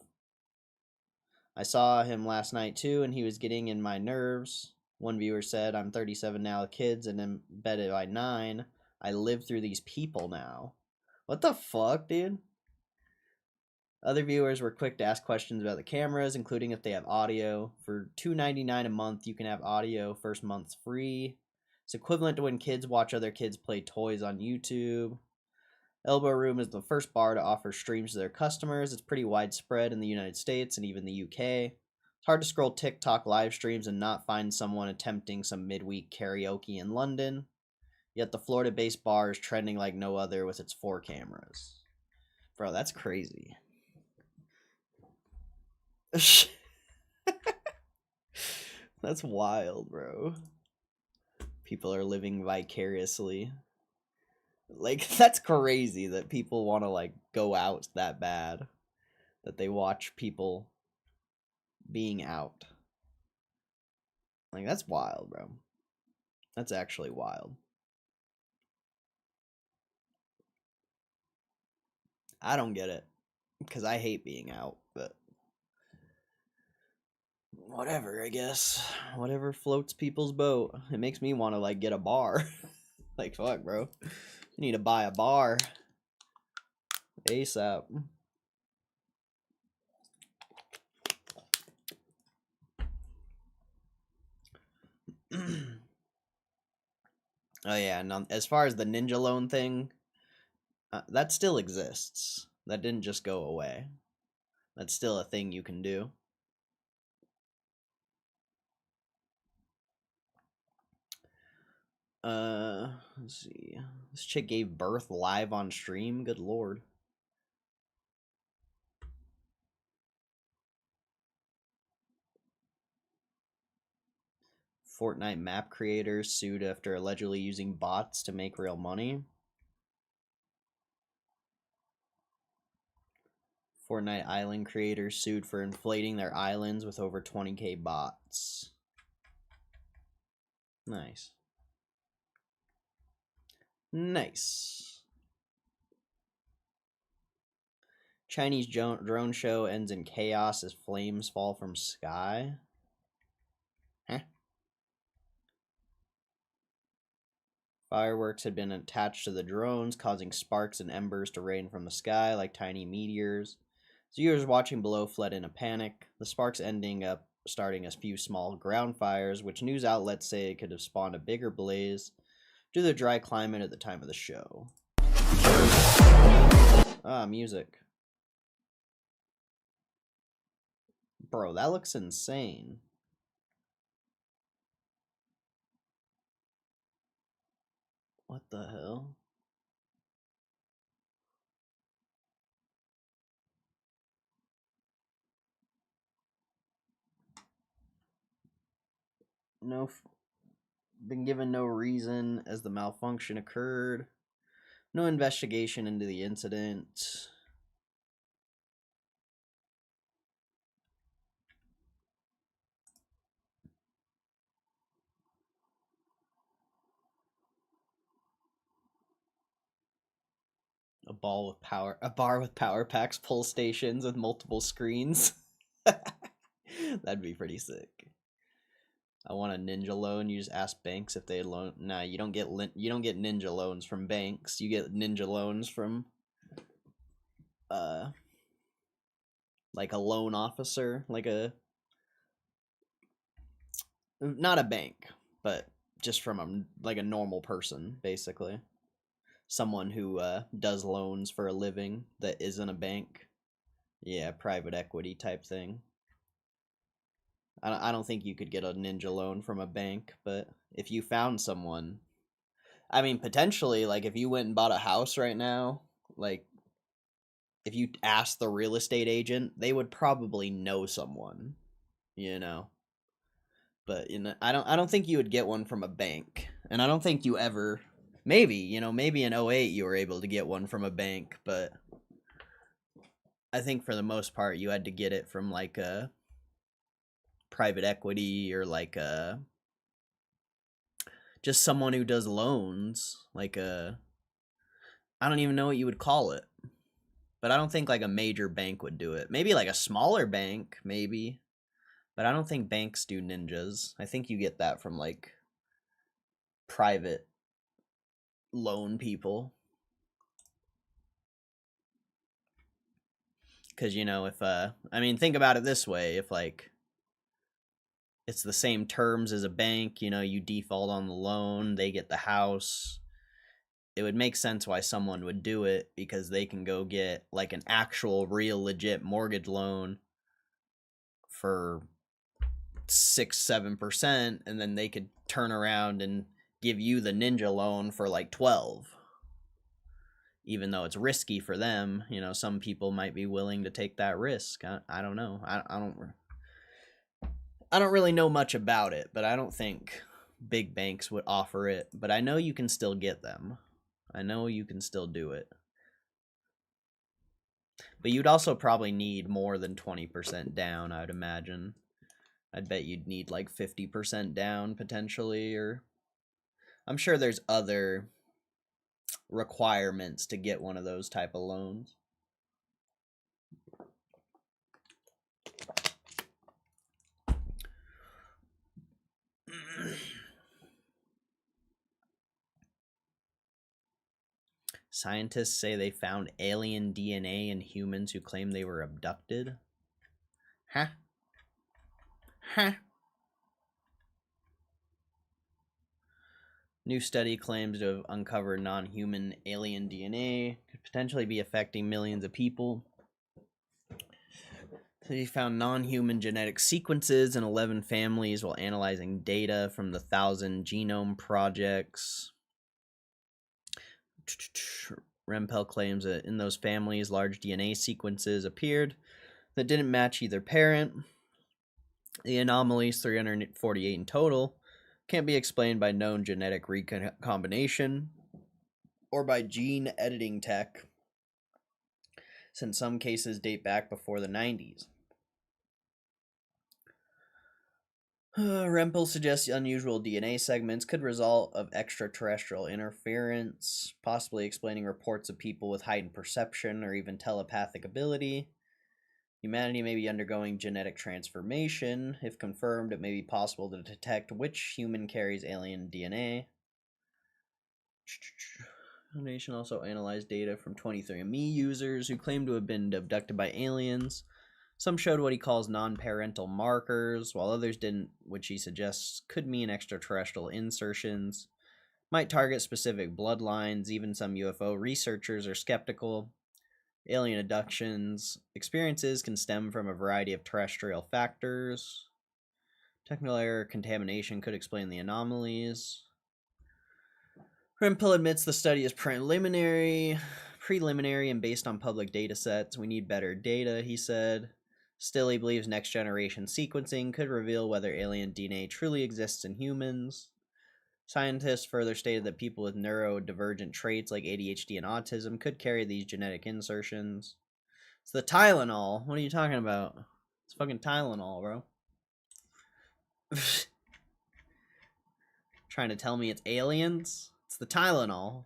I saw him last night too, and he was getting in my nerves. One viewer said, I'm 37 now with kids and am bedded by 9. I live through these people now. What the fuck, dude? Other viewers were quick to ask questions about the cameras, including if they have audio. For $2.99 a month, you can have audio. First month's free. It's equivalent to when kids watch other kids play toys on YouTube. Elbow Room is the first bar to offer streams to their customers. It's pretty widespread in the United States and even the UK. It's hard to scroll TikTok live streams and not find someone attempting some midweek karaoke in London. Yet the Florida-based bar is trending like no other with its 4 cameras. Bro, that's crazy. That's wild, bro. People are living vicariously. Like, that's crazy that people want to, like, go out that bad. that they watch people being out. Like, that's wild, bro. That's actually wild. I don't get it, because I hate being out, but whatever, I guess. Whatever floats people's boat. It makes me want to, like, get a bar. Like, fuck, bro. You need to buy a bar ASAP. Oh yeah, and as far as the ninja loan thing, that still exists. That didn't just go away. That's still a thing you can do. Let's see. This chick gave birth live on stream. Good lord. Fortnite map creators sued after allegedly using bots to make real money. Fortnite island creators sued for inflating their islands with over 20k bots. Nice. Nice. Chinese drone show ends in chaos as flames fall from sky. Huh? Fireworks had been attached to the drones, causing sparks and embers to rain from the sky like tiny meteors. Viewers watching below fled in a panic, the sparks ending up starting a few small ground fires, which news outlets say could have spawned a bigger blaze due to the dry climate at the time of the show. Ah, music. Bro, that looks insane. What the hell? Been given no reason as the malfunction occurred. No investigation into the incident. A bar with power packs, pull stations with multiple screens. That'd be pretty sick. I want a ninja loan. You just ask banks if they loan. Nah, you don't get ninja loans from banks. You get ninja loans from like a loan officer, like not a bank, but just from a normal person, basically. Someone who does loans for a living that isn't a bank. Yeah, private equity type thing. I don't think you could get a ninja loan from a bank, but if you found someone, I mean, potentially, like, if you went and bought a house right now, like, if you asked the real estate agent, they would probably know someone, you know. But I don't think you would get one from a bank, and I don't think you ever. Maybe maybe in 08 you were able to get one from a bank, but I think for the most part you had to get it from like a private equity or like a just someone who does loans, like I don't even know what you would call it. But I don't think like a major bank would do it. Maybe like a smaller bank, maybe. But I don't think banks do ninjas. I think you get that from like private loan people. Because if I mean, think about it this way: if like it's the same terms as a bank, you default on the loan, they get the house. It would make sense why someone would do it, because they can go get like an actual real legit mortgage loan for 6-7%, and then they could turn around and give you the ninja loan for like 12. Even though it's risky for them, some people might be willing to take that risk. I don't know. I don't really know much about it, but I don't think big banks would offer it. But I know you can still get them. I know you can still do it. But you'd also probably need more than 20% down, I'd imagine. I'd bet you'd need like 50% down potentially, or I'm sure there's other requirements to get one of those type of loans. Scientists say they found alien DNA in humans who claim they were abducted. Huh? Huh? New study claims to have uncovered non-human alien DNA. Could potentially be affecting millions of people. They found non-human genetic sequences in 11 families while analyzing data from the 1,000 genome projects. Rempel claims that in those families, large DNA sequences appeared that didn't match either parent. The anomalies, 348 in total, can't be explained by known genetic recombination or by gene editing tech, since some cases date back before the 90s. Rempel suggests unusual DNA segments could result of extraterrestrial interference, possibly explaining reports of people with heightened perception or even telepathic ability. Humanity may be undergoing genetic transformation. If confirmed, it may be possible to detect which human carries alien DNA. Foundation also analyzed data from 23andMe users who claim to have been abducted by aliens. Some showed what he calls non-parental markers, while others didn't, which he suggests could mean extraterrestrial insertions. Might target specific bloodlines. Even some UFO researchers are skeptical. Alien abductions experiences can stem from a variety of terrestrial factors. Technical error contamination could explain the anomalies. Rempel admits the study is preliminary and based on public data sets. We need better data, he said. Still, he believes next generation sequencing could reveal whether alien DNA truly exists in humans. Scientists further stated that people with neurodivergent traits like ADHD and autism could carry these genetic insertions. It's the Tylenol. What are you talking about? It's fucking Tylenol, bro. Trying to tell me it's aliens? It's the Tylenol.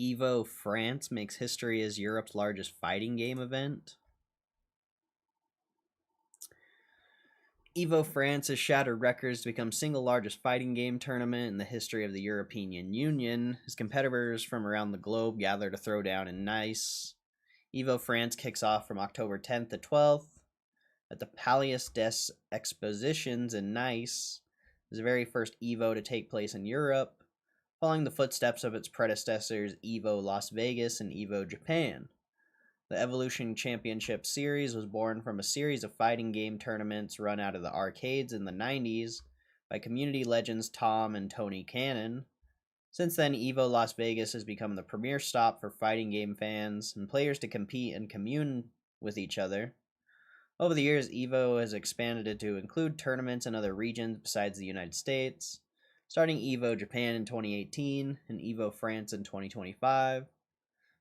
Evo France makes history as Europe's largest fighting game event. Evo France has shattered records to become single largest fighting game tournament in the history of the European Union. As competitors from around the globe gather to throw down in Nice. Evo France kicks off from October 10th to 12th at the Palais des Expositions in Nice. It was the very first Evo to take place in Europe, following the footsteps of its predecessors Evo Las Vegas and Evo Japan. The Evolution Championship Series was born from a series of fighting game tournaments run out of the arcades in the 90s by community legends Tom and Tony Cannon. Since then, Evo Las Vegas has become the premier stop for fighting game fans and players to compete and commune with each other. Over the years, Evo has expanded to include tournaments in other regions besides the United States, starting Evo Japan in 2018 and Evo France in 2025.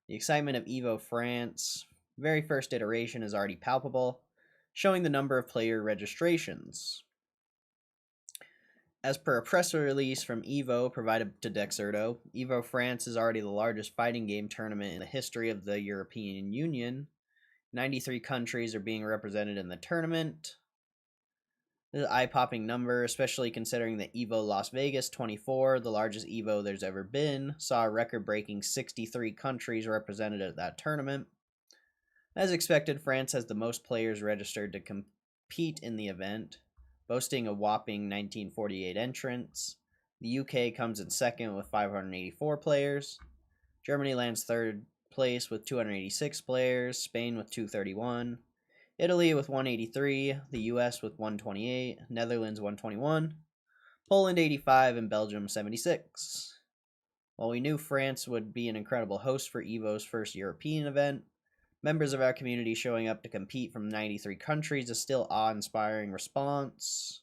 The excitement of Evo France, very first iteration, is already palpable, showing the number of player registrations. As per a press release from Evo provided to Dexerto, Evo France is already the largest fighting game tournament in the history of the European Union. 93 countries are being represented in the tournament. This is an eye-popping number, especially considering that Evo Las Vegas 24, the largest Evo there's ever been, saw a record-breaking 63 countries represented at that tournament. As expected, France has the most players registered to compete in the event, boasting a whopping 1948 entrants. The UK comes in second with 584 players. Germany lands third place with 286 players, Spain with 231. Italy with 183, the US with 128, Netherlands 121, Poland 85, and Belgium 76. While we knew France would be an incredible host for Evo's first European event, Members of our community showing up to compete from 93 countries is still awe-inspiring response.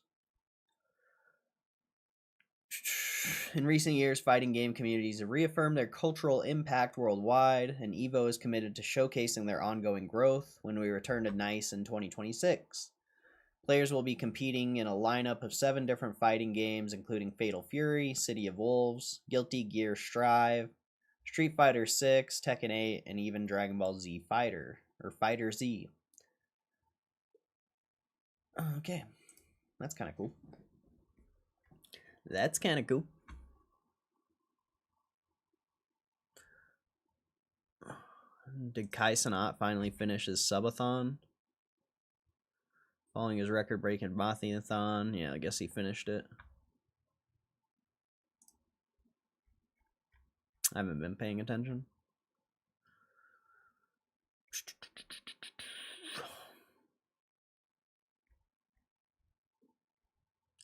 In recent years, fighting game communities have reaffirmed their cultural impact worldwide, and EVO is committed to showcasing their ongoing growth when we return to NICE in 2026. Players will be competing in a lineup of 7 different fighting games, including Fatal Fury, City of Wolves, Guilty Gear Strive, Street Fighter 6, Tekken 8, and even Dragon Ball Z Fighter, or Fighter Z. Okay, that's kind of cool. That's kind of cool. Did Kai Cenat finally finish his subathon? Following his record-breaking Mathiathon. Yeah, I guess he finished it. I haven't been paying attention.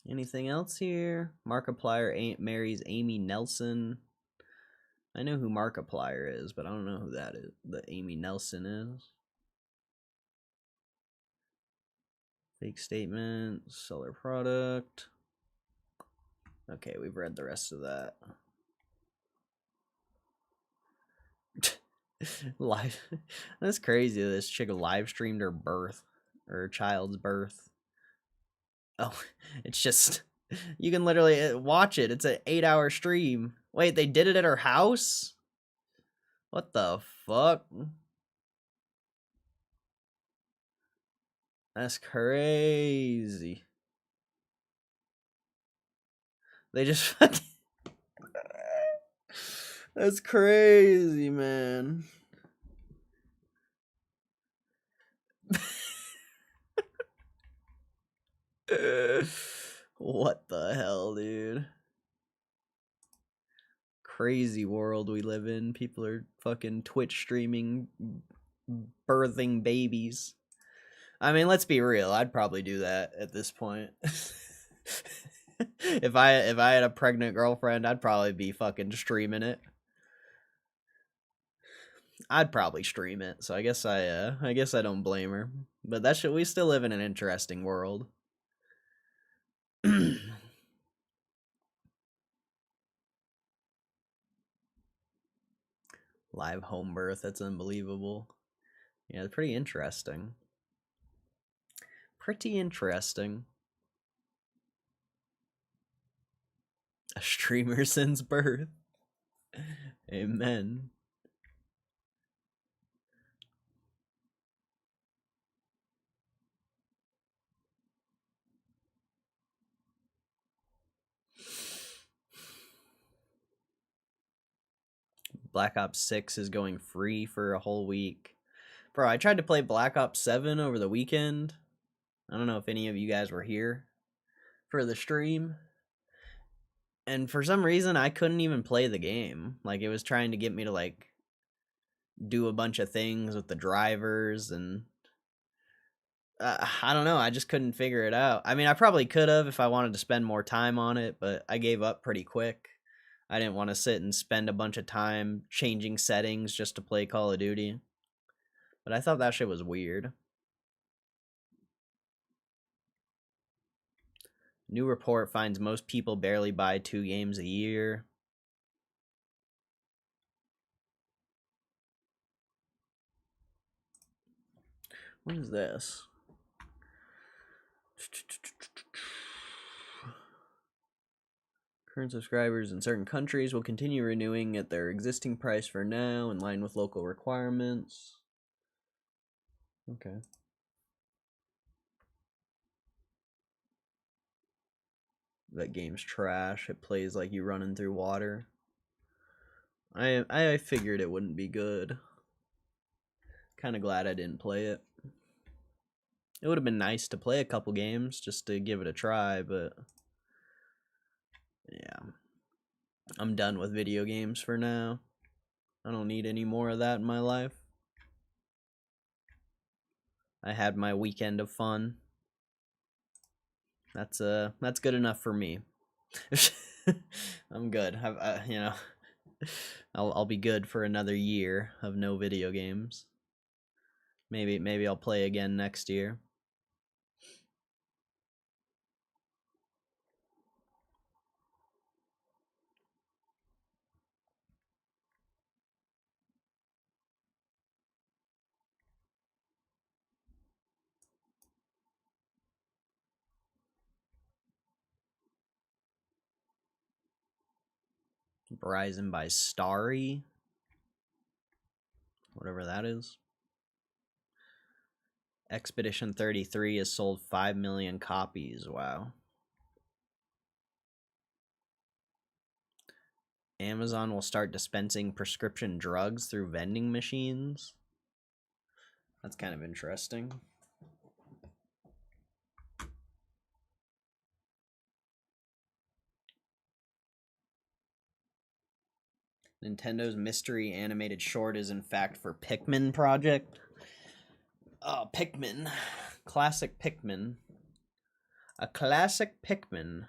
Anything else here? Markiplier marries Amy Nelson. I know who Markiplier is, but I don't know who that is. The Amy Nelson is. Fake statement, seller product. Okay, we've read the rest of that. Live. That's crazy. This chick live streamed her birth, or her child's birth. Oh, it's just, you can literally watch it. It's an 8-hour stream. Wait, they did it at her house? What the fuck? That's crazy. They just fucking... That's crazy, man. What the hell, dude? Crazy world we live in. People are fucking Twitch streaming, birthing babies. I mean, let's be real. I'd probably do that at this point. If I had a pregnant girlfriend, I'd probably be fucking streaming it. I'd probably stream it. So I guess I don't blame her. But that shit, we still live in an interesting world. Live home birth, that's unbelievable. Yeah, it's pretty interesting. Pretty interesting. A streamer since birth. Amen. Black Ops 6 is going free for a whole week. Bro, I tried to play Black Ops 7 over the weekend. I don't know if any of you guys were here for the stream. And for some reason, I couldn't even play the game. Like, it was trying to get me to, like, do a bunch of things with the drivers, and I don't know. I just couldn't figure it out. I mean, I probably could have if I wanted to spend more time on it, but I gave up pretty quick. I didn't want to sit and spend a bunch of time changing settings just to play Call of Duty. But I thought that shit was weird. New report finds most people barely buy 2 games a year. What is this? Current subscribers in certain countries will continue renewing at their existing price for now, in line with local requirements. Okay. That game's trash. It plays like you running through water. I figured it wouldn't be good. Kind of glad I didn't play it. It would have been nice to play a couple games just to give it a try, but yeah. I'm done with video games for now. I don't need any more of that in my life. I had my weekend of fun. That's good enough for me. I'm good. You know, I'll be good for another year of no video games. Maybe I'll play again next year. Verizon by Starry. Whatever that is. Expedition 33 has sold 5 million copies. Wow. Amazon will start dispensing prescription drugs through vending machines. That's kind of interesting. Nintendo's mystery animated short is in fact for Pikmin project. Oh, Pikmin. Classic Pikmin. A classic Pikmin.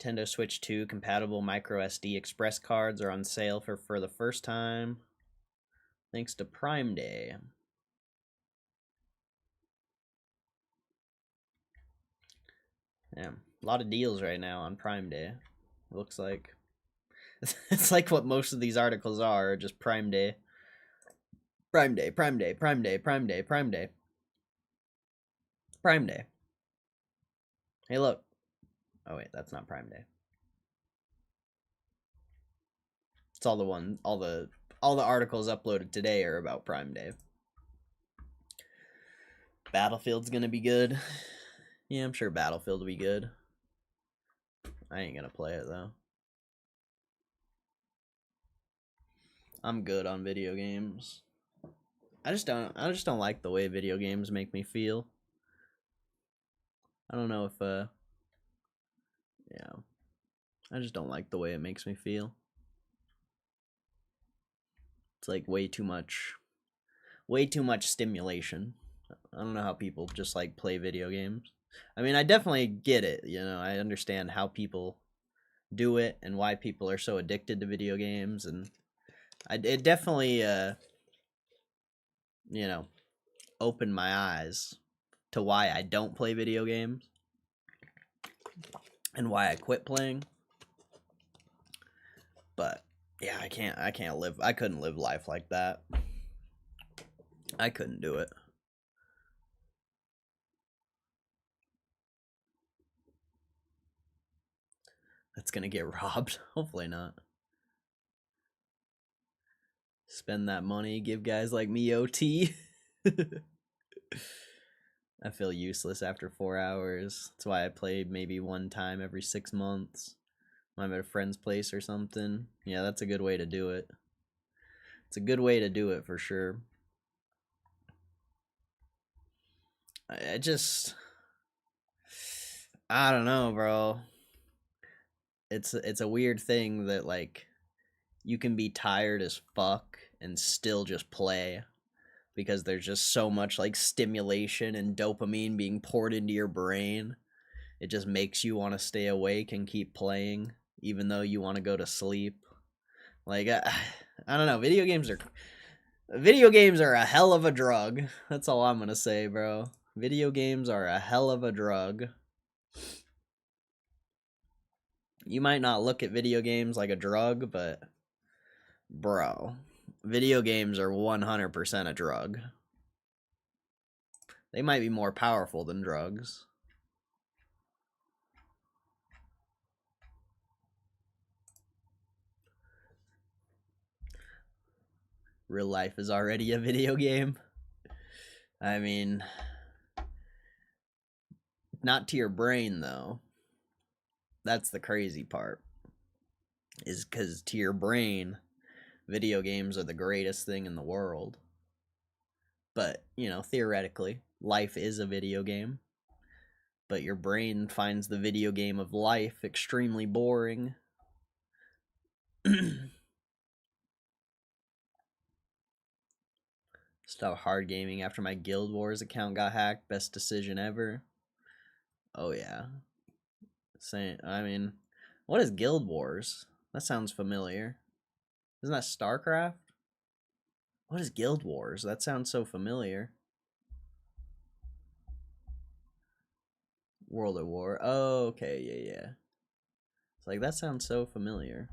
Nintendo Switch 2 compatible microSD express cards are on sale for the first time. Thanks to Prime Day. Yeah, a lot of deals right now on Prime Day. Looks like. It's like what most of these articles are, just Prime Day. Prime Day, Prime Day, Prime Day, Prime Day, Prime Day. Prime Day. Hey, look. Oh wait, that's not Prime Day. It's all the articles uploaded today are about Prime Day. Battlefield's gonna be good. Yeah, I'm sure Battlefield will be good. I ain't gonna play it though. I'm good on video games. I just don't like the way video games make me feel. I don't know if yeah. I just don't like the way it makes me feel. It's like way too much stimulation. I don't know how people just like play video games. I mean, I definitely get it, you know. I understand how people do it and why people are so addicted to video games, and it definitely you know, opened my eyes to why I don't play video games and why I quit playing. But yeah, I couldn't live life like that. I couldn't do it. That's gonna get robbed. Hopefully not. Spend that money, give guys like me OT. I feel useless after 4 hours. That's why I play maybe one time every 6 months. When I'm at a friend's place or something. Yeah, that's a good way to do it. It's a good way to do it for sure. I just, I don't know, bro. It's a weird thing that like you can be tired as fuck and still just play because there's just so much like stimulation and dopamine being poured into your brain. It just makes you want to stay awake and keep playing even though you want to go to sleep. Like I don't know, video games are a hell of a drug. That's all I'm going to say, bro. Video games are a hell of a drug. You might not look at video games like a drug, but bro, video games are 100% a drug. They might be more powerful than drugs. Real life is already a video game. I mean, not to your brain though. That's the crazy part. Is because to your brain, video games are the greatest thing in the world. But, you know, theoretically, life is a video game. But your brain finds the video game of life extremely boring. Stop hard gaming after my Guild Wars account got hacked. Best decision ever. Oh, yeah. I mean, what is Guild Wars? That sounds familiar. Isn't that StarCraft? What is Guild Wars? That sounds so familiar. World at War. Oh, okay, yeah. It's like, that sounds so familiar.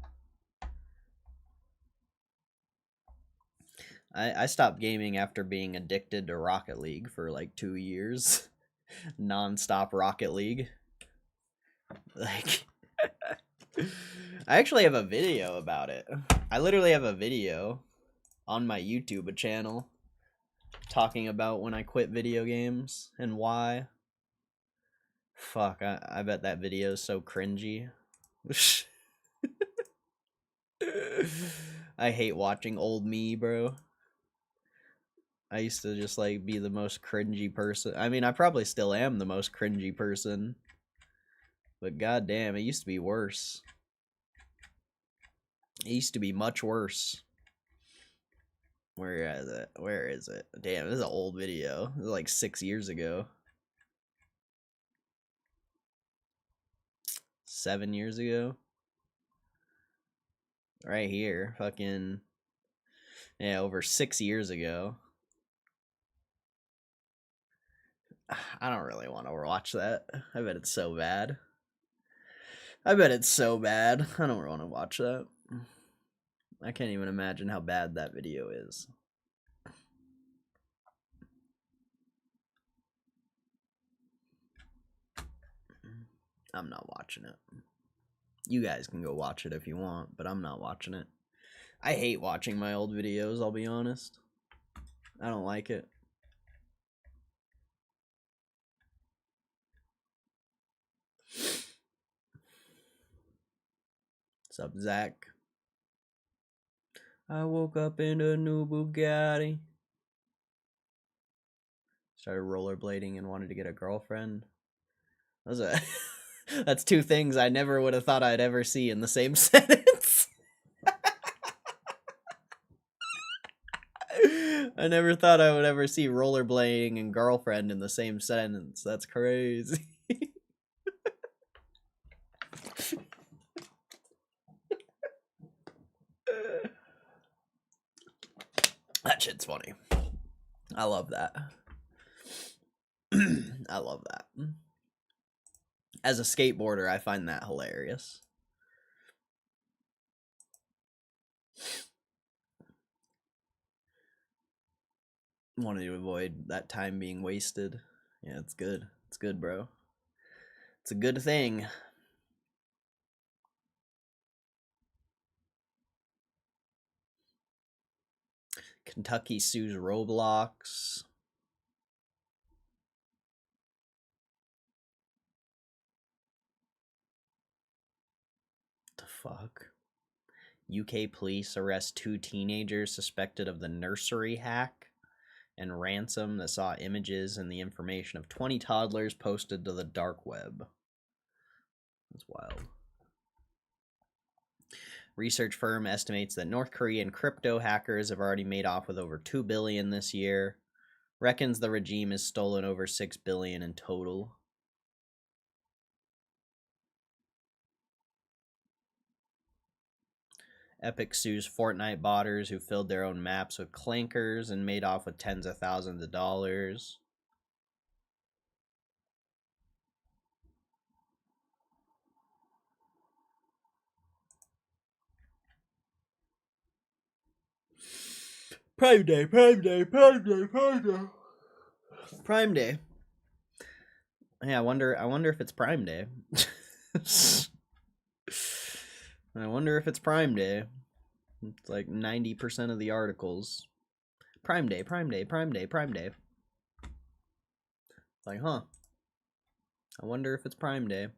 I stopped gaming after being addicted to Rocket League for like 2 years. Non-stop Rocket League. Like, I actually have a video about it. I literally have a video on my YouTube channel talking about when I quit video games and why. Fuck, I bet that video is so cringy. I hate watching old me, bro. I used to just like be the most cringy person. I mean, I probably still am the most cringy person. But goddamn, it used to be worse. It used to be much worse. Where is it? Where is it? Damn, this is an old video. This is like 6 years ago. 7 years ago. Right here. Fucking, yeah, over 6 years ago. I don't really want to watch that. I bet it's so bad. I bet it's so bad. I don't want to watch that. I can't even imagine how bad that video is. I'm not watching it. You guys can go watch it if you want, but I'm not watching it. I hate watching my old videos, I'll be honest. I don't like it. What's up, Zach? I woke up in a new Bugatti. Started rollerblading and wanted to get a girlfriend. That's two things I never would have thought I'd ever see in the same sentence. I never thought I would ever see rollerblading and girlfriend in the same sentence. That's crazy. That shit's funny. I love that. I love that. As a skateboarder, I find that hilarious. Wanted to avoid that time being wasted. Yeah, it's good. It's good, bro. It's a good thing. Kentucky sues Roblox. The fuck? UK police arrest 2 teenagers suspected of the nursery hack and ransom that saw images and the information of 20 toddlers posted to the dark web. That's wild. Research firm estimates that North Korean crypto hackers have already made off with over $2 billion this year. Reckons the regime has stolen over $6 billion in total. Epic sues Fortnite botters who filled their own maps with clankers and made off with tens of thousands of dollars. Prime Day, Prime Day, Prime Day, Prime Day. Prime Day. Yeah, I wonder if it's Prime Day. I wonder if it's Prime Day. It's like 90% of the articles. Prime Day, Prime Day, Prime Day, Prime Day. It's like, huh. I wonder if it's Prime Day.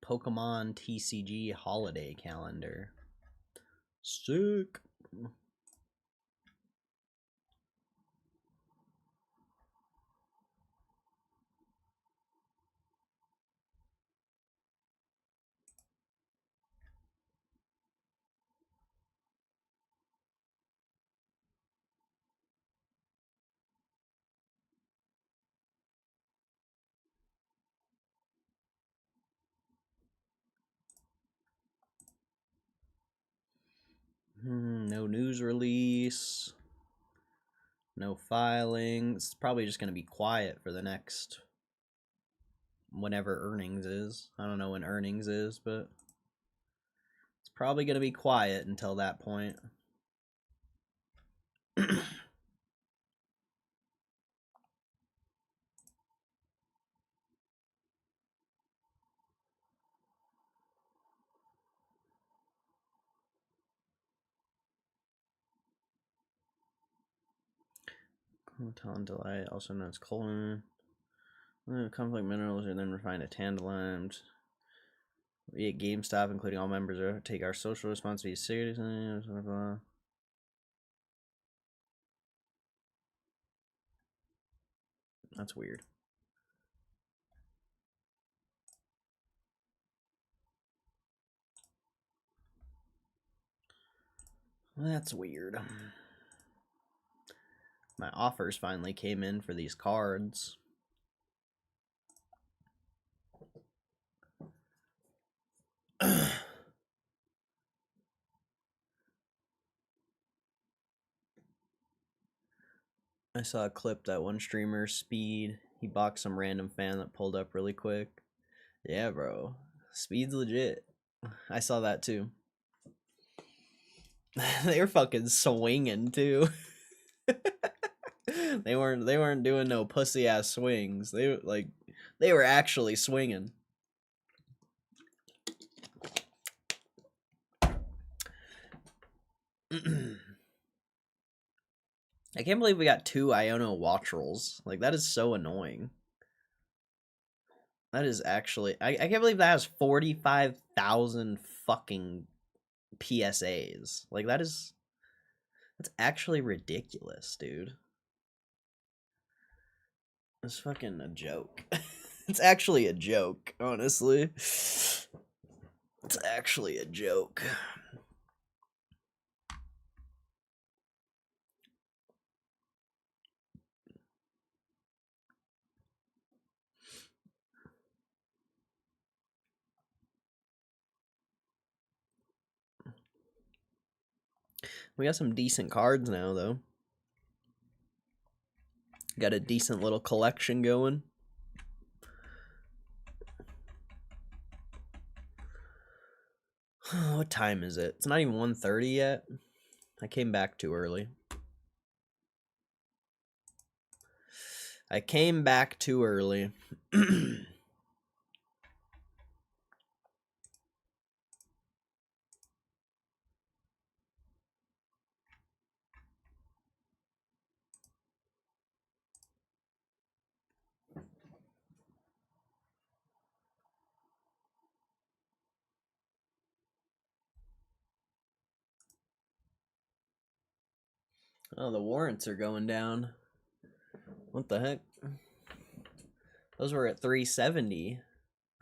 Pokemon TCG holiday calendar. Sick. No news release. No filing. It's probably just going to be quiet for the next whenever earnings is. I don't know when earnings is, but it's probably going to be quiet until that point. Tantalite, also known as colon. Conflict minerals are then refined to tantalum. We at Gamestop, including all members, take our social responsibilities seriously. Blah, blah. That's weird. That's weird. My offers finally came in for these cards. I saw a clip that one streamer, Speed, he boxed some random fan that pulled up really quick. Yeah, bro. Speed's legit. I saw that too. They were fucking swinging too. They weren't doing no pussy ass swings. They were actually swinging. I can't believe we got 2 Iono watch rolls. Like, that is so annoying. That is actually... I can't believe that has 45,000 fucking PSAs. Like, that's actually ridiculous, dude. It's fucking a joke. It's actually a joke, honestly. It's actually a joke. We got some decent cards now, though. Got a decent little collection going. What time is it? It's not even 1:30 yet. I came back too early. I came back too early. Oh, the warrants are going down. What the heck? Those were at 370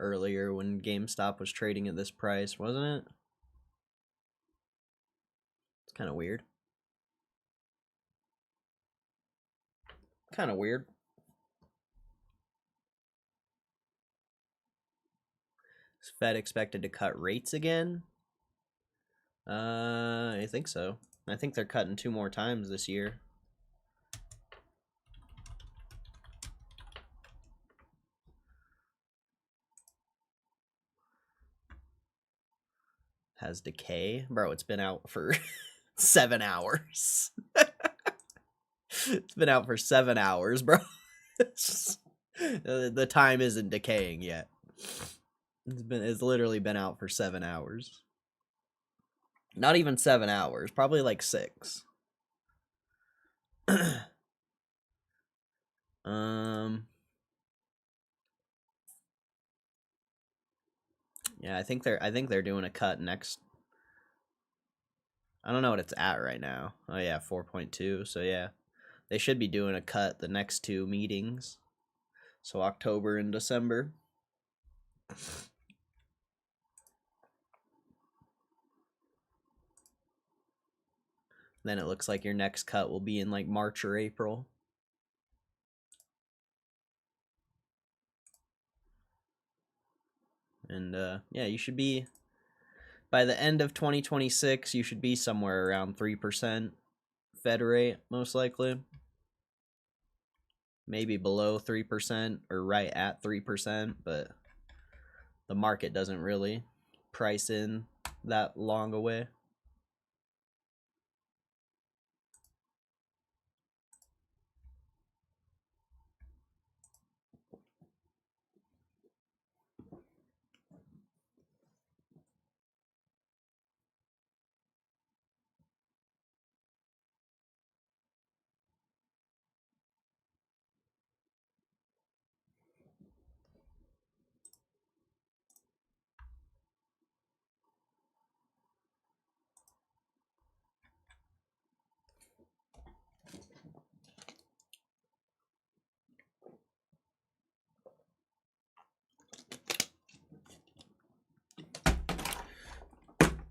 earlier when GameStop was trading at this price, wasn't it? It's kind of weird. Kind of weird. Is Fed expected to cut rates again? I think so. I think they're cutting 2 more times this year. Has decay? Bro, it's been out for 7 hours. It's been out for 7 hours, bro. The time isn't decaying yet. It's literally been out for 7 hours. Not even 7 hours, probably like 6. Yeah, I think they're doing a cut next. I don't know what it's at right now. Oh yeah, 4.2. So yeah, they should be doing a cut the next 2 meetings. So October and December. Then it looks like your next cut will be in like March or April. And yeah, you should be By the end of 2026, you should be somewhere around 3% Fed rate, most likely. Maybe below 3% or right at 3%, but the market doesn't really price in that long away.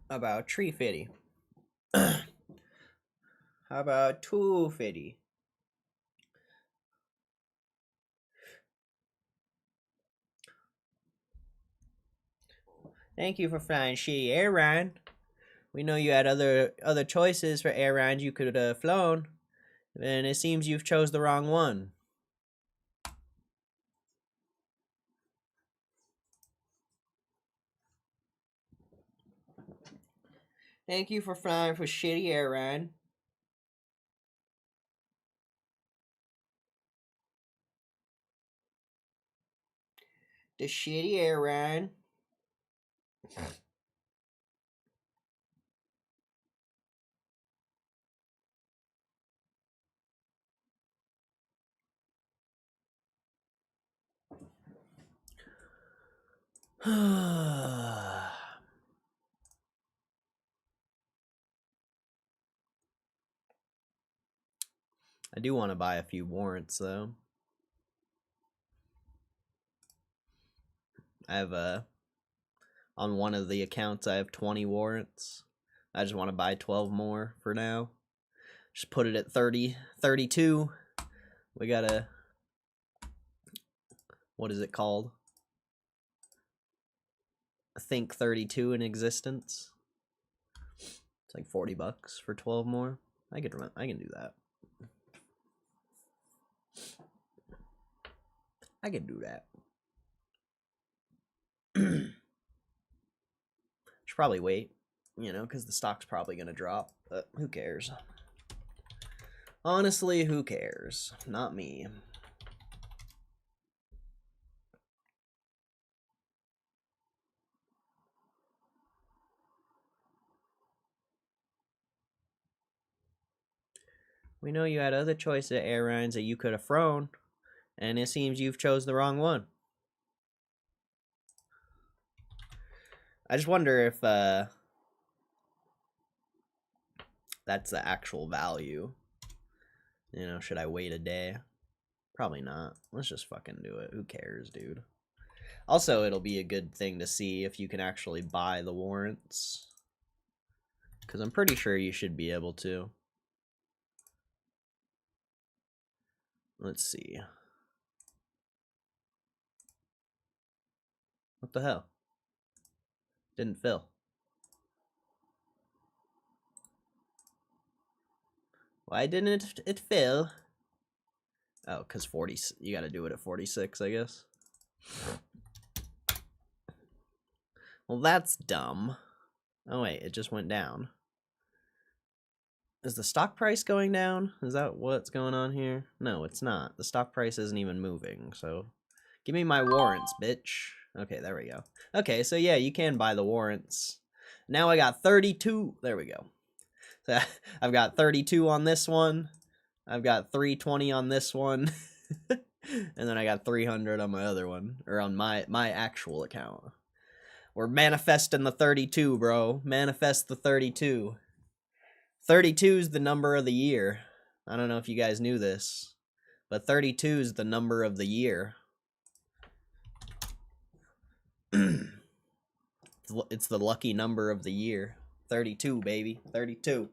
About 350. How about 250? Thank you for flying shitty airline. We know you had other choices for airlines you could have flown, and it seems you've chose the wrong one. Thank you for flying for shitty airline. The shitty airline. I do want to buy a few warrants though. I have on one of the accounts I have 20 warrants. I just want to buy 12 more for now. Just put it at 32. We gotta, what is it called? I think 32 in existence. It's like $40 for 12 more. I can do that. I can do that. Should probably wait, because the stock's probably gonna drop, but who cares? Honestly, who cares? Not me. We know you had other choices of airlines that you could have flown, and it seems you've chose the wrong one. I just wonder if that's the actual value. Should I wait a day? Probably not. Let's just fucking do it. Who cares, dude? Also, it'll be a good thing to see if you can actually buy the warrants, because I'm pretty sure you should be able to. Let's see. What the hell? Didn't fill. Why didn't it fill? Oh, because 40, you gotta do it at 46, I guess. Well, that's dumb. Oh, wait, it just went down. Is the stock price going down? Is that what's going on here? No, it's not. The stock price isn't even moving, so... Give me my warrants, bitch. Okay, there we go. Okay, so yeah, you can buy the warrants. Now I got 32. There we go. So I've got 32 on this one. I've got 320 on this one. And then I got 300 on my other one. Or on my actual account. We're manifesting the 32, bro. Manifest the 32. 32 is the number of the year. I don't know if you guys knew this, but 32 is the number of the year. It's the lucky number of the year. 32, baby. 32.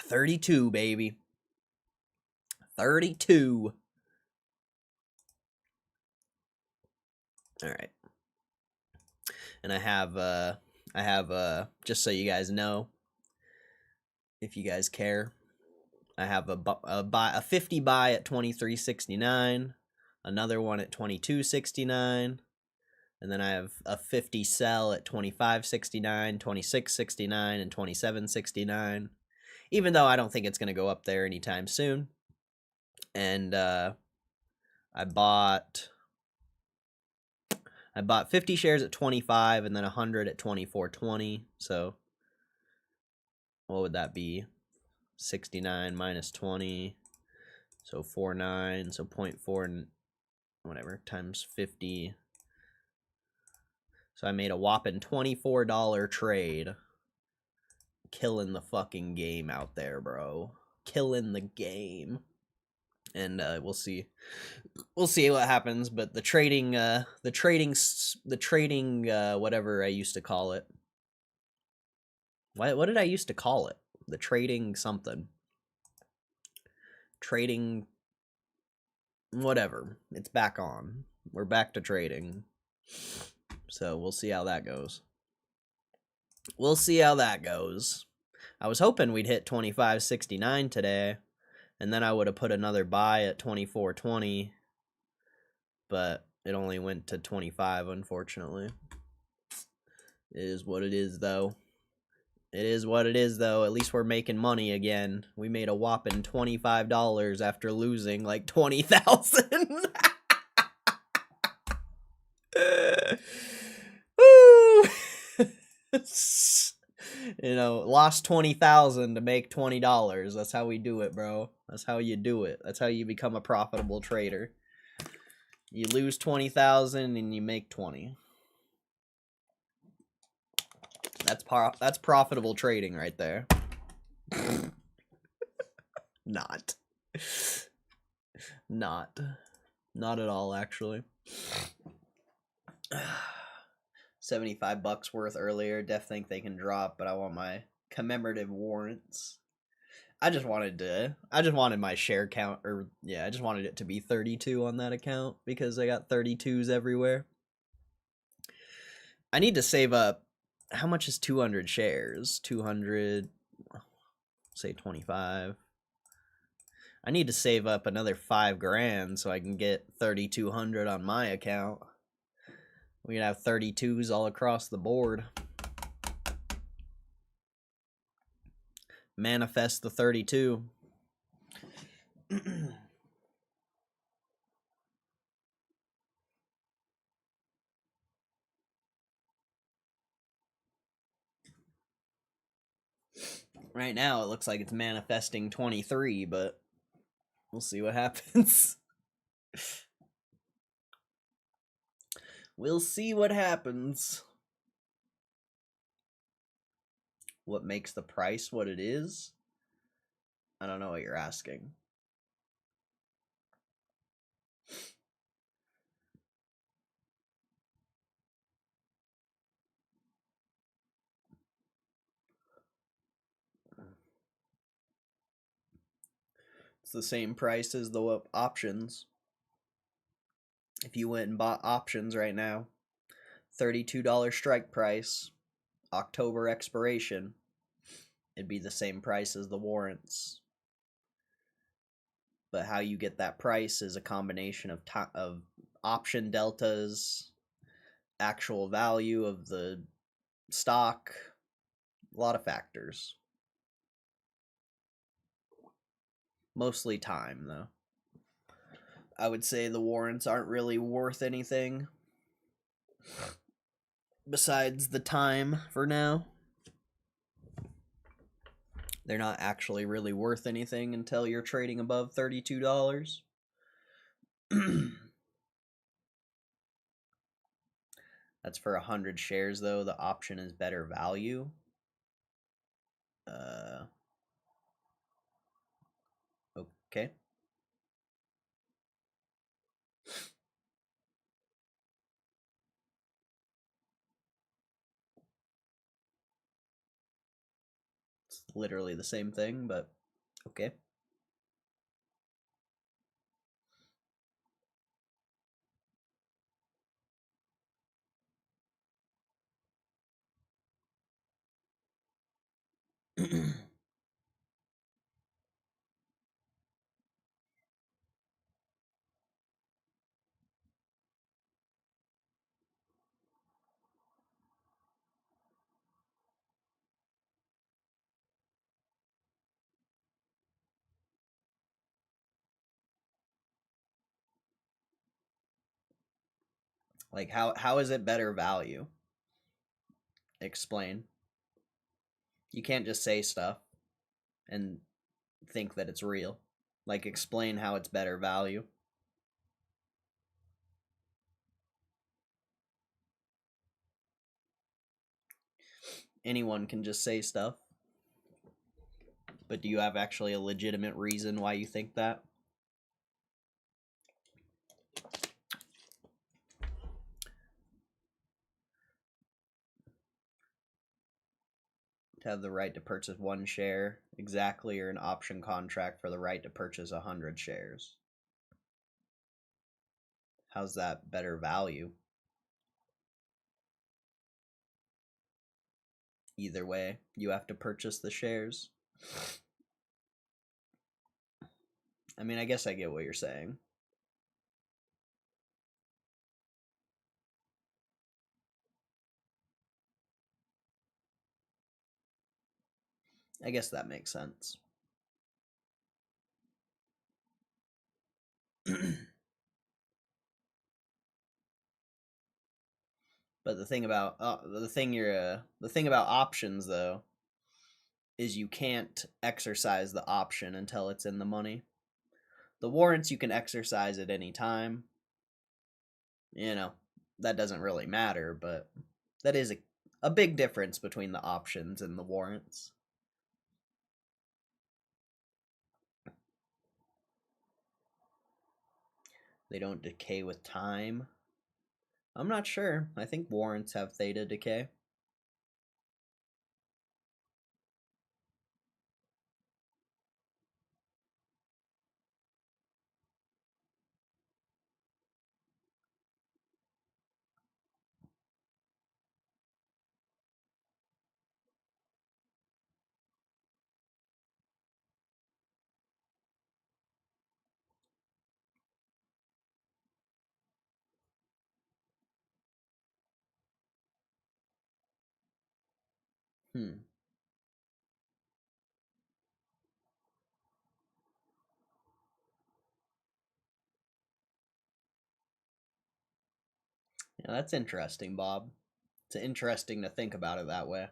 32, baby. 32. All right. And I have just so you guys know, if you guys care, I have a 50 buy at 23.69, another one at 22.69, and then I have a 50 sell at 25.69, 26.69, and 27.69. Even though I don't think it's going to go up there anytime soon. And I bought 50 shares at 25 and then 100 at 24.20. So what would that be? 69 minus 20. So 49. So 0.4 and whatever times 50. So I made a whopping $24 trade. Killing the fucking game out there, bro. Killing the game. And we'll see what happens. But the trading whatever I used to call it. What did I used to call it? The trading something. Trading whatever. It's back on. We're back to trading. So we'll see how that goes. I was hoping we'd hit 25.69 today, and then I would have put another buy at 24.20, but it only went to 25, unfortunately. It is what it is, though. At least we're making money again. We made a whopping $25 after losing like 20,000. Woo! Lost 20,000 to make $20. That's how we do it, bro. That's how you do it. That's how you become a profitable trader. You lose 20,000 and you make 20. That's profitable trading right there. Not at all, actually. 75 bucks worth earlier. Def think they can drop, but I want my commemorative warrants. I just wanted my share count, I just wanted it to be 32 on that account because I got 32s everywhere. I need to save up. How much is 200 shares? 200, say 25. I need to save up another $5,000 so I can get 3,200 on my account. We can have 32s all across the board. Manifest the 32. Right now, it looks like it's manifesting 23, but we'll see what happens. We'll see what happens. What makes the price what it is? I don't know what you're asking. It's the same price as the options. If you went and bought options right now, $32 strike price, October expiration, it'd be the same price as the warrants. But how you get that price is a combination of option deltas, actual value of the stock, a lot of factors. Mostly time, though. I would say the warrants aren't really worth anything besides the time for now. They're not actually really worth anything until you're trading above $32. That's for 100 shares, though. The option is better value. Okay. It's literally the same thing, but okay. Like how is it better value? Explain. You can't just say stuff and think that it's real. Like explain how it's better value. Anyone can just say stuff. But do you have actually a legitimate reason why you think that? To have the right to purchase 1 share exactly, or an option contract for the right to purchase 100 shares. How's that better value? Either way, you have to purchase the shares. I mean, I guess I get what you're saying. I guess that makes sense. But the thing about the thing about options though is you can't exercise the option until it's in the money. The warrants you can exercise at any time. You know, that doesn't really matter, but that is a big difference between the options and the warrants. They don't decay with time. I'm not sure. I think warrants have theta decay. Hmm. Yeah, that's interesting, Bob. It's interesting to think about it that way.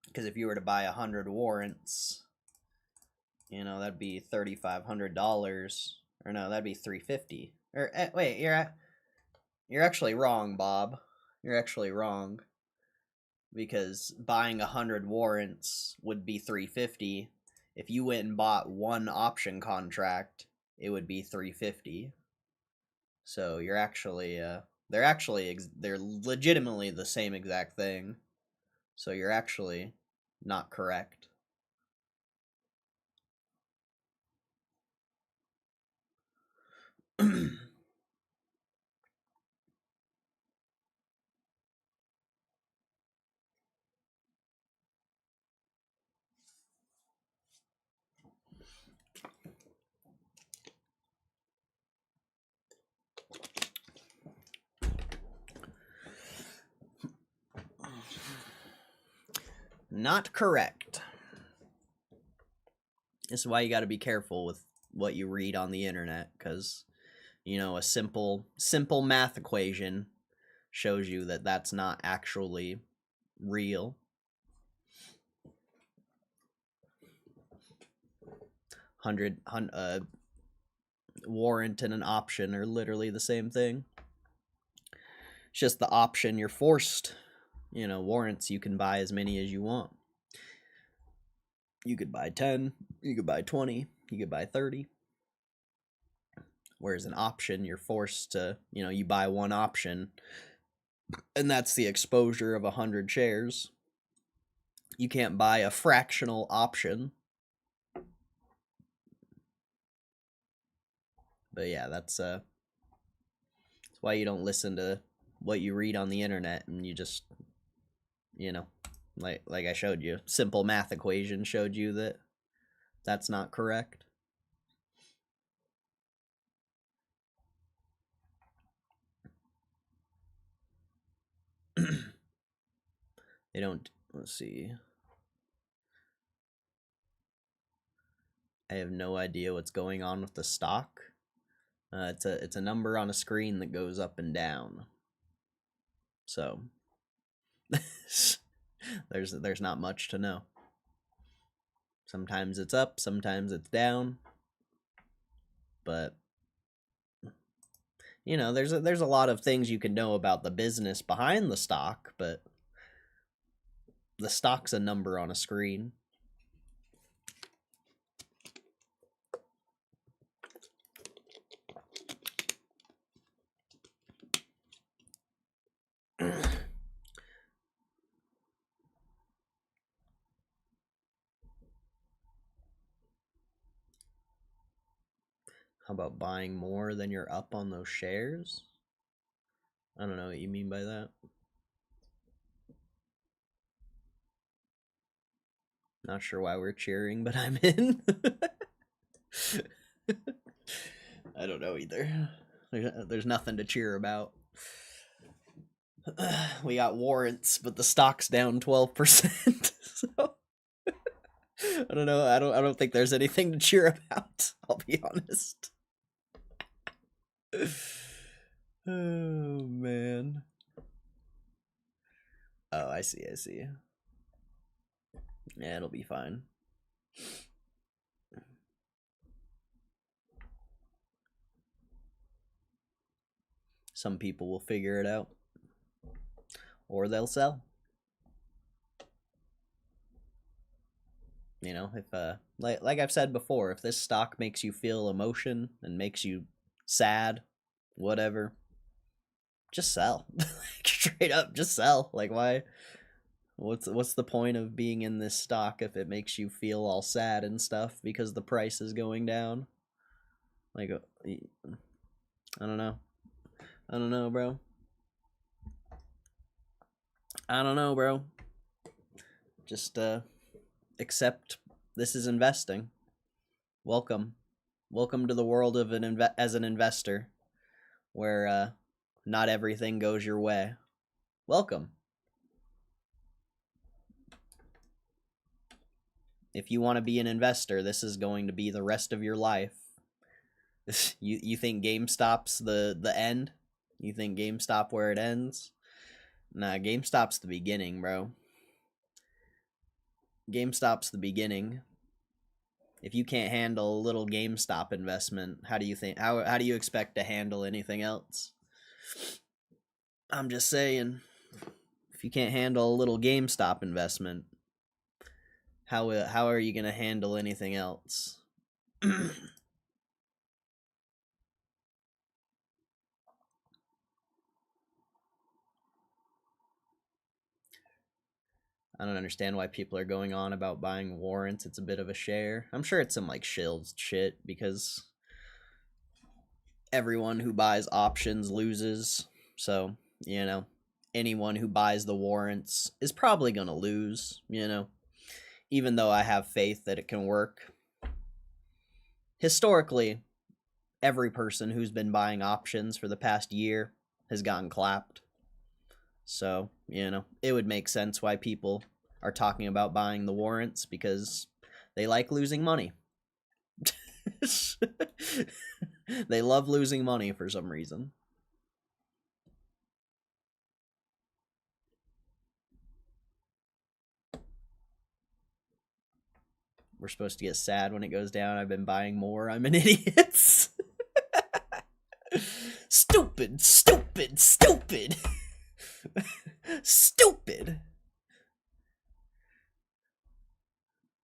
Because if you were to buy 100 warrants, that'd be $3,500. Or no, that'd be $350. Or wait, you're actually wrong, Bob. You're actually wrong. Because buying 100 warrants would be $350. If you went and bought 1 option contract, it would be $350. So you're actually they're legitimately the same exact thing. So you're actually not correct. Not correct. This is why you got to be careful with what you read on the internet, because a simple math equation shows you that that's not actually real. Warrant and an option are literally the same thing. It's just the option you're forced. Warrants you can buy as many as you want. You could buy 10, you could buy 20, you could buy 30. Whereas an option, you're forced to, you buy 1 option, and that's the exposure of 100 shares. You can't buy a fractional option. But yeah, that's why you don't listen to what you read on the internet, and you just, you know, like I showed you, simple math equation showed you that that's not correct. They don't, let's see. I have no idea what's going on with the stock. It's a number on a screen that goes up and down. So there's not much to know. Sometimes it's up, sometimes it's down. But you know, there's a lot of things you can know about the business behind the stock, but the stock's a number on a screen. How about buying more than you're up on those shares? I don't know what you mean by that. Not sure why we're cheering, but I'm in. I don't know either. There's nothing to cheer about. We got warrants, but the stock's down 12%. So I don't know. I don't think there's anything to cheer about. I'll be honest. Oh man. Oh, I see. Yeah, it'll be fine. Some people will figure it out. Or they'll sell. You know, if like I've said before, if this stock makes you feel emotion and makes you sad, whatever, just sell. Straight up, just sell. Like, why? What's the point of being in this stock if it makes you feel all sad and stuff because the price is going down? Like, I don't know. I don't know, bro. I don't know, bro. Just accept this is investing. Welcome to the world of as an investor, where not everything goes your way. Welcome. If you want to be an investor, this is going to be the rest of your life. You think GameStop's the end? You think GameStop where it ends? Nah, GameStop's the beginning, bro. GameStop's the beginning. If you can't handle a little GameStop investment, how do you you expect to handle anything else? I'm just saying, if you can't handle a little GameStop investment, how are you gonna handle anything else? I don't understand why people are going on about buying warrants. It's a bit of a share. I'm sure it's some like shills shit because everyone who buys options loses. So, you know, anyone who buys the warrants is probably going to lose, you know, even though I have faith that it can work. Historically, every person who's been buying options for the past year has gotten clapped. So, you know, it would make sense why people are talking about buying the warrants because they like losing money. They love losing money for some reason. We're supposed to get sad when it goes down. I've been buying more. I'm an idiot. Stupid. Stupid.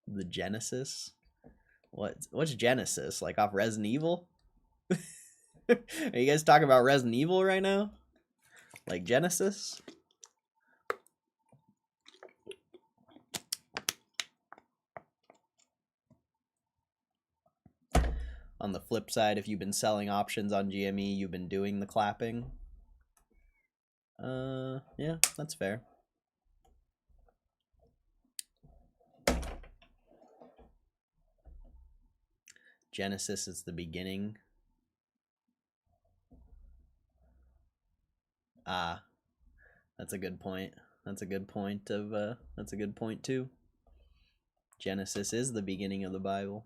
The Genesis? What's Genesis? Like off Resident Evil? Are you guys talking about Resident Evil right now? Like Genesis? On the flip side, if you've been selling options on GME, you've been doing the clapping. Yeah, that's fair. Genesis is the beginning. Ah, that's a good point. That's a good point too. Genesis is the beginning of the Bible.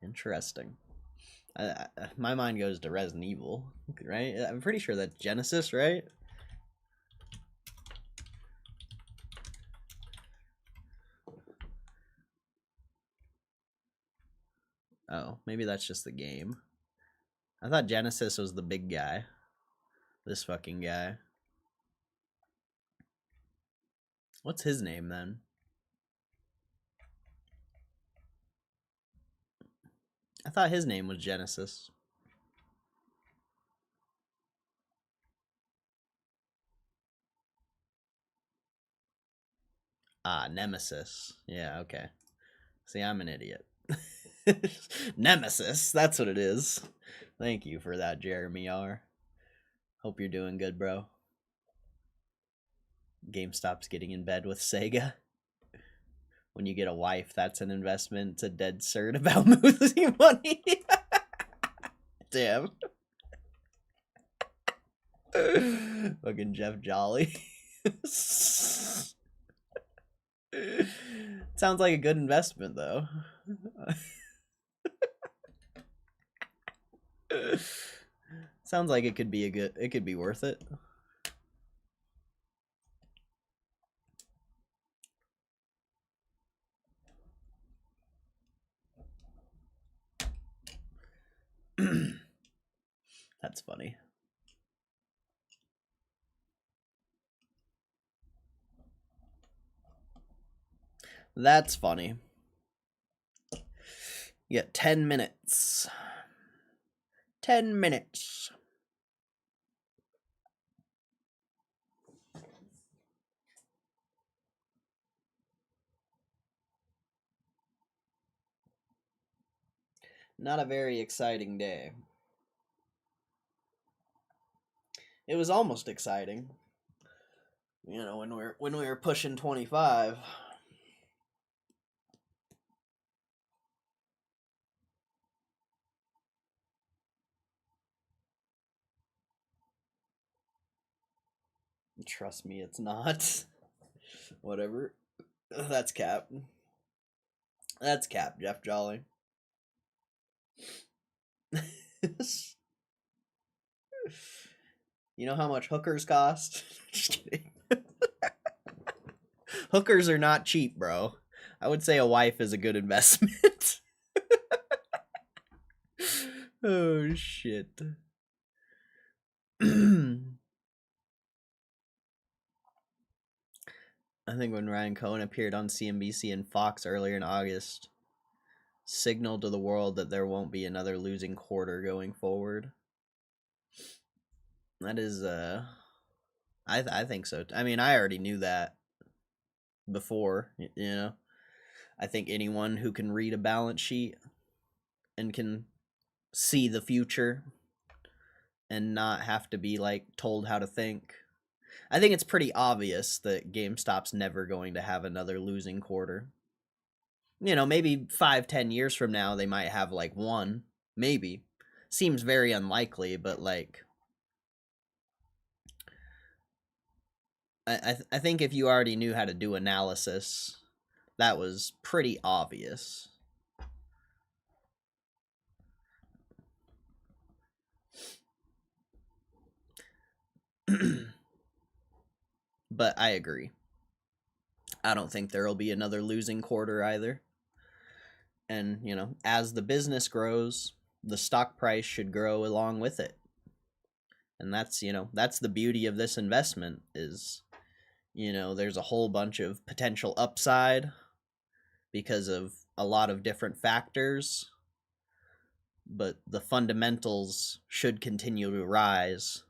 Interesting. My mind goes to Resident Evil, right? I'm pretty sure that's Genesis, right? Oh, maybe that's just the game. I thought Genesis was the big guy. This fucking guy. What's his name then? I thought his name was Genesis. Ah, Nemesis. Yeah, okay. See, I'm an idiot. Nemesis, that's what it is. Thank you for that, Jeremy R. Hope you're doing good, bro. GameStop's getting in bed with Sega. When you get a wife, that's an investment. It's a dead cert about losing money. Damn. Fucking Jeff Jolly. Sounds like a good investment, though. Sounds like it could be worth it. That's funny. That's funny. You get 10 minutes. 10 minutes. Not a very exciting day. It was almost exciting. You know, when we were pushing 25. Trust me, it's not. Whatever. That's cap. That's cap, Jeff Jolly. You know how much hookers cost? Just kidding. Hookers are not cheap, bro. I would say a wife is a good investment. Oh, shit. I think when Ryan Cohen appeared on CNBC and Fox earlier in August, signaled to the world that there won't be another losing quarter going forward. That is, I think so. I mean, I already knew that before, you know. I think anyone who can read a balance sheet and can see the future and not have to be, like, told how to think. I think it's pretty obvious that GameStop's never going to have another losing quarter. You know, maybe 5-10 years from now they might have like one, maybe. Seems very unlikely, but like I think if you already knew how to do analysis, that was pretty obvious. But I agree. I don't think there'll be another losing quarter either. And, you know, as the business grows, the stock price should grow along with it. And that's, you know, that's the beauty of this investment is, you know, there's a whole bunch of potential upside because of a lot of different factors, but the fundamentals should continue to rise.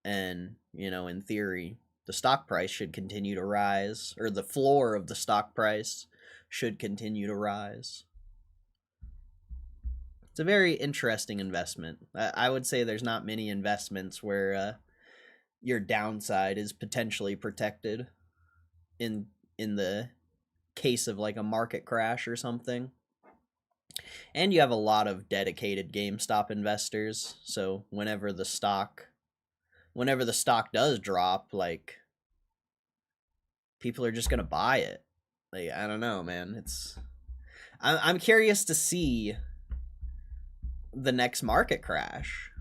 And, you know, in theory, the stock price should continue to rise, or the floor of the stock price should continue to rise. It's a very interesting investment. I would say there's not many investments where your downside is potentially protected in the case of like a market crash or something. And you have a lot of dedicated GameStop investors, so whenever the stock does drop, like people are just gonna buy it. Like I don't know, man. I'm curious to see the next market crash.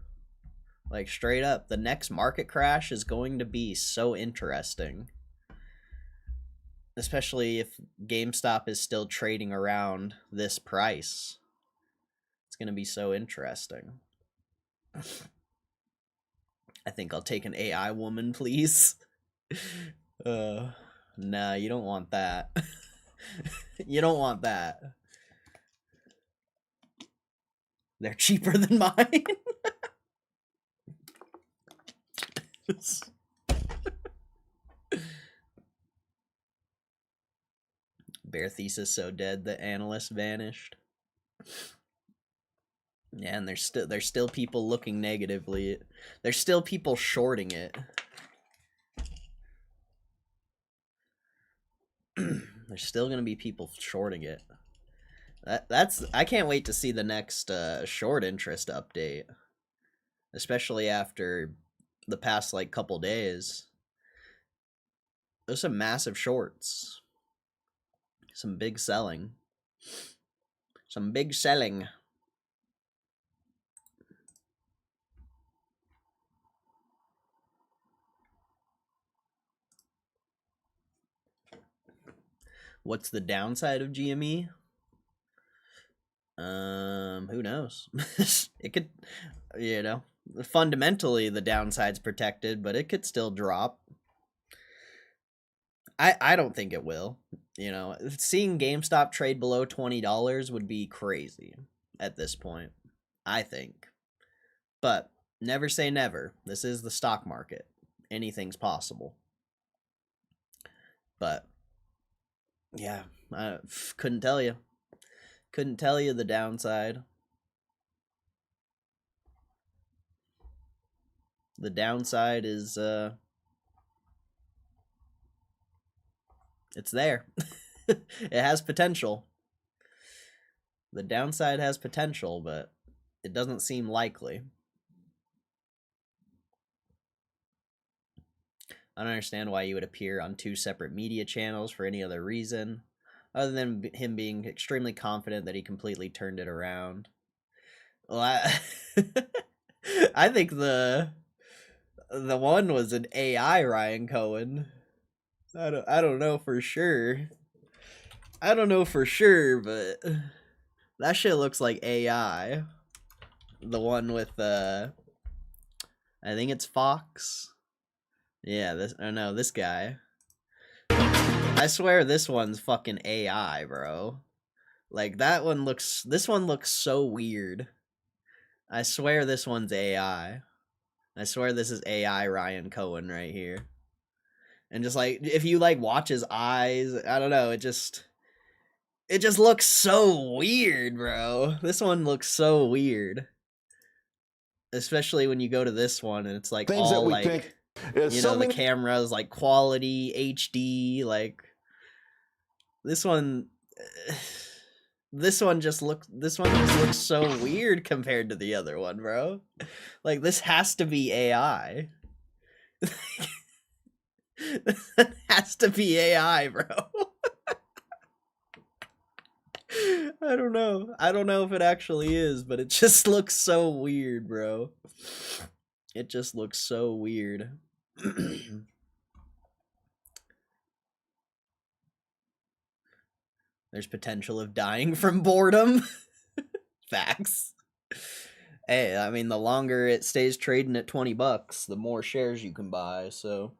Like straight up, the next market crash is going to be so interesting. Especially if GameStop is still trading around this price. It's going to be so interesting. I think I'll take an AI woman, please. Nah, you don't want that. You don't want that. They're cheaper than mine. Bear thesis so dead the analyst vanished. Yeah, and there's still people looking negatively. There's still people shorting it. There's still gonna be people shorting it. That's I can't wait to see the next short interest update, especially after the past like couple days. There's some massive shorts, some big selling, some big selling. What's the downside of GME? Who knows? It could, you know, fundamentally the downside's protected, but it could still drop. I don't think it will. You know, seeing GameStop trade below $20 would be crazy at this point, I think. But never say never. This is the stock market. Anything's possible. But yeah, I couldn't tell you. Couldn't tell you the downside. The downside is it's there. It has potential. The downside has potential, but it doesn't seem likely. I don't understand why you would appear on 2 separate media channels for any other reason, other than him being extremely confident that he completely turned it around. Well, I think the one was an AI Ryan Cohen. I don't know for sure. I don't know for sure, but that shit looks like AI. The one with I think it's Fox. Yeah, this guy. I swear this one's fucking AI, bro. Like this one looks so weird. I swear this one's AI. I swear this is AI Ryan Cohen right here. And just like if you like watch his eyes, I don't know, it just looks so weird, bro. This one looks so weird. Especially when you go to this one and it's like things all like the camera is like quality HD, like this one just looks so weird compared to the other one, bro. Like this has to be AI. That has to be AI, bro. I don't know. I don't know if it actually is, but it just looks so weird, bro. It just looks so weird. There's potential of dying from boredom. Facts. Hey, I mean, the longer it stays trading at $20, the more shares you can buy, so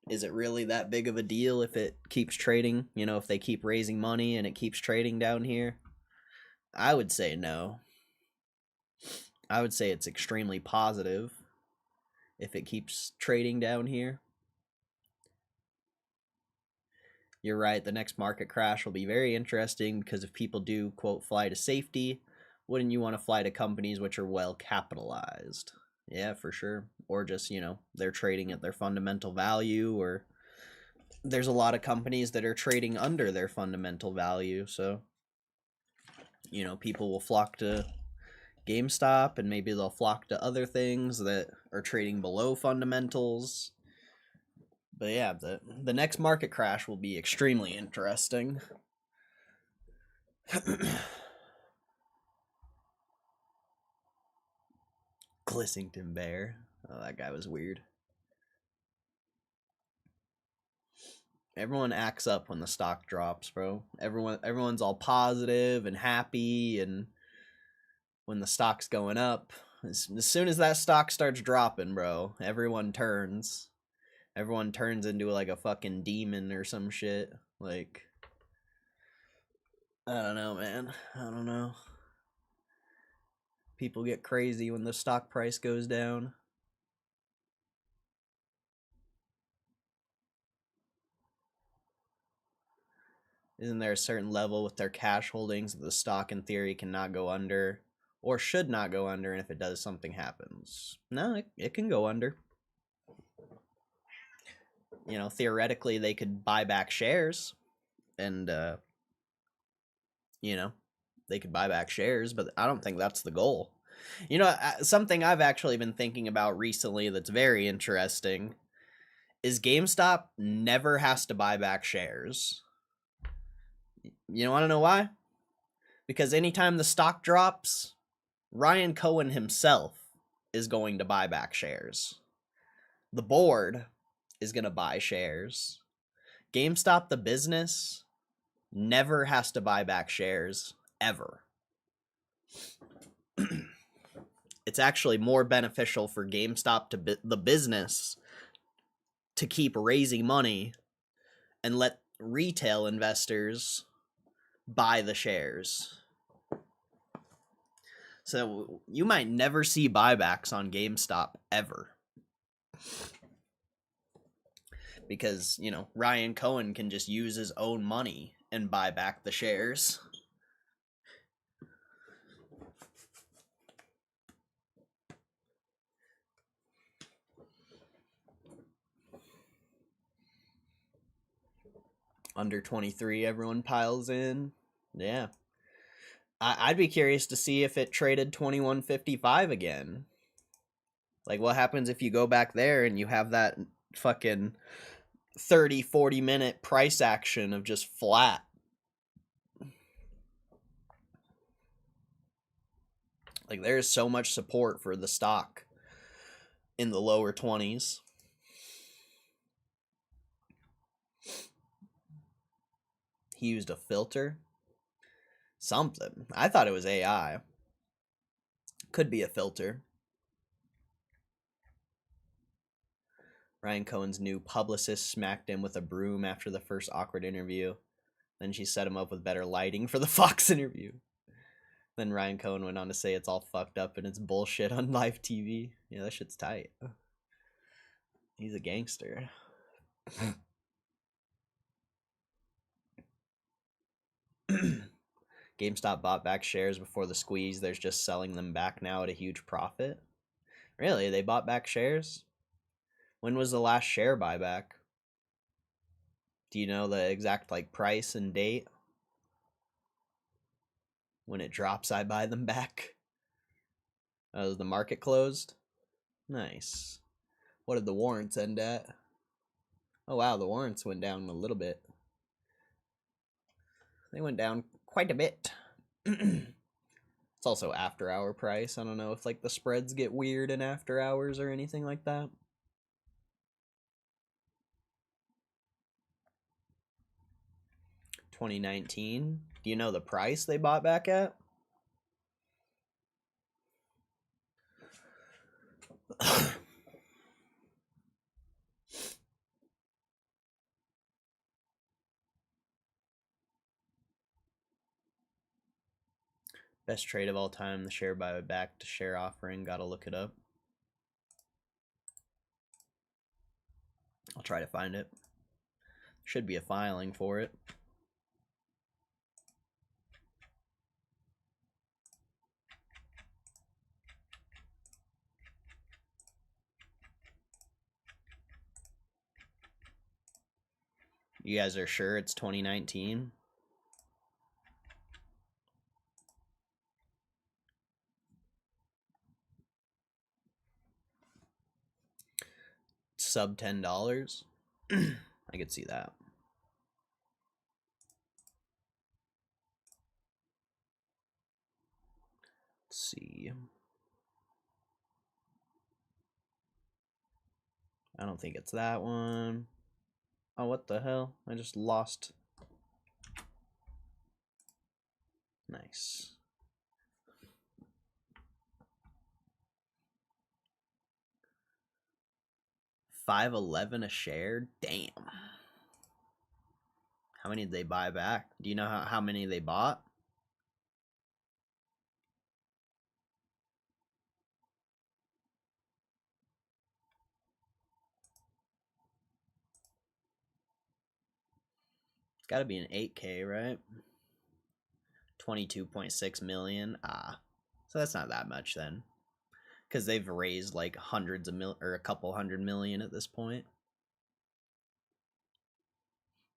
is it really that big of a deal if it keeps trading? You know, if they keep raising money and it keeps trading down here? I would say no. I would say it's extremely positive if it keeps trading down here. You're right, the next market crash will be very interesting because if people do, quote, fly to safety, wouldn't you want to fly to companies which are well capitalized? Yeah, for sure. Or just, you know, they're trading at their fundamental value, or there's a lot of companies that are trading under their fundamental value. So, you know, people will flock to GameStop, and maybe they'll flock to other things that are trading below fundamentals. But yeah, the next market crash will be extremely interesting. Glissington Bear. Oh, that guy was weird. Everyone acts up when the stock drops, bro. Everyone's all positive and happy, and when the stock's going up, as soon as that stock starts dropping, bro, everyone turns. Everyone turns into like a fucking demon or some shit. Like, I don't know, man. I don't know. People get crazy when the stock price goes down. Isn't there a certain level with their cash holdings that the stock in theory cannot go under, or should not go under, and if it does, something happens? No, it can go under. You know, theoretically, they could buy back shares, and, you know, they could buy back shares, but I don't think that's the goal. You know, something I've actually been thinking about recently that's very interesting is GameStop never has to buy back shares. You want to know why? Because anytime the stock drops, Ryan Cohen himself is going to buy back shares. The board is going to buy shares. GameStop, the business, never has to buy back shares, ever. It's actually more beneficial for GameStop to the business to keep raising money and let retail investors buy the shares. So you might never see buybacks on GameStop ever. Because, you know, Ryan Cohen can just use his own money and buy back the shares. Under 23, everyone piles in. Yeah. I'd be curious to see if it traded 21.55 again. Like, what happens if you go back there and you have that fucking 30-40 minute price action of just flat? Like, there's so much support for the stock in the lower 20s. He used a filter. Something. I thought it was AI. Could be a filter. Ryan Cohen's new publicist smacked him with a broom after the first awkward interview. Then she set him up with better lighting for the Fox interview. Then Ryan Cohen went on to say it's all fucked up and it's bullshit on live TV. Yeah, that shit's tight. He's a gangster. GameStop bought back shares before the squeeze. They're just selling them back now at a huge profit. Really? They bought back shares? When was the last share buyback? Do you know the exact like price and date? When it drops, I buy them back. Is the market closed? Nice. What did the warrants end at? Oh wow, the warrants went down a little bit. They went down quite a bit. It's also after hour price. I don't know if like the spreads get weird in after hours or anything like that. $20.19. Do you know the price they bought back at? Best trade of all time, the share buyback to share offering. Gotta look it up. I'll try to find it. Should be a filing for it. You guys are sure it's 2019? Sub $10? I could see that. Let's see. I don't think it's that one. Oh, what the hell? I just lost. Nice. $5.11 a share? Damn. How many did they buy back? Do you know how many they bought? It's got to be an 8K, right? 22.6 million. Ah, so that's not that much then, because they've raised like hundreds of or a couple hundred million at this point.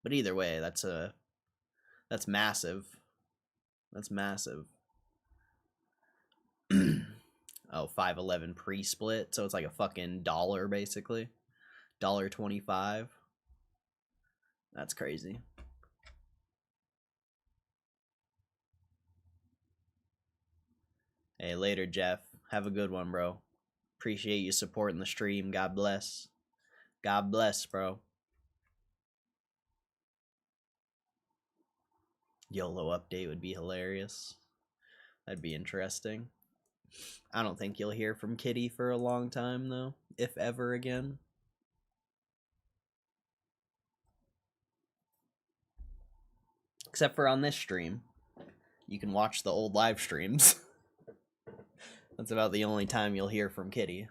But either way, that's massive. That's massive. Oh, 5.11 pre-split, so it's like a fucking dollar basically. $1.25. That's crazy. Hey, later, Jeff. Have a good one, bro. Appreciate you supporting the stream. God bless. God bless, bro. YOLO update would be hilarious. That'd be interesting. I don't think you'll hear from Kitty for a long time, though, if ever again. Except for on this stream. You can watch the old live streams. That's about the only time you'll hear from Kitty.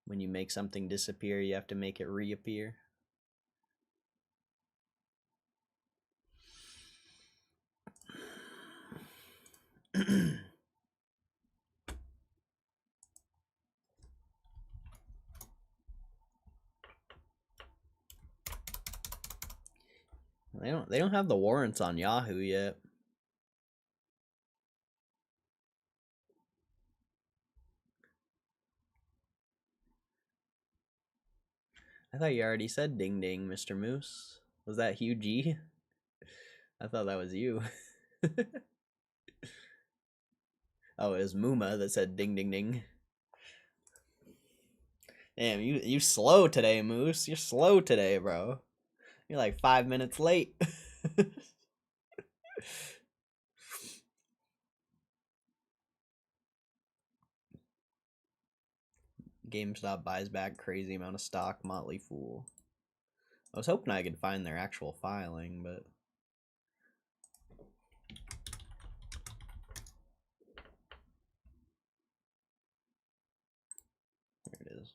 When you make something disappear, you have to make it reappear. They don't have the warrants on Yahoo yet. I thought you already said ding ding, Mr. Moose. Was that Hugh G? I thought that was you. Oh, it was Muma that said ding ding ding. Damn, you slow today, Moose. You're slow today, bro. You're like 5 minutes late. GameStop buys back crazy amount of stock, Motley Fool. I was hoping I could find their actual filing, but there it is.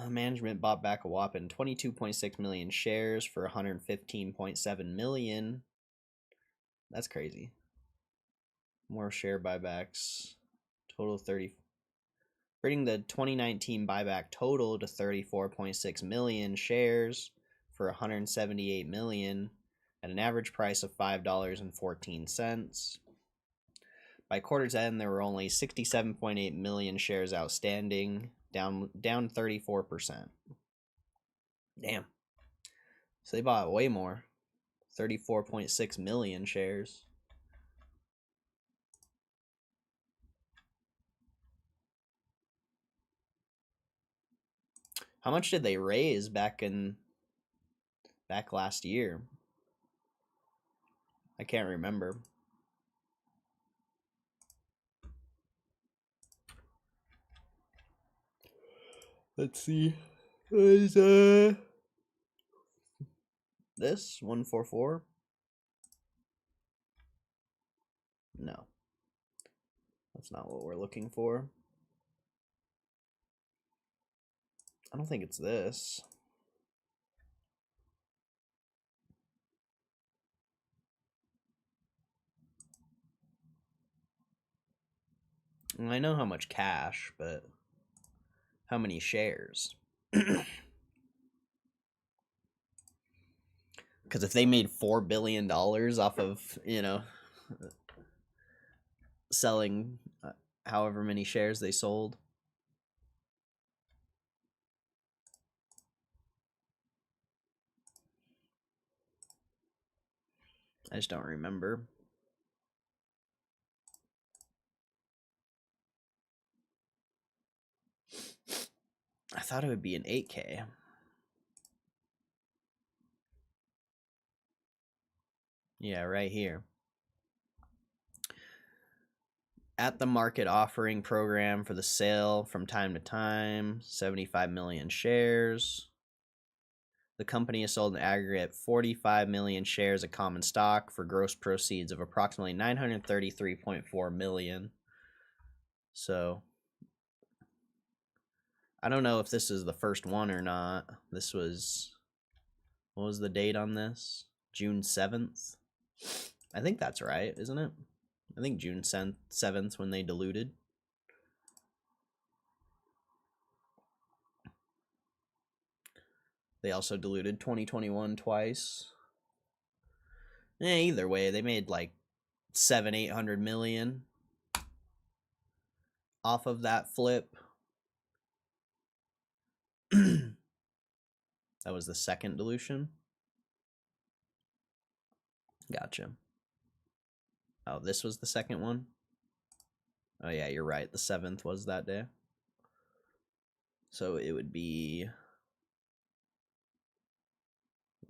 Management bought back a whopping 22.6 million shares for 115.7 million. That's crazy. More share buybacks. Total 30. Bringing the 2019 buyback total to 34.6 million shares for 178 million at an average price of $5.14. By quarter's end, there were only 67.8 million shares outstanding, down 34%. Damn. So they bought way more. 34.6 million shares. How much did they raise back last year? I can't remember. Let's see. What is this 144? No. That's not what we're looking for. I don't think it's this. I know how much cash, but how many shares? Because if they made $4 billion off of, selling however many shares they sold. I just don't remember. I thought it would be an 8K. Yeah, right here. At the market offering program for the sale from time to time, 75 million shares. The company has sold an aggregate 45 million shares of common stock for gross proceeds of approximately 933.4 million. So I don't know if this is the first one or not. This was, what was the date on this? June 7th. I think that's right, isn't it? I think June 7th when they diluted. They also diluted 2021 twice. Either way, they made like 700-800 million off of that flip. That was the second dilution. Gotcha. Oh, this was the second one? Oh yeah, you're right. The 7th was that day. So it would be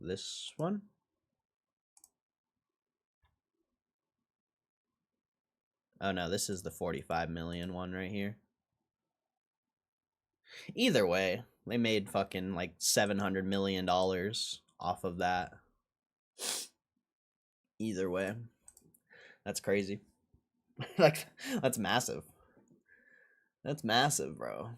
this one? Oh no, this is the 45 million one right here. Either way, they made fucking like $700 million off of that. Either way. That's crazy. Like, that's massive. That's massive, bro.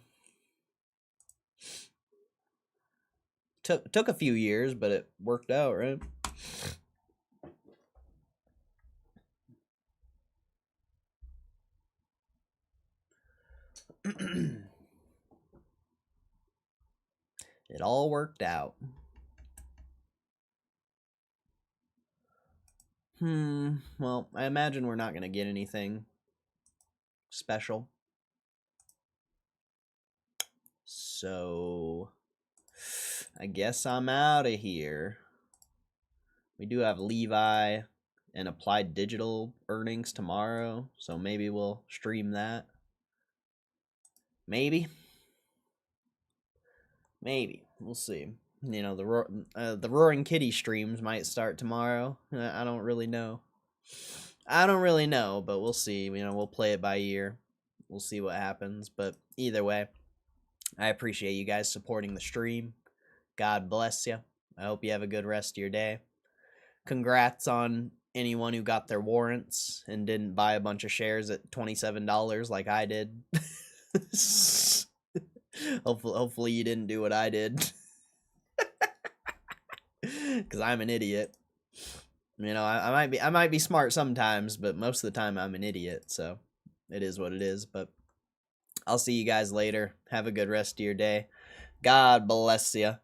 Took a few years, but it worked out, right? It all worked out. Well, I imagine we're not going to get anything special. So, I guess I'm out of here. We do have Levi and Applied Digital earnings tomorrow, so maybe we'll stream that. Maybe. We'll see. You know, the Roaring Kitty streams might start tomorrow. I don't really know. But we'll see. You know, we'll play it by ear. We'll see what happens. But either way, I appreciate you guys supporting the stream. God bless you. I hope you have a good rest of your day. Congrats on anyone who got their warrants and didn't buy a bunch of shares at $27 like I did. Hopefully you didn't do what I did. Because I'm an idiot. You know, I might be smart sometimes, but most of the time I'm an idiot. So it is what it is. But I'll see you guys later. Have a good rest of your day. God bless you.